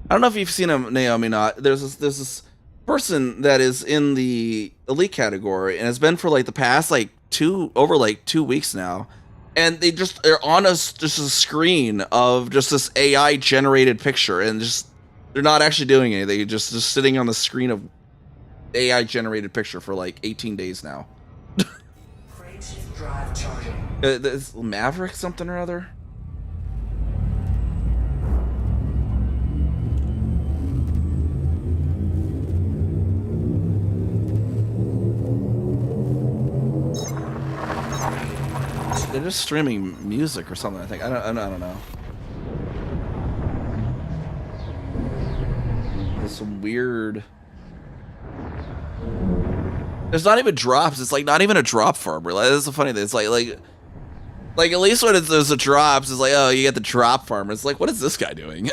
I don't know if you've seen him, Naomi. Not there's this person that is in the Elite category and has been for like the past over 2 weeks now, and they're on just a screen of just this AI generated picture, and just they're not actually doing anything. They're just sitting on the screen of AI generated picture for like 18 days now. Drive charging. It's Maverick something or other. They're just streaming music or something. I think I don't know. There's some weird. There's not even drops. It's like not even a drop farmer. Like, that's the funny thing. It's like at least when there's a drops, it's like, oh, you get the drop farmer. It's like, what is this guy doing?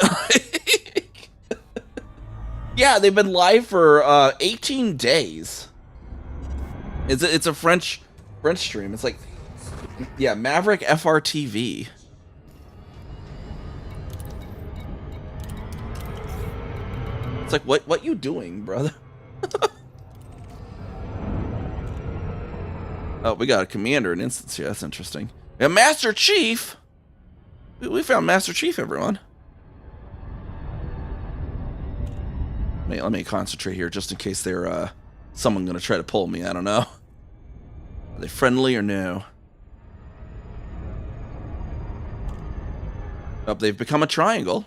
Yeah, they've been live for 18 days. It's a French stream. It's like, yeah, Maverick FRTV. It's like, what you doing, brother? Oh, we got a commander in instance here. That's interesting. And Master Chief. We found Master Chief, everyone. Let me concentrate here, just in case they're someone gonna try to pull me. I don't know. Are they friendly or no? Oh, they've become a triangle.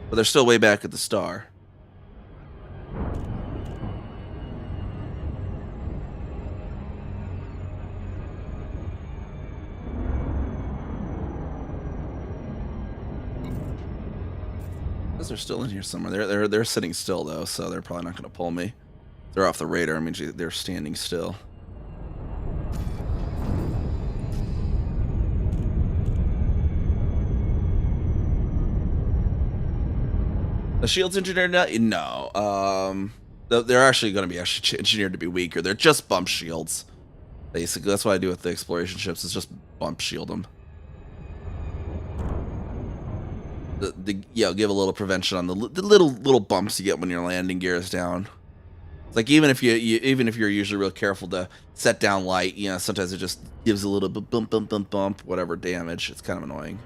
But they're still way back at the star. They're still in here somewhere. They're sitting still though, so they're probably not going to pull me. They're off the radar. I mean, they're standing still. The shield's engineered now? No. They're actually going to be engineered to be weaker. They're just bump shields. Basically, that's what I do with the exploration ships, is just bump shield them. Give a little prevention on the little bumps you get when your landing gear is down. It's like even if you're usually real careful to set down light, sometimes it just gives a little bit bump, whatever damage. It's kind of annoying.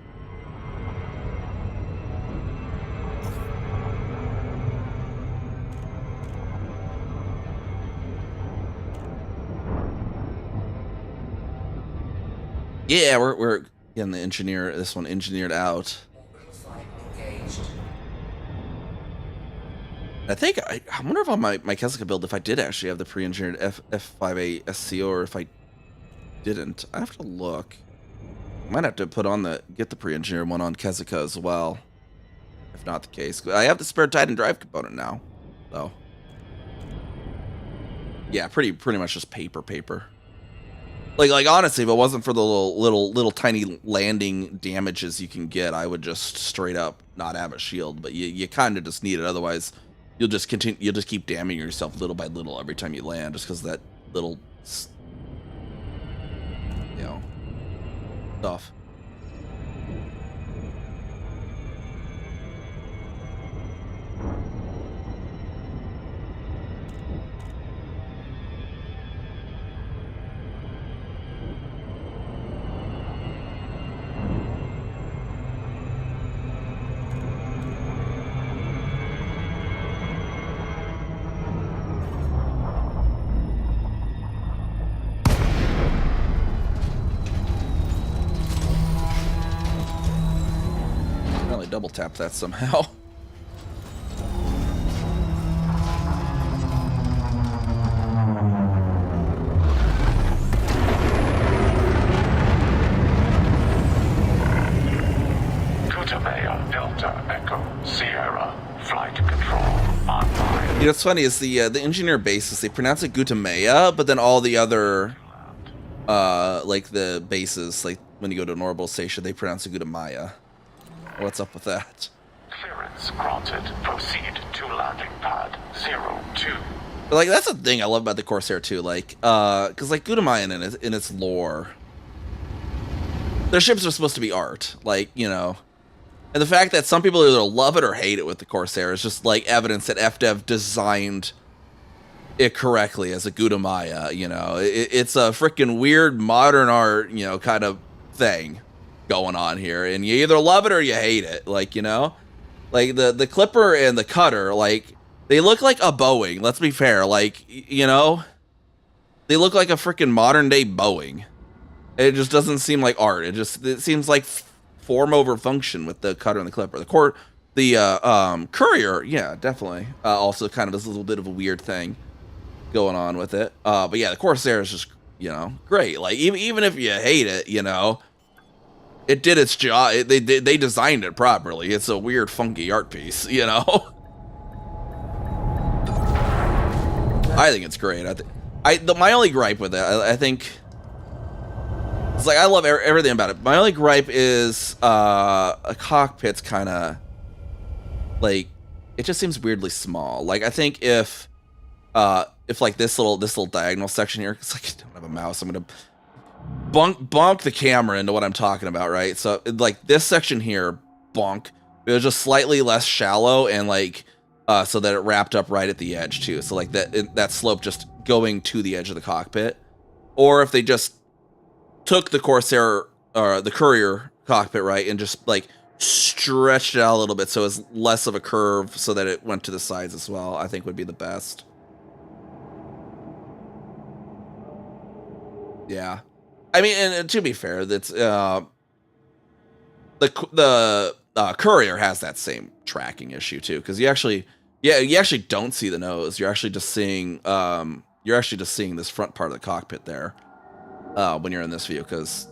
Yeah, we're getting this one engineered out. I think I wonder if on my Kessica build if I did actually have the pre-engineered F5A SCO or if I didn't. I have to look. Might have to get the pre-engineered one on Kessica as well. If not the case, I have the spare Titan drive component now, so yeah, pretty much just paper. Like honestly, if it wasn't for the little tiny landing damages you can get, I would just straight up not have a shield. But you kind of just need it, otherwise you'll just keep damaging yourself little by little every time you land, just because of that little stuff. Double tap that somehow. Gutamea, Delta, Echo, Sierra, flight control online. What's funny is the engineer bases, they pronounce it Gutamea, but then all the other like the bases, like when you go to an orbital station, they pronounce it Gutamaya. What's up with that? Clearance granted. Proceed to landing pad 02. But like that's the thing I love about the Corsair too, like because like Gudamayan in its lore, their ships are supposed to be art, like and the fact that some people either love it or hate it with the Corsair is just like evidence that FDev designed it correctly as a Gudamaya. It's a freaking weird modern art, kind of thing going on here, and you either love it or you hate it. Like like the Clipper and the Cutter, like they look like a Boeing. Let's be fair, like they look like a freaking modern day Boeing. It just doesn't seem like art. It seems like form over function with the Cutter and the Clipper. The Courier, yeah, definitely. Also kind of this little bit of a weird thing going on with it. But yeah, the Corsair is just great. Like even if you hate it, it did its job. They designed it properly. It's a weird, funky art piece, I think it's great. My only gripe with it, I think, it's like I love everything about it. My only gripe is a cockpit's kind of like it just seems weirdly small. Like I think if like this little diagonal section here, it's like I don't have a mouse. I'm gonna bonk the camera into what I'm talking about, right? So like this section here, bonk. It was just slightly less shallow and like so that it wrapped up right at the edge too. So like that slope just going to the edge of the cockpit, or if they just took the Corsair or the Courier cockpit, right, and just like stretched it out a little bit so it's less of a curve so that it went to the sides as well, I think would be the best. Yeah. I mean, and to be fair, that's the Courier has that same tracking issue too, because you actually don't see the nose. You're actually just seeing this front part of the cockpit there when you're in this view, because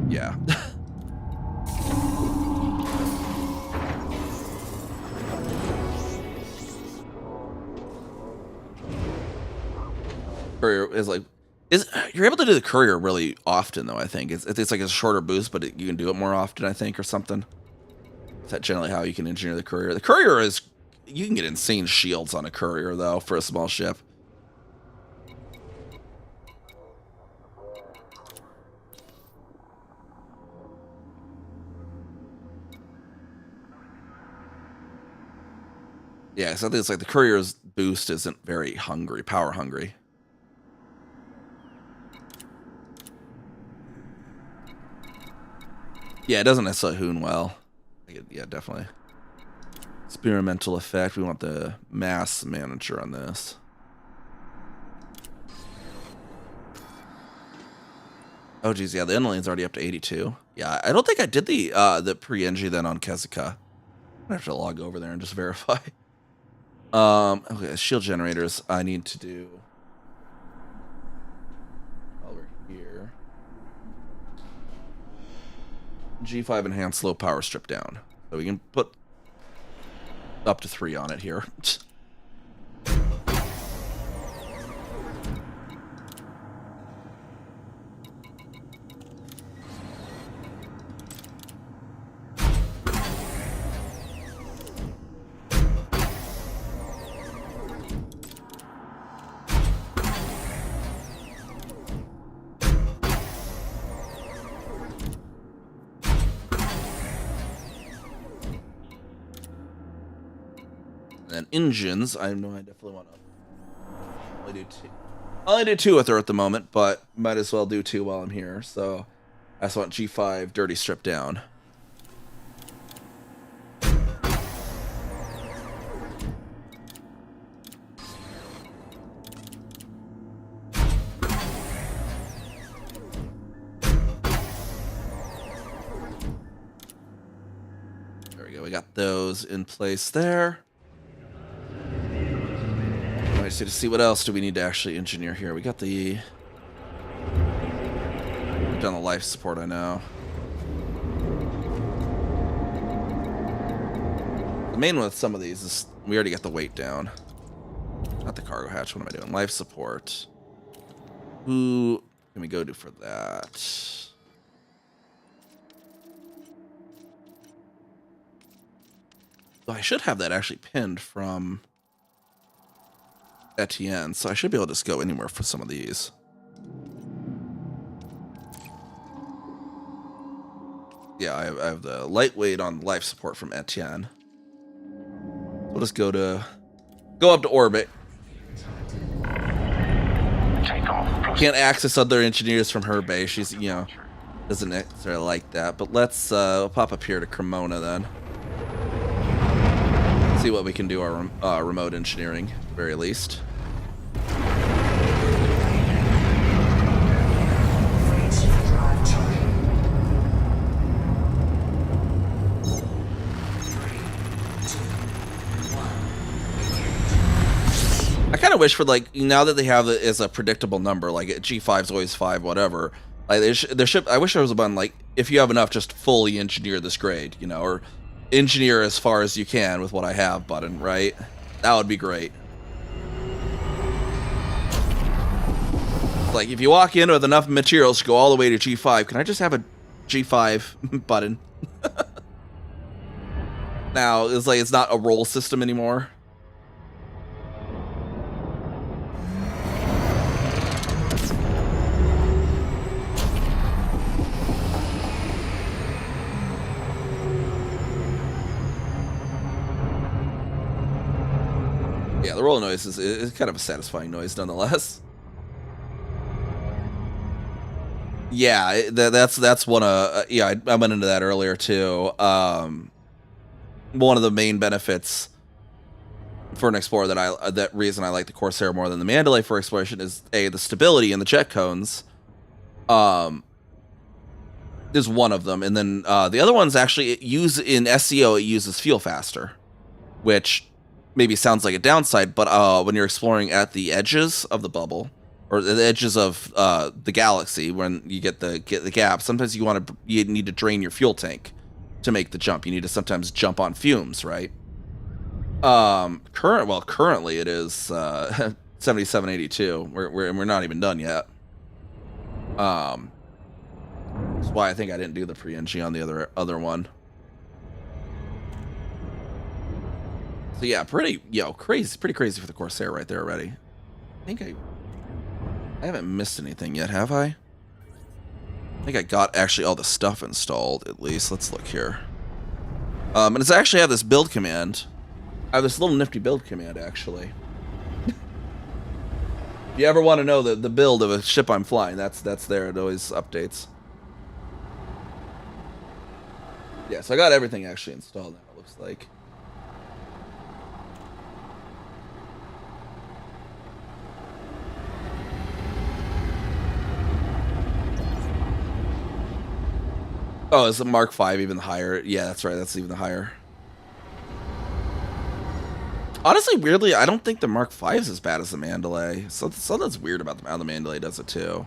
yeah. Courier is like, you're able to do the Courier really often though. I think it's like a shorter boost, but you can do it more often, I think, or something. Is that generally how you can engineer the Courier? The Courier is, you can get insane shields on a Courier though for a small ship. Yeah, so I think it's like the Courier's boost isn't very power hungry. Yeah, it doesn't necessarily hoon well. Yeah, definitely. Experimental effect. We want the mass manager on this. Oh, geez, yeah, the inlane's already up to 82. Yeah, I don't think I did the pre-engie then on Kezuka. I have to log over there and just verify. Okay, shield generators. I need to do over here. G5 enhanced low power strip down. So we can put up to 3 on it here. And engines, I know I definitely want to only do 2. I only do 2 with her at the moment, but might as well do 2 while I'm here. So I just want G5 dirty strip down. There we go. We got those in place there. So to see what else do we need to actually engineer here. We got we've done the life support, I know. The main one with some of these is we already got the weight down. Not the cargo hatch. What am I doing? Life support. Who can we go to for that? So I should have that actually pinned from Etienne, so I should be able to just go anywhere for some of these. Yeah, I have the lightweight on life support from Etienne. We'll just go up to orbit. Can't access other engineers from her base. She's, doesn't necessarily like that. But let's pop up here to Cremona then. See what we can do our remote engineering, at the very least. I kind of wish for, like, now that they have it as a predictable number, like G5's always 5, whatever. Like there should, I wish there was a button like, if you have enough, just fully engineer this grade, or engineer as far as you can with what I have button, right? That would be great. Like, if you walk in with enough materials to go all the way to G5, can I just have a G5 button? Now, it's like it's not a roll system anymore. Yeah, the roll noise is kind of a satisfying noise nonetheless. Yeah, that's one of yeah, I went into that earlier too. One of the main benefits for an explorer that reason I like the Corsair more than the Mandalay for exploration is the stability in the jet cones. Is one of them, and then the other one's actually in SEO it uses fuel faster, which maybe sounds like a downside, but when you're exploring at the edges of the bubble or the edges of the galaxy, when you get the gap, sometimes you need to drain your fuel tank to make the jump. You need to sometimes jump on fumes, right? Currently it is 7782. We're not even done yet. That's why I think I didn't do the pre-NG on the other one. So yeah, pretty crazy for the Corsair right there already. I think I haven't missed anything yet, have I? I think I got actually all the stuff installed at least. Let's look here. And it's actually have this build command. I have this little nifty build command actually. If you ever want to know the build of a ship I'm flying, that's there. It always updates. Yeah, so I got everything actually installed now, it looks like. Oh, is the Mark V even higher? Yeah, that's right, that's even higher. Honestly, weirdly, I don't think the Mark V is as bad as the Mandalay. Something's weird about how the Mandalay does it too.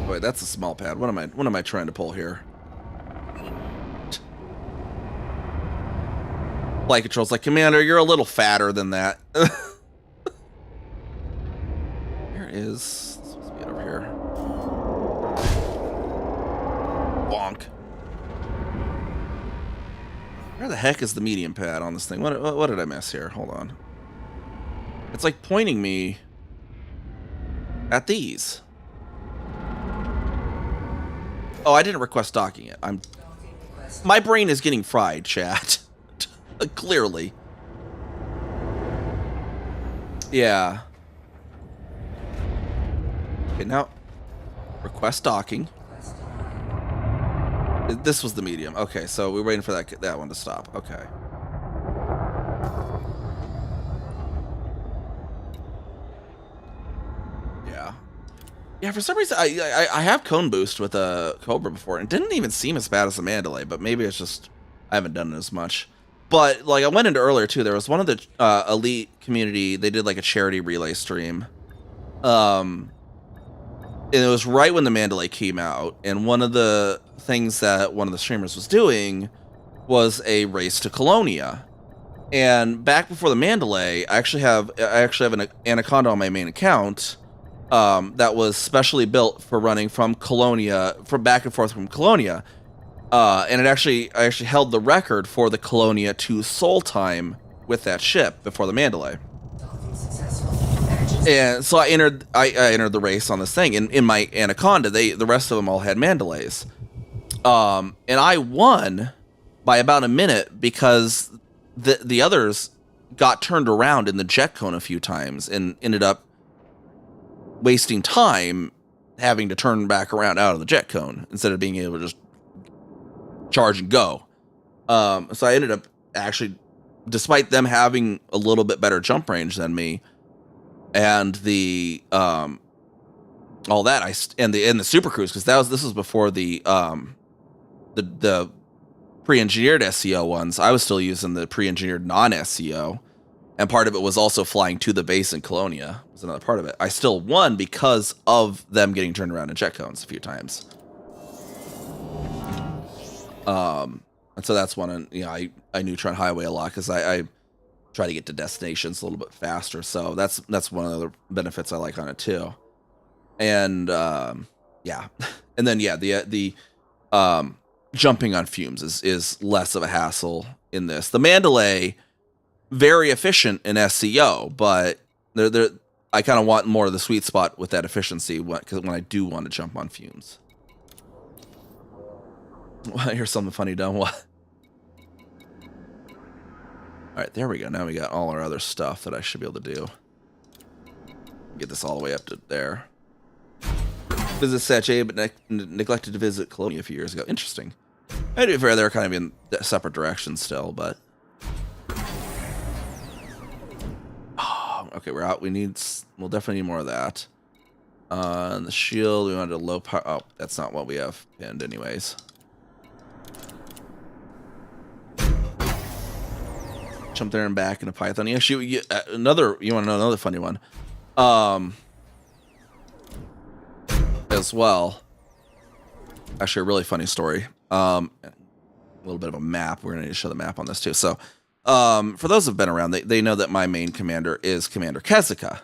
Wait, that's a small pad. What am I trying to pull here? Flight control's like, Commander, you're a little fatter than that. Where is supposed to be over here? Bonk. Where the heck is the medium pad on this thing? What did I miss here? Hold on. It's like pointing me at these. Oh, I didn't request docking it. My brain is getting fried, chat. Clearly. Yeah. Okay, now request docking. This was the medium. Okay, so we're waiting for that one to stop. Okay. Yeah. Yeah, for some reason, I have cone boost with a Cobra before, and it didn't even seem as bad as the Mandalay, but maybe it's just I haven't done it as much. But, like, I went into earlier, too, there was one of the elite community, they did, like, a charity relay stream. And it was right when the Mandalay came out, and one of the things that one of the streamers was doing was a race to Colonia. And back before the Mandalay, I actually have an Anaconda on my main account that was specially built for running from Colonia, from back and forth from Colonia. And I actually held the record for the Colonia to Sol time with that ship before the Mandalay. And so I entered the race on this thing, and in my Anaconda, the rest of them all had Mandalays. And I won by about a minute because the others got turned around in the jet cone a few times and ended up wasting time having to turn back around out of the jet cone instead of being able to just charge and go. So I ended up actually, despite them having a little bit better jump range than me, and the all that and the Super Cruise, because this was before the pre-engineered SEO ones. I was still using the pre-engineered non-SEO, and part of it was also flying to the base in Colonia was another part of it. I still won because of them getting turned around in jet cones a few times. And so that's one, and I neutron highway a lot because I try to get to destinations a little bit faster. So that's one of the benefits I like on it too. And yeah, and then yeah, the jumping on fumes is less of a hassle in this. The Mandalay, very efficient in SEO, but I kind of want more of the sweet spot with that efficiency when I do want to jump on fumes. Here's something funny done. What? All right, there we go. Now we got all our other stuff that I should be able to do. Get this all the way up to there. Visit Sache, but neglected to visit Colonia a few years ago. Interesting. I do fair, they're kind of in separate directions still, but. Oh, okay, we're out. We'll definitely need more of that. And the shield, we wanted a low power. Oh, that's not what we have pinned, anyways. Jump there and back into Python. Actually, you want to know another funny one? As well. Actually, a really funny story. A little bit of a map. We're going to need to show the map on this too. So, for those who've been around, they know that my main commander is Commander Kezuka.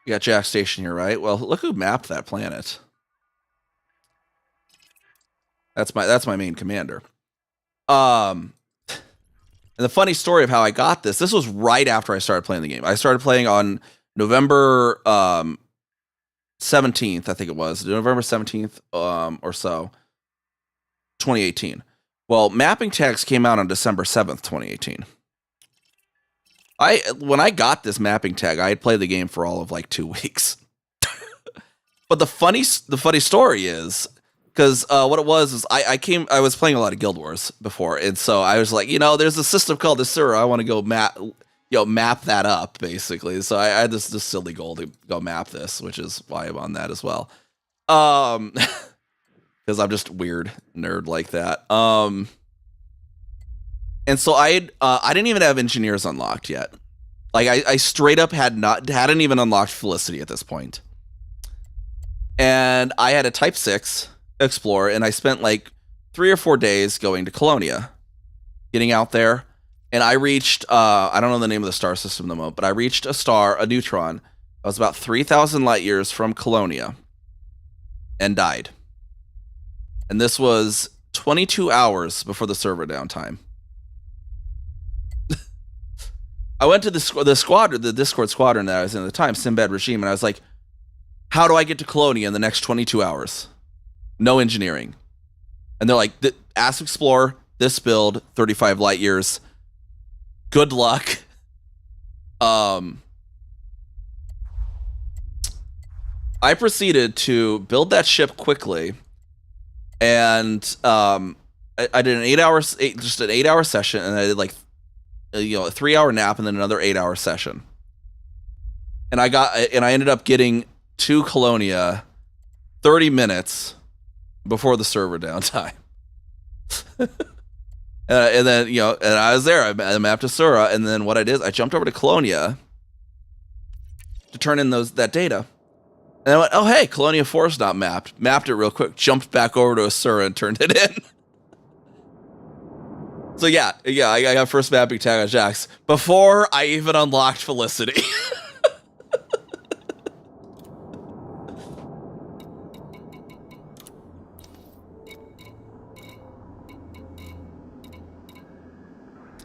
You got Jack Station here, right? Well, look who mapped that planet. That's my main commander. And the funny story of how I got this was right after I started playing the game. I started playing on November 17th, I think it was. November 17th or so, 2018. Well, mapping tags came out on December 7th, 2018. When I got this mapping tag, I had played the game for all of like 2 weeks. But the funny story is, because what it was is I was playing a lot of Guild Wars before, and so I was like, there's a system called Asura. I want to go map that up, basically. So I had this silly goal to go map this, which is why I'm on that as well. Because I'm just weird nerd like that. And so I didn't even have engineers unlocked yet. Like I straight up hadn't even unlocked Felicity at this point. And I had a Type 6 Explorer, and I spent like 3 or 4 days going to Colonia, getting out there, and I reached I don't know the name of the star system at the moment, but I reached a neutron. I was about 3,000 light years from Colonia and died. And this was 22 hours before the server downtime. I went to the Discord squadron that I was in at the time, Sinbad Regime, and I was like, how do I get to Colonia in the next 22 hours? No engineering. And they're like, Ask Explorer, this build, 35 light years. Good luck. I proceeded to build that ship quickly, and I did an 8-hour session, and I did like a 3-hour nap and then another 8-hour session. And I ended up getting to Colonia 30 minutes before the server downtime. And then, and I was there. I mapped Asura, and then what I did is I jumped over to Colonia to turn in that data. And I went, oh, hey, Colonia 4 is not mapped. Mapped it real quick, jumped back over to Asura and turned it in. So yeah, I got first mapping tag on Jax before I even unlocked Felicity.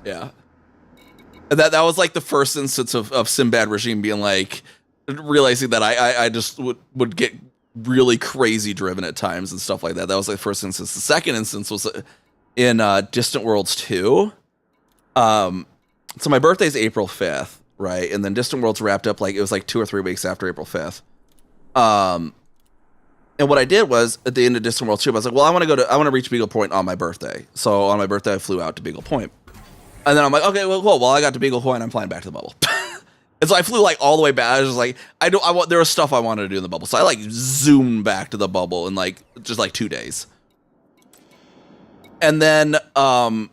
Yeah. And that was like the first instance of Sinbad Regime being like, realizing that I just would get really crazy driven at times and stuff like that. That was like the first instance. The second instance was in Distant Worlds 2. So my birthday's April 5th, right? And then Distant Worlds wrapped up it was like 2 or 3 weeks after April 5th. And what I did was at the end of Distant Worlds 2, I was like, well, I want to reach Beagle Point on my birthday. So on my birthday, I flew out to Beagle Point. And then I'm like, okay, well, cool. Well, I got to Beagle Point, I'm flying back to the bubble. And so I flew like all the way back. I was just like, there was stuff I wanted to do in the bubble. So I like zoomed back to the bubble in like just like 2 days. And then the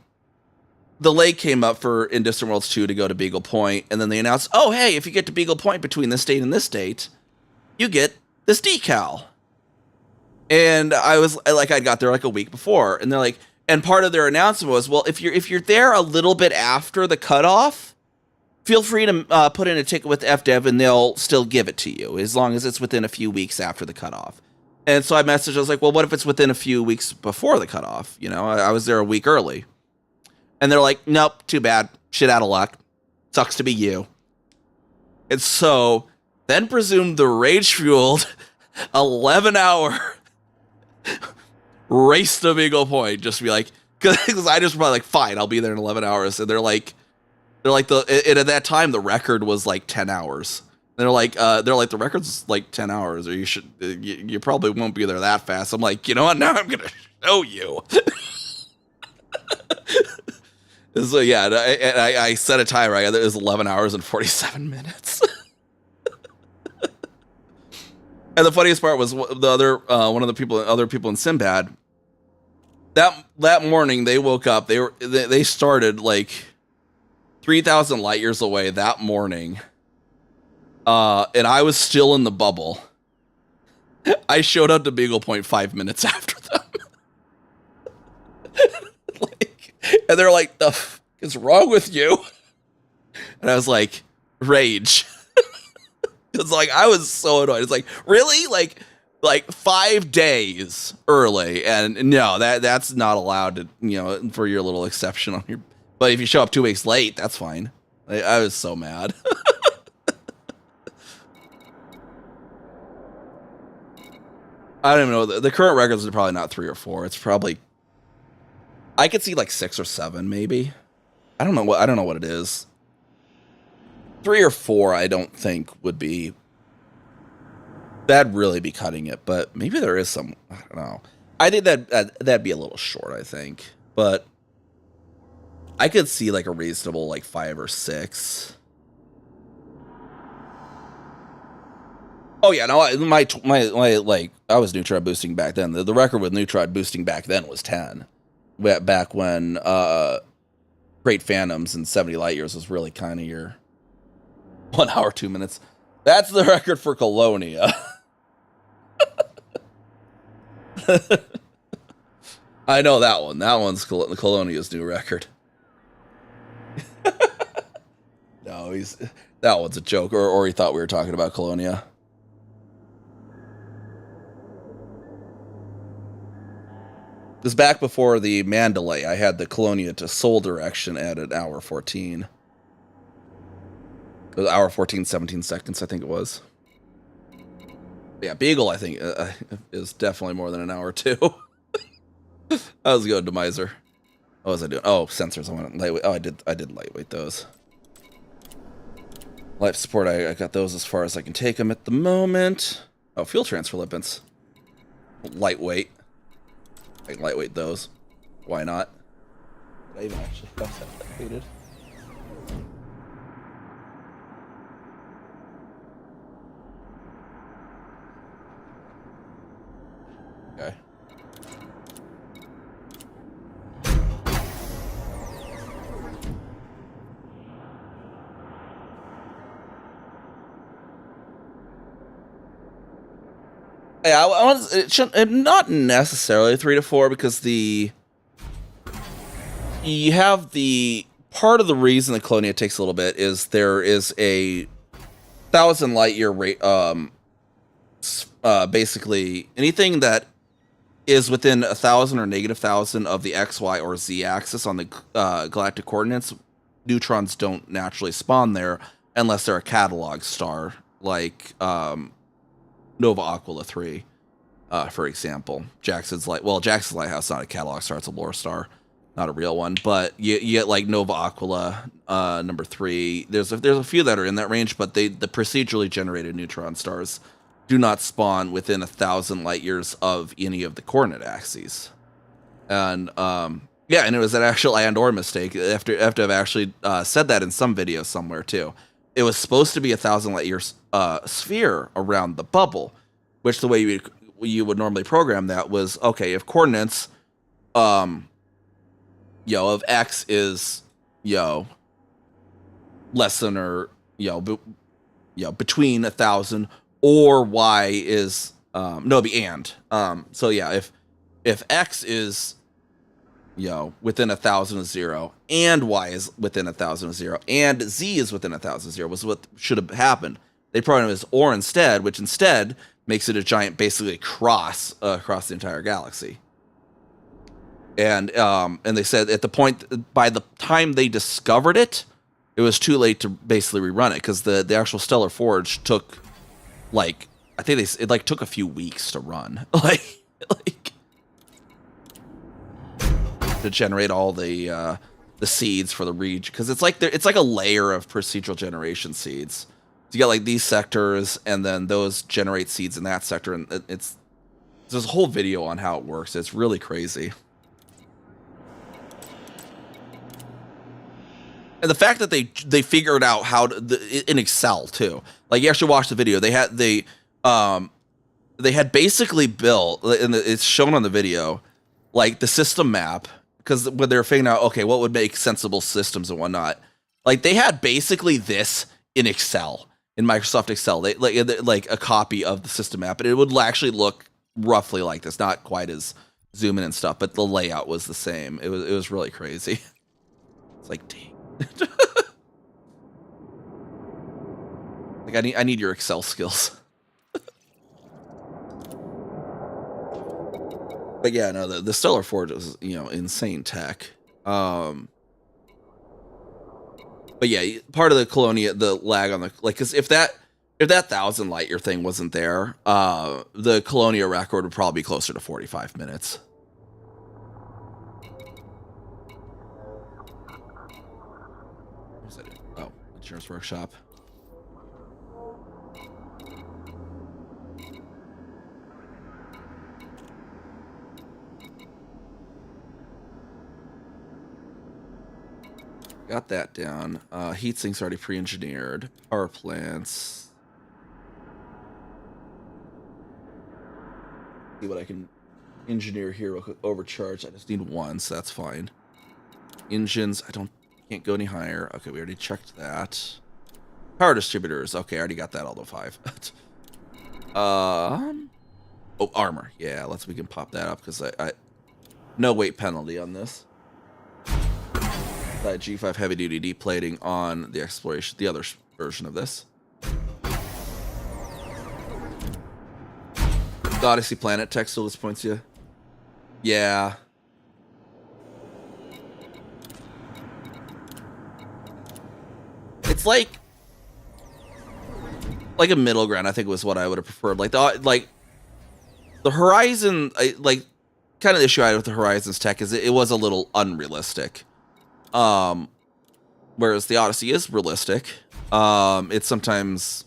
lake came up in Distant Worlds 2 to go to Beagle Point, and then they announced, oh, hey, if you get to Beagle Point between this date and this date, you get this decal. And I was like, I got there like a week before, and they're like, and part of their announcement was, well, if you're there a little bit after the cutoff, feel free to put in a ticket with FDev, and they'll still give it to you as long as it's within a few weeks after the cutoff. And so I messaged, I was like, well, what if it's within a few weeks before the cutoff? I was there a week early. And they're like, nope, too bad. Shit out of luck. Sucks to be you. And so then presumed the rage-fueled 11-hour race to Beagle Point. Just to be like, because I just probably like, fine, I'll be there in 11 hours. And they're like and at that time the record was like 10 hours. And they're like the record's like 10 hours, or you probably won't be there that fast. I'm like, you know what? Now I'm gonna show you. So yeah, and I set a timer. It was 11 hours and 47 minutes. And the funniest part was the other one of the other people in Sinbad. That morning they woke up. They started like 3,000 light years away that morning, and I was still in the bubble. I showed up to Beagle Point 5 minutes after them. And they're like, "The f is wrong with you?" And I was like, "Rage." It's like, I was so annoyed. It's like, really? Like 5 days early. And no, that's not allowed to, for your little exception on your, but if you show up 2 weeks late, that's fine. I was so mad. I don't even know. The current records are probably not 3 or 4. It's probably, I could see like 6 or 7, maybe. I don't know what it is. 3 or 4, I don't think would be. That'd really be cutting it, but maybe there is some. I don't know. I think that'd be a little short. I think, but I could see like a reasonable like 5 or 6. Oh yeah, no, my like I was neutron boosting back then. The record with neutron boosting back then was 10. Back when Great Phantoms and 70 light years was really kind of your 1 hour 2 minutes. That's the record for Colonia. I know that one. That one's Colonia's new record. No, that one's a joke, or he thought we were talking about Colonia. This back before the man delay, I had the Colonia to Seoul direction at an hour 14. It was hour 14, 17 seconds, I think it was. Yeah, Beagle, I think, is definitely more than an hour, too. I was going to Miser. What was I doing? Oh, sensors. I went lightweight. Oh, I did lightweight those. Life support, I got those as far as I can take them at the moment. Oh, fuel transfer limpets. Lightweight. I can lightweight those. Why not? Did I even actually have that lightweighted? Okay. Yeah, it should not necessarily 3 to 4 because you have the part of the reason the Colonia takes a little bit is there is a 1,000 light year rate. Basically anything that is within 1,000 or negative 1,000 of the X, Y, or Z axis on the galactic coordinates, neutrons don't naturally spawn there unless they're a catalog star, like Nova Aquila 3, for example. Jackson's Lighthouse is not a catalog star; it's a lore star, not a real one. But you get like Nova Aquila number 3. There's a few that are in that range, but the procedurally generated neutron stars do not spawn within 1,000 light years of any of the coordinate axes. And yeah, and it was an actual and/or mistake. After I've actually said that in some video somewhere too. It was supposed to be 1,000 light years sphere around the bubble, which the way you would normally program that was, okay, if coordinates of X is less than or between 1,000, or Y is it'd be and. So yeah, if X is within 1,000 of 0, and Y is within 1,000 of 0, and Z is within 1,000 of 0, was what should have happened. They programmed it as or instead, which instead makes it a giant, basically cross across the entire galaxy. And they said at the point, by the time they discovered it, it was too late to basically rerun it, because the actual Stellar Forge took like I think it like took a few weeks to run, like to generate all the seeds for the region, because it's like a layer of procedural generation seeds. You get like these sectors, and then those generate seeds in that sector, and there's a whole video on how it works. It's really crazy. And the fact that they figured out how to in Excel too. Like, you actually watch the video. They had basically built, and it's shown on the video, like the system map, because when they were figuring out, okay, what would make sensible systems and whatnot, like they had basically this in Excel, in Microsoft Excel. They like a copy of the system map, and it would actually look roughly like this, not quite as zoom in and stuff, but the layout was the same. It was really crazy. It's like, dang. Like, I need your Excel skills. But yeah, no, the Stellar Forge is, you know, insane tech. But yeah, part of the Colonia, the lag on the, like, because if that 1,000 light year thing wasn't there, the Colonia record would probably be closer to 45 minutes. Oh, Engineer's Workshop. Got that down. Heat sinks already pre-engineered. Power plants. See what I can engineer here real quick. Overcharge. I just need one, so that's fine. Engines. Can't go any higher. Okay, we already checked that. Power distributors. Okay, I already got that all to 5. Oh, armor. Yeah, we can pop that up because I no weight penalty on this. G5 heavy duty deep plating on the exploration, the other version of this. The Odyssey Planet tech still disappoints you? Yeah. It's like a middle ground, I think, was what I would have preferred. Like the Horizon, like kind of the issue I had with the Horizon's tech is it was a little unrealistic. Whereas the Odyssey is realistic. It sometimes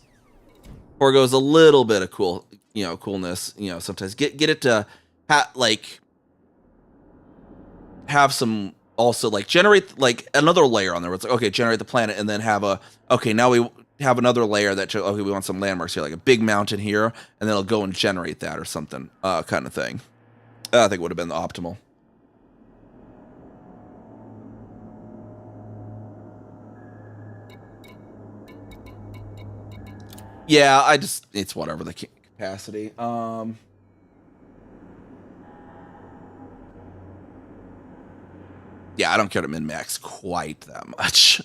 forgoes a little bit of coolness, sometimes get it to have some, also like generate like another layer on there. Where it's like, okay, generate the planet, and then have now we have another layer that, okay, we want some landmarks here, like a big mountain here, and then it'll go and generate that or something, kind of thing. I think would have been the optimal. Yeah, it's whatever the capacity. Yeah, I don't care to min-max quite that much.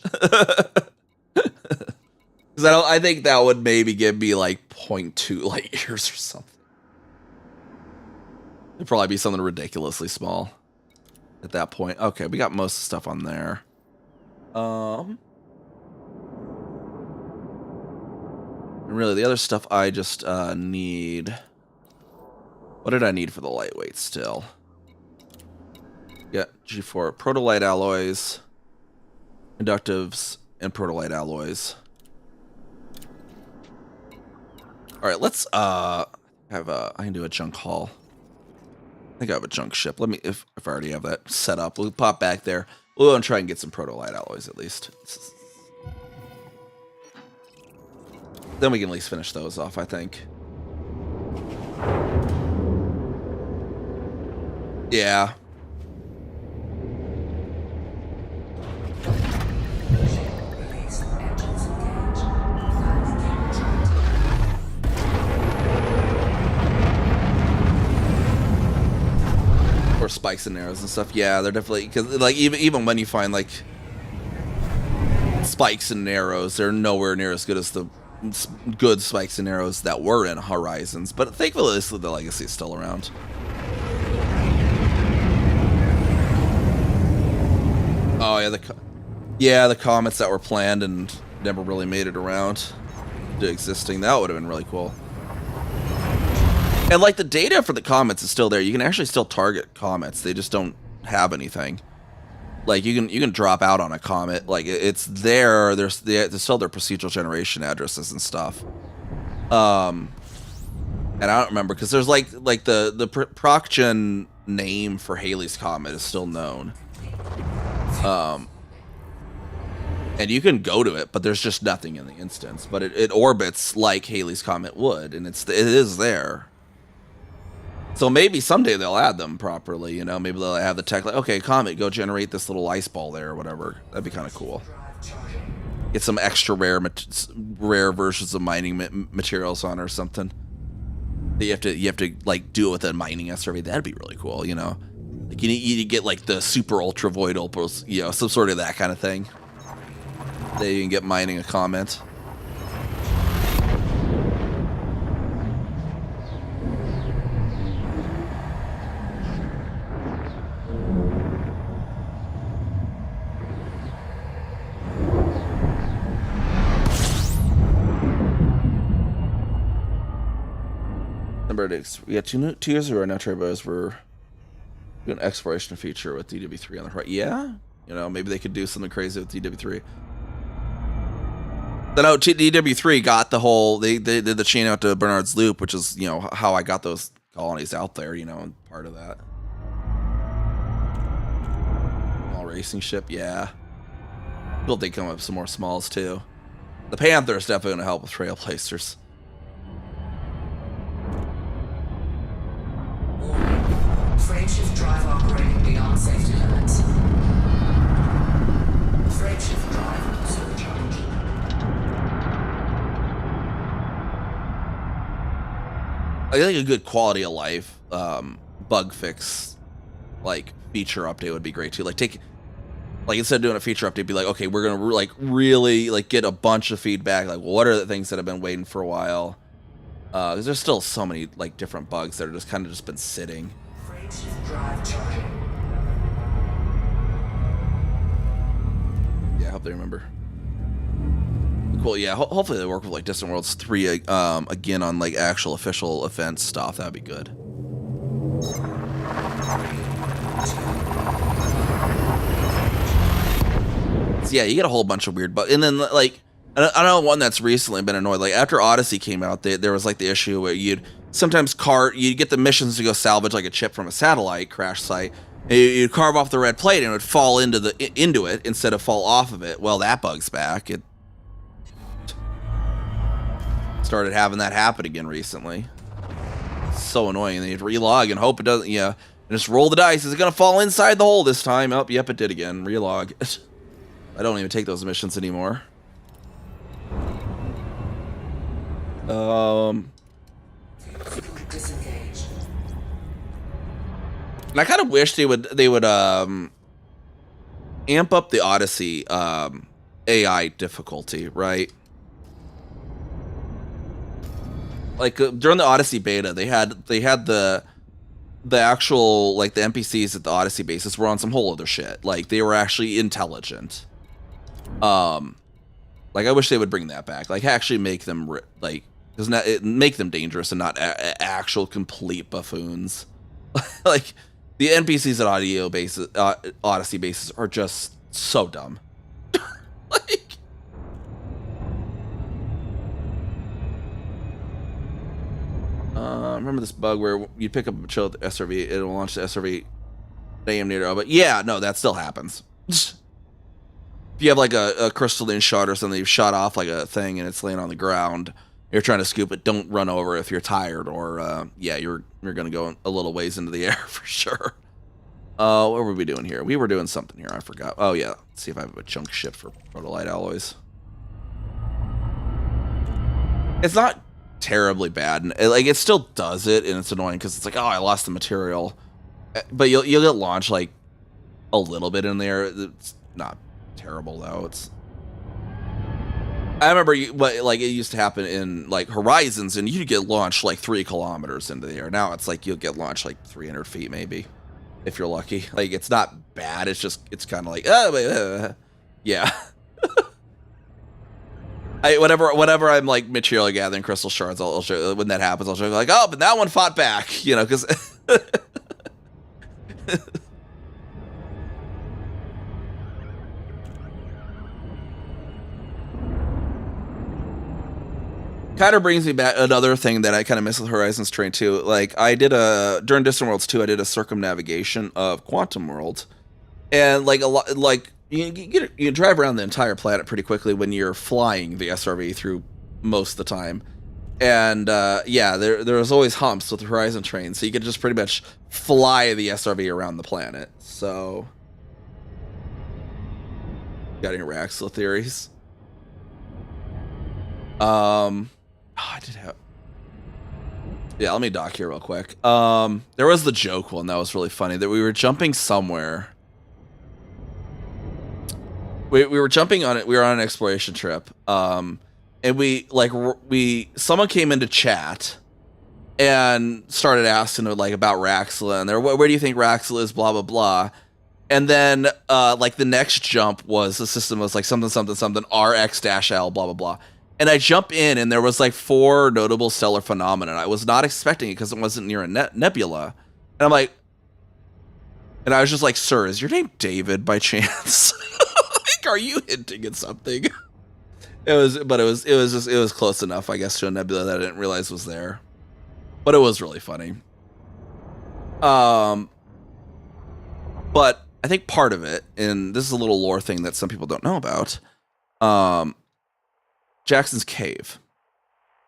Because I think that would maybe give me like 0.2 light years or something. It'd probably be something ridiculously small at that point. Okay, we got most of the stuff on there. And really, the other stuff I just need... What did I need for the lightweight still? Yeah, G4 protolite alloys, conductives, and protolite alloys. All right, let's I can do a junk haul. I think I have a junk ship. Let me, if I already have that set up, we'll pop back there. We'll go and try and get some protolite alloys at least. Then we can at least finish those off, I think. Yeah. Or spikes and arrows and stuff. Yeah, they're definitely, because like even when you find like spikes and arrows, they're nowhere near as good as the good spikes and arrows that were in Horizons. But thankfully, the legacy is still around. Oh yeah, the comets that were planned and never really made it around to existing. That would have been really cool. And like the data for the comets is still there. You can actually still target comets. They just don't have anything. Like you can drop out on a comet. Like it's there. There's still their procedural generation addresses and stuff. And I don't remember because there's like the procgen name for Halley's Comet is still known. And you can go to it, but there's just nothing in the instance. But it orbits like Halley's Comet would, and it is there. So maybe someday they'll add them properly, you know. Maybe they'll have the tech like, okay, Comet, go generate this little ice ball there or whatever. That'd be kind of cool. Get some extra rare versions of mining materials on or something. You have to like do it with a mining SRV. That'd be really cool, you know. Like you need to get like the super ultra void opals, you know, some sort of that kind of thing. That you can get mining a comet. We got two years ago now. Turbos were doing an exploration feature with DW3 on the right. Yeah, you know, maybe they could do something crazy with DW3. Then DW3 got the whole. They did the chain out to Bernard's Loop, which is, you know, how I got those colonies out there. You know, and part of that. Small racing ship, yeah. Hope they come up with some more smalls too. The Panther is definitely going to help with Trailblazers. Frameshift drive operating beyond safety limits. Frameshift drive surcharge. I think a good quality of life bug fix, like feature update would be great too. Like instead of doing a feature update, be like, okay, we're gonna like really like get a bunch of feedback. Like, what are the things that have been waiting for a while? Because there's still so many like different bugs that are just kind of just been sitting. Yeah, I hope they remember. Cool, yeah, hopefully they work with like Distant Worlds 3 again on like actual official event stuff. That'd be good. So yeah, you get a whole bunch of weird bugs. And then like, I know one that's recently been annoyed. Like after Odyssey came out, there was like the issue where you'd get the missions to go salvage like a chip from a satellite crash site. And you'd carve off the red plate and it would fall into it instead of fall off of it. Well, that bug's back. It started having that happen again recently. It's so annoying. They relog and hope it doesn't. Yeah, and just roll the dice. Is it gonna fall inside the hole this time? Oh, yep, it did again. Relog. I don't even take those missions anymore. And I kind of wish they would amp up the Odyssey AI difficulty, right? Like during the Odyssey beta, they had the actual like the NPCs at the Odyssey bases were on some whole other shit. Like they were actually intelligent. Like I wish they would bring that back. Like actually make them like make them dangerous and not actual complete buffoons. Like the NPCs at Odyssey bases are just so dumb. Like. Remember this bug where you pick up a chill SRV, it'll launch the SRV damn near, but yeah, no, that still happens. If you have like a crystalline shard or something, you've shot off like a thing and it's laying on the ground, you're trying to scoop it, don't run over if you're tired or, yeah, you're gonna go a little ways into the air for sure. What were we doing here? We were doing something here, I forgot. Oh yeah, let's see if I have a chunk ship for protolite alloys. It's not terribly bad, and like it still does it, and it's annoying because it's like, oh, I lost the material, but you'll get launched like a little bit in there. It's not terrible though. It's I remember like it used to happen in like Horizons, and you'd get launched like 3 kilometers into the air. Now it's like you'll get launched like 300 feet maybe if you're lucky. Like it's not bad. It's just it's kind of like yeah. whenever I'm like material gathering crystal shards, I'll show when that happens. I'll show like, oh, but that one fought back, you know, because. Kind of brings me back another thing that I kind of miss with Horizons Terrain 2. Like I did during Distant Worlds 2, I did a circumnavigation of Quantum World, and like a lot, like you drive around the entire planet pretty quickly when you're flying the SRV through most of the time. And yeah, there was always humps with the Horizon Train, so you could just pretty much fly the SRV around the planet. So, got any Raxel theories? I did have. Yeah, let me dock here real quick. There was the joke one that was really funny, that we were jumping somewhere. We were jumping on it. We were on an exploration trip. And someone came into chat and started asking like about Raxel, and where do you think Raxel is, blah blah blah. And then like the next jump was the system was like something RX-L blah blah blah. And I jump in, and there was like 4 notable stellar phenomena. I was not expecting it because it wasn't near a nebula. And I'm like, and I was just like, sir, is your name David by chance? Like, are you hinting at something? It was close enough, I guess, to a nebula that I didn't realize was there. But it was really funny. But I think part of it, and this is a little lore thing that some people don't know about, Jackson's Cave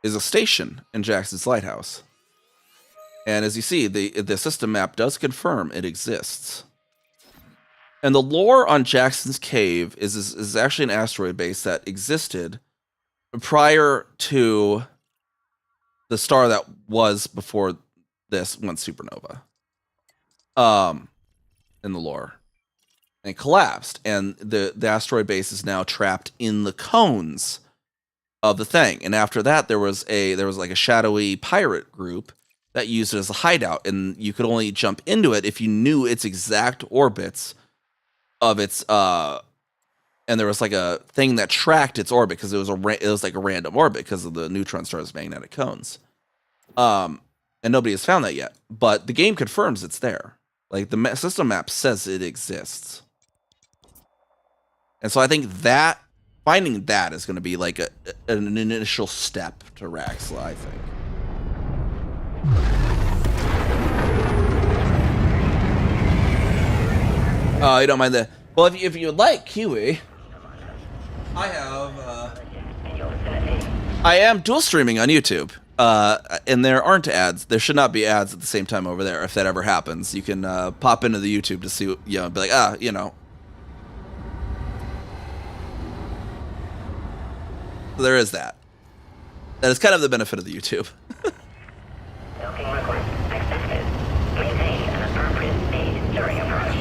is a station in Jackson's Lighthouse. And as you see, the system map does confirm it exists. And the lore on Jackson's Cave is actually an asteroid base that existed prior to the star that was before this went supernova. In the lore. And it collapsed. And the asteroid base is now trapped in the cones of the thing. And after that, there was like a shadowy pirate group that used it as a hideout, and you could only jump into it if you knew its exact orbits of its and there was like a thing that tracked its orbit because it was like a random orbit because of the neutron star's magnetic cones. And nobody has found that yet, but the game confirms it's there. Like the system map says it exists. And so I think that finding that is going to be like an initial step to Raxel, I think. Oh, you don't mind the... Well, if you would like, Kiwi, I have... I am dual streaming on YouTube. And there aren't ads. There should not be ads at the same time over there. If that ever happens, you can pop into the YouTube to see, be like, So there is that. That is kind of the benefit of the YouTube. Docking request accepted. Maintain an appropriate speed during approach.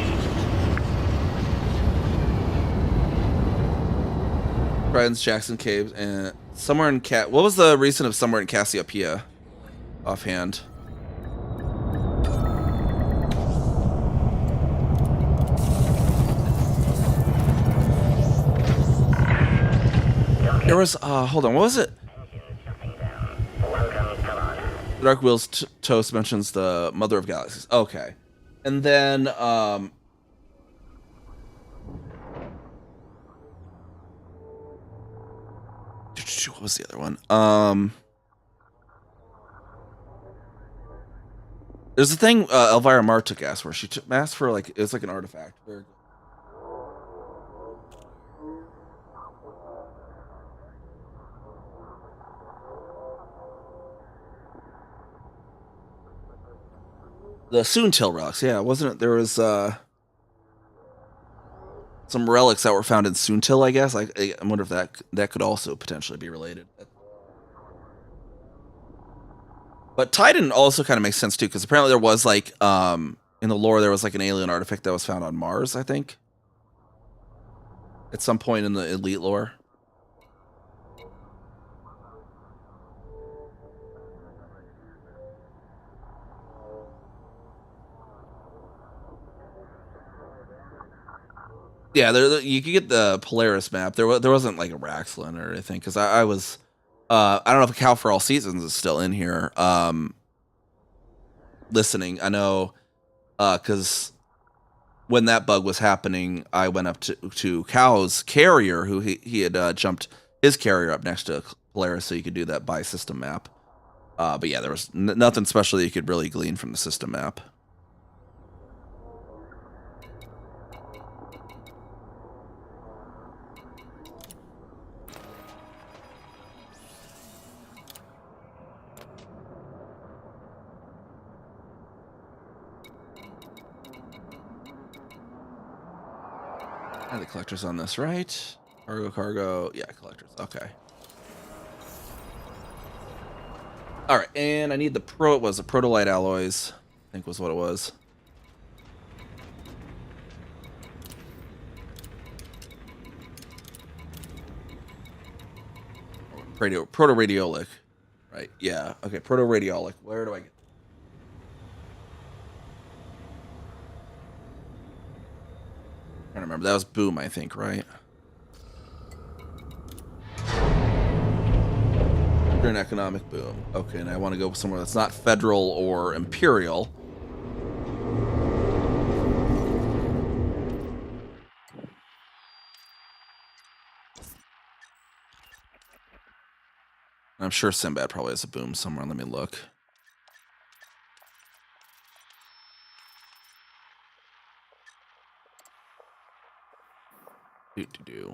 Brian's Jackson Caves and somewhere in what was the reason of somewhere in Cassiopeia? Offhand. There was hold on, what was it? Dark Wheels Toast mentions the Mother of Galaxies. Okay. And then what was the other one? There's a thing Elvira Mar took asked for. She asked for like it's like an artifact. Very good. The Soontil relics, yeah, wasn't it? There was some relics that were found in Soontil, I guess. I wonder if that could also potentially be related. But Titan also kind of makes sense too, because apparently there was like in the lore there was like an alien artifact that was found on Mars, I think, at some point in the Elite lore. Yeah, you could get the Polaris map. There wasn't like a Raxlin or anything because I was I don't know if Cal for All Seasons is still in here listening. I know because when that bug was happening, I went up to Cal's carrier, who he had jumped his carrier up next to Polaris, so you could do that by system map. But yeah, there was nothing special that you could really glean from the system map. The collectors on this, right? Cargo. Yeah, collectors. Okay. All right, and I need the protolite alloys. I think was what it was. Proto-radiolic. Right. Yeah. Okay. Proto-radiolic. Where do I get? I don't remember. That was Boom, I think, right? You're an economic boom. Okay, and I want to go somewhere that's not federal or imperial. I'm sure Sinbad probably has a boom somewhere. Let me look.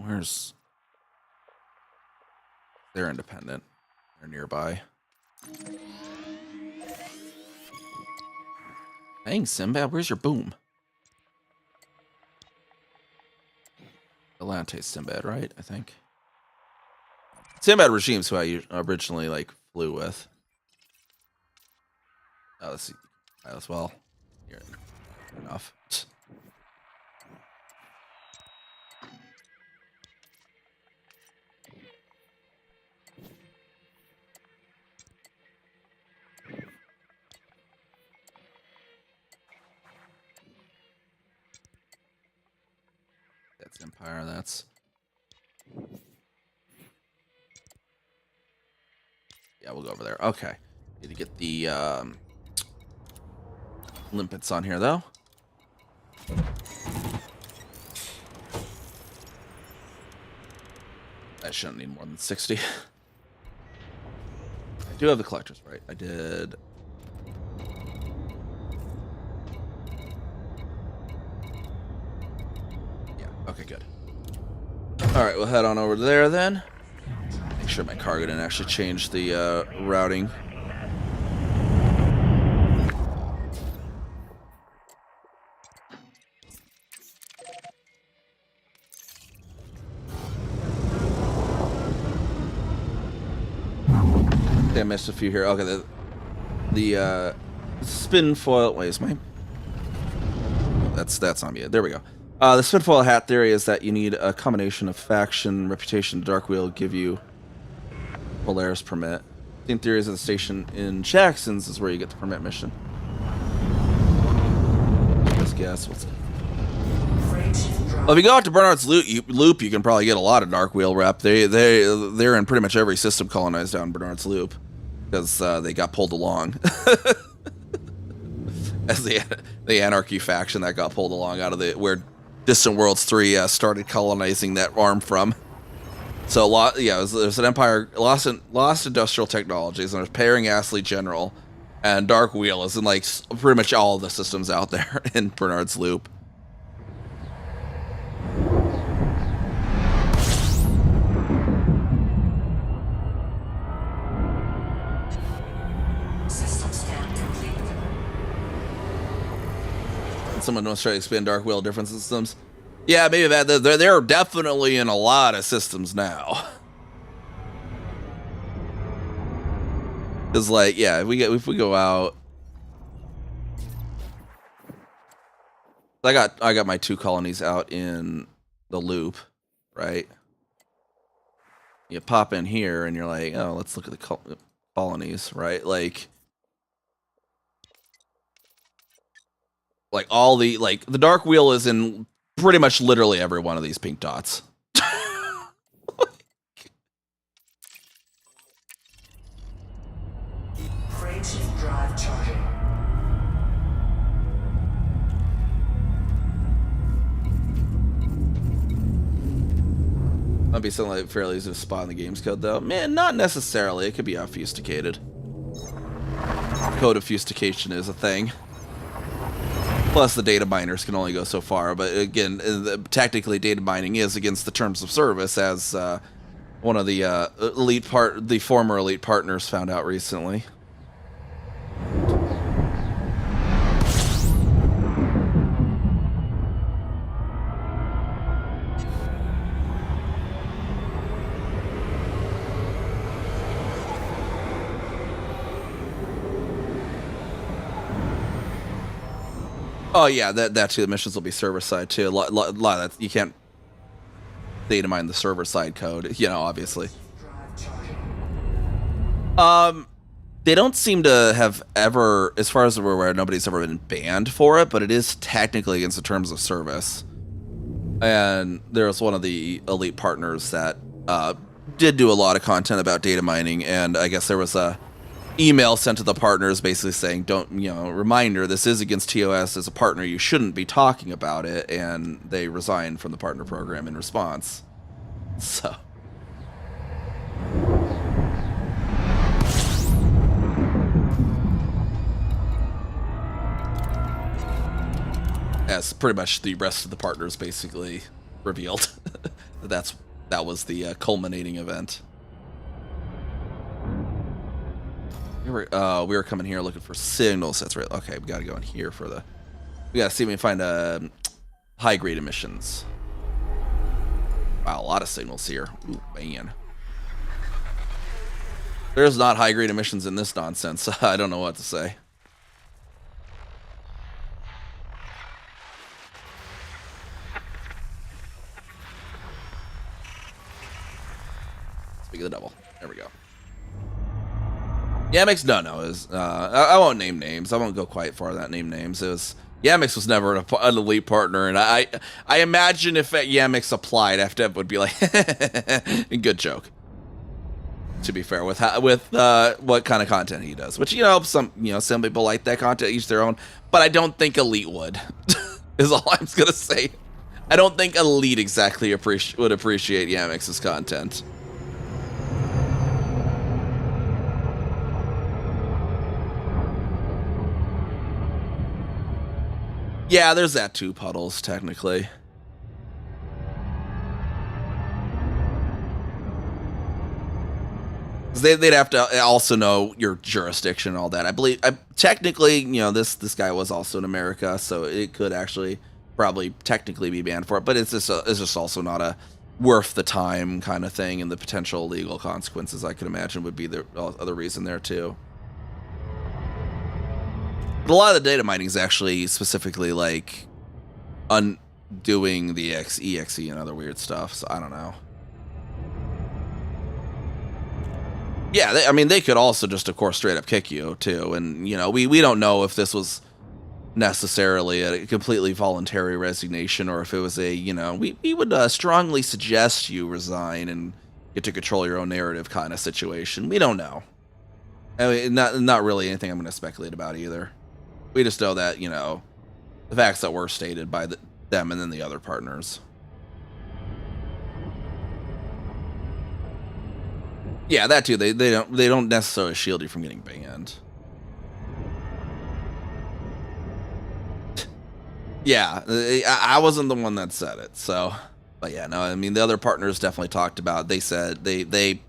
Where's... They're independent. They're nearby. Dang, Sinbad, where's your boom? Galante's Sinbad, right? I think. Sinbad Regime's who I originally, like, flew with. Oh, let's see. As well. Here, enough. That's Empire, that's... Yeah, we'll go over there. Okay. Need to get the limpets on here, though. I shouldn't need more than 60. I do have the collectors, right? I did... Yeah, okay, good. Alright, we'll head on over there, then. Make sure my cargo didn't actually change the routing. I missed a few here. Okay, the spin foil. Wait, is my... That's on me. There we go. The spin foil hat theory is that you need a combination of faction, reputation, dark wheel give you Polaris permit. Team theory is that the station in Jackson's is where you get the permit mission. Let's guess. Well, if you go out to Bernard's Loop, you can probably get a lot of dark wheel rep. They're in pretty much every system colonized down Bernard's Loop because they got pulled along as the Anarchy faction that got pulled along out of where Distant Worlds 3 started colonizing that arm from. So there's an Empire lost industrial technologies, and there's Pairing Astley General, and Dark Wheel is in like pretty much all of the systems out there in Bernard's Loop. Someone wants to try to expand Dark Wheel different systems. Yeah, maybe that they're definitely in a lot of systems now. Cause like, yeah, if we go out, I got my 2 colonies out in the loop, right? You pop in here and you're like, oh, let's look at the colonies, right? Like all the the Dark Wheel is in pretty much literally every one of these pink dots. Frameshift drive charging. Might be something like fairly easy to spot in the game's code, though. Man, not necessarily. It could be obfuscated. Code obfuscation is a thing. Plus, the data miners can only go so far. But again, technically, data mining is against the terms of service, as one of the former elite partners found out recently. Oh yeah, that too. The missions will be server side too. A lot of that you can't data mine the server side code, you know, obviously. They don't seem to have ever, as far as we're aware, nobody's ever been banned for it, but it is technically against the terms of service. And there was one of the elite partners that did do a lot of content about data mining, and I guess there was a email sent to the partners basically saying, don't, you know, reminder, this is against TOS as a partner, you shouldn't be talking about it, and they resigned from the partner program in response. So as pretty much the rest of the partners basically revealed. that was the culminating event. We were coming here looking for signals. That's right. Okay, we gotta go in here for the. We gotta see if we can find high grade emissions. Wow, a lot of signals here. Ooh, man. There's not high grade emissions in this nonsense. I don't know what to say. Speak of the devil. There we go. Yamix, no, is I won't name names. I won't go quite far that name names. It was Yamix was never an elite partner, and I imagine if Yamix applied, FDev would be like, good joke. To be fair, with what kind of content he does, which some people like that content, each their own. But I don't think Elite would. Is all I'm gonna say. I don't think Elite exactly would appreciate Yamix's content. Yeah, there's that too, Puddles, technically. They'd have to also know your jurisdiction and all that. I believe, technically, this guy was also in America, so it could actually probably technically be banned for it, but it's just also not a worth the time kind of thing, and the potential legal consequences, I could imagine, would be the other reason there too. But a lot of the data mining is actually specifically like undoing the EXE and other weird stuff, so I don't know. Yeah, they could also just, of course, straight up kick you too, and we don't know if this was necessarily a completely voluntary resignation, or if it was a we would strongly suggest you resign and get to control your own narrative kind of situation. We don't know. I mean, not really anything I'm going to speculate about either. We just know that, the facts that were stated by them and then the other partners. Yeah, that too. They don't necessarily shield you from getting banned. Yeah, I wasn't the one that said it, so. But yeah, no, I mean, the other partners definitely talked about, they said, they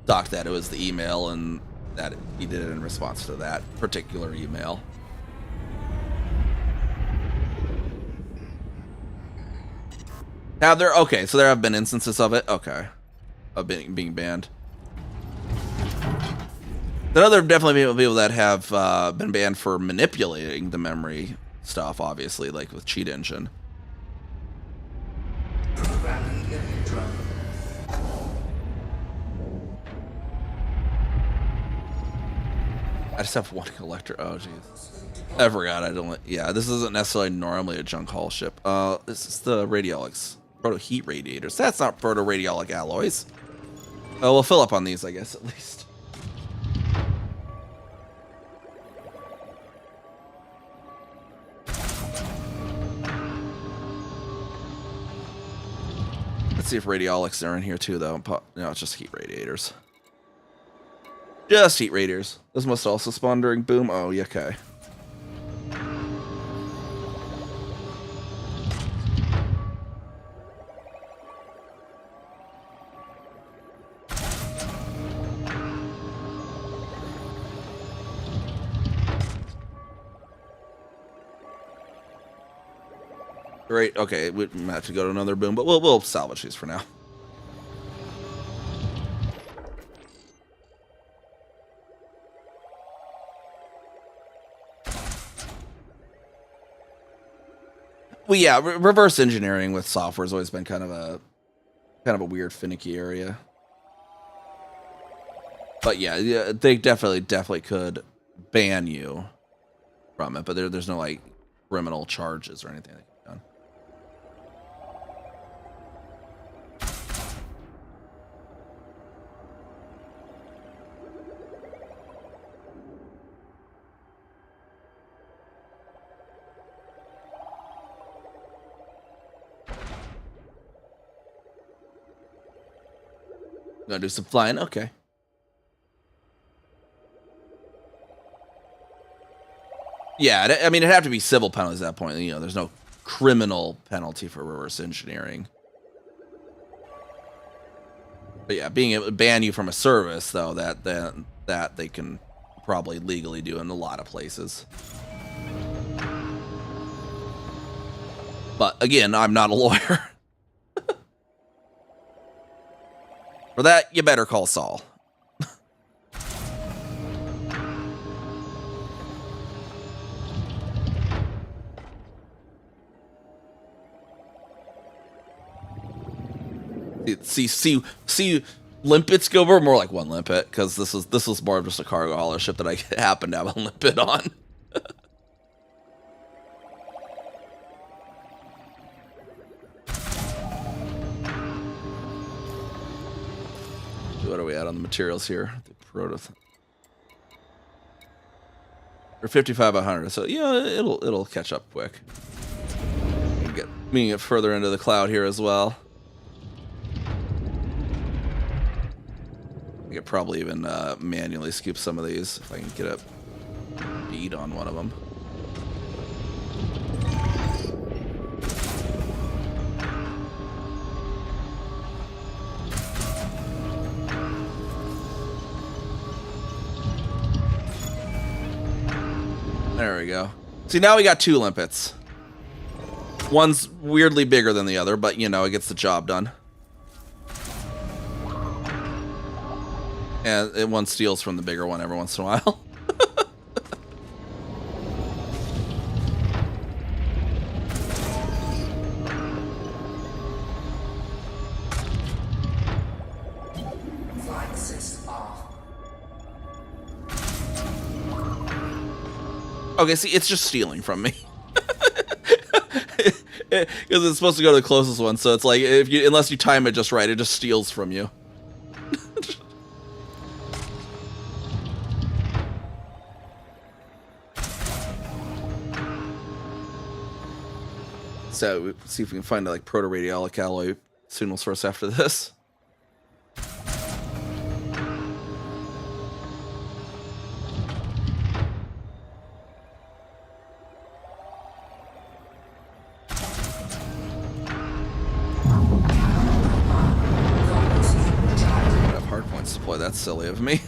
thought that it was the email and that he did it in response to that particular email. So there have been instances of it? Okay. Of being banned. There are definitely people that have been banned for manipulating the memory stuff, obviously, like with Cheat Engine. I just have one collector. Oh, jeez. I forgot. Yeah, this isn't necessarily normally a junk haul ship. this is the radiolics. Proto-heat radiators. That's not proto-radiolic alloys. Oh, we'll fill up on these, I guess, at least. Let's see if radiolics are in here too, though. No, it's just heat radiators. Just heat radiators. This must also spawn during boom. Oh, yeah, okay. Great. Okay, we might have to go to another boom, but we'll salvage these for now. Well, yeah, reverse engineering with software has always been kind of a weird, finicky area. But yeah, they definitely could ban you from it, but there's no like criminal charges or anything that can be done. Gonna do some flying, okay. Yeah, I mean, it'd have to be civil penalties at that point. You know, there's no criminal penalty for reverse engineering. But yeah, being able to ban you from a service, though, that they can probably legally do in a lot of places. But again, I'm not a lawyer. For that, you better call Saul. See limpets go over, more like one limpet, because this was more of just a cargo hauler ship that I happened to have a limpet on. What are we at on the materials here? The proto. Or 55-100. So yeah, it'll catch up quick. We can get further into the cloud here as well. I could probably even manually scoop some of these if I can get a bead on one of them. There we go. See, now we got two limpets. One's weirdly bigger than the other, but, you know, it gets the job done. And one steals from the bigger one every once in a while. Okay, see, it's just stealing from me. Because it's supposed to go to the closest one, so it's like, unless you time it just right, it just steals from you. So, see if we can find a, like, proto-radiolic alloy signal source after this. Boy, that's silly of me.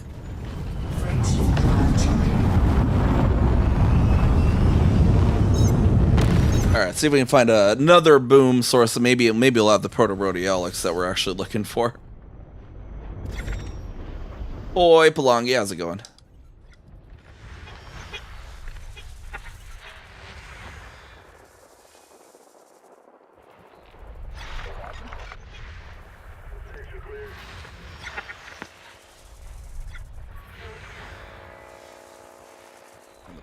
Alright, see if we can find another boom source. Maybe we'll have the proto-radiolics that we're actually looking for. Oi, Palongi, how's it going?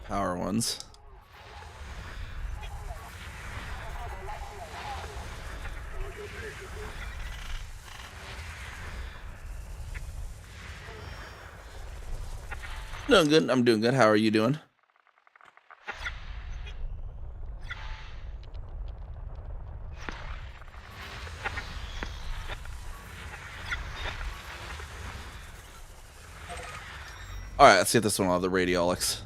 Power ones. Doing good. I'm doing good. How are you doing? All right, let's see if this one will have the radiolics.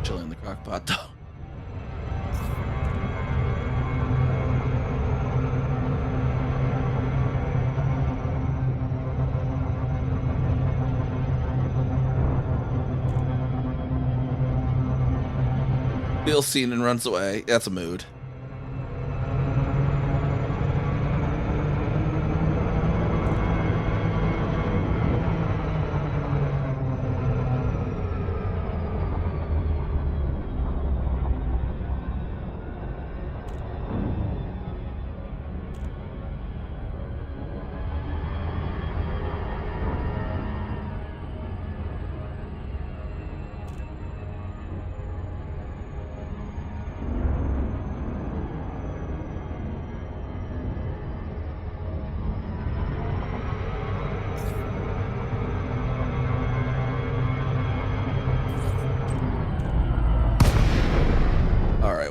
Chilling in the crock pot, though. Feels seen and runs away. That's a mood.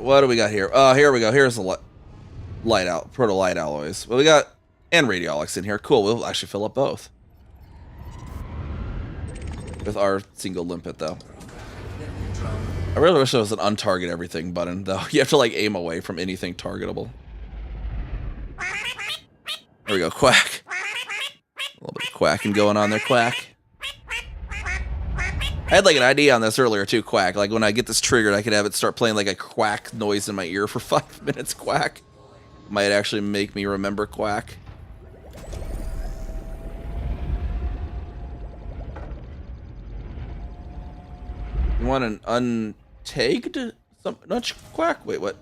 What do we got here? Here we go. Here's the proto light alloys. Well, we got and radiolics in here. Cool. We'll actually fill up both with our single limpet, though. I really wish there was an untarget everything button, though. You have to like aim away from anything targetable. There we go. Quack. A little bit of quacking going on there. Quack. I had like an idea on this earlier too, Quack. Like when I get this triggered, I could have it start playing like a quack noise in my ear for 5 minutes, Quack. Might actually make me remember Quack. You want an untagged? Not Quack? Wait, what?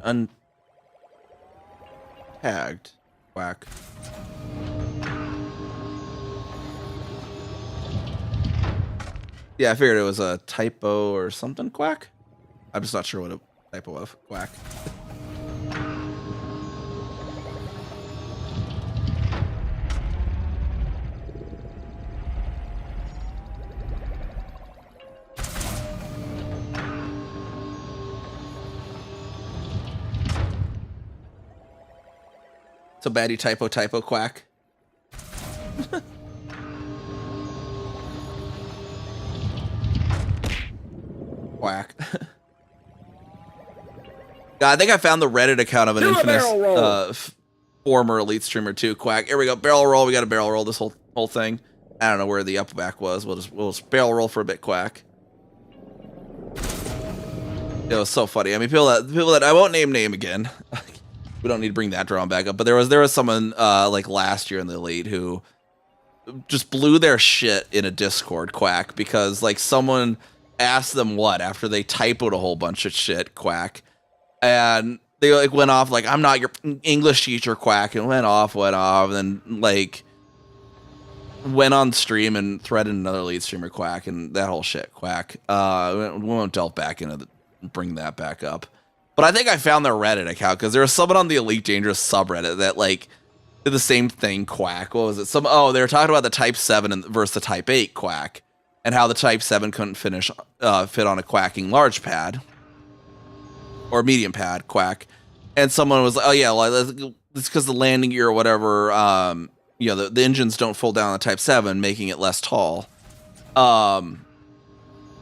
Untagged Quack. Yeah, I figured it was a typo or something, Quack. I'm just not sure what a typo of, Quack. So baddie typo Quack. Quack. God, I think I found the Reddit account of an infamous former elite streamer too. Quack. Here we go. Barrel roll. We got to barrel roll this whole thing. I don't know where the up back was. We'll just barrel roll for a bit. Quack. It was so funny. I mean, people that I won't name again. We don't need to bring that drone back up. But there was someone like last year in the elite who just blew their shit in a Discord, Quack, because like someone asked them what after they typoed a whole bunch of shit, Quack, and they like went off like, I'm not your English teacher, Quack, and went off, and then like went on stream and threatened another lead streamer, Quack, and that whole shit, Quack. We won't delve back into bring that back up. But I think I found their Reddit account because there was someone on the Elite Dangerous subreddit that like did the same thing, Quack. What was it? They were talking about the Type 7 versus the Type 8, Quack, and how the Type 7 couldn't fit on a quacking large pad or medium pad, Quack. And someone was like, oh yeah, well, it's because the landing gear or whatever, the engines don't fold down on the Type 7, making it less tall.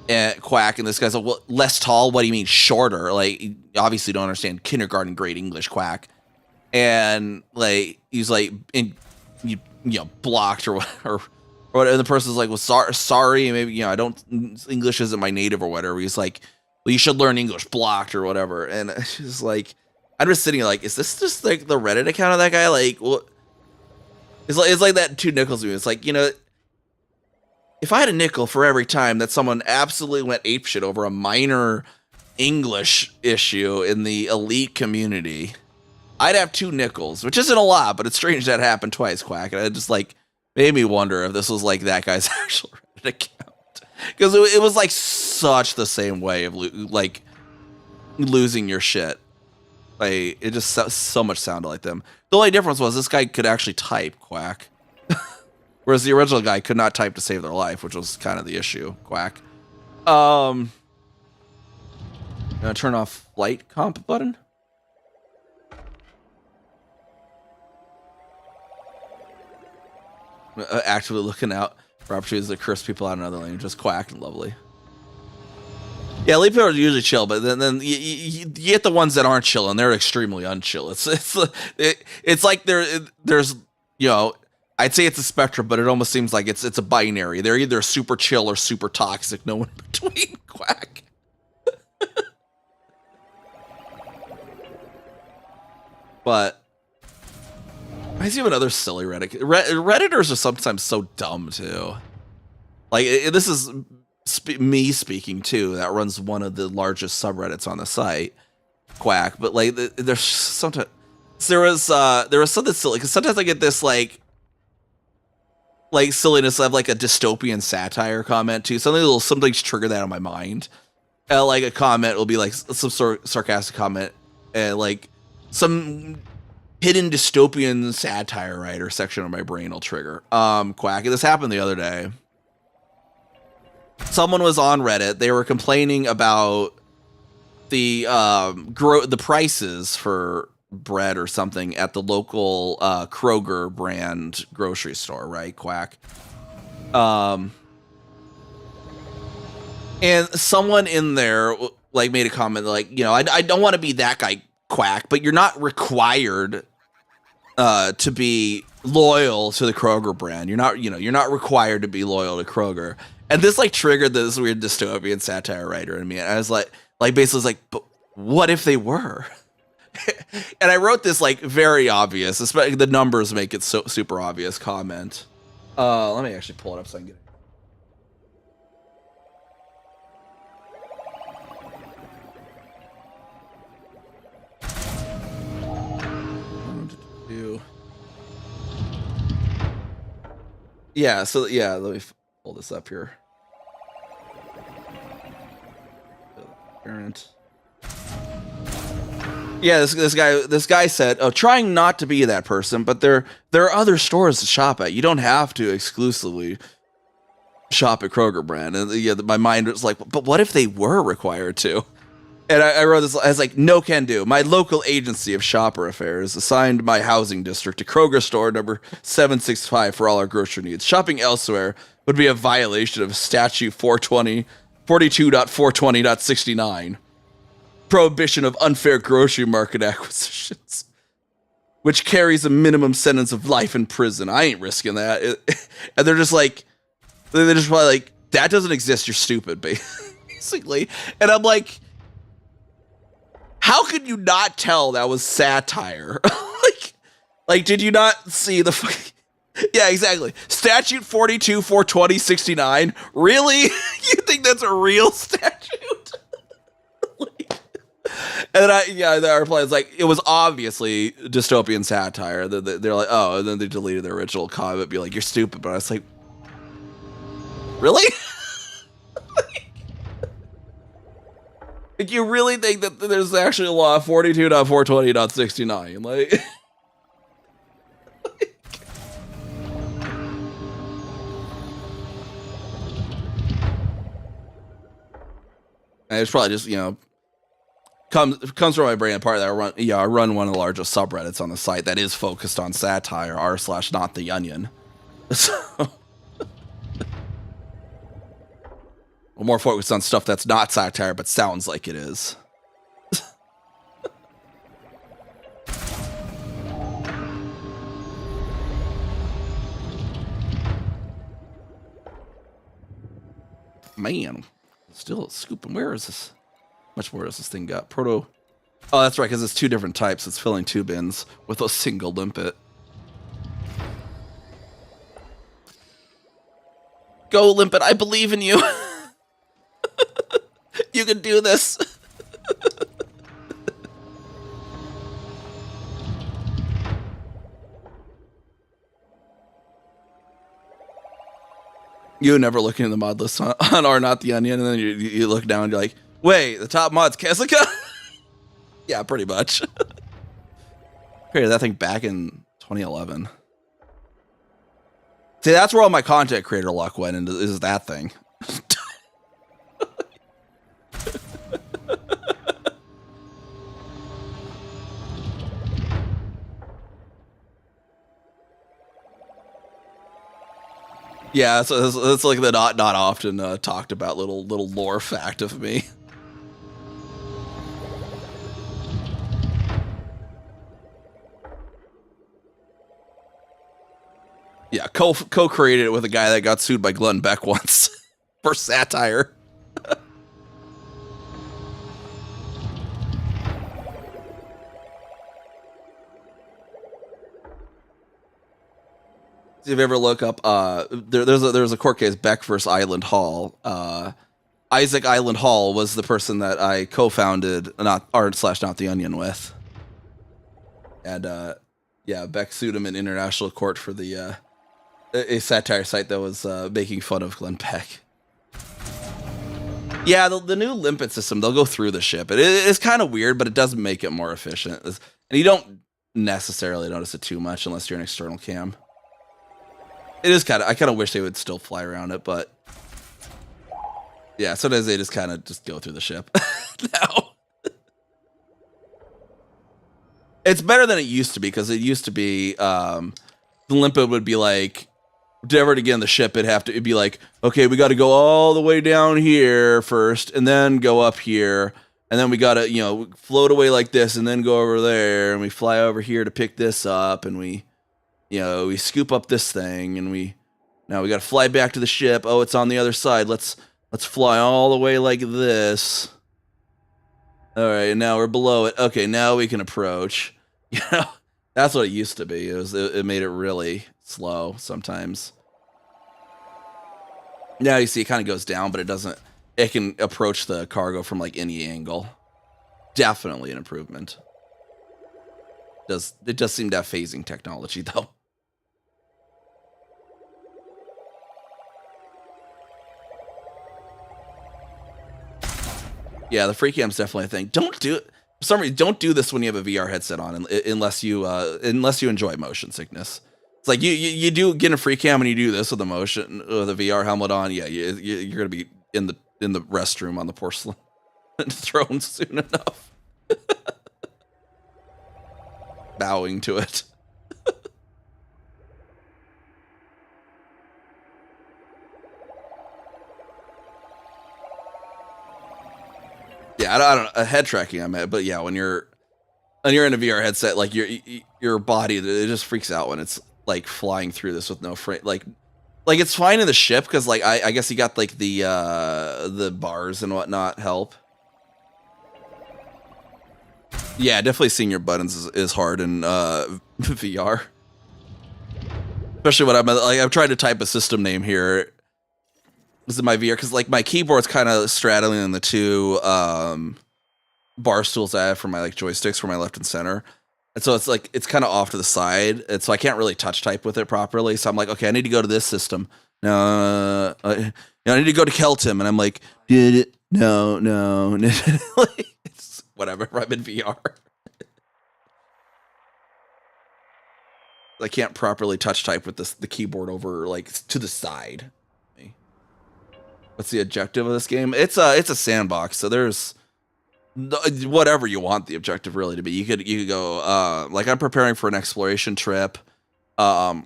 And Quack, and this guy's like, well, less tall? What do you mean shorter? Like, you obviously don't understand kindergarten grade English, Quack. And like, he's like, blocked or whatever. And the person's like, well, sorry, maybe, English isn't my native or whatever. He's like, well, you should learn English, blocked or whatever. And it's just like, I'm just sitting here like, is this just like the Reddit account of that guy? Like, what? It's like that 2 nickels movie. It's like, you know, if I had a nickel for every time that someone absolutely went apeshit over a minor English issue in the elite community, I'd have 2 nickels, which isn't a lot, but it's strange that happened twice, Quack. And it just like made me wonder if this was like that guy's actual Reddit account. Because it was like such the same way of like losing your shit. Like, it just so much sounded like them. The only difference was this guy could actually type, Quack. Whereas the original guy could not type to save their life, which was kind of the issue, Quack. Gonna turn off flight comp button. Actively looking out for opportunities to curse people out in another language. Quack and lovely. Yeah, elite people are usually chill, but then you get the ones that aren't chill, and they're extremely unchill. It's like there's you know, I'd say it's a spectrum, but it almost seems like it's a binary. They're either super chill or super toxic. No one in between. Quack. But I see another silly Redditors are sometimes so dumb too. Like this is me speaking too. That runs one of the largest subreddits on the site, Quack. But like, there's sometimes there was something silly because sometimes I get this like silliness. I have like a dystopian satire comment too. Something trigger that on my mind. Like a comment will be like some sort of sarcastic comment, and like some hidden dystopian satire writer section of my brain will trigger. Quack. This happened the other day. Someone was on Reddit. They were complaining about the prices for bread or something at the local Kroger brand grocery store, right? Quack. And someone in there like made a comment like, you know, I don't want to be that guy, Quack, but you're not required to be loyal to the Kroger brand. You're not required to be loyal to Kroger. And this like triggered this weird dystopian satire writer in me. And I was like basically like, but what if they were? And I wrote this like very obvious, especially the numbers make it so super obvious comment. Let me actually pull it up so I can get it. Yeah, so yeah, let me pull this up here. Parent. Yeah, this guy said, "Oh, trying not to be that person, but there are other stores to shop at. You don't have to exclusively shop at Kroger brand." And yeah, my mind was like, "But what if they were required to?" And I wrote this. I was like, "No can do. My local agency of shopper affairs assigned my housing district to Kroger store number 765 for all our grocery needs. Shopping elsewhere would be a violation of statute 42.420.69, prohibition of unfair grocery market acquisitions, which carries a minimum sentence of life in prison. I ain't risking that." And they're just probably like, "That doesn't exist. You're stupid," basically. And I'm like, how could you not tell that was satire? like, did you not see the fucking... Yeah, exactly. Statute 42.420.69. Really? You think that's a real statute? And I replied, it's like, it was obviously dystopian satire. They're like, oh, and then they deleted their original comment, be like, "You're stupid." But I was like, really? Like, you really think that there's actually a law 42.420.69? Like, and it's probably just, you know, comes from my brain. Part of that I run one of the largest subreddits on the site that is focused on satire, r/NotTheOnion. So we're more focused on stuff that's not satire but sounds like it is. Man, still scooping. Where is this? How much more does this thing got? Proto Oh, that's right, because it's 2 different types. It's filling 2 bins with a single limpet. Go, limpet! I believe in you. You can do this. You never look into the mod list on Are Not the Onion, and then you look down and you're like, wait, the top mod's Kessica? Yeah, pretty much. Created that thing back in 2011. See, that's where all my content creator luck went into, is that thing. Yeah, so it's like the not often talked about little lore fact of me. Yeah, co-created it with a guy that got sued by Glenn Beck once for satire. If you ever look up, there's a court case, Beck versus Island Hall. Isaac Island Hall was the person that I co-founded Not the Onion with, and yeah, Beck sued him in international court for the a satire site that was making fun of Glenn Beck. Yeah, the new limpet system, they'll go through the ship. It's kind of weird, but it does make it more efficient, and you don't necessarily notice it too much unless you're an external cam. It is I kind of wish they would still fly around it, but yeah, sometimes they just kind of go through the ship now. It's better than it used to be, because it used to be the limpet would be like, ever to get in the ship, it'd be like, okay, we got to go all the way down here first, and then go up here, and then we got to float away like this, and then go over there, and we fly over here to pick this up, and we scoop up this thing, and now we got to fly back to the ship. Oh, it's on the other side. Let's fly all the way like this. All right, and now we're below it. Okay, now we can approach. That's what it used to be. It made it really slow sometimes. Now you see it kind of goes down, but it doesn't. It can approach the cargo from like any angle. Definitely an improvement. It does seem to have phasing technology though. Yeah, the free cam's definitely a thing. Don't do it. For some reason, don't do this when you have a VR headset on, unless you enjoy motion sickness. It's like you do get a free cam and you do this with a VR helmet on. Yeah, you're gonna be in the restroom on the porcelain throne soon enough. Bowing to it. Yeah, I don't know, head tracking I meant, but yeah, when you're in a VR headset, like your body, it just freaks out when it's like flying through this with no frame. Like it's fine in the ship because like I guess you got like the bars and whatnot help. Yeah, definitely seeing your buttons is hard in VR, especially when I'm trying to type a system name here. This is my VR because like my keyboard's kind of straddling in the 2 bar stools I have for my like joysticks for my left and center, and so it's kind of off to the side, and so I can't really touch type with it properly. So I'm like, okay, I need to go to this system. No, I need to go to Kelton, and I'm like, no, like, it's whatever. I'm in VR. I can't properly touch type with the keyboard over like to the side. What's the objective of this game? It's a sandbox, so there's whatever you want the objective really to be. You could go like I'm preparing for an exploration trip, go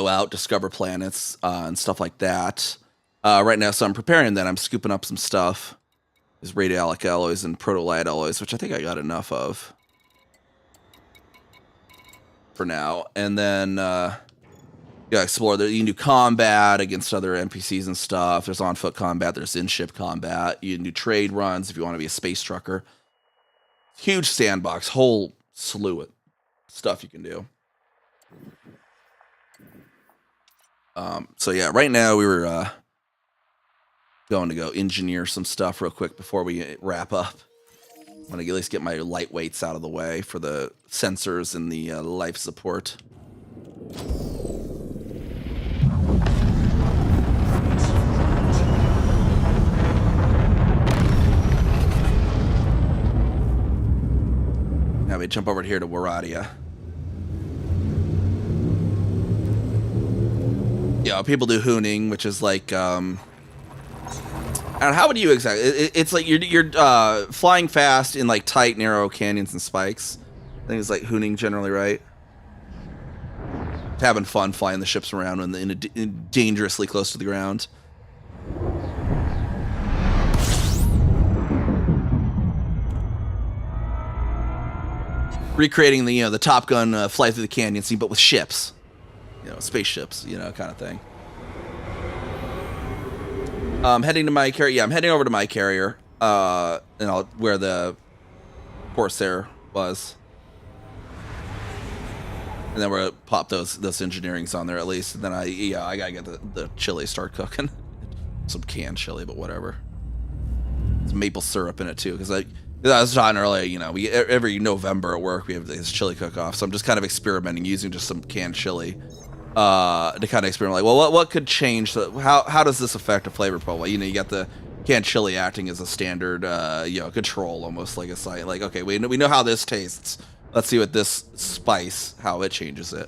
out, discover planets, and stuff like that. Right now, so I'm preparing that. I'm scooping up some stuff. There's radialic alloys and protolite alloys, which I think I got enough of for now. And then explore. You can do combat against other NPCs and stuff. There's on-foot combat. There's in-ship combat. You can do trade runs if you want to be a space trucker. huge sandbox, whole slew of stuff you can do. So yeah, right now we were going to go engineer some stuff real quick before we wrap up. I'm gonna at least get my lightweights out of the way for the sensors and the life support. Now we jump over here to Waradia. Yeah, people do hooning, which is like, and how would you exactly? It's like you're flying fast in like tight, narrow canyons and spikes. I think it's like hooning generally, right? Having fun flying the ships around in dangerously close to the ground. Recreating the the Top Gun flight through the canyon scene, but with ships. Spaceships, kind of thing. Heading to my carrier. Yeah, I'm heading over to my carrier. And where the Corsair was. And then we're gonna pop those engineerings on there at least. And then I gotta get the chili start cooking. Some canned chili, but whatever. Some maple syrup in it too, because I was talking earlier. We every November at work we have this chili cook-off. So I'm just kind of experimenting using just some canned chili. To kind of experiment, like, well, what could change? How does this affect a flavor profile? You got the canned chili acting as a standard, control, almost like a site. Like, okay, we know how this tastes. Let's see what this spice, how it changes it.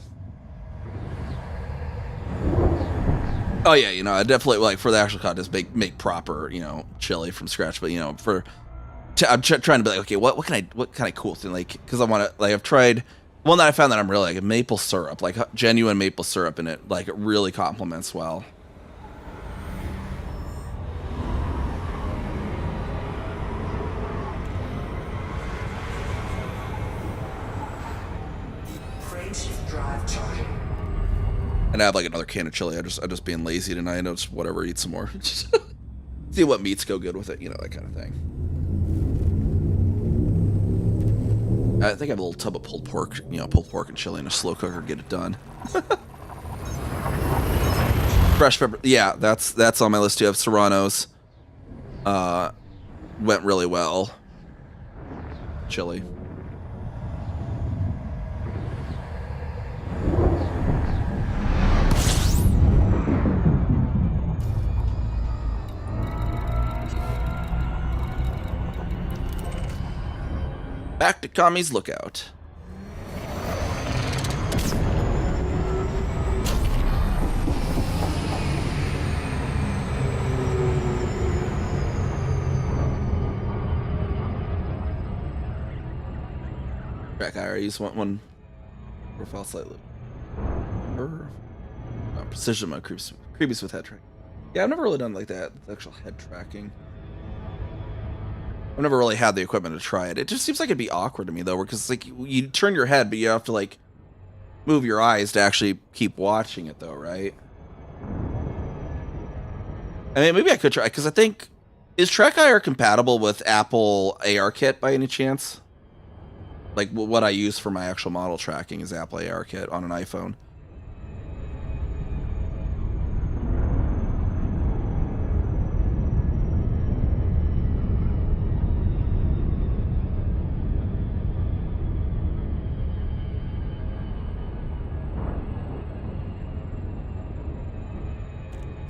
Oh yeah, I definitely like for the actual contest make proper, chili from scratch. But I'm trying to be like, okay, what kind of cool thing, like, because I want to, like, I've tried. One that I found that I'm really like maple syrup, like genuine maple syrup in it, like it really complements well. And I have like another can of chili. I'm just being lazy tonight. I know just whatever, eat some more. See what meats go good with it, that kind of thing. I think I have a little tub of pulled pork, and chili in a slow cooker, get it done. Fresh pepper, yeah, that's on my list too. I have Serranos. Went really well. Chili. Back to Kami's Lookout. Track I use one profile slightly. Precision mode creepies with head tracking. Yeah, I've never really done like that. Actual head tracking. I've never really had the equipment to try it. It just seems like it'd be awkward to me though, because like you turn your head, but you have to like move your eyes to actually keep watching it though, right? I mean, maybe I could try, because I think, is TrackIR compatible with Apple ARKit by any chance? Like what I use for my actual model tracking is Apple ARKit on an iPhone.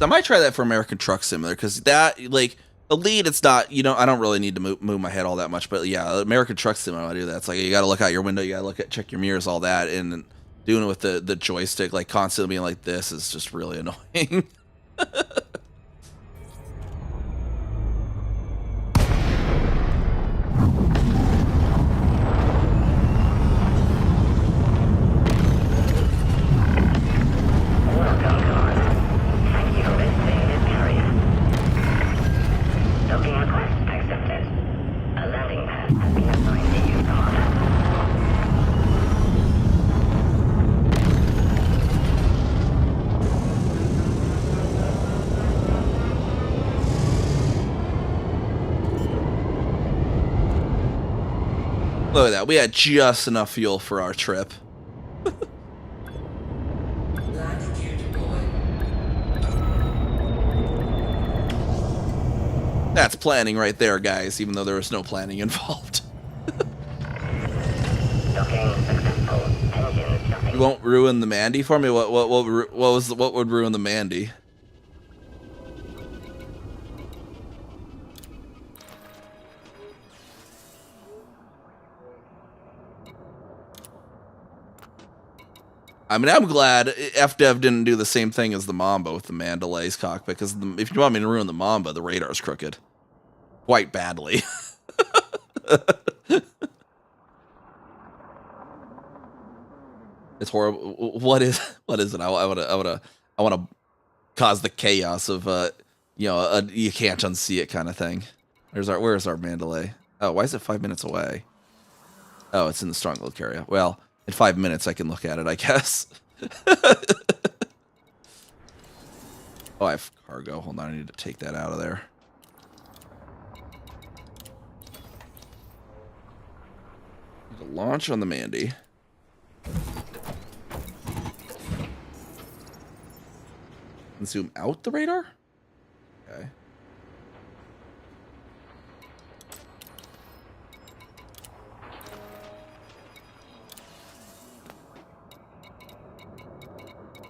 I might try that for American Truck Simulator, because that, like, the lead, it's not, I don't really need to move my head all that much, but yeah, American Truck Simulator, I do that. It's like, you gotta look out your window, you gotta check your mirrors, all that, and doing it with the joystick, like, constantly being like this is just really annoying. Look at that. We had just enough fuel for our trip. Landing gear deployed. That's planning right there, guys, even though there was no planning involved. You won't ruin the Mandy for me? What would ruin the Mandy? I mean, I'm glad FDev didn't do the same thing as the Mamba with the Mandalay's cockpit, because if you want me to ruin the Mamba, the radar's crooked. Quite badly. It's horrible. What is it? I want to cause the chaos of you can't unsee it kind of thing. Where's our Mandalay? Oh, why is it 5 minutes away? Oh, it's in the Stronghold area. Well, in 5 minutes I can look at it, I guess. Oh, I have cargo. Hold on, I need to take that out of there. Need to launch on the Mandy. And zoom out the radar? Okay.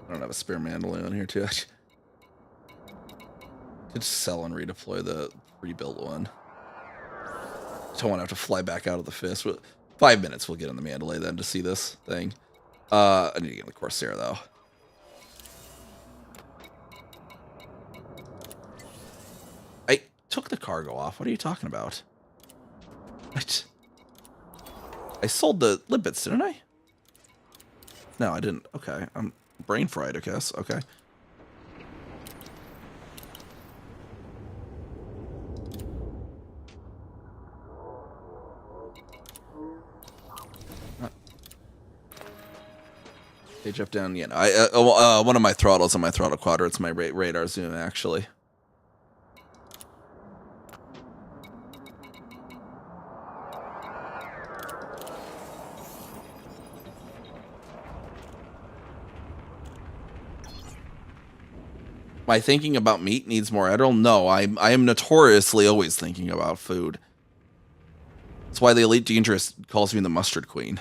I don't have a spare Mandalay on here, too. I could sell and redeploy the rebuilt one. Don't want to have to fly back out of the Fist. 5 minutes we'll get on the Mandalay then to see this thing. I need to get on the Corsair, though. I took the cargo off. What are you talking about? I sold the limpets, didn't I? No, I didn't. Okay, I'm brain fried, I guess. Okay. Page up, down. Yeah, no, one of my throttles on my throttle quadrants, my radar zoom, actually. My thinking about meat needs more Adderall? No, I am notoriously always thinking about food. That's why the Elite Dangerous calls me the Mustard Queen.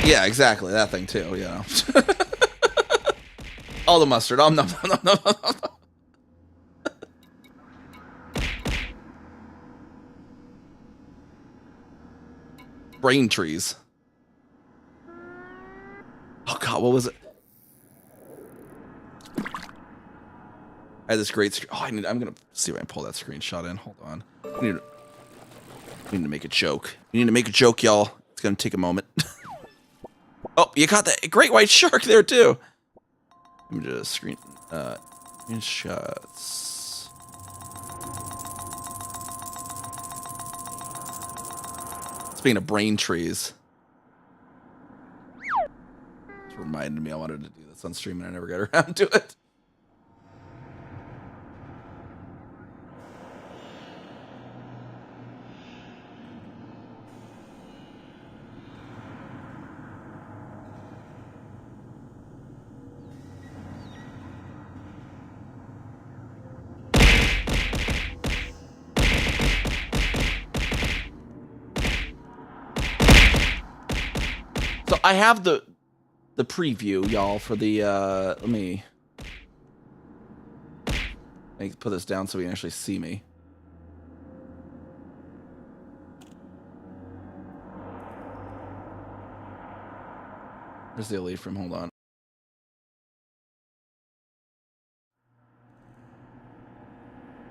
Yeah, exactly. That thing too, you know. All the mustard. No. Brain trees. Oh god, what was it? I had this great I'm gonna see if I can pull that screenshot in. Hold on. We need to make a joke. We need to make a joke, y'all. It's gonna take a moment. Oh, you got that great white shark there too. Let me just screenshots. Speaking of brain trees, it reminded me I wanted to do this on stream and I never got around to it. So I have the preview, y'all, for the let me put this down so we can actually see me. Where's the elite from? Hold on.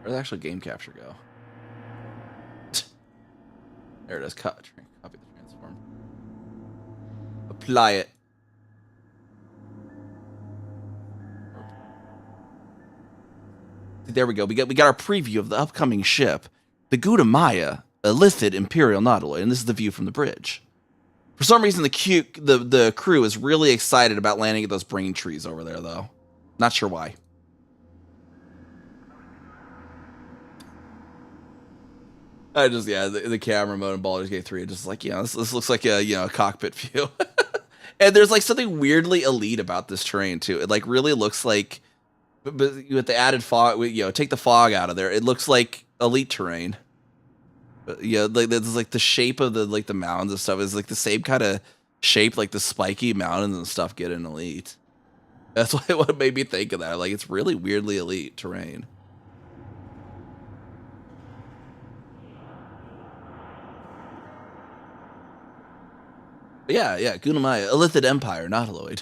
Where'd the actual game capture go? There it is. Copy the transform. Apply it. There we go. We got our preview of the upcoming ship, the Gudamaya, a Lithid Imperial Nautiloid, and this is the view from the bridge. For some reason, the crew is really excited about landing at those brain trees over there, though. Not sure why. The camera mode in Baldur's Gate 3, just like, this looks like a cockpit view. And there's like something weirdly elite about this terrain too. It like really looks like, but with the added fog, take the fog out of there, it looks like elite terrain. Like there's like the shape of the mountains and stuff is like the same kind of shape like the spiky mountains and stuff get in Elite. That's what made me think of that. Like it's really weirdly elite terrain. But yeah, Gunamaya, Elithid Empire, not Aloyd.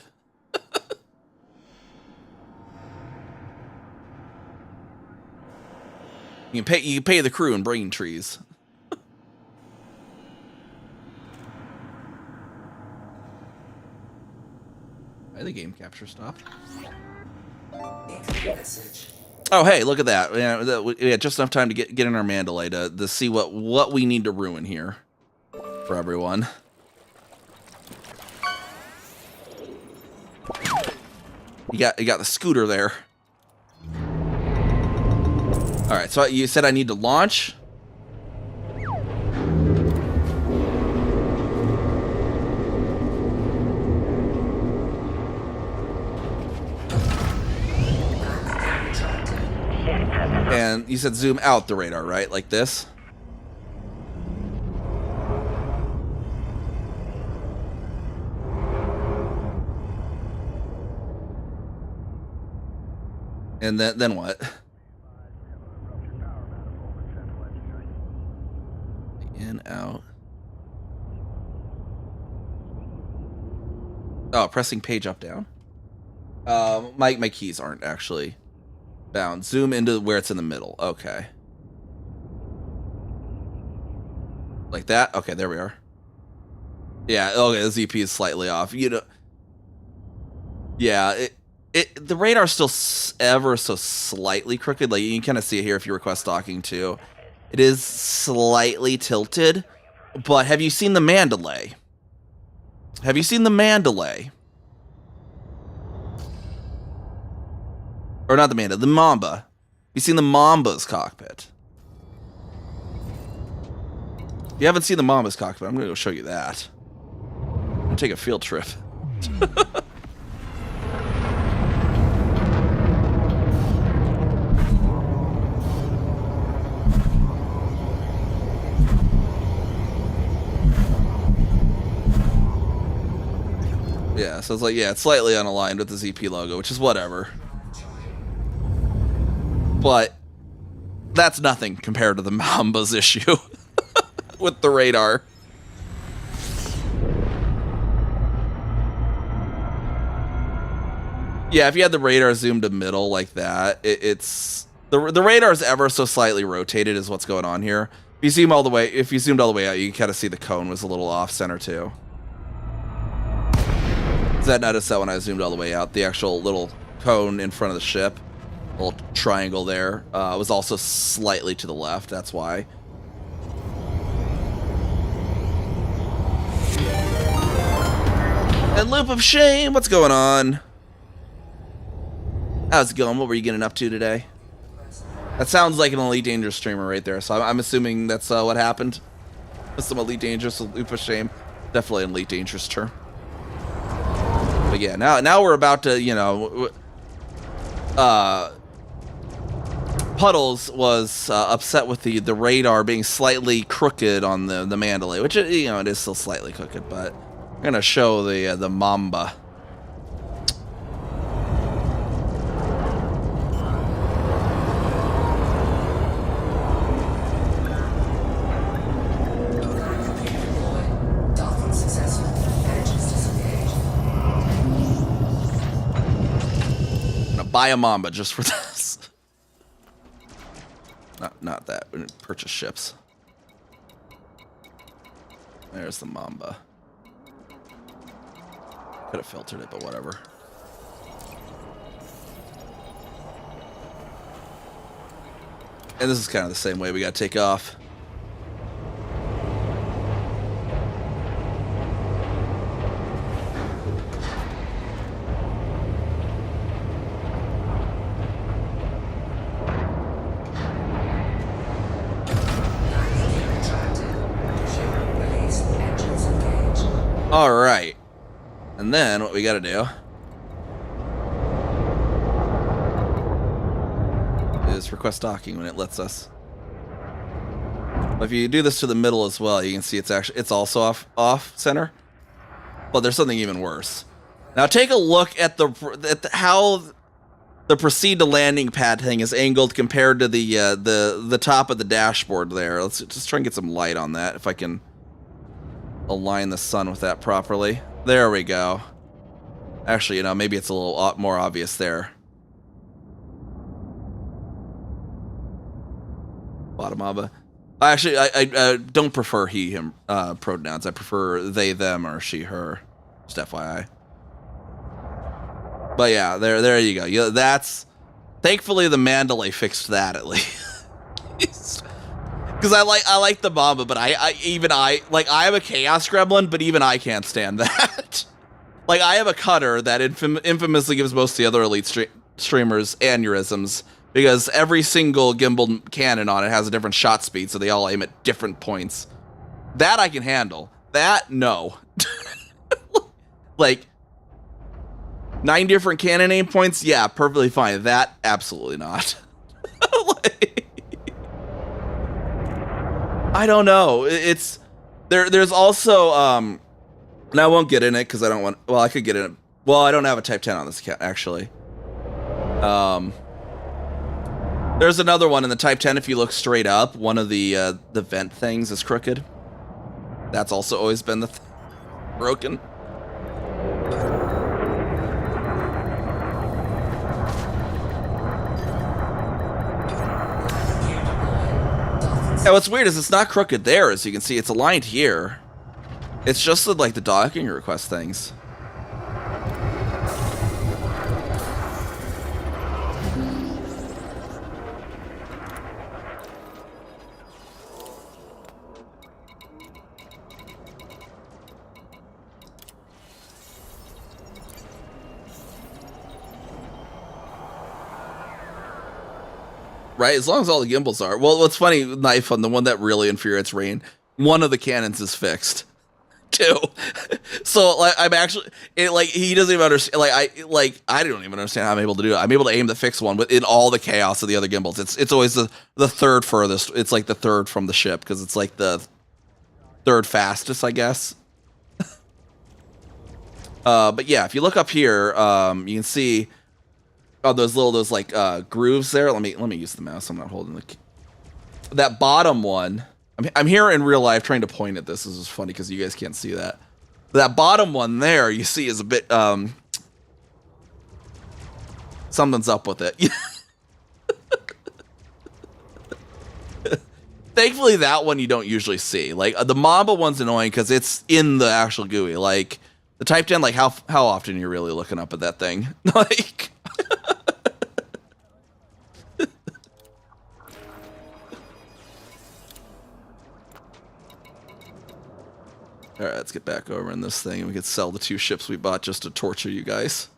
You can pay the crew in brain trees. The game capture stopped. Oh, hey, look at that. We had just enough time to get in our Mandalay to see what we need to ruin here for everyone. You got the scooter there. All right, so you said I need to launch. And you said zoom out the radar, right? Like this? And then what? In, out. Oh, pressing page up, down. My keys aren't actually bound. Zoom into where it's in the middle. Okay. Like that? Okay, there we are. Yeah, okay, the ZP is slightly off. Yeah, the radar's still ever so slightly crooked. Like, you can kind of see it here if you request docking too. It is slightly tilted, but have you seen the Mandalay? Have you seen the Mandalay? Or not the Manda, the Mamba. You seen the Mamba's cockpit? If you haven't seen the Mamba's cockpit, I'm going to go show you that. I'm going to take a field trip. Yeah, so it's like, yeah, it's slightly unaligned with the ZP logo, which is whatever. But that's nothing compared to the Mamba's issue with the radar. Yeah, if you had the radar zoomed to middle like that, it's the radar's ever so slightly rotated is what's going on here. If you zoomed all the way out, you can kind of see the cone was a little off center too. I noticed that when I zoomed all the way out, the actual little cone in front of the ship, little triangle there, was also slightly to the left. That's why. And Loop of Shame, what's going on? How's it going? What were you getting up to today? That sounds like an Elite Dangerous streamer right there, so I'm assuming that's what happened. Some Elite Dangerous, Loop of Shame. Definitely an Elite Dangerous term. But yeah, now we're about to, Puddles was upset with the radar being slightly crooked on the Mandalay, which, it is still slightly crooked, but I'm going to show the Mamba. Buy a Mamba just for this. Not that. We didn't purchase ships. There's the Mamba. Could have filtered it, but whatever. And this is kind of the same way we got to take off. All right. And then what we got to do is request docking when it lets us. But if you do this to the middle as well, you can see it's also off center. But there's something even worse. Now take a look at how the proceed to landing pad thing is angled compared to the top of the dashboard there. Let's just try and get some light on that if I can align the sun with that properly. There we go. Actually, maybe it's a little more obvious there. Bottom of it. Actually, I don't prefer he, him pronouns. I prefer they, them, or she, her. Just FYI. But yeah, there you go. That's thankfully the Mandalay fixed that at least. Because I like the Mamba, but I am a Chaos Gremlin, but even I can't stand that. Like I have a cutter that infamously gives most of the other elite streamers aneurysms. Because every single gimbal cannon on it has a different shot speed, so they all aim at different points. That I can handle. That, no. Like, 9 different cannon aim points? Yeah, perfectly fine. That, absolutely not. I don't know. It's... There's also, and I won't get in it, because I don't want... Well, I could get in it. Well, I don't have a Type 10 on this account, actually. There's another one in the Type 10. If you look straight up, one of the vent things is crooked. That's also always been broken. And what's weird is it's not crooked there, as you can see. It's aligned here. It's just like the docking request things. Right, as long as all the gimbals are. Well, what's funny, Knife, on the one that really infuriates Rain, one of the cannons is fixed, too. So, like, I'm actually, he doesn't even understand. I don't even understand how I'm able to do it. I'm able to aim the fixed one within all the chaos of the other gimbals. It's always the third furthest. It's like the third from the ship because it's like the third fastest, I guess. But yeah, if you look up here, you can see. Oh, those grooves there. Let me use the mouse. I'm not holding that bottom one. I'm here in real life trying to point at this. This is funny because you guys can't see that. That bottom one there, you see, is a bit something's up with it. Thankfully, that one you don't usually see. Like the Mamba one's annoying because it's in the actual GUI. Like the Type 10, like how often are you really looking up at that thing? Like. All right, let's get back over in this thing and we can sell the 2 ships we bought just to torture you guys.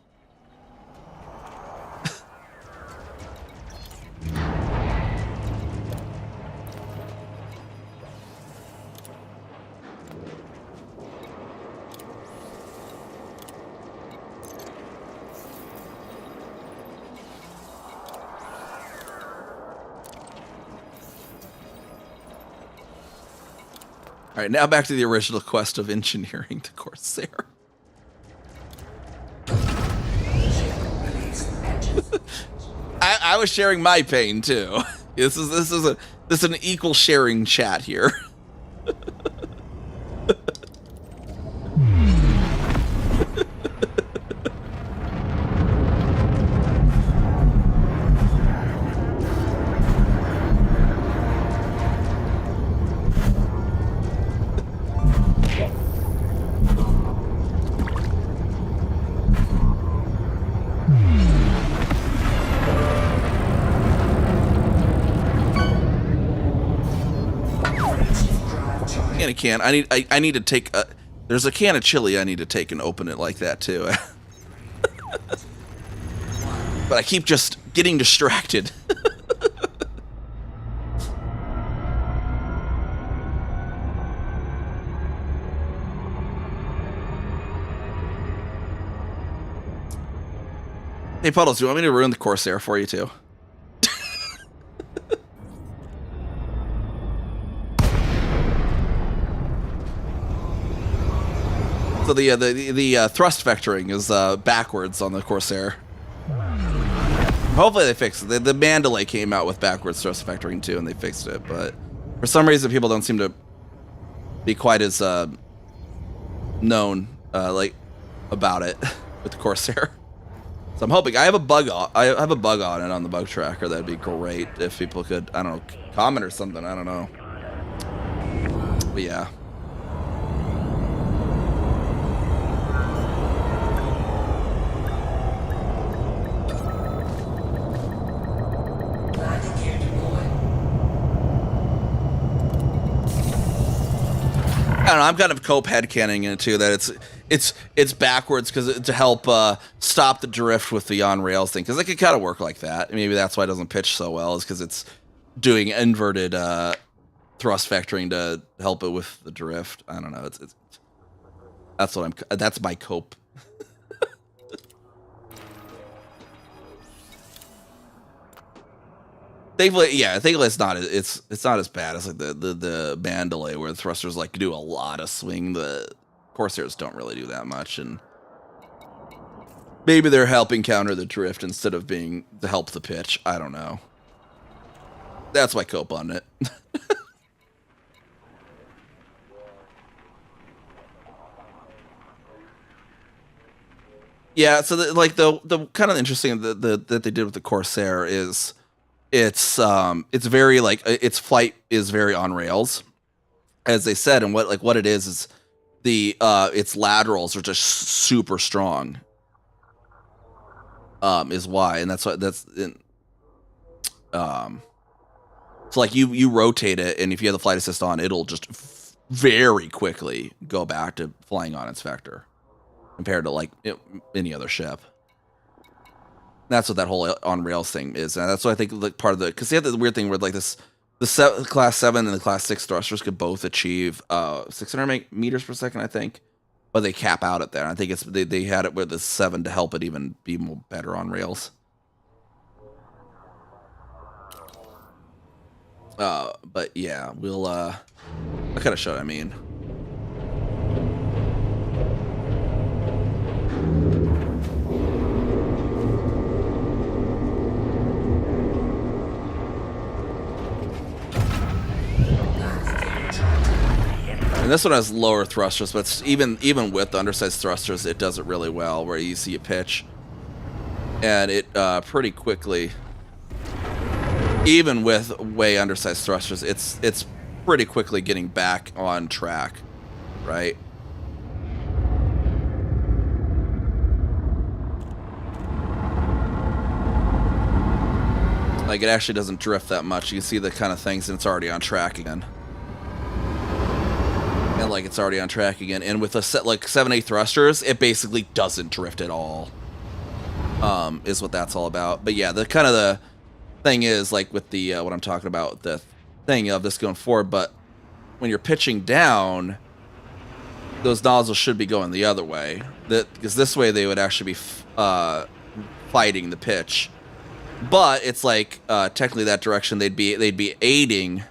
All right, now back to the original quest of engineering the Corsair. I was sharing my pain too. This is an equal sharing chat here. Can I need to take there's a can of chili I need to take and open it like that too. But I keep just getting distracted. Hey, Puddles, do you want me to ruin the Corsair for you, too? So the thrust vectoring is backwards on the Corsair. Hopefully they fixed it. The Mandalay came out with backwards thrust vectoring too, and they fixed it. But for some reason, people don't seem to be quite as known like about it with the Corsair. So I'm hoping I have a bug on. I have a bug on it on the bug tracker. That'd be great if people could, I don't know, comment or something. I don't know. But yeah. I don't know, I'm kind of cope headcanon in it too, that it's backwards because to help stop the drift with the on rails thing, because it could kind of work like that. Maybe that's why it doesn't pitch so well, is because it's doing inverted thrust vectoring to help it with the drift. I don't know. That's my cope. Thankfully it's not as bad as like the Mandalay, where the thrusters like do a lot of swing. The Corsairs don't really do that much, and maybe they're helping counter the drift instead of being to help the pitch. I don't know. That's my cope on it. Yeah, so the kind of interesting that they did with the Corsair is it's very like its flight is very on rails, as they said, and what it is the its laterals are just super strong. Is why, and that's so like you rotate it, and if you have the flight assist on, it'll just very quickly go back to flying on its vector compared to like any other ship. That's what that whole on rails thing is, and that's what I think like part of the, because they have the weird thing where like the class 7 and the class 6 thrusters could both achieve 600 meters per second, I think, but they cap out at that. I think it's they had it with the 7 to help it even be more better on rails. But yeah, we'll I kind of showed what I mean. And this one has lower thrusters, but it's even with the undersized thrusters, it does it really well, where you see a pitch, and it pretty quickly, even with way undersized thrusters, it's pretty quickly getting back on track, right? Like, it actually doesn't drift that much. You can see the kind of things, and it's already on track again. And like it's already on track again, and with a set like 7-8 thrusters, it basically doesn't drift at all. Is what that's all about. But yeah, the kind of the thing is like with the what I'm talking about, the thing of this going forward. But when you're pitching down, those nozzles should be going the other way. Because this way they would actually be fighting the pitch. But it's like technically that direction they'd be aiding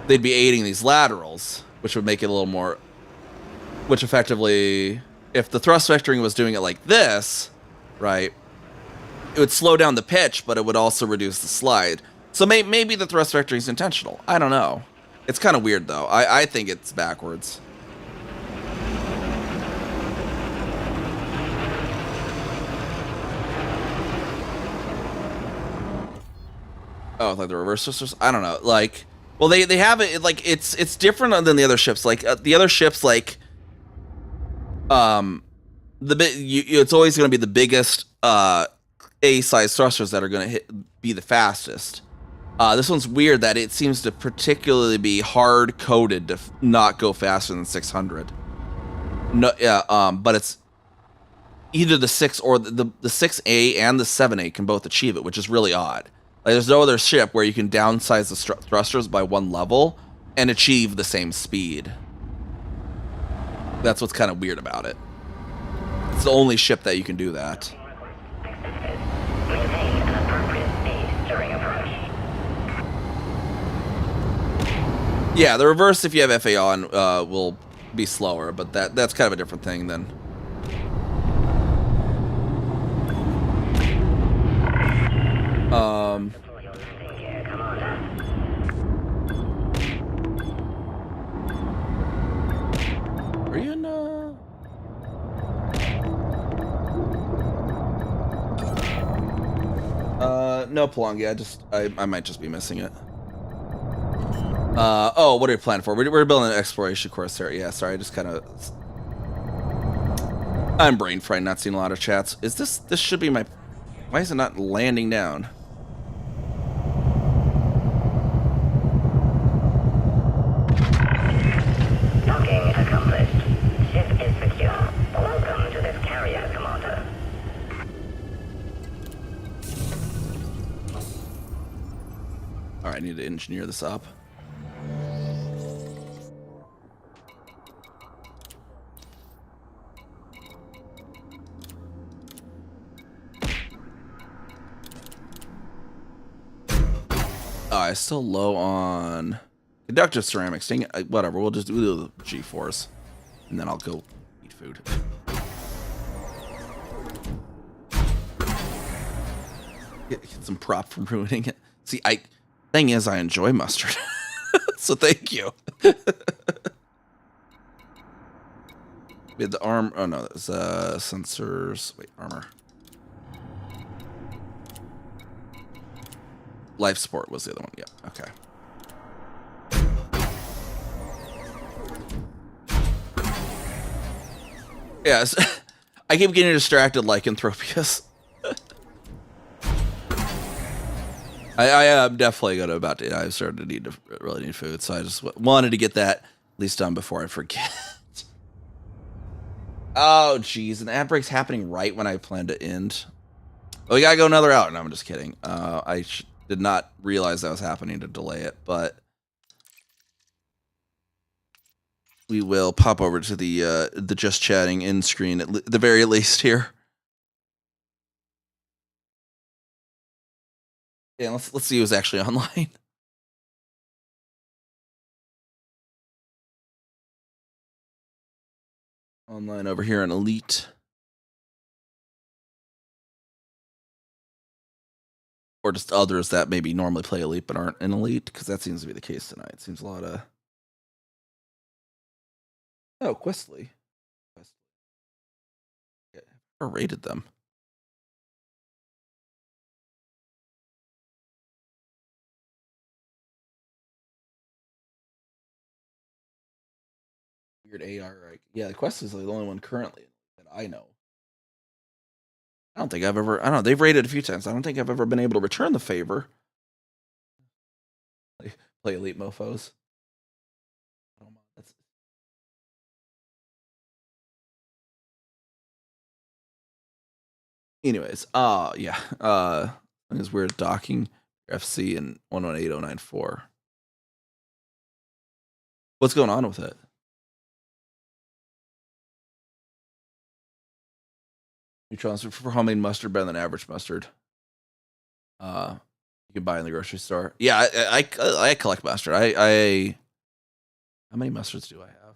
these laterals, which would make it a little more, which effectively, if the thrust vectoring was doing it like this, right, it would slow down the pitch, but it would also reduce the slide. So maybe the thrust vectoring is intentional. I don't know. It's kind of weird, though. I think it's backwards. Oh, like the reverse thrusters? I don't know. Like, well, they have it like it's different than the other ships. Like the other ships, like it's always going to be the biggest A-size thrusters that are going to be the fastest. This one's weird that it seems to particularly be hard coded to not go faster than 600. No, yeah, but it's either the 6 or the 6A and the 7A can both achieve it, which is really odd. Like, there's no other ship where you can downsize the thrusters by 1 level and achieve the same speed. That's what's kind of weird about it. It's the only ship that you can do that. Yeah, the reverse if you have FA on will be slower, but that's kind of a different thing than. Are you in? No Pelongi. I might just be missing it. Oh, what are you planning for? We're building an exploration course there. Yeah, sorry, I just kind of. I'm brain fried, not seeing a lot of chats. Is this should be my. Why is it not landing down? Docking accomplished. Ship is secure. Welcome to this carrier, Commander. All right, I need to engineer this up. I'm still low on conductive ceramics. Dang it, whatever. We'll just do the G4s, and then I'll go eat food. Get some prop from ruining it. See, thing is, I enjoy mustard, so thank you. We had the arm. Oh no, that's sensors. Wait, armor. Life support was the other one. Yeah. Okay. Yes. I keep getting distracted like Anthropius. I am definitely gonna I've started to really need food, so I just wanted to get that at least done before I forget. Oh geez, and the ad break's happening right when I plan to end. Oh, we gotta go another hour. No, I'm just kidding. I did not realize that was happening to delay it, but we will pop over to the just chatting end screen at the very least here. Yeah, let's see who's actually online. Online over here in Elite. Or just others that maybe normally play Elite but aren't in Elite, because that seems to be the case tonight. It seems a lot of... Oh, Questly. Yeah, I rated them. Weird AR, right? Yeah, the Quest is the only one currently that I know. I don't think I've ever... I don't know, they've rated a few times. I don't think I've ever been able to return the favor. Play Elite mofos. Anyways, yeah. Is we're docking FC and 118094. What's going on with it? Neutrons for homemade mustard better than average mustard. You can buy in the grocery store. Yeah, I collect mustard. I how many mustards do I have?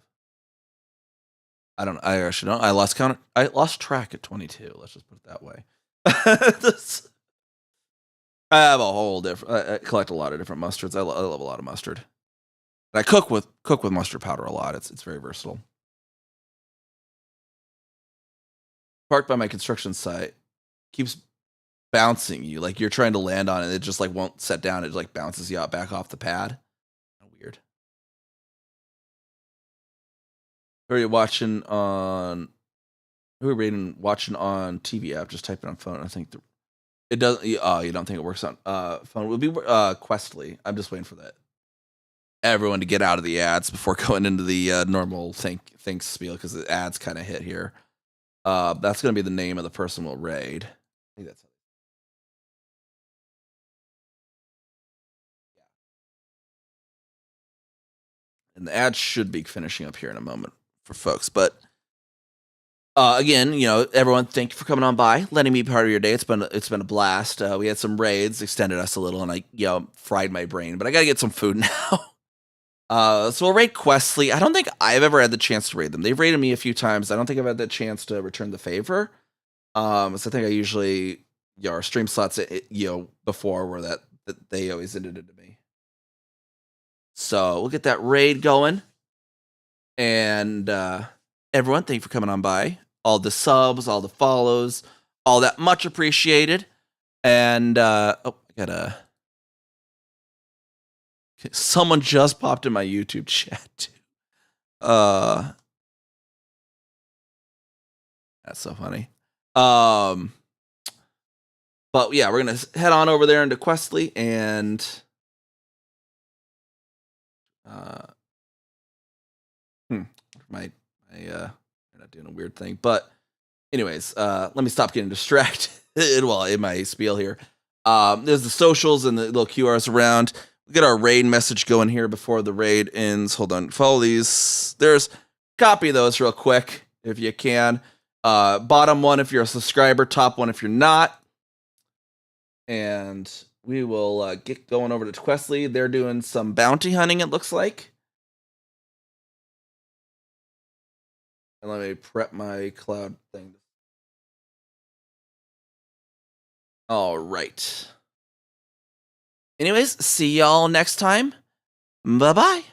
I actually don't. I lost count. I lost track at 22. Let's just put it that way. I have a whole different. I collect a lot of different mustards. I love a lot of mustard. And I cook with mustard powder a lot. It's very versatile. Parked by my construction site keeps bouncing you, like you're trying to land on it. It just like won't set down. It like bounces you out back off the pad. Weird. Who are you watching on? Who are you watching on TV app? Just type it on phone. I think it doesn't. Oh, you don't think it works on phone? It would be Questly. I'm just waiting for that. Everyone to get out of the ads before going into the normal thanks spiel, because the ads kind of hit here. That's going to be the name of the person we'll raid. I think that's. And the ads should be finishing up here in a moment for folks. But again, everyone, thank you for coming on by, letting me be part of your day. It's been a blast. We had some raids, extended us a little, and I fried my brain. But I got to get some food now. So we'll raid Questly. I don't think I've ever had the chance to raid them. They've raided me a few times. I don't think I've had the chance to return the favor. So I think I usually, our stream slots, before were that they always ended it to me. So we'll get that raid going. And everyone, thank you for coming on by. All the subs, all the follows, all that, much appreciated. And I got someone just popped in my YouTube chat too. That's so funny. But yeah, we're gonna head on over there into Questly and you're not doing a weird thing, but anyways, let me stop getting distracted. In my spiel here. There's the socials and the little QRs around. We get our raid message going here before the raid ends. Hold on, follow these. Copy those real quick if you can. Bottom one if you're a subscriber, top one if you're not. And we will get going over to Questly. They're doing some bounty hunting, it looks like. And let me prep my cloud thing. All right. Anyways, see y'all next time. Bye-bye.